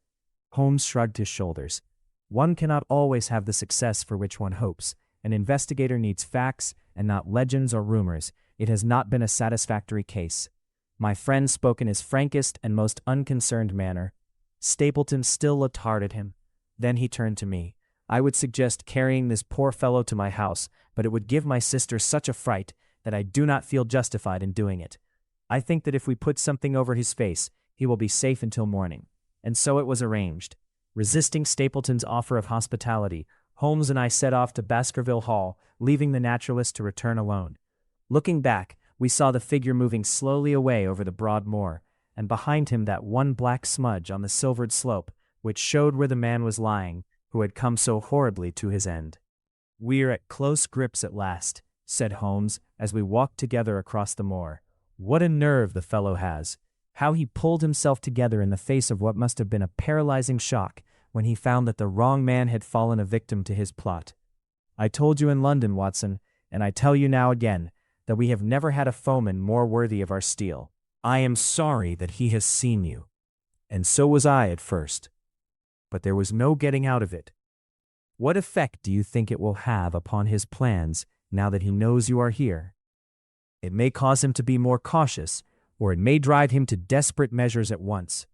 Holmes shrugged his shoulders. One cannot always have the success for which one hopes. An investigator needs facts and not legends or rumors. It has not been a satisfactory case. My friend spoke in his frankest and most unconcerned manner. Stapleton still looked hard at him. Then he turned to me. I would suggest carrying this poor fellow to my house, but it would give my sister such a fright that I do not feel justified in doing it. I think that if we put something over his face, He will be safe until morning. And so it was arranged. Resisting Stapleton's offer of hospitality, Holmes and I set off to Baskerville Hall, leaving the naturalist to return alone. Looking back, we saw the figure moving slowly away over the broad moor, and behind him that one black smudge on the silvered slope, which showed where the man was lying, who had come so horribly to his end. "We're at close grips at last," said Holmes, as we walked together across the moor. "What a nerve the fellow has! How he pulled himself together in the face of what must have been a paralyzing shock when he found that the wrong man had fallen a victim to his plot. I told you in London, Watson, and I tell you now again, that we have never had a foeman more worthy of our steel. I am sorry that he has seen you. And so was I at first. But there was no getting out of it. What effect do you think it will have upon his plans now that he knows you are here? It may cause him to be more cautious, or it may drive him to desperate measures at once.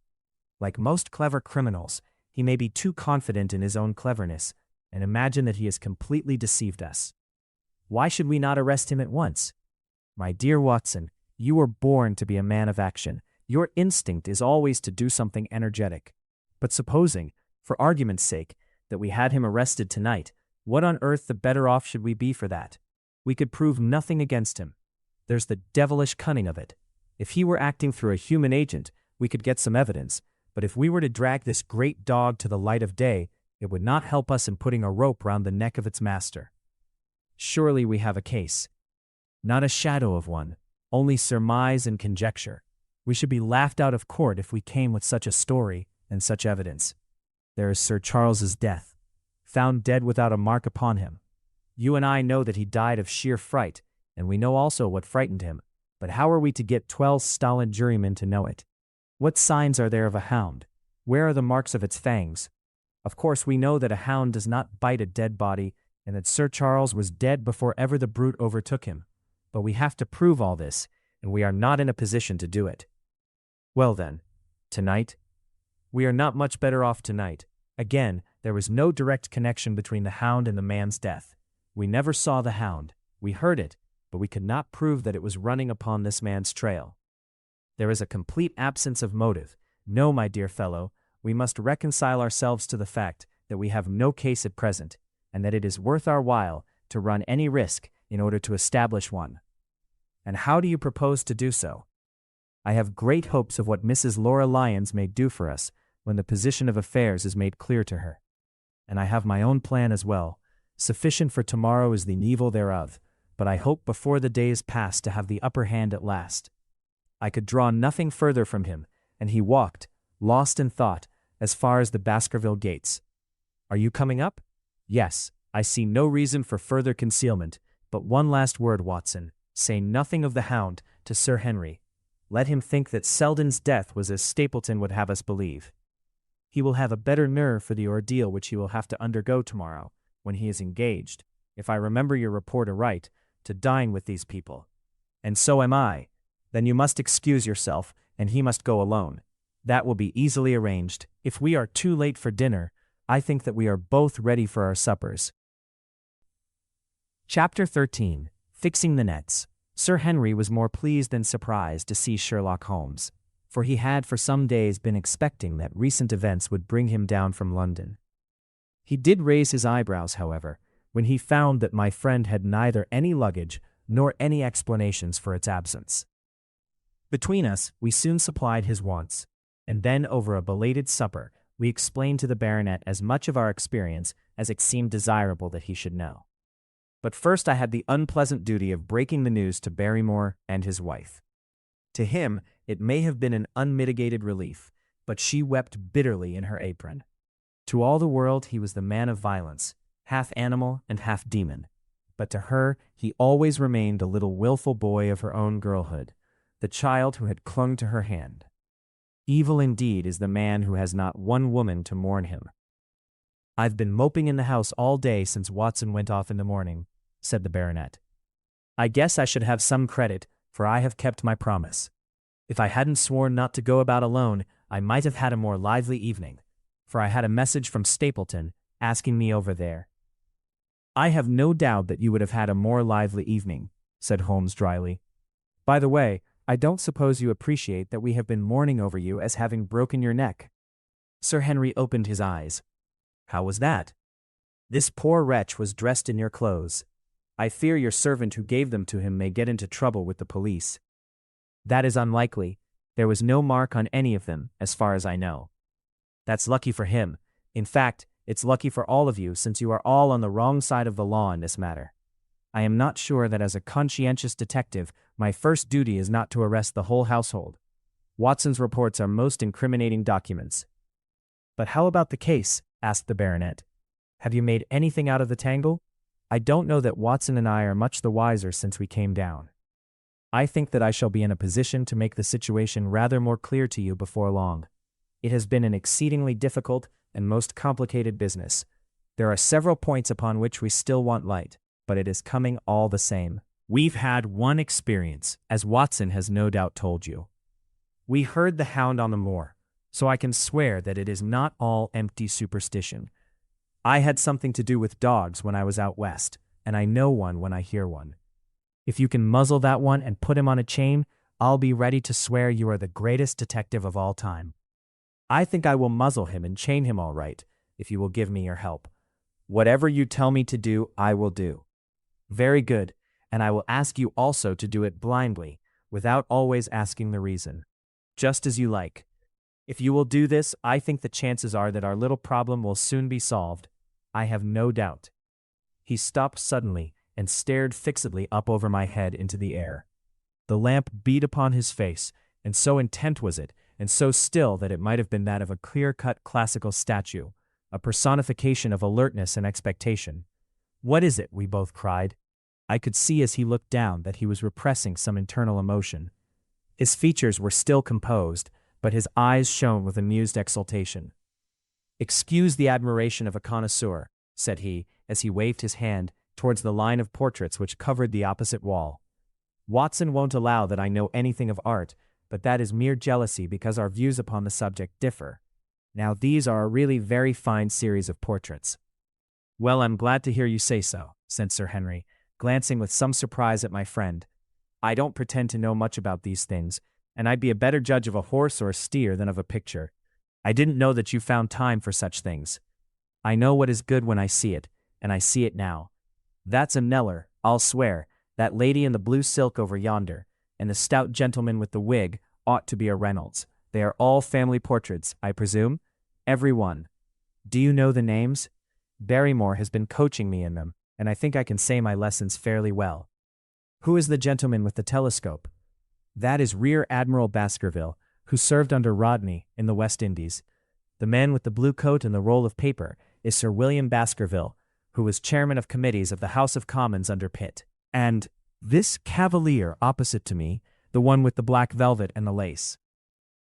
Like most clever criminals, he may be too confident in his own cleverness and imagine that he has completely deceived us. Why should we not arrest him at once? My dear Watson, you were born to be a man of action. Your instinct is always to do something energetic. But supposing, for argument's sake, that we had him arrested tonight, what on earth the better off should we be for that? We could prove nothing against him. There's the devilish cunning of it. If he were acting through a human agent, we could get some evidence, but if we were to drag this great dog to the light of day, it would not help us in putting a rope round the neck of its master. Surely we have a case. Not a shadow of one, only surmise and conjecture. We should be laughed out of court if we came with such a story and such evidence. There is Sir Charles's death, found dead without a mark upon him. You and I know that he died of sheer fright, and we know also what frightened him, but how are we to get 12 stolid jurymen to know it? What signs are there of a hound? Where are the marks of its fangs? Of course we know that a hound does not bite a dead body, and that Sir Charles was dead before ever the brute overtook him. But we have to prove all this, and we are not in a position to do it. Well then, tonight? We are not much better off tonight. Again, there was no direct connection between the hound and the man's death. We never saw the hound. We heard it, but we could not prove that it was running upon this man's trail. There is a complete absence of motive. No, my dear fellow, we must reconcile ourselves to the fact that we have no case at present, and that it is worth our while to run any risk in order to establish one. And how do you propose to do so? I have great hopes of what Mrs. Laura Lyons may do for us when the position of affairs is made clear to her. And I have my own plan as well. Sufficient for tomorrow is the evil thereof, but I hope before the day is past to have the upper hand at last. I could draw nothing further from him, and he walked, lost in thought, as far as the Baskerville gates. Are you coming up? Yes, I see no reason for further concealment, but one last word, Watson. Say nothing of the hound to Sir Henry. Let him think that Selden's death was as Stapleton would have us believe. He will have a better nerve for the ordeal which he will have to undergo tomorrow, when he is engaged, if I remember your report aright, to dine with these people. And so am I. Then you must excuse yourself, and he must go alone. That will be easily arranged. If we are too late for dinner, I think that we are both ready for our suppers. Chapter 13. Fixing the Nets. Sir Henry was more pleased than surprised to see Sherlock Holmes, for he had for some days been expecting that recent events would bring him down from London. He did raise his eyebrows, however, when he found that my friend had neither any luggage nor any explanations for its absence. Between us, we soon supplied his wants, and then over a belated supper, we explained to the baronet as much of our experience as it seemed desirable that he should know. But first I had the unpleasant duty of breaking the news to Barrymore and his wife. To him, it may have been an unmitigated relief, but she wept bitterly in her apron. To all the world he was the man of violence, half animal and half demon, but to her he always remained a little willful boy of her own girlhood, the child who had clung to her hand. Evil indeed is the man who has not one woman to mourn him. I've been moping in the house all day since Watson went off in the morning, said the baronet. I guess I should have some credit, for I have kept my promise. If I hadn't sworn not to go about alone, I might have had a more lively evening, for I had a message from Stapleton asking me over there. I have no doubt that you would have had a more lively evening, said Holmes dryly. By the way, I don't suppose you appreciate that we have been mourning over you as having broken your neck." Sir Henry opened his eyes. "How was that?" "This poor wretch was dressed in your clothes. I fear your servant who gave them to him may get into trouble with the police." "That is unlikely. There was no mark on any of them, as far as I know." "That's lucky for him. In fact, it's lucky for all of you, since you are all on the wrong side of the law in this matter. I am not sure that as a conscientious detective, my first duty is not to arrest the whole household. Watson's reports are most incriminating documents." "But how about the case?" asked the baronet. "Have you made anything out of the tangle? I don't know that Watson and I are much the wiser since we came down. I think that I shall be in a position to make the situation rather more clear to you before long. It has been an exceedingly difficult and most complicated business. There are several points upon which we still want light, but it is coming all the same. We've had one experience, as Watson has no doubt told you. We heard the hound on the moor, so I can swear that it is not all empty superstition. I had something to do with dogs when I was out west, and I know one when I hear one. If you can muzzle that one and put him on a chain, I'll be ready to swear you are the greatest detective of all time. I think I will muzzle him and chain him all right, if you will give me your help. Whatever you tell me to do, I will do." "Very good, and I will ask you also to do it blindly, without always asking the reason. Just as you like. If you will do this, I think the chances are that our little problem will soon be solved. I have no doubt." He stopped suddenly and stared fixedly up over my head into the air. The lamp beat upon his face, and so intent was it, and so still that it might have been that of a clear-cut classical statue, a personification of alertness and expectation. "What is it?" we both cried. I could see as he looked down that he was repressing some internal emotion. His features were still composed, but his eyes shone with amused exultation. "Excuse the admiration of a connoisseur," said he, as he waved his hand towards the line of portraits which covered the opposite wall. "Watson won't allow that I know anything of art, but that is mere jealousy because our views upon the subject differ. Now these are a really very fine series of portraits." "Well, I'm glad to hear you say so," said Sir Henry, glancing with some surprise at my friend. "I don't pretend to know much about these things, and I'd be a better judge of a horse or a steer than of a picture. I didn't know that you found time for such things. I know what is good when I see it, and I see it now. That's a Kneller, I'll swear. That lady in the blue silk over yonder, and the stout gentleman with the wig, ought to be a Reynolds. They are all family portraits, I presume? Every one. Do you know the names? Barrymore has been coaching me in them, and I think I can say my lessons fairly well." "Who is the gentleman with the telescope?" "That is Rear Admiral Baskerville, who served under Rodney in the West Indies. The man with the blue coat and the roll of paper is Sir William Baskerville, who was chairman of committees of the House of Commons under Pitt. And this cavalier opposite to me, the one with the black velvet and the lace.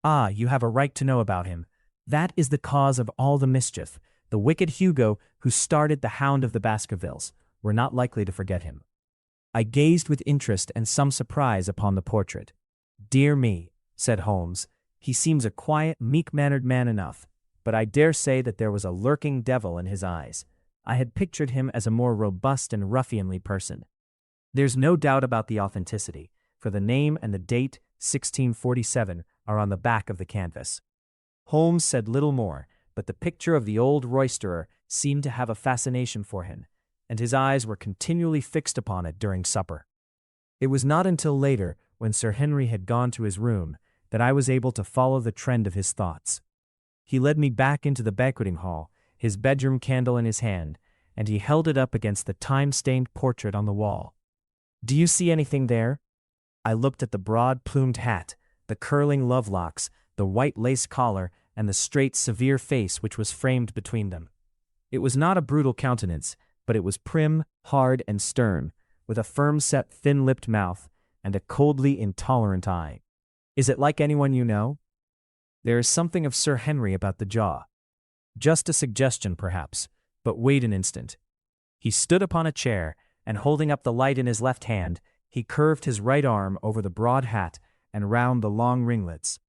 Ah, you have a right to know about him. That is the cause of all the mischief. The wicked Hugo, who started the Hound of the Baskervilles. We're not likely to forget him." I gazed with interest and some surprise upon the portrait. "Dear me," said Holmes, "he seems a quiet, meek-mannered man enough, but I dare say that there was a lurking devil in his eyes. I had pictured him as a more robust and ruffianly person. There's no doubt about the authenticity, for the name and the date, 1647, are on the back of the canvas." Holmes said little more, but the picture of the old roisterer seemed to have a fascination for him, and his eyes were continually fixed upon it during supper. It was not until later, when Sir Henry had gone to his room, that I was able to follow the trend of his thoughts. He led me back into the banqueting hall, his bedroom candle in his hand, and he held it up against the time-stained portrait on the wall. "Do you see anything there?" I looked at the broad-plumed hat, the curling love-locks, the white lace collar, and the straight, severe face which was framed between them. It was not a brutal countenance, but it was prim, hard, and stern, with a firm-set, thin-lipped mouth, and a coldly intolerant eye. "Is it like anyone you know?" "There is something of Sir Henry about the jaw. Just a suggestion, perhaps, but wait an instant." He stood upon a chair, and holding up the light in his left hand, he curved his right arm over the broad hat and round the long ringlets.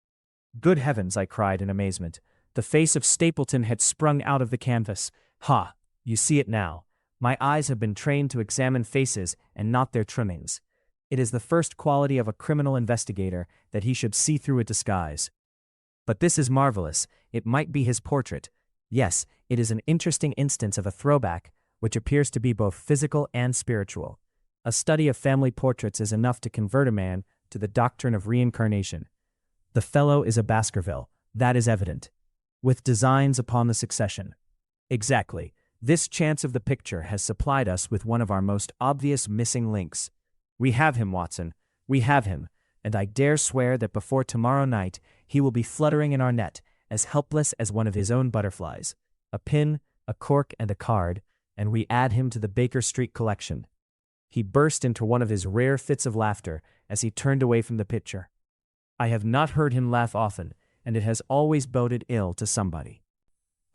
"Good heavens!" I cried in amazement. The face of Stapleton had sprung out of the canvas. "Ha! You see it now. My eyes have been trained to examine faces and not their trimmings. It is the first quality of a criminal investigator that he should see through a disguise. But this is marvelous. It might be his portrait. Yes, it is an interesting instance of a throwback, which appears to be both physical and spiritual. A study of family portraits is enough to convert a man to the doctrine of reincarnation. The fellow is a Baskerville, that is evident, with designs upon the succession. Exactly. This chance of the picture has supplied us with one of our most obvious missing links. We have him, Watson. We have him, and I dare swear that before tomorrow night he will be fluttering in our net, as helpless as one of his own butterflies. A pin, a cork, and a card, and we add him to the Baker Street collection. He burst into one of his rare fits of laughter as he turned away from the picture. I have not heard him laugh often, and it has always boded ill to somebody.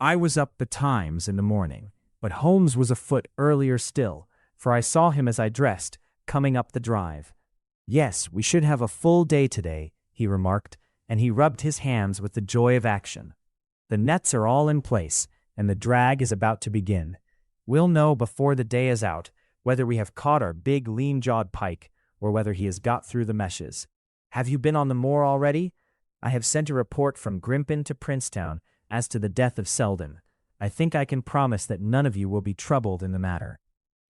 I was up betimes in the morning, but Holmes was afoot earlier still, for I saw him as I dressed, coming up the drive. Yes, we should have a full day today, he remarked, and he rubbed his hands with the joy of action. The nets are all in place, and the drag is about to begin. We'll know before the day is out whether we have caught our big lean-jawed pike, or whether he has got through the meshes. Have you been on the moor already? I have sent a report from Grimpen to Princetown as to the death of Selden. I think I can promise that none of you will be troubled in the matter.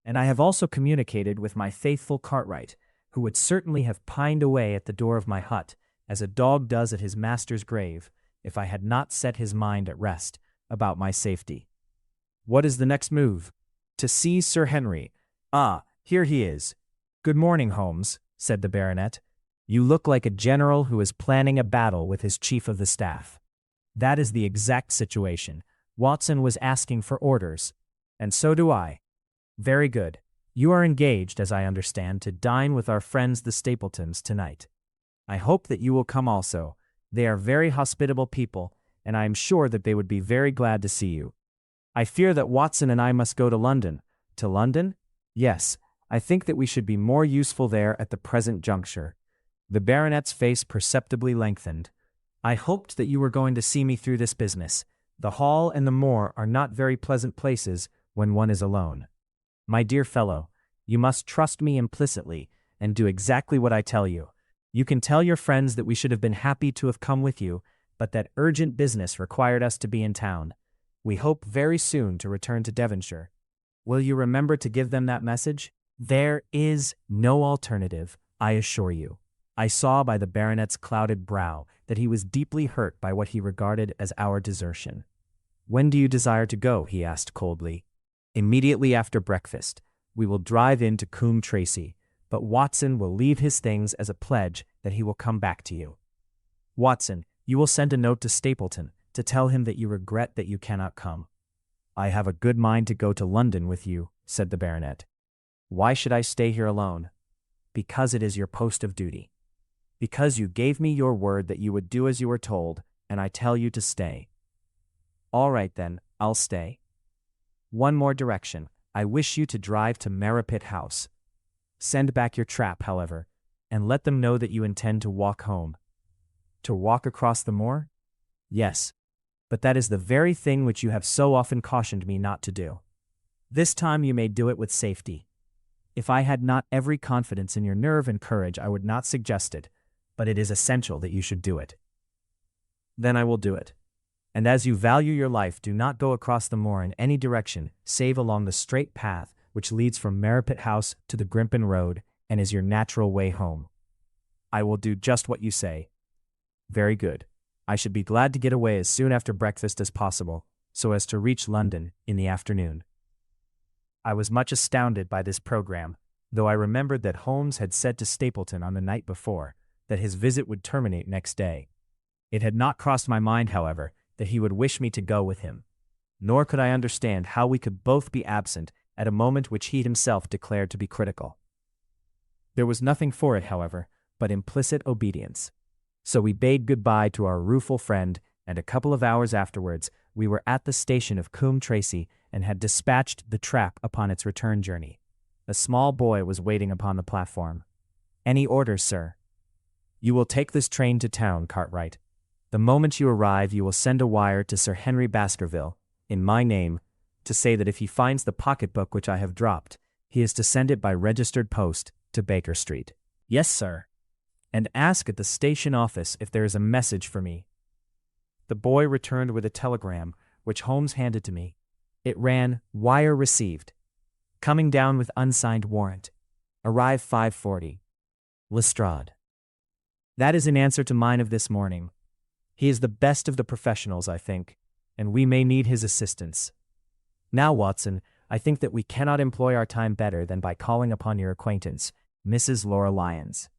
And I have also communicated with my faithful Cartwright, who would certainly have pined away at the door of my hut, as a dog does at his master's grave, if I had not set his mind at rest about my safety. What is the next move? To seize Sir Henry. Ah, here he is. Good morning, Holmes, said the baronet. You look like a general who is planning a battle with his chief of the staff. That is the exact situation. Watson was asking for orders, and so do I. Very good. You are engaged, as I understand, to dine with our friends the Stapletons tonight. I hope that you will come also. They are very hospitable people, and I am sure that they would be very glad to see you. I fear that Watson and I must go to London. To London? Yes, I think that we should be more useful there at the present juncture. The baronet's face perceptibly lengthened. I hoped that you were going to see me through this business. The hall and the moor are not very pleasant places when one is alone. My dear fellow, you must trust me implicitly and do exactly what I tell you. You can tell your friends that we should have been happy to have come with you, but that urgent business required us to be in town. We hope very soon to return to Devonshire. Will you remember to give them that message? There is no alternative, I assure you. I saw by the baronet's clouded brow that he was deeply hurt by what he regarded as our desertion. When do you desire to go? He asked coldly. Immediately after breakfast. We will drive in to Coombe Tracey, but Watson will leave his things as a pledge that he will come back to you. Watson, you will send a note to Stapleton to tell him that you regret that you cannot come. I have a good mind to go to London with you, said the baronet. Why should I stay here alone? Because it is your post of duty. Because you gave me your word that you would do as you were told, and I tell you to stay. All right then, I'll stay. One more direction. I wish you to drive to Merripit House. Send back your trap, however, and let them know that you intend to walk home. To walk across the moor? Yes, but that is the very thing which you have so often cautioned me not to do. This time you may do it with safety. If I had not every confidence in your nerve and courage, I would not suggest it, but it is essential that you should do it. Then I will do it. And as you value your life, do not go across the moor in any direction, save along the straight path which leads from Merripit House to the Grimpen Road and is your natural way home. I will do just what you say. Very good. I should be glad to get away as soon after breakfast as possible, so as to reach London in the afternoon. I was much astounded by this program, though I remembered that Holmes had said to Stapleton on the night before that his visit would terminate next day. It had not crossed my mind, however, that he would wish me to go with him, nor could I understand how we could both be absent at a moment which he himself declared to be critical. There was nothing for it, however, but implicit obedience. So we bade goodbye to our rueful friend, and a couple of hours afterwards we were at the station of Coombe Tracey and had dispatched the trap upon its return journey. A small boy was waiting upon the platform. Any orders, sir? You will take this train to town, Cartwright. The moment you arrive, you will send a wire to Sir Henry Baskerville, in my name, to say that if he finds the pocketbook which I have dropped, he is to send it by registered post to Baker Street. Yes, sir. And ask at the station office if there is a message for me. The boy returned with a telegram, which Holmes handed to me. It ran, "Wire received. Coming down with unsigned warrant. Arrive 5:40. Lestrade." That is an answer to mine of this morning. He is the best of the professionals, I think, and we may need his assistance. Now, Watson, I think that we cannot employ our time better than by calling upon your acquaintance, Mrs. Laura Lyons.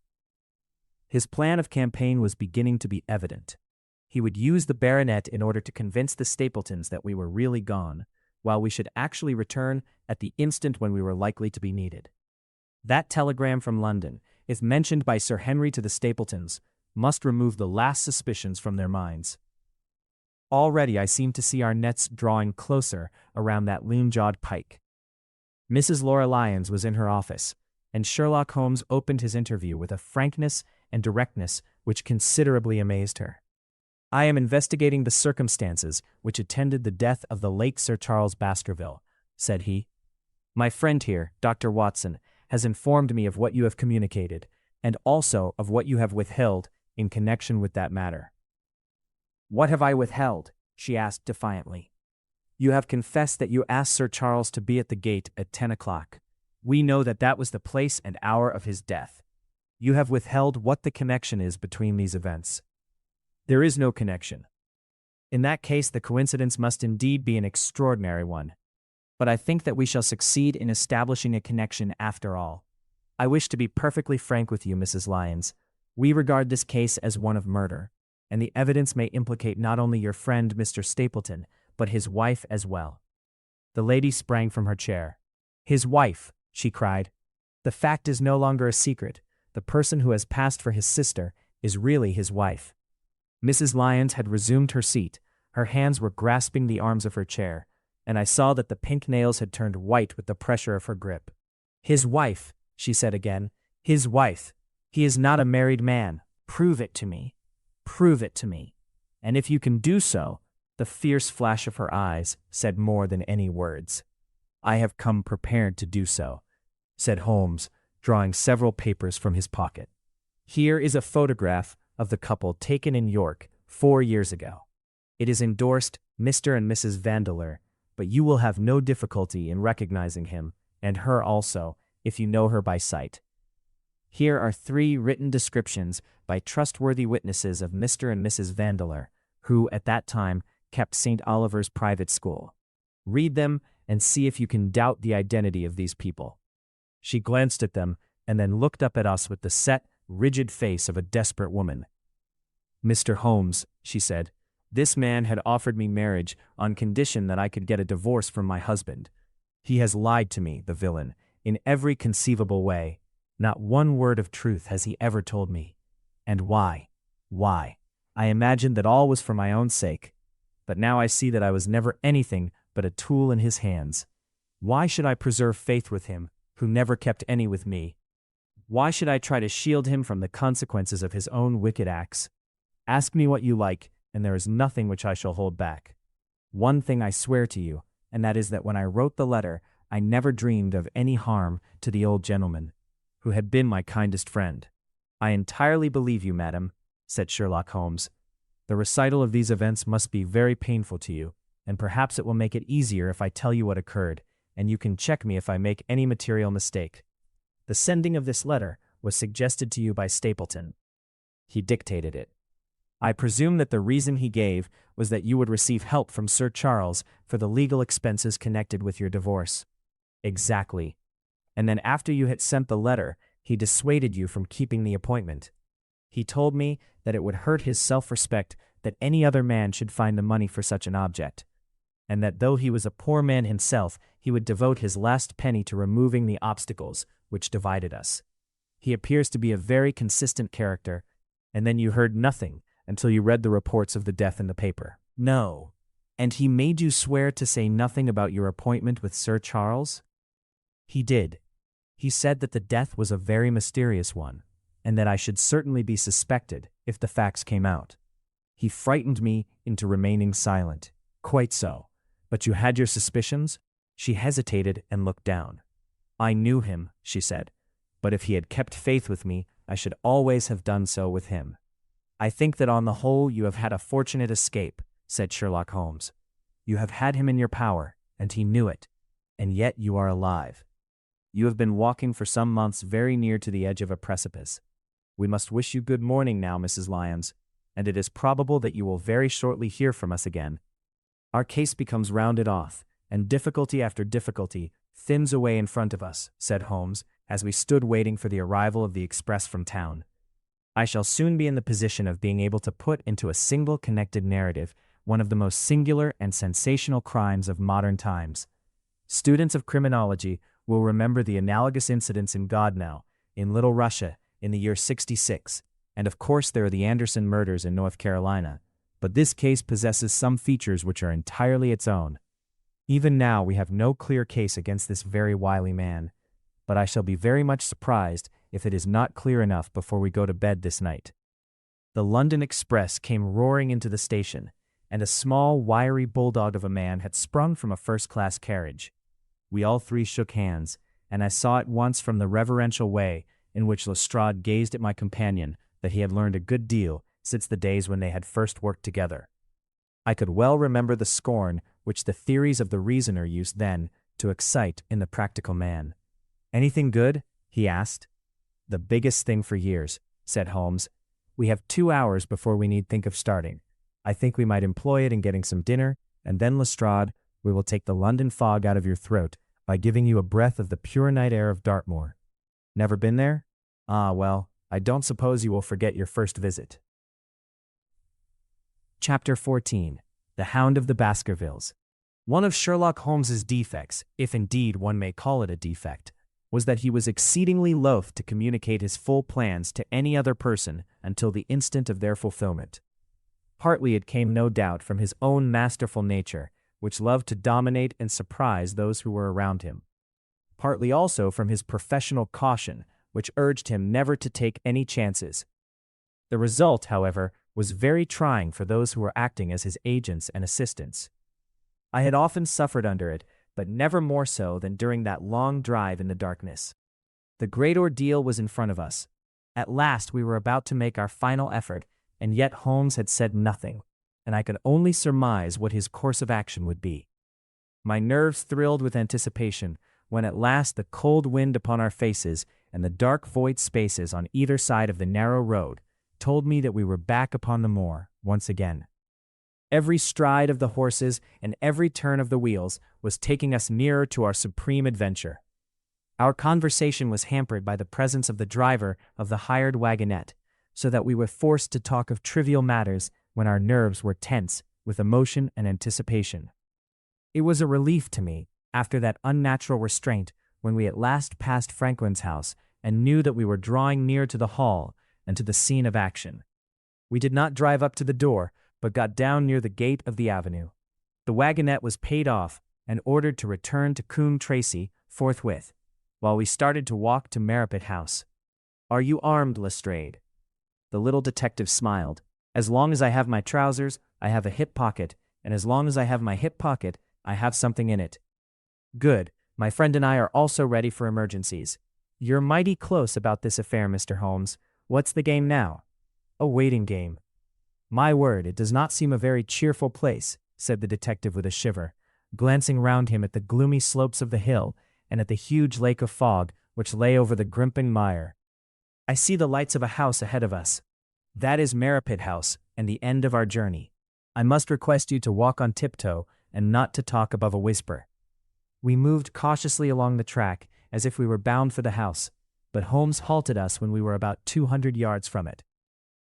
His plan of campaign was beginning to be evident. He would use the baronet in order to convince the Stapletons that we were really gone, while we should actually return at the instant when we were likely to be needed. That telegram from London, if mentioned by Sir Henry to the Stapletons, must remove the last suspicions from their minds. Already I seem to see our nets drawing closer around that lean-jawed pike. Mrs. Laura Lyons was in her office, and Sherlock Holmes opened his interview with a frankness and directness which considerably amazed her. "I am investigating the circumstances which attended the death of the late Sir Charles Baskerville," said he. "My friend here, Dr. Watson, has informed me of what you have communicated, and also of what you have withheld in connection with that matter." "What have I withheld?" she asked defiantly. "You have confessed that you asked Sir Charles to be at the gate at 10 o'clock. We know that that was the place and hour of his death. You have withheld what the connection is between these events." "There is no connection." "In that case, the coincidence must indeed be an extraordinary one. But I think that we shall succeed in establishing a connection after all. I wish to be perfectly frank with you, Mrs. Lyons. We regard this case as one of murder, and the evidence may implicate not only your friend, Mr. Stapleton, but his wife as well." The lady sprang from her chair. "His wife," she cried. "The fact is no longer a secret. The person who has passed for his sister is really his wife." Mrs. Lyons had resumed her seat, her hands were grasping the arms of her chair, and I saw that the pink nails had turned white with the pressure of her grip. "His wife," she said again. "His wife. He is not a married man. Prove it to me. Prove it to me. And if you can do so," the fierce flash of her eyes said more than any words. "I have come prepared to do so," said Holmes, drawing several papers from his pocket. "Here is a photograph of the couple taken in York 4 years ago. It is endorsed Mr. and Mrs. Vandeleur, but you will have no difficulty in recognizing him, and her also, if you know her by sight. Here are 3 written descriptions by trustworthy witnesses of Mr. and Mrs. Vandeleur, who, at that time, kept St. Oliver's private school. Read them and see if you can doubt the identity of these people." She glanced at them and then looked up at us with the set, rigid face of a desperate woman. "Mr. Holmes," she said, "this man had offered me marriage on condition that I could get a divorce from my husband. He has lied to me, the villain, in every conceivable way. Not one word of truth has he ever told me. And why? Why? I imagined that all was for my own sake. But now I see that I was never anything but a tool in his hands. Why should I preserve faith with him, who never kept any with me? Why should I try to shield him from the consequences of his own wicked acts? Ask me what you like, and there is nothing which I shall hold back. One thing I swear to you, and that is that when I wrote the letter, I never dreamed of any harm to the old gentleman, who had been my kindest friend." "I entirely believe you, madam," said Sherlock Holmes. "The recital of these events must be very painful to you, and perhaps it will make it easier if I tell you what occurred, and you can check me if I make any material mistake. The sending of this letter was suggested to you by Stapleton. He dictated it. I presume that the reason he gave was that you would receive help from Sir Charles for the legal expenses connected with your divorce." "Exactly. And then after you had sent the letter, he dissuaded you from keeping the appointment. He told me that it would hurt his self-respect that any other man should find the money for such an object, and that though he was a poor man himself, he would devote his last penny to removing the obstacles which divided us. He appears to be a very consistent character, and then you heard nothing until you read the reports of the death in the paper." "No. And he made you swear to say nothing about your appointment with Sir Charles?" "He did. He said that the death was a very mysterious one, and that I should certainly be suspected if the facts came out. He frightened me into remaining silent." "Quite so. But you had your suspicions?" She hesitated and looked down. "I knew him," she said, "but if he had kept faith with me, I should always have done so with him. I think that on the whole you have had a fortunate escape, said Sherlock Holmes. You have had him in your power, and he knew it, and yet you are alive. You have been walking for some months very near to the edge of a precipice. We must wish you good morning now, Mrs. Lyons, and it is probable that you will very shortly hear from us again. Our case becomes rounded off, and difficulty after difficulty thins away in front of us, said Holmes, as we stood waiting for the arrival of the express from town. I shall soon be in the position of being able to put into a single connected narrative one of the most singular and sensational crimes of modern times. Students of criminology will remember the analogous incidents in Godnow, in Little Russia, in the year 66, and of course there are the Anderson murders in North Carolina, but this case possesses some features which are entirely its own. Even now we have no clear case against this very wily man, but I shall be very much surprised if it is not clear enough before we go to bed this night. The London Express came roaring into the station, and a small, wiry bulldog of a man had sprung from a first-class carriage. We all three shook hands, and I saw at once from the reverential way in which Lestrade gazed at my companion that he had learned a good deal since the days when they had first worked together. I could well remember the scorn which the theories of the reasoner used then to excite in the practical man. "Anything good?" he asked. "The biggest thing for years," said Holmes. "We have 2 hours before we need think of starting. I think we might employ it in getting some dinner, and then, Lestrade, we will take the London fog out of your throat by giving you a breath of the pure night air of Dartmoor. Never been there? Ah, well, I don't suppose you will forget your first visit." Chapter 14. The Hound of the Baskervilles. One of Sherlock Holmes's defects, if indeed one may call it a defect, was that he was exceedingly loath to communicate his full plans to any other person until the instant of their fulfillment. Partly it came no doubt from his own masterful nature, which loved to dominate and surprise those who were around him. Partly also from his professional caution, which urged him never to take any chances. The result, however, was very trying for those who were acting as his agents and assistants. I had often suffered under it, but never more so than during that long drive in the darkness. The great ordeal was in front of us. At last we were about to make our final effort, and yet Holmes had said nothing, and I could only surmise what his course of action would be. My nerves thrilled with anticipation when at last the cold wind upon our faces and the dark void spaces on either side of the narrow road told me that we were back upon the moor once again. Every stride of the horses and every turn of the wheels was taking us nearer to our supreme adventure. Our conversation was hampered by the presence of the driver of the hired wagonette, so that we were forced to talk of trivial matters when our nerves were tense with emotion and anticipation. It was a relief to me, after that unnatural restraint, when we at last passed Franklin's house and knew that we were drawing near to the hall and to the scene of action. We did not drive up to the door, but got down near the gate of the avenue. The wagonette was paid off and ordered to return to Coombe Tracy forthwith, while we started to walk to Merripit House. "Are you armed, Lestrade?" The little detective smiled. "As long as I have my trousers, I have a hip pocket, and as long as I have my hip pocket, I have something in it." "Good. My friend and I are also ready for emergencies. You're mighty close about this affair, Mr. Holmes. What's the game now?" "A waiting game." "My word, it does not seem a very cheerful place," said the detective with a shiver, glancing round him at the gloomy slopes of the hill and at the huge lake of fog which lay over the Grimpen mire. "I see the lights of a house ahead of us. That is Merripit House and the end of our journey. I must request you to walk on tiptoe and not to talk above a whisper." We moved cautiously along the track as if we were bound for the house, but Holmes halted us when we were about 200 yards from it.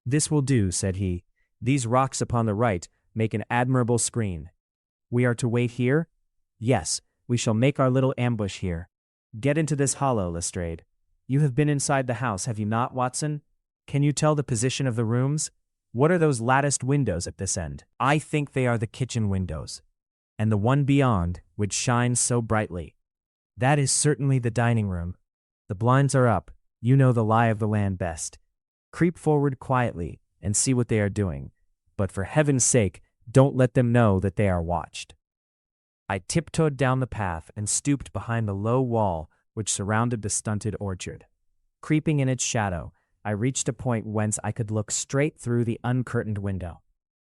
"This will do," said he. "These rocks upon the right make an admirable screen. We are to wait here?" "Yes, we shall make our little ambush here. Get into this hollow, Lestrade. You have been inside the house, have you not, Watson? Can you tell the position of the rooms? What are those latticed windows at this end?" "I think they are the kitchen windows. And the one beyond, which shines so brightly. That is certainly the dining room. The blinds are up. You know the lie of the land best. Creep forward quietly and see what they are doing, but for heaven's sake, don't let them know that they are watched." I tiptoed down the path and stooped behind the low wall which surrounded the stunted orchard. Creeping in its shadow, I reached a point whence I could look straight through the uncurtained window.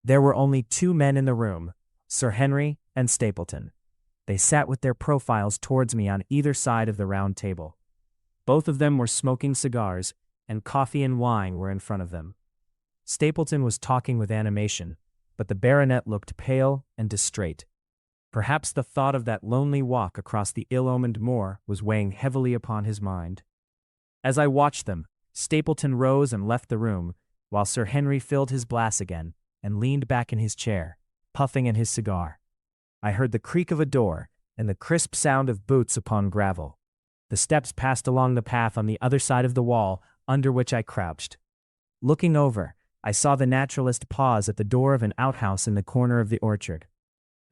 There were only two men in the room, Sir Henry and Stapleton. They sat with their profiles towards me on either side of the round table. Both of them were smoking cigars, and coffee and wine were in front of them. Stapleton was talking with animation, but the baronet looked pale and distrait. Perhaps the thought of that lonely walk across the ill-omened moor was weighing heavily upon his mind. As I watched them, Stapleton rose and left the room, while Sir Henry filled his glass again and leaned back in his chair, puffing at his cigar. I heard the creak of a door and the crisp sound of boots upon gravel. The steps passed along the path on the other side of the wall under which I crouched. Looking over, I saw the naturalist pause at the door of an outhouse in the corner of the orchard.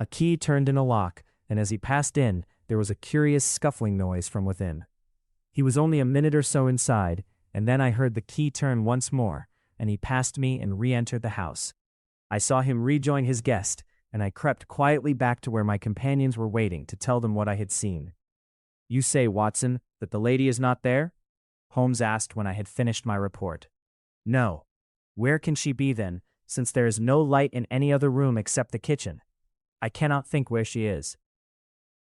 A key turned in a lock, and as he passed in, there was a curious scuffling noise from within. He was only a minute or so inside, and then I heard the key turn once more, and he passed me and re-entered the house. I saw him rejoin his guest, and I crept quietly back to where my companions were waiting to tell them what I had seen. "You say, Watson, that the lady is not there?" Holmes asked when I had finished my report. "No. Where can she be then, since there is no light in any other room except the kitchen? I cannot think where she is."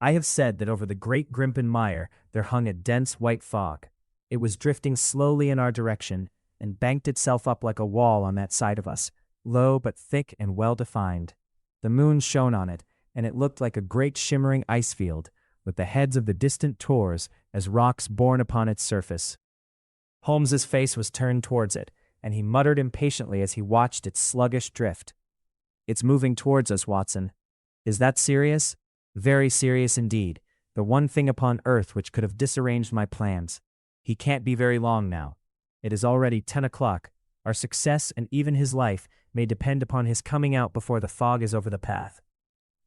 I have said that over the great Grimpen Mire there hung a dense white fog. It was drifting slowly in our direction, and banked itself up like a wall on that side of us, low but thick and well-defined. The moon shone on it, and it looked like a great shimmering ice field, with the heads of the distant tors as rocks borne upon its surface. Holmes's face was turned towards it, and he muttered impatiently as he watched its sluggish drift. "It's moving towards us, Watson." "Is that serious?" "Very serious indeed. The one thing upon earth which could have disarranged my plans. He can't be very long now. It is already 10 o'clock. Our success and even his life may depend upon his coming out before the fog is over the path."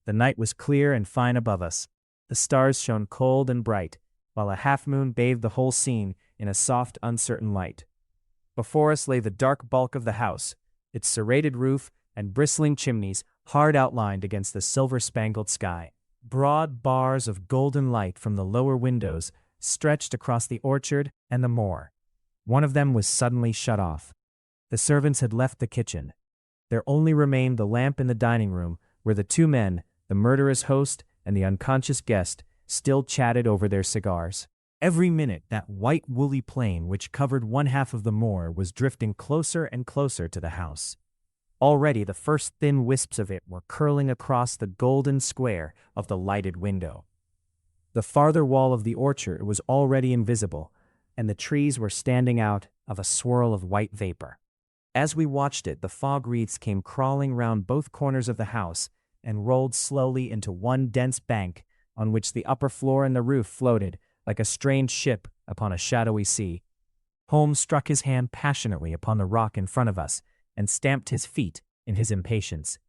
The night was clear and fine above us. The stars shone cold and bright, while a half-moon bathed the whole scene in a soft, uncertain light. Before us lay the dark bulk of the house, its serrated roof and bristling chimneys hard outlined against the silver-spangled sky. Broad bars of golden light from the lower windows stretched across the orchard and the moor. One of them was suddenly shut off. The servants had left the kitchen. There only remained the lamp in the dining room, where the two men, the murderous host and the unconscious guest, still chatted over their cigars. Every minute that white woolly plain which covered one half of the moor was drifting closer and closer to the house. Already the first thin wisps of it were curling across the golden square of the lighted window. The farther wall of the orchard was already invisible, and the trees were standing out of a swirl of white vapor. As we watched it, the fog wreaths came crawling round both corners of the house and rolled slowly into one dense bank on which the upper floor and the roof floated like a strange ship upon a shadowy sea. Holmes struck his hand passionately upon the rock in front of us and stamped his feet in his impatience.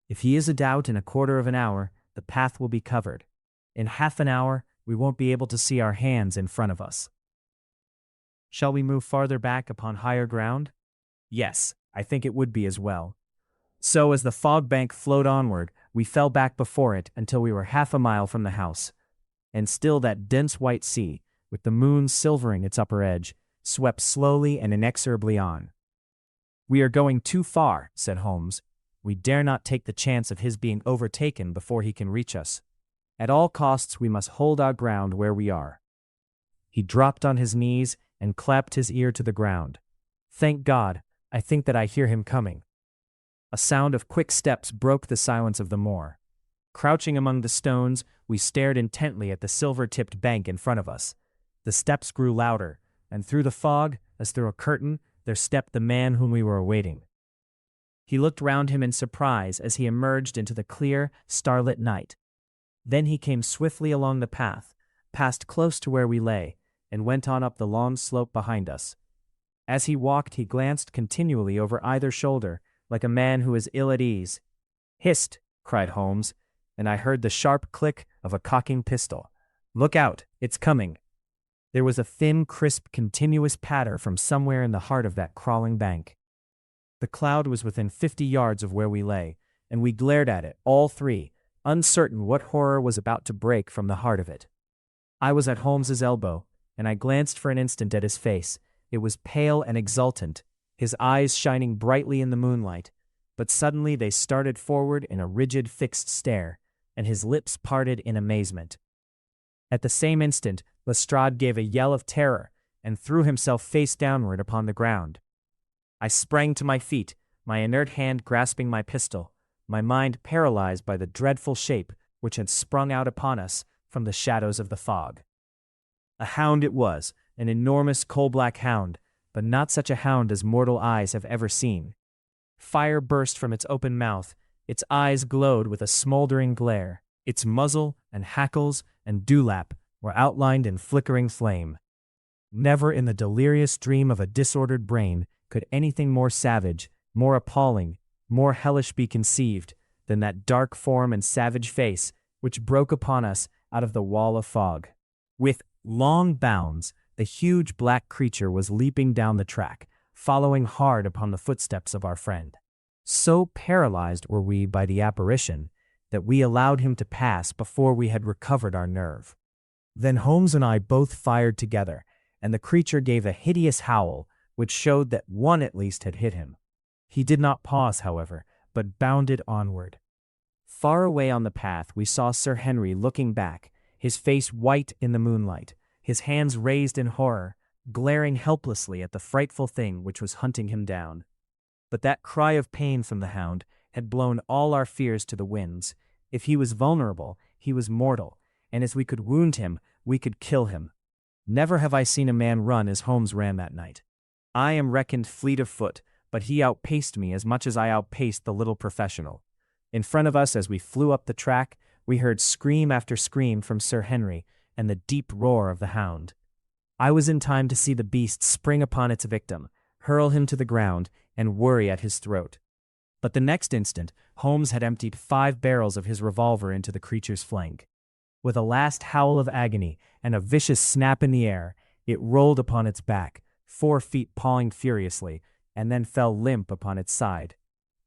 "If he is a doubt in a quarter of an hour, the path will be covered. In half an hour, we won't be able to see our hands in front of us." "Shall we move farther back upon higher ground?" "Yes, I think it would be as well." So as the fog bank flowed onward, we fell back before it until we were half a mile from the house. And still that dense white sea, with the moon silvering its upper edge, swept slowly and inexorably on. "We are going too far," said Holmes. "We dare not take the chance of his being overtaken before he can reach us. At all costs we must hold our ground where we are." He dropped on his knees and clapped his ear to the ground. "Thank God, I think that I hear him coming." A sound of quick steps broke the silence of the moor. Crouching among the stones, we stared intently at the silver-tipped bank in front of us. The steps grew louder, and through the fog, as through a curtain, there stepped the man whom we were awaiting. He looked round him in surprise as he emerged into the clear, starlit night. Then he came swiftly along the path, passed close to where we lay, and went on up the long slope behind us. As he walked, he glanced continually over either shoulder, like a man who is ill at ease. "Hist!" cried Holmes, and I heard the sharp click of a cocking pistol. "Look out, it's coming." There was a thin, crisp, continuous patter from somewhere in the heart of that crawling bank. The cloud was within 50 yards of where we lay, and we glared at it, all three, uncertain what horror was about to break from the heart of it. I was at Holmes's elbow, and I glanced for an instant at his face. It was pale and exultant, his eyes shining brightly in the moonlight, but suddenly they started forward in a rigid, fixed stare, and his lips parted in amazement. At the same instant, Lestrade gave a yell of terror and threw himself face downward upon the ground. I sprang to my feet, my inert hand grasping my pistol, my mind paralyzed by the dreadful shape which had sprung out upon us from the shadows of the fog. A hound it was, an enormous coal-black hound, but not such a hound as mortal eyes have ever seen. Fire burst from its open mouth, its eyes glowed with a smoldering glare, its muzzle and hackles and dewlap were outlined in flickering flame. Never in the delirious dream of a disordered brain could anything more savage, more appalling, more hellish be conceived than that dark form and savage face which broke upon us out of the wall of fog. With long bounds, the huge black creature was leaping down the track, following hard upon the footsteps of our friend. So paralyzed were we by the apparition that we allowed him to pass before we had recovered our nerve. Then Holmes and I both fired together, and the creature gave a hideous howl, which showed that one at least had hit him. He did not pause, however, but bounded onward. Far away on the path we saw Sir Henry looking back, his face white in the moonlight, his hands raised in horror, glaring helplessly at the frightful thing which was hunting him down. But that cry of pain from the hound had blown all our fears to the winds. If he was vulnerable, he was mortal, and as we could wound him, we could kill him. Never have I seen a man run as Holmes ran that night. I am reckoned fleet of foot, but he outpaced me as much as I outpaced the little professional. In front of us, as we flew up the track, we heard scream after scream from Sir Henry and the deep roar of the hound. I was in time to see the beast spring upon its victim, hurl him to the ground, and worry at his throat. But the next instant, Holmes had emptied 5 barrels of his revolver into the creature's flank. With a last howl of agony and a vicious snap in the air, it rolled upon its back, 4 feet pawing furiously, and then fell limp upon its side.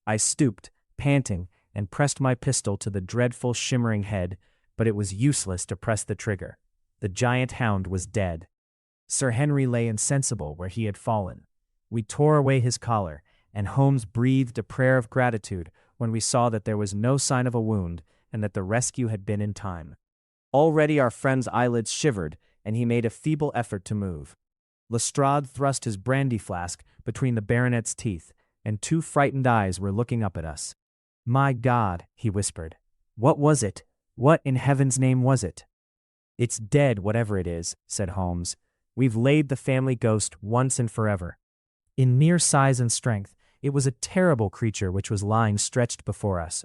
I stooped, panting, and pressed my pistol to the dreadful shimmering head, but it was useless to press the trigger. The giant hound was dead. Sir Henry lay insensible where he had fallen. We tore away his collar, and Holmes breathed a prayer of gratitude when we saw that there was no sign of a wound and that the rescue had been in time. Already our friend's eyelids shivered, and he made a feeble effort to move. Lestrade thrust his brandy flask between the baronet's teeth, and 2 frightened eyes were looking up at us. "My God," he whispered. "What was it? What in heaven's name was it?" "It's dead, whatever it is," said Holmes. "We've laid the family ghost once and forever." In mere size and strength, it was a terrible creature which was lying stretched before us.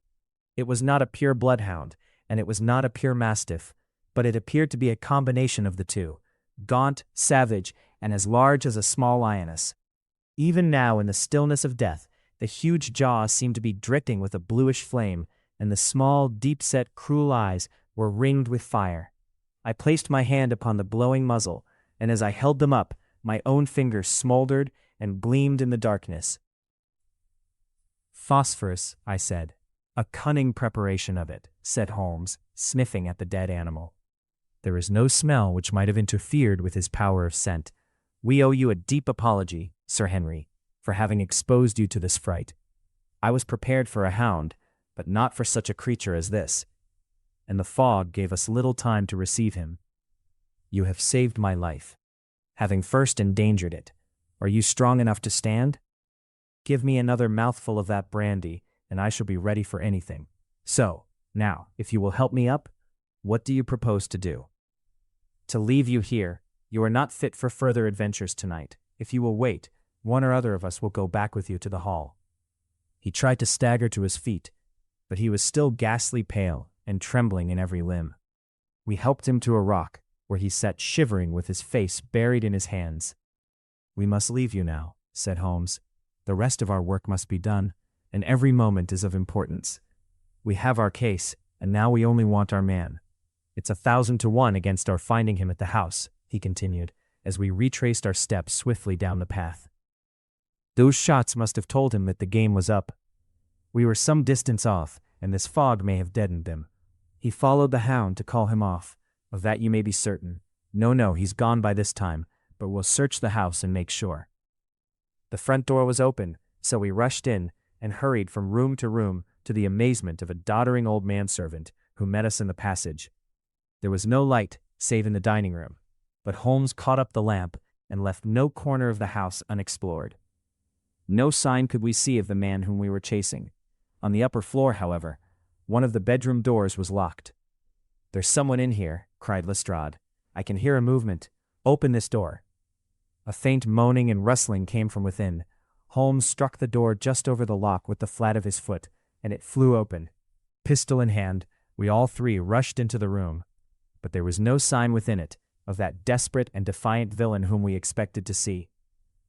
It was not a pure bloodhound, and it was not a pure mastiff, but it appeared to be a combination of the two, gaunt, savage, and as large as a small lioness. Even now, in the stillness of death, the huge jaws seemed to be dripping with a bluish flame, and the small, deep-set, cruel eyes were ringed with fire. I placed my hand upon the glowing muzzle, and as I held them up, my own fingers smoldered and gleamed in the darkness. "Phosphorus," I said. "A cunning preparation of it," said Holmes, sniffing at the dead animal. "There is no smell which might have interfered with his power of scent. We owe you a deep apology, Sir Henry, for having exposed you to this fright. I was prepared for a hound, but not for such a creature as this, and the fog gave us little time to receive him. You have saved my life, having first endangered it. Are you strong enough to stand? Give me another mouthful of that brandy, and I shall be ready for anything. So, now, if you will help me up, what do you propose to do?" "To leave you here. You are not fit for further adventures tonight. If you will wait, one or other of us will go back with you to the hall." He tried to stagger to his feet, but he was still ghastly pale and trembling in every limb. We helped him to a rock, where he sat shivering with his face buried in his hands. "We must leave you now," said Holmes. "The rest of our work must be done, and every moment is of importance. We have our case, and now we only want our man. It's 1,000 to 1 against our finding him at the house," he continued, as we retraced our steps swiftly down the path. "Those shots must have told him that the game was up. We were some distance off, and this fog may have deadened them. He followed the hound to call him off. Of that you may be certain. No, he's gone by this time, but we'll search the house and make sure." The front door was open, so we rushed in and hurried from room to room to the amazement of a doddering old manservant who met us in the passage. There was no light save in the dining room, but Holmes caught up the lamp and left no corner of the house unexplored. No sign could we see of the man whom we were chasing. On the upper floor, however, one of the bedroom doors was locked. "There's someone in here," cried Lestrade. "I can hear a movement. Open this door." A faint moaning and rustling came from within. Holmes struck the door just over the lock with the flat of his foot, and it flew open. Pistol in hand, we all three rushed into the room. But there was no sign within it of that desperate and defiant villain whom we expected to see.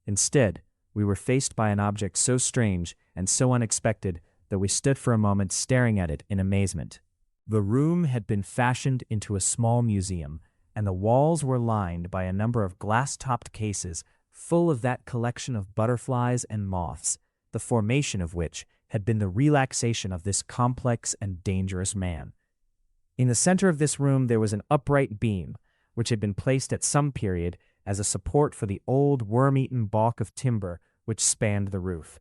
Instead, we were faced by an object so strange and so unexpected that we stood for a moment staring at it in amazement. The room had been fashioned into a small museum, and the walls were lined by a number of glass-topped cases full of that collection of butterflies and moths, the formation of which had been the relaxation of this complex and dangerous man. In the center of this room there was an upright beam, which had been placed at some period as a support for the old worm-eaten balk of timber which spanned the roof.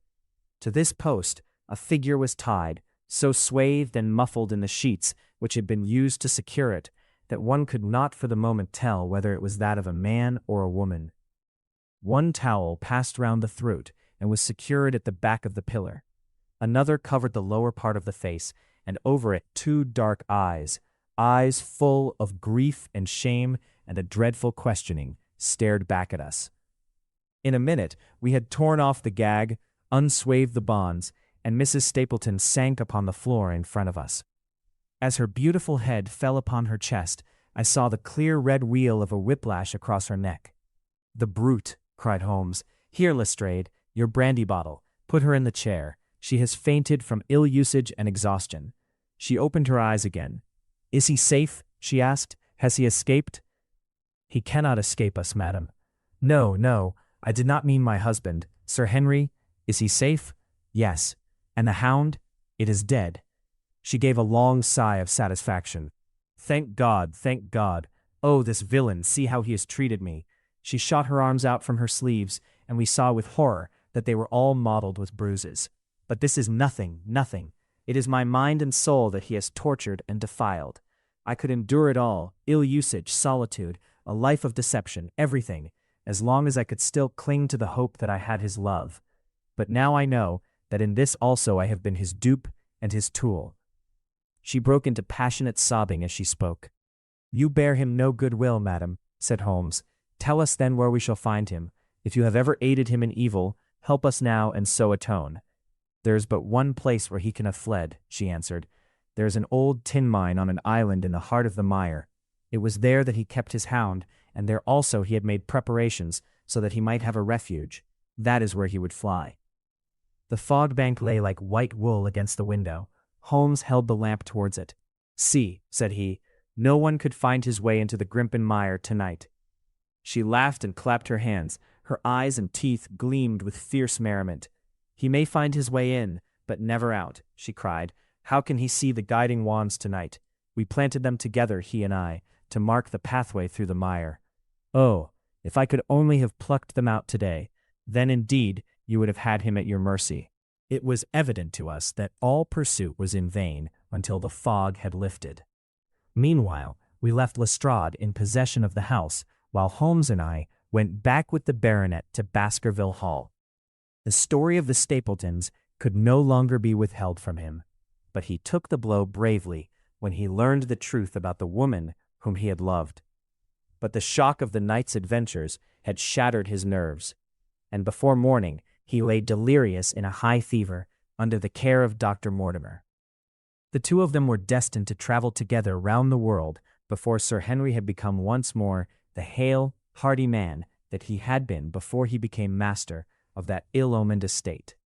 To this post a figure was tied, so swathed and muffled in the sheets which had been used to secure it, that one could not for the moment tell whether it was that of a man or a woman. One towel passed round the throat and was secured at the back of the pillar. Another covered the lower part of the face, and over it 2 dark eyes, eyes full of grief and shame and a dreadful questioning, stared back at us. In a minute we had torn off the gag, unswathed the bonds, and Mrs. Stapleton sank upon the floor in front of us. As her beautiful head fell upon her chest, I saw the clear red wheal of a whiplash across her neck. "The brute!" cried Holmes. "Here, Lestrade, your brandy bottle. Put her in the chair. She has fainted from ill usage and exhaustion." She opened her eyes again. "Is he safe?" she asked. "Has he escaped?" "He cannot escape us, madam." "No, no, I did not mean my husband. Sir Henry, is he safe?" "Yes." "And the hound?" "It is dead." She gave a long sigh of satisfaction. "Thank God, thank God. Oh, this villain, see how he has treated me." She shot her arms out from her sleeves, and we saw with horror that they were all mottled with bruises. "But this is nothing, nothing. It is my mind and soul that he has tortured and defiled. I could endure it all, ill usage, solitude, a life of deception, everything, as long as I could still cling to the hope that I had his love. But now I know that in this also I have been his dupe and his tool." She broke into passionate sobbing as she spoke. "You bear him no good will, madam," said Holmes. "Tell us then where we shall find him. If you have ever aided him in evil, help us now and so atone." "There is but one place where he can have fled," she answered. "There is an old tin mine on an island in the heart of the mire. It was there that he kept his hound, and there also he had made preparations so that he might have a refuge. That is where he would fly." The fog bank lay like white wool against the window. Holmes held the lamp towards it. "See," said he, "no one could find his way into the Grimpen mire tonight." She laughed and clapped her hands. Her eyes and teeth gleamed with fierce merriment. "He may find his way in, but never out," she cried. "How can he see the guiding wands tonight? We planted them together, he and I, to mark the pathway through the mire. Oh, if I could only have plucked them out today, then indeed you would have had him at your mercy." It was evident to us that all pursuit was in vain until the fog had lifted. Meanwhile, we left Lestrade in possession of the house, while Holmes and I went back with the baronet to Baskerville Hall. The story of the Stapletons could no longer be withheld from him, but he took the blow bravely when he learned the truth about the woman whom he had loved. But the shock of the night's adventures had shattered his nerves, and before morning he lay delirious in a high fever under the care of Dr. Mortimer. The two of them were destined to travel together round the world before Sir Henry had become once more the hale, hearty man that he had been before he became master of that ill-omened estate.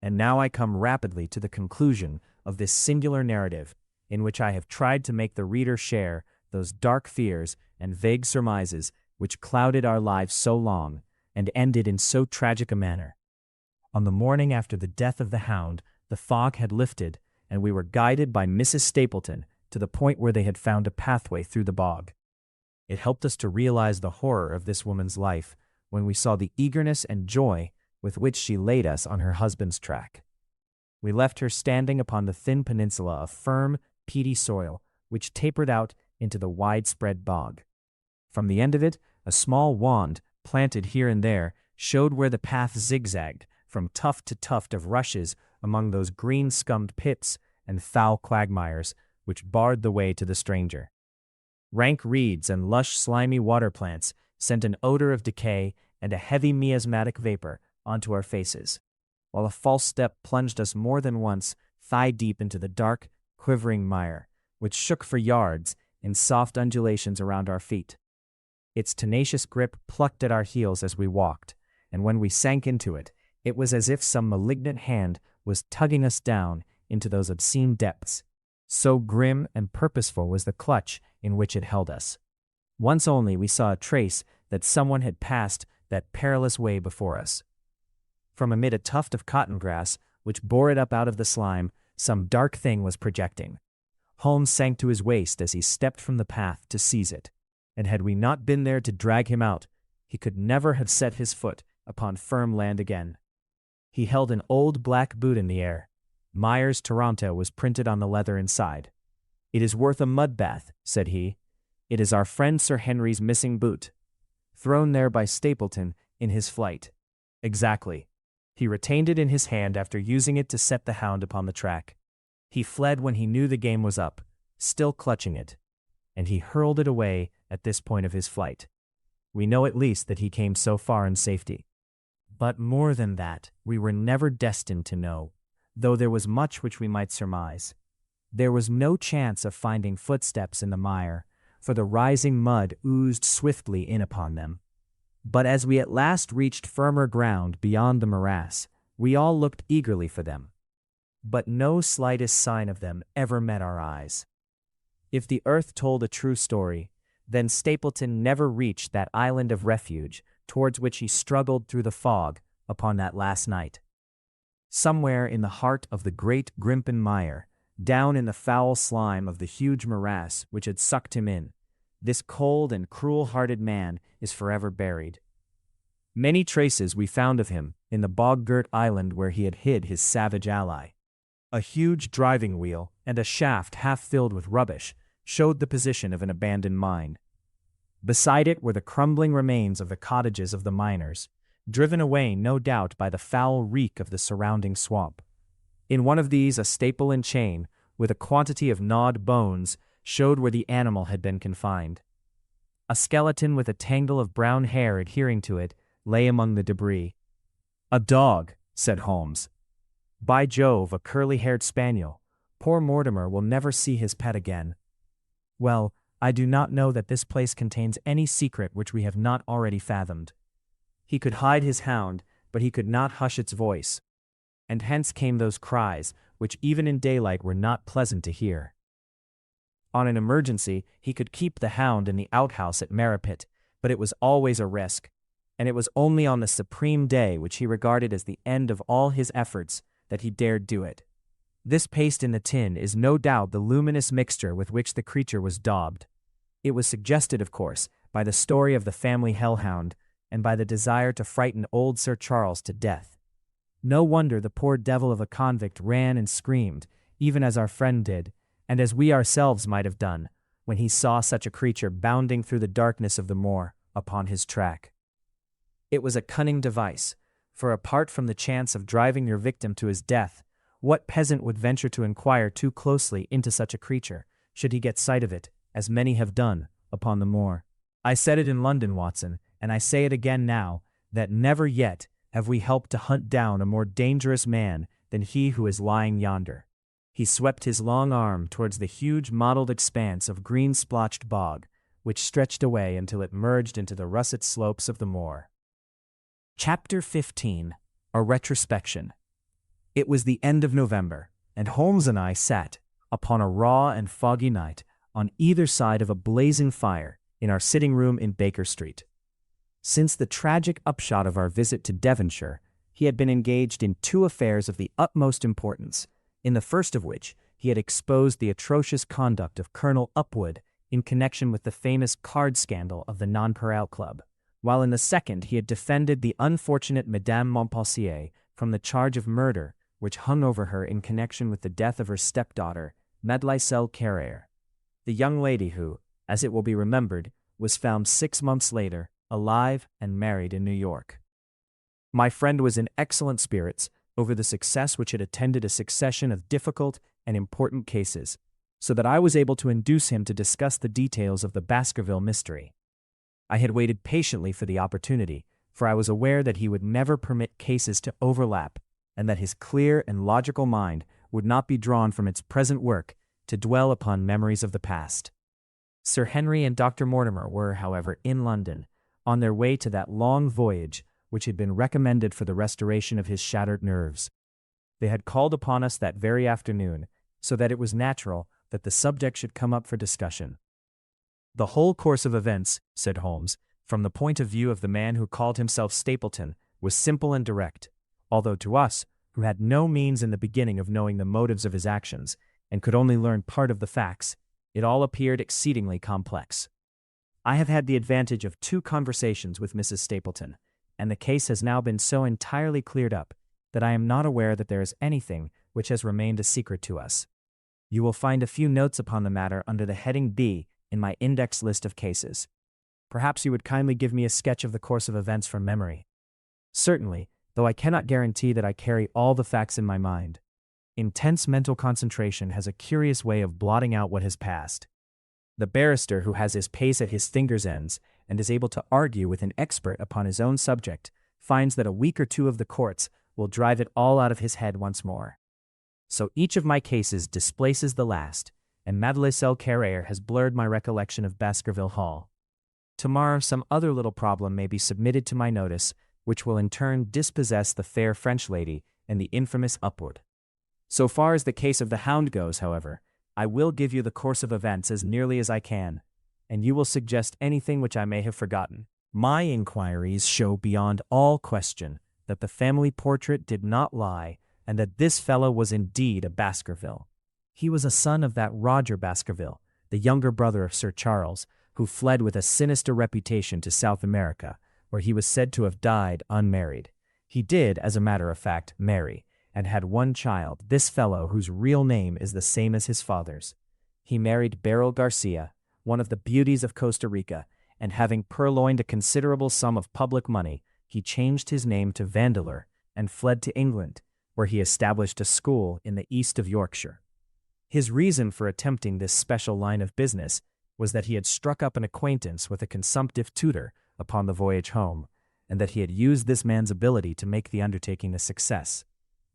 And now I come rapidly to the conclusion of this singular narrative, in which I have tried to make the reader share those dark fears and vague surmises which clouded our lives so long, and ended in so tragic a manner. On the morning after the death of the hound, the fog had lifted, and we were guided by Mrs. Stapleton to the point where they had found a pathway through the bog. It helped us to realize the horror of this woman's life when we saw the eagerness and joy with which she laid us on her husband's track. We left her standing upon the thin peninsula of firm, peaty soil which tapered out into the widespread bog. From the end of it, a small wand, planted here and there, showed where the path zigzagged from tuft to tuft of rushes among those green-scummed pits and foul quagmires which barred the way to the stranger. Rank reeds and lush, slimy water plants sent an odor of decay and a heavy miasmatic vapor onto our faces, while a false step plunged us more than once thigh-deep into the dark, quivering mire, which shook for yards in soft undulations around our feet. Its tenacious grip plucked at our heels as we walked, and when we sank into it, it was as if some malignant hand was tugging us down into those obscene depths. So grim and purposeful was the clutch in which it held us. Once only we saw a trace that someone had passed that perilous way before us. From amid a tuft of cotton grass, which bore it up out of the slime, some dark thing was projecting. Holmes sank to his waist as he stepped from the path to seize it, and had we not been there to drag him out, he could never have set his foot upon firm land again. He held an old black boot in the air. Myers, Toronto was printed on the leather inside. "It is worth a mud bath," said he. "It is our friend Sir Henry's missing boot, thrown there by Stapleton in his flight." Exactly. He retained it in his hand after using it to set the hound upon the track. He fled when he knew the game was up, still clutching it, and he hurled it away at this point of his flight. We know at least that he came so far in safety. But more than that, we were never destined to know, though there was much which we might surmise. There was no chance of finding footsteps in the mire, for the rising mud oozed swiftly in upon them. But as we at last reached firmer ground beyond the morass, we all looked eagerly for them. But no slightest sign of them ever met our eyes. If the earth told a true story, then Stapleton never reached that island of refuge towards which he struggled through the fog upon that last night. Somewhere in the heart of the great Grimpen mire, down in the foul slime of the huge morass which had sucked him in, this cold and cruel-hearted man is forever buried. Many traces we found of him in the bog-girt island where he had hid his savage ally. A huge driving wheel and a shaft half filled with rubbish showed the position of an abandoned mine. Beside it were the crumbling remains of the cottages of the miners, driven away no doubt by the foul reek of the surrounding swamp. In one of these a staple and chain, with a quantity of gnawed bones, showed where the animal had been confined. A skeleton with a tangle of brown hair adhering to it lay among the debris. "A dog," said Holmes. "By Jove, a curly-haired spaniel. Poor Mortimer will never see his pet again." Well, I do not know that this place contains any secret which we have not already fathomed. He could hide his hound, but he could not hush its voice, and hence came those cries, which even in daylight were not pleasant to hear. On an emergency, he could keep the hound in the outhouse at Merripit, but it was always a risk, and it was only on the supreme day which he regarded as the end of all his efforts that he dared do it. This paste in the tin is no doubt the luminous mixture with which the creature was daubed. It was suggested, of course, by the story of the family hellhound, and by the desire to frighten old Sir Charles to death. No wonder the poor devil of a convict ran and screamed, even as our friend did, and as we ourselves might have done, when he saw such a creature bounding through the darkness of the moor upon his track. It was a cunning device, for apart from the chance of driving your victim to his death, what peasant would venture to inquire too closely into such a creature, should he get sight of it, as many have done, upon the moor? I said it in London, Watson, and I say it again now, that never yet have we helped to hunt down a more dangerous man than he who is lying yonder. He swept his long arm towards the huge mottled expanse of green-splotched bog, which stretched away until it merged into the russet slopes of the moor. Chapter 15. A Retrospection. It was the end of November, and Holmes and I sat, upon a raw and foggy night, on either side of a blazing fire in our sitting room in Baker Street. Since the tragic upshot of our visit to Devonshire, he had been engaged in two affairs of the utmost importance, in the first of which he had exposed the atrocious conduct of Colonel Upwood in connection with the famous card scandal of the Nonpareil Club, while in the second he had defended the unfortunate Madame Montpensier from the charge of murder which hung over her in connection with the death of her stepdaughter, Mademoiselle Carrère, the young lady who, as it will be remembered, was found 6 months later, alive and married in New York. My friend was in excellent spirits over the success which had attended a succession of difficult and important cases, so that I was able to induce him to discuss the details of the Baskerville mystery. I had waited patiently for the opportunity, for I was aware that he would never permit cases to overlap, and that his clear and logical mind would not be drawn from its present work to dwell upon memories of the past. Sir Henry and Dr. Mortimer were, however, in London, on their way to that long voyage which had been recommended for the restoration of his shattered nerves. They had called upon us that very afternoon, so that it was natural that the subject should come up for discussion. "The whole course of events," said Holmes, "from the point of view of the man who called himself Stapleton, was simple and direct, although to us, who had no means in the beginning of knowing the motives of his actions, and could only learn part of the facts, it all appeared exceedingly complex. I have had the advantage of 2 conversations with Mrs. Stapleton, and the case has now been so entirely cleared up that I am not aware that there is anything which has remained a secret to us. You will find a few notes upon the matter under the heading B in my index list of cases. Perhaps you would kindly give me a sketch of the course of events from memory." "Certainly, though I cannot guarantee that I carry all the facts in my mind. Intense mental concentration has a curious way of blotting out what has passed. The barrister who has his pace at his fingers' ends and is able to argue with an expert upon his own subject finds that a week or 2 of the courts will drive it all out of his head once more. So each of my cases displaces the last, and Mademoiselle Carrère has blurred my recollection of Baskerville Hall. Tomorrow some other little problem may be submitted to my notice, which will in turn dispossess the fair French lady and the infamous Upward. So far as the case of the Hound goes, however, I will give you the course of events as nearly as I can, and you will suggest anything which I may have forgotten. My inquiries show beyond all question that the family portrait did not lie, and that this fellow was indeed a Baskerville. He was a son of that Roger Baskerville, the younger brother of Sir Charles, who fled with a sinister reputation to South America, where he was said to have died unmarried. He did, as a matter of fact, marry, and had 1 child, this fellow whose real name is the same as his father's. He married Beryl Garcia, one of the beauties of Costa Rica, and having purloined a considerable sum of public money, he changed his name to Vandeleur and fled to England, where he established a school in the east of Yorkshire. His reason for attempting this special line of business was that he had struck up an acquaintance with a consumptive tutor upon the voyage home, and that he had used this man's ability to make the undertaking a success.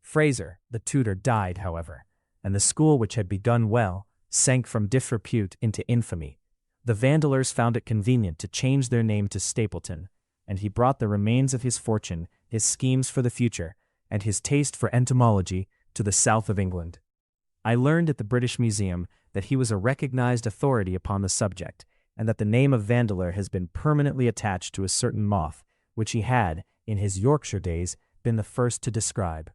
Fraser, the tutor, died, however, and the school, which had begun well, sank from disrepute into infamy. The Vandeleurs found it convenient to change their name to Stapleton, and he brought the remains of his fortune, his schemes for the future, and his taste for entomology to the south of England. I learned at the British Museum that he was a recognized authority upon the subject, and that the name of Vandeleur has been permanently attached to a certain moth, which he had, in his Yorkshire days, been the first to describe.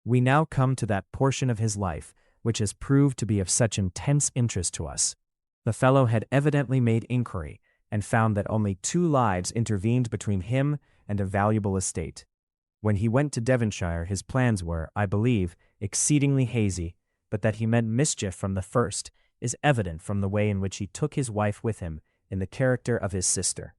We now come to that portion of his life which has proved to be of such intense interest to us. The fellow had evidently made inquiry, and found that only 2 lives intervened between him and a valuable estate. When he went to Devonshire, his plans were, I believe, exceedingly hazy, but that he meant mischief from the first is evident from the way in which he took his wife with him in the character of his sister.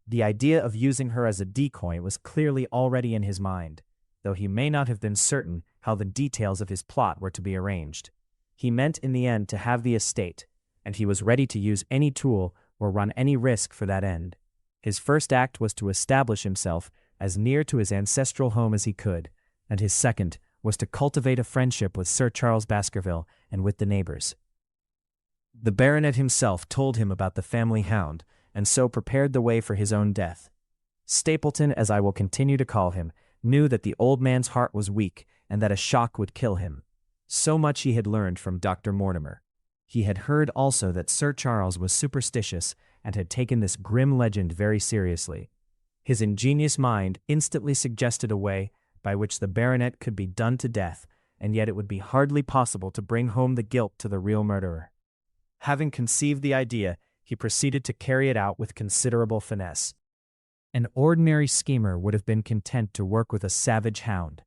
The idea of using her as a decoy was clearly already in his mind, though he may not have been certain how the details of his plot were to be arranged. He meant in the end to have the estate, and he was ready to use any tool or run any risk for that end. His first act was to establish himself as near to his ancestral home as he could, and his second was to cultivate a friendship with Sir Charles Baskerville and with the neighbors. The baronet himself told him about the family hound, and so prepared the way for his own death. Stapleton, as I will continue to call him, knew that the old man's heart was weak and that a shock would kill him. So much he had learned from Dr. Mortimer. He had heard also that Sir Charles was superstitious and had taken this grim legend very seriously. His ingenious mind instantly suggested a way by which the baronet could be done to death, and yet it would be hardly possible to bring home the guilt to the real murderer. Having conceived the idea, he proceeded to carry it out with considerable finesse. An ordinary schemer would have been content to work with a savage hound.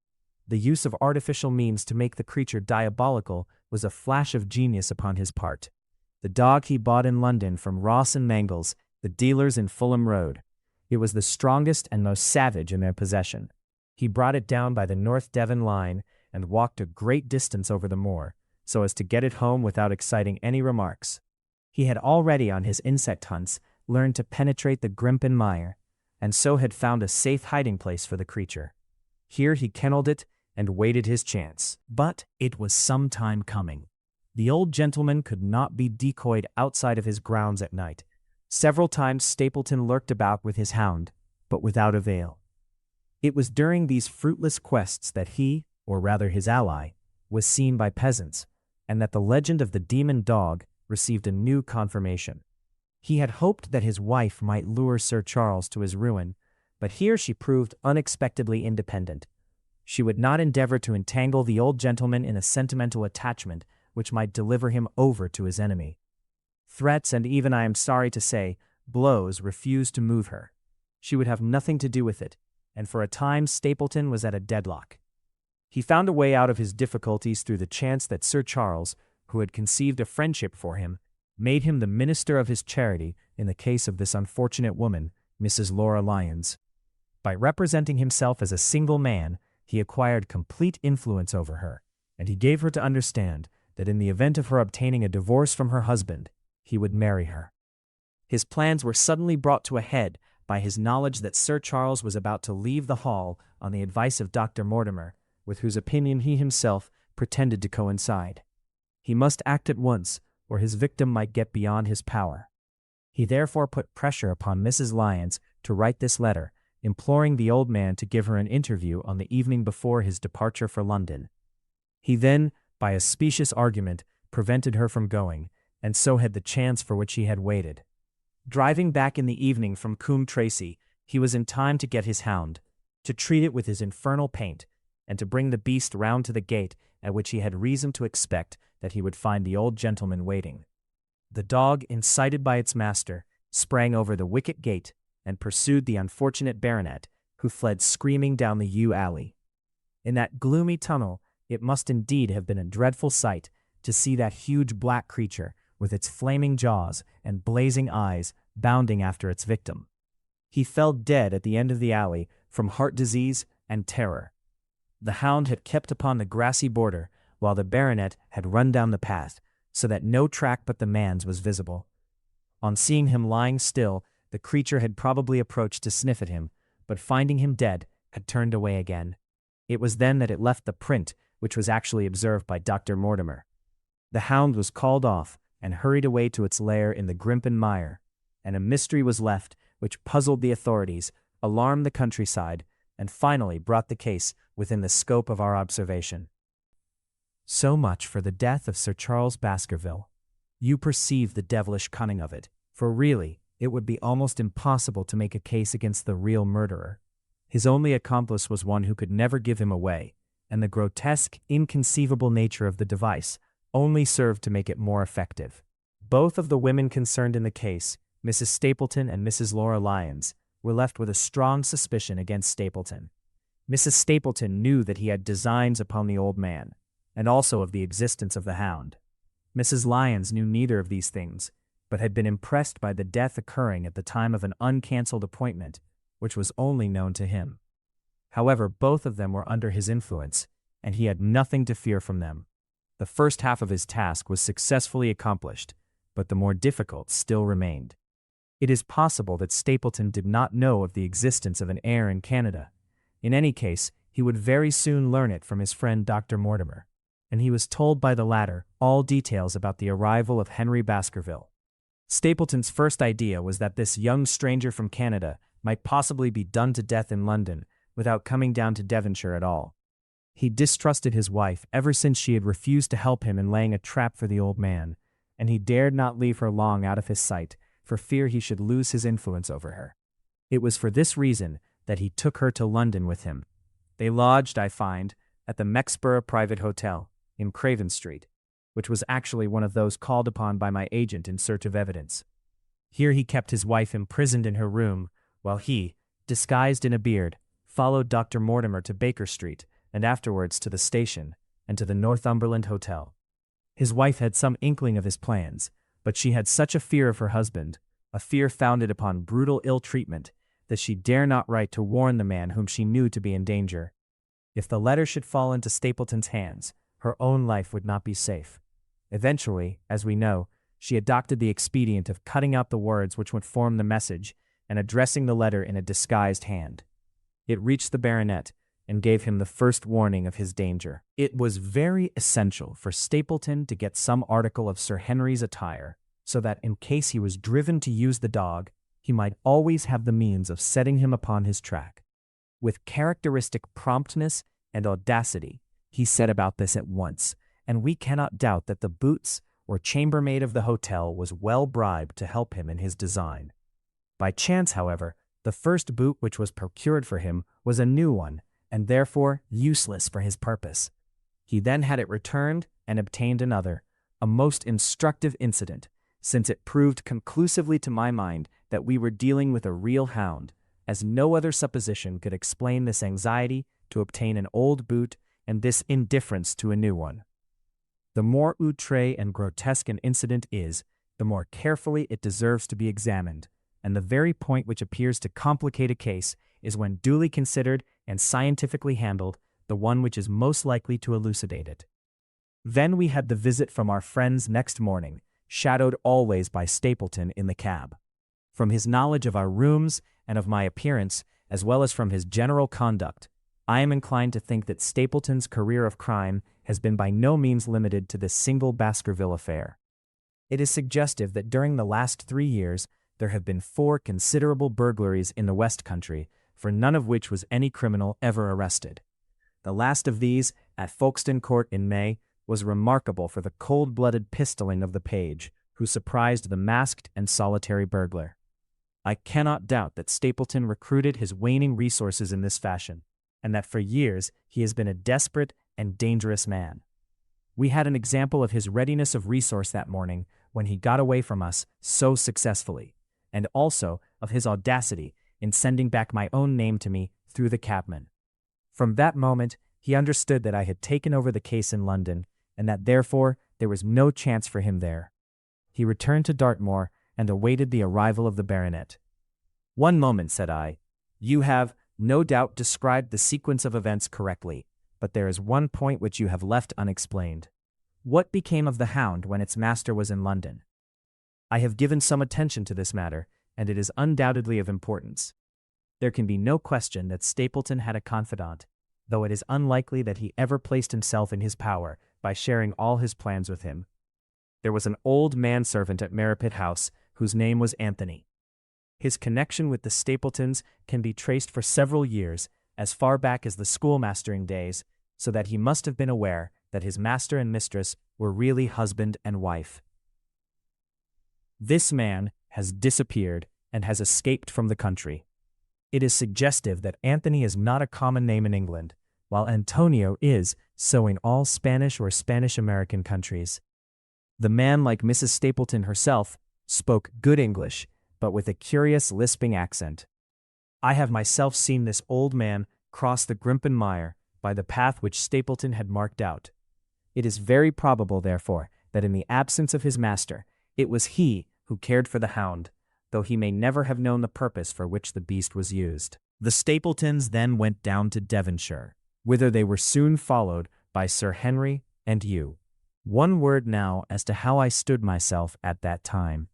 The use of artificial means to make the creature diabolical was a flash of genius upon his part. The dog he bought in London from Ross and Mangles, the dealers in Fulham Road. It was the strongest and most savage in their possession. He brought it down by the North Devon line and walked a great distance over the moor, so as to get it home without exciting any remarks. He had already on his insect hunts learned to penetrate the Grimpen mire, and so had found a safe hiding place for the creature. Here he kennelled it and waited his chance. But it was some time coming. The old gentleman could not be decoyed outside of his grounds at night. Several times Stapleton lurked about with his hound, but without avail. It was during these fruitless quests that he, or rather his ally, was seen by peasants, and that the legend of the demon dog received a new confirmation. He had hoped that his wife might lure Sir Charles to his ruin, but here she proved unexpectedly independent. She would not endeavor to entangle the old gentleman in a sentimental attachment which might deliver him over to his enemy. Threats and even, I am sorry to say, blows refused to move her. She would have nothing to do with it, and for a time Stapleton was at a deadlock. He found a way out of his difficulties through the chance that Sir Charles, who had conceived a friendship for him, made him the minister of his charity in the case of this unfortunate woman, Mrs. Laura Lyons. By representing himself as a single man, he acquired complete influence over her, and he gave her to understand that in the event of her obtaining a divorce from her husband, he would marry her. His plans were suddenly brought to a head by his knowledge that Sir Charles was about to leave the hall on the advice of Dr. Mortimer, with whose opinion he himself pretended to coincide. He must act at once, or his victim might get beyond his power. He therefore put pressure upon Mrs. Lyons to write this letter, imploring the old man to give her an interview on the evening before his departure for London. He then, by a specious argument, prevented her from going, and so had the chance for which he had waited. Driving back in the evening from Coombe Tracey, he was in time to get his hound, to treat it with his infernal paint, and to bring the beast round to the gate at which he had reason to expect that he would find the old gentleman waiting. The dog, incited by its master, sprang over the wicket gate and pursued the unfortunate baronet, who fled screaming down the yew alley. In that gloomy tunnel, it must indeed have been a dreadful sight to see that huge black creature, with its flaming jaws and blazing eyes, bounding after its victim. He fell dead at the end of the alley from heart disease and terror. The hound had kept upon the grassy border, while the baronet had run down the path, so that no track but the man's was visible. On seeing him lying still, the creature had probably approached to sniff at him, but finding him dead, had turned away again. It was then that it left the print, which was actually observed by Dr. Mortimer. The hound was called off and hurried away to its lair in the Grimpen mire, and a mystery was left which puzzled the authorities, alarmed the countryside, and finally brought the case within the scope of our observation. So much for the death of Sir Charles Baskerville. You perceive the devilish cunning of it, for really, it would be almost impossible to make a case against the real murderer. His only accomplice was one who could never give him away, and the grotesque, inconceivable nature of the device only served to make it more effective. Both of the women concerned in the case, Mrs. Stapleton and Mrs. Laura Lyons, were left with a strong suspicion against Stapleton. Mrs. Stapleton knew that he had designs upon the old man, and also of the existence of the hound. Mrs. Lyons knew neither of these things, but had been impressed by the death occurring at the time of an uncancelled appointment, which was only known to him. However, both of them were under his influence, and he had nothing to fear from them. The first half of his task was successfully accomplished, but the more difficult still remained. It is possible that Stapleton did not know of the existence of an heir in Canada. In any case, he would very soon learn it from his friend Dr. Mortimer, and he was told by the latter all details about the arrival of Henry Baskerville. Stapleton's first idea was that this young stranger from Canada might possibly be done to death in London without coming down to Devonshire at all. He distrusted his wife ever since she had refused to help him in laying a trap for the old man, and he dared not leave her long out of his sight for fear he should lose his influence over her. It was for this reason that he took her to London with him. They lodged, I find, at the Mexborough Private Hotel in Craven Street, which was actually one of those called upon by my agent in search of evidence. Here he kept his wife imprisoned in her room, while he, disguised in a beard, followed Dr. Mortimer to Baker Street, and afterwards to the station, and to the Northumberland Hotel. His wife had some inkling of his plans, but she had such a fear of her husband, a fear founded upon brutal ill-treatment, that she dare not write to warn the man whom she knew to be in danger. If the letter should fall into Stapleton's hands, her own life would not be safe. Eventually, as we know, she adopted the expedient of cutting out the words which would form the message and addressing the letter in a disguised hand. It reached the baronet and gave him the first warning of his danger. It was very essential for Stapleton to get some article of Sir Henry's attire, so that in case he was driven to use the dog, he might always have the means of setting him upon his track. With characteristic promptness and audacity, he set about this at once, and we cannot doubt that the boots or chambermaid of the hotel was well bribed to help him in his design. By chance, however, the first boot which was procured for him was a new one, and therefore useless for his purpose. He then had it returned and obtained another, a most instructive incident, since it proved conclusively to my mind that we were dealing with a real hound, as no other supposition could explain this anxiety to obtain an old boot and this indifference to a new one. The more outré and grotesque an incident is, the more carefully it deserves to be examined, and the very point which appears to complicate a case is, when duly considered and scientifically handled, the one which is most likely to elucidate it. Then we had the visit from our friends next morning, shadowed always by Stapleton in the cab. From his knowledge of our rooms and of my appearance, as well as from his general conduct, I am inclined to think that Stapleton's career of crime has been by no means limited to this single Baskerville affair. It is suggestive that during the last 3 years there have been 4 considerable burglaries in the West Country, for none of which was any criminal ever arrested. The last of these, at Folkestone Court in May, was remarkable for the cold-blooded pistoling of the page, who surprised the masked and solitary burglar. I cannot doubt that Stapleton recruited his waning resources in this fashion, and that for years he has been a desperate and dangerous man. We had an example of his readiness of resource that morning when he got away from us so successfully, and also of his audacity in sending back my own name to me through the cabman. From that moment, he understood that I had taken over the case in London, and that therefore there was no chance for him there. He returned to Dartmoor and awaited the arrival of the baronet. "One moment," said I. "You have, no doubt, described the sequence of events correctly, but there is one point which you have left unexplained. What became of the Hound when its master was in London?" "I have given some attention to this matter, and it is undoubtedly of importance. There can be no question that Stapleton had a confidant, though it is unlikely that he ever placed himself in his power by sharing all his plans with him. There was an old manservant at Merripit House whose name was Anthony. His connection with the Stapletons can be traced for several years, as far back as the schoolmastering days, so that he must have been aware that his master and mistress were really husband and wife. This man has disappeared and has escaped from the country. It is suggestive that Anthony is not a common name in England, while Antonio is so in all Spanish or Spanish-American countries. The man, like Mrs. Stapleton herself, spoke good English, but with a curious lisping accent. I have myself seen this old man cross the Grimpen Mire by the path which Stapleton had marked out. It is very probable, therefore, that in the absence of his master, it was he who cared for the Hound, though he may never have known the purpose for which the beast was used. The Stapletons then went down to Devonshire, whither they were soon followed by Sir Henry and you. One word now as to how I stood myself at that time.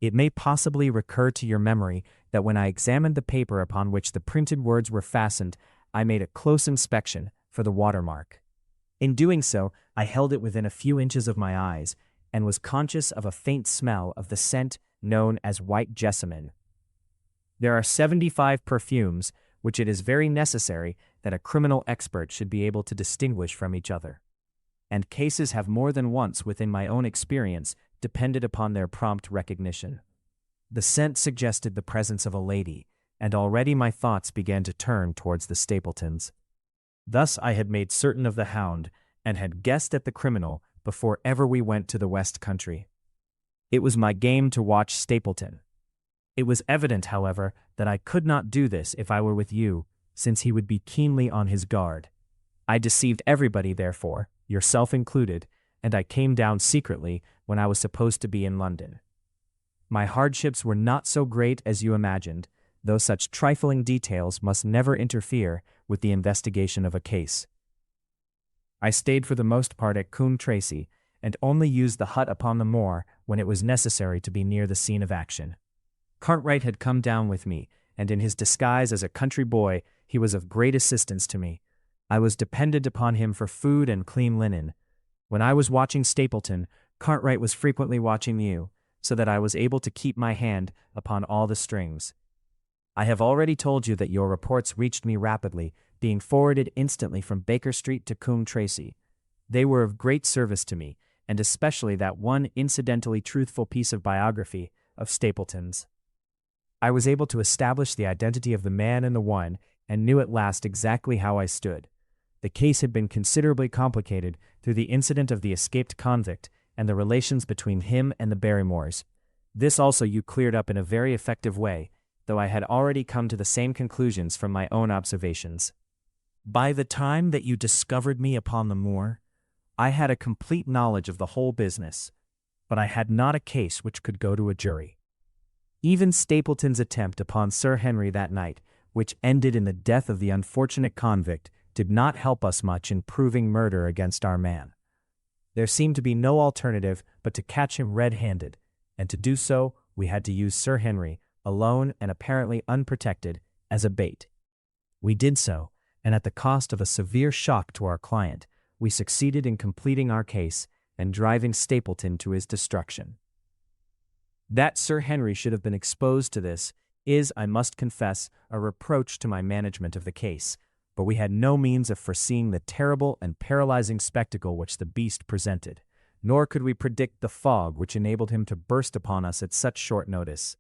It may possibly recur to your memory that when I examined the paper upon which the printed words were fastened, I made a close inspection for the watermark. In doing so, I held it within a few inches of my eyes, and was conscious of a faint smell of the scent known as white jessamine. There are 75 perfumes which it is very necessary that a criminal expert should be able to distinguish from each other, and cases have more than once within my own experience depended upon their prompt recognition. The scent suggested the presence of a lady, and already my thoughts began to turn towards the Stapletons. Thus I had made certain of the Hound, and had guessed at the criminal before ever we went to the West Country. It was my game to watch Stapleton. It was evident, however, that I could not do this if I were with you, since he would be keenly on his guard. I deceived everybody, therefore, yourself included, and I came down secretly when I was supposed to be in London. My hardships were not so great as you imagined, though such trifling details must never interfere with the investigation of a case. I stayed for the most part at Coombe Tracey, and only used the hut upon the moor when it was necessary to be near the scene of action. Cartwright had come down with me, and in his disguise as a country boy he was of great assistance to me. I was dependent upon him for food and clean linen. When I was watching Stapleton, Cartwright was frequently watching you, so that I was able to keep my hand upon all the strings. I have already told you that your reports reached me rapidly, being forwarded instantly from Baker Street to Coombe Tracey. They were of great service to me, and especially that one incidentally truthful piece of biography of Stapleton's. I was able to establish the identity of the man in the one, and knew at last exactly how I stood. The case had been considerably complicated through the incident of the escaped convict and the relations between him and the Barrymores. This also you cleared up in a very effective way, though I had already come to the same conclusions from my own observations. By the time that you discovered me upon the moor, I had a complete knowledge of the whole business, but I had not a case which could go to a jury. Even Stapleton's attempt upon Sir Henry that night, which ended in the death of the unfortunate convict, did not help us much in proving murder against our man. There seemed to be no alternative but to catch him red-handed, and to do so we had to use Sir Henry, alone and apparently unprotected, as a bait. We did so, and at the cost of a severe shock to our client, we succeeded in completing our case and driving Stapleton to his destruction. That Sir Henry should have been exposed to this is, I must confess, a reproach to my management of the case, but we had no means of foreseeing the terrible and paralyzing spectacle which the beast presented, nor could we predict the fog which enabled him to burst upon us at such short notice.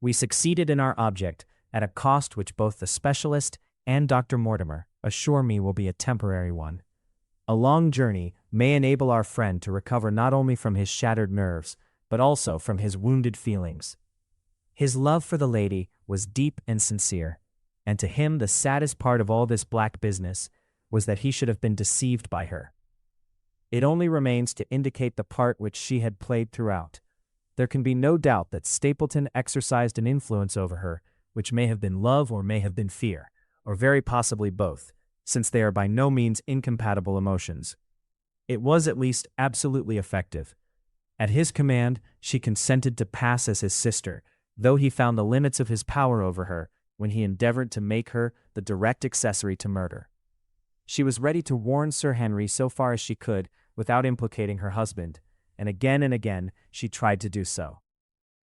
We succeeded in our object at a cost which both the specialist and Dr. Mortimer assure me will be a temporary one. A long journey may enable our friend to recover not only from his shattered nerves, but also from his wounded feelings. His love for the lady was deep and sincere, and to him the saddest part of all this black business was that he should have been deceived by her. It only remains to indicate the part which she had played throughout. There can be no doubt that Stapleton exercised an influence over her, which may have been love or may have been fear, or very possibly both, since they are by no means incompatible emotions. It was at least absolutely effective. At his command, she consented to pass as his sister, though he found the limits of his power over her when he endeavored to make her the direct accessory to murder. She was ready to warn Sir Henry so far as she could without implicating her husband, and again she tried to do so.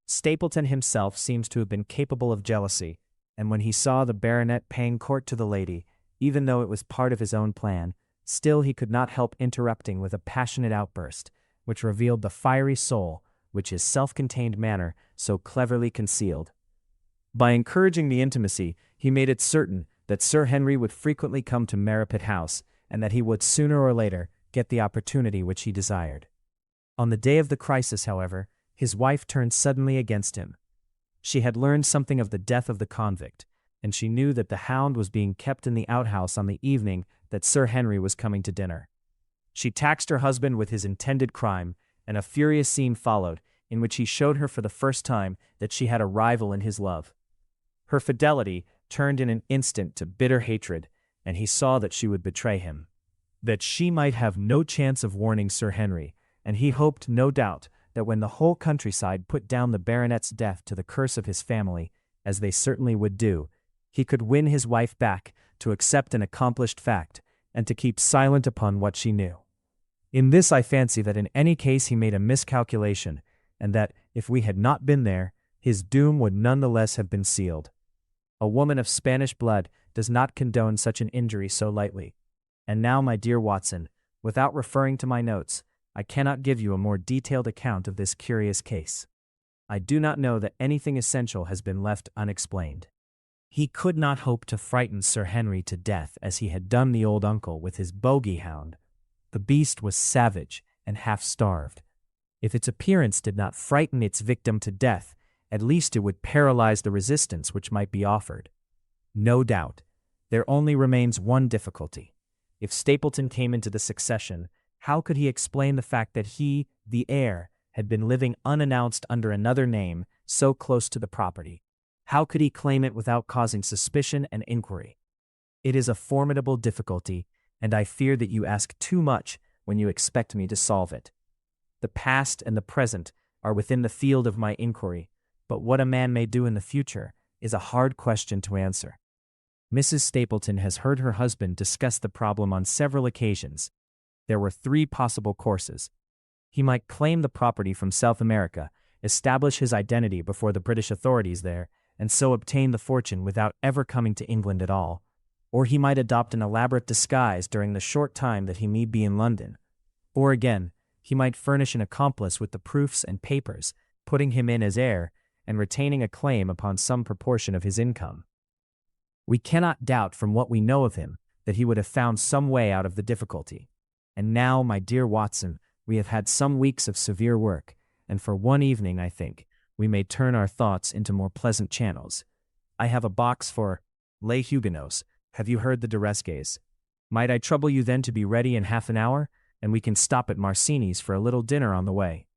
Stapleton himself seems to have been capable of jealousy, and when he saw the baronet paying court to the lady, even though it was part of his own plan, still he could not help interrupting with a passionate outburst, which revealed the fiery soul which his self-contained manner so cleverly concealed. By encouraging the intimacy, he made it certain that Sir Henry would frequently come to Merripit House, and that he would sooner or later get the opportunity which he desired. On the day of the crisis, however, his wife turned suddenly against him. She had learned something of the death of the convict, and she knew that the Hound was being kept in the outhouse on the evening that Sir Henry was coming to dinner. She taxed her husband with his intended crime, and a furious scene followed, in which he showed her for the first time that she had a rival in his love. Her fidelity turned in an instant to bitter hatred, and he saw that she would betray him, that she might have no chance of warning Sir Henry, and he hoped, no doubt, that when the whole countryside put down the baronet's death to the curse of his family, as they certainly would do, he could win his wife back to accept an accomplished fact, and to keep silent upon what she knew. In this I fancy that in any case he made a miscalculation, and that, if we had not been there, his doom would none the less have been sealed. A woman of Spanish blood does not condone such an injury so lightly. And now, my dear Watson, without referring to my notes, I cannot give you a more detailed account of this curious case. I do not know that anything essential has been left unexplained. He could not hope to frighten Sir Henry to death as he had done the old uncle with his bogey hound. The beast was savage, and half-starved. If its appearance did not frighten its victim to death, at least it would paralyze the resistance which might be offered. No doubt, there only remains one difficulty. If Stapleton came into the succession, how could he explain the fact that he, the heir, had been living unannounced under another name so close to the property? How could he claim it without causing suspicion and inquiry? It is a formidable difficulty, and I fear that you ask too much when you expect me to solve it. The past and the present are within the field of my inquiry, but what a man may do in the future is a hard question to answer. Mrs. Stapleton has heard her husband discuss the problem on several occasions. There were 3 possible courses. He might claim the property from South America, establish his identity before the British authorities there, and so obtain the fortune without ever coming to England at all. Or he might adopt an elaborate disguise during the short time that he may be in London. Or again, he might furnish an accomplice with the proofs and papers, putting him in as heir, and retaining a claim upon some proportion of his income. We cannot doubt from what we know of him that he would have found some way out of the difficulty. And now, my dear Watson, we have had some weeks of severe work, and for one evening, I think, we may turn our thoughts into more pleasant channels. I have a box for Les Huguenots. Have you heard the Duresques? Might I trouble you then to be ready in half an hour, and we can stop at Marcini's for a little dinner on the way?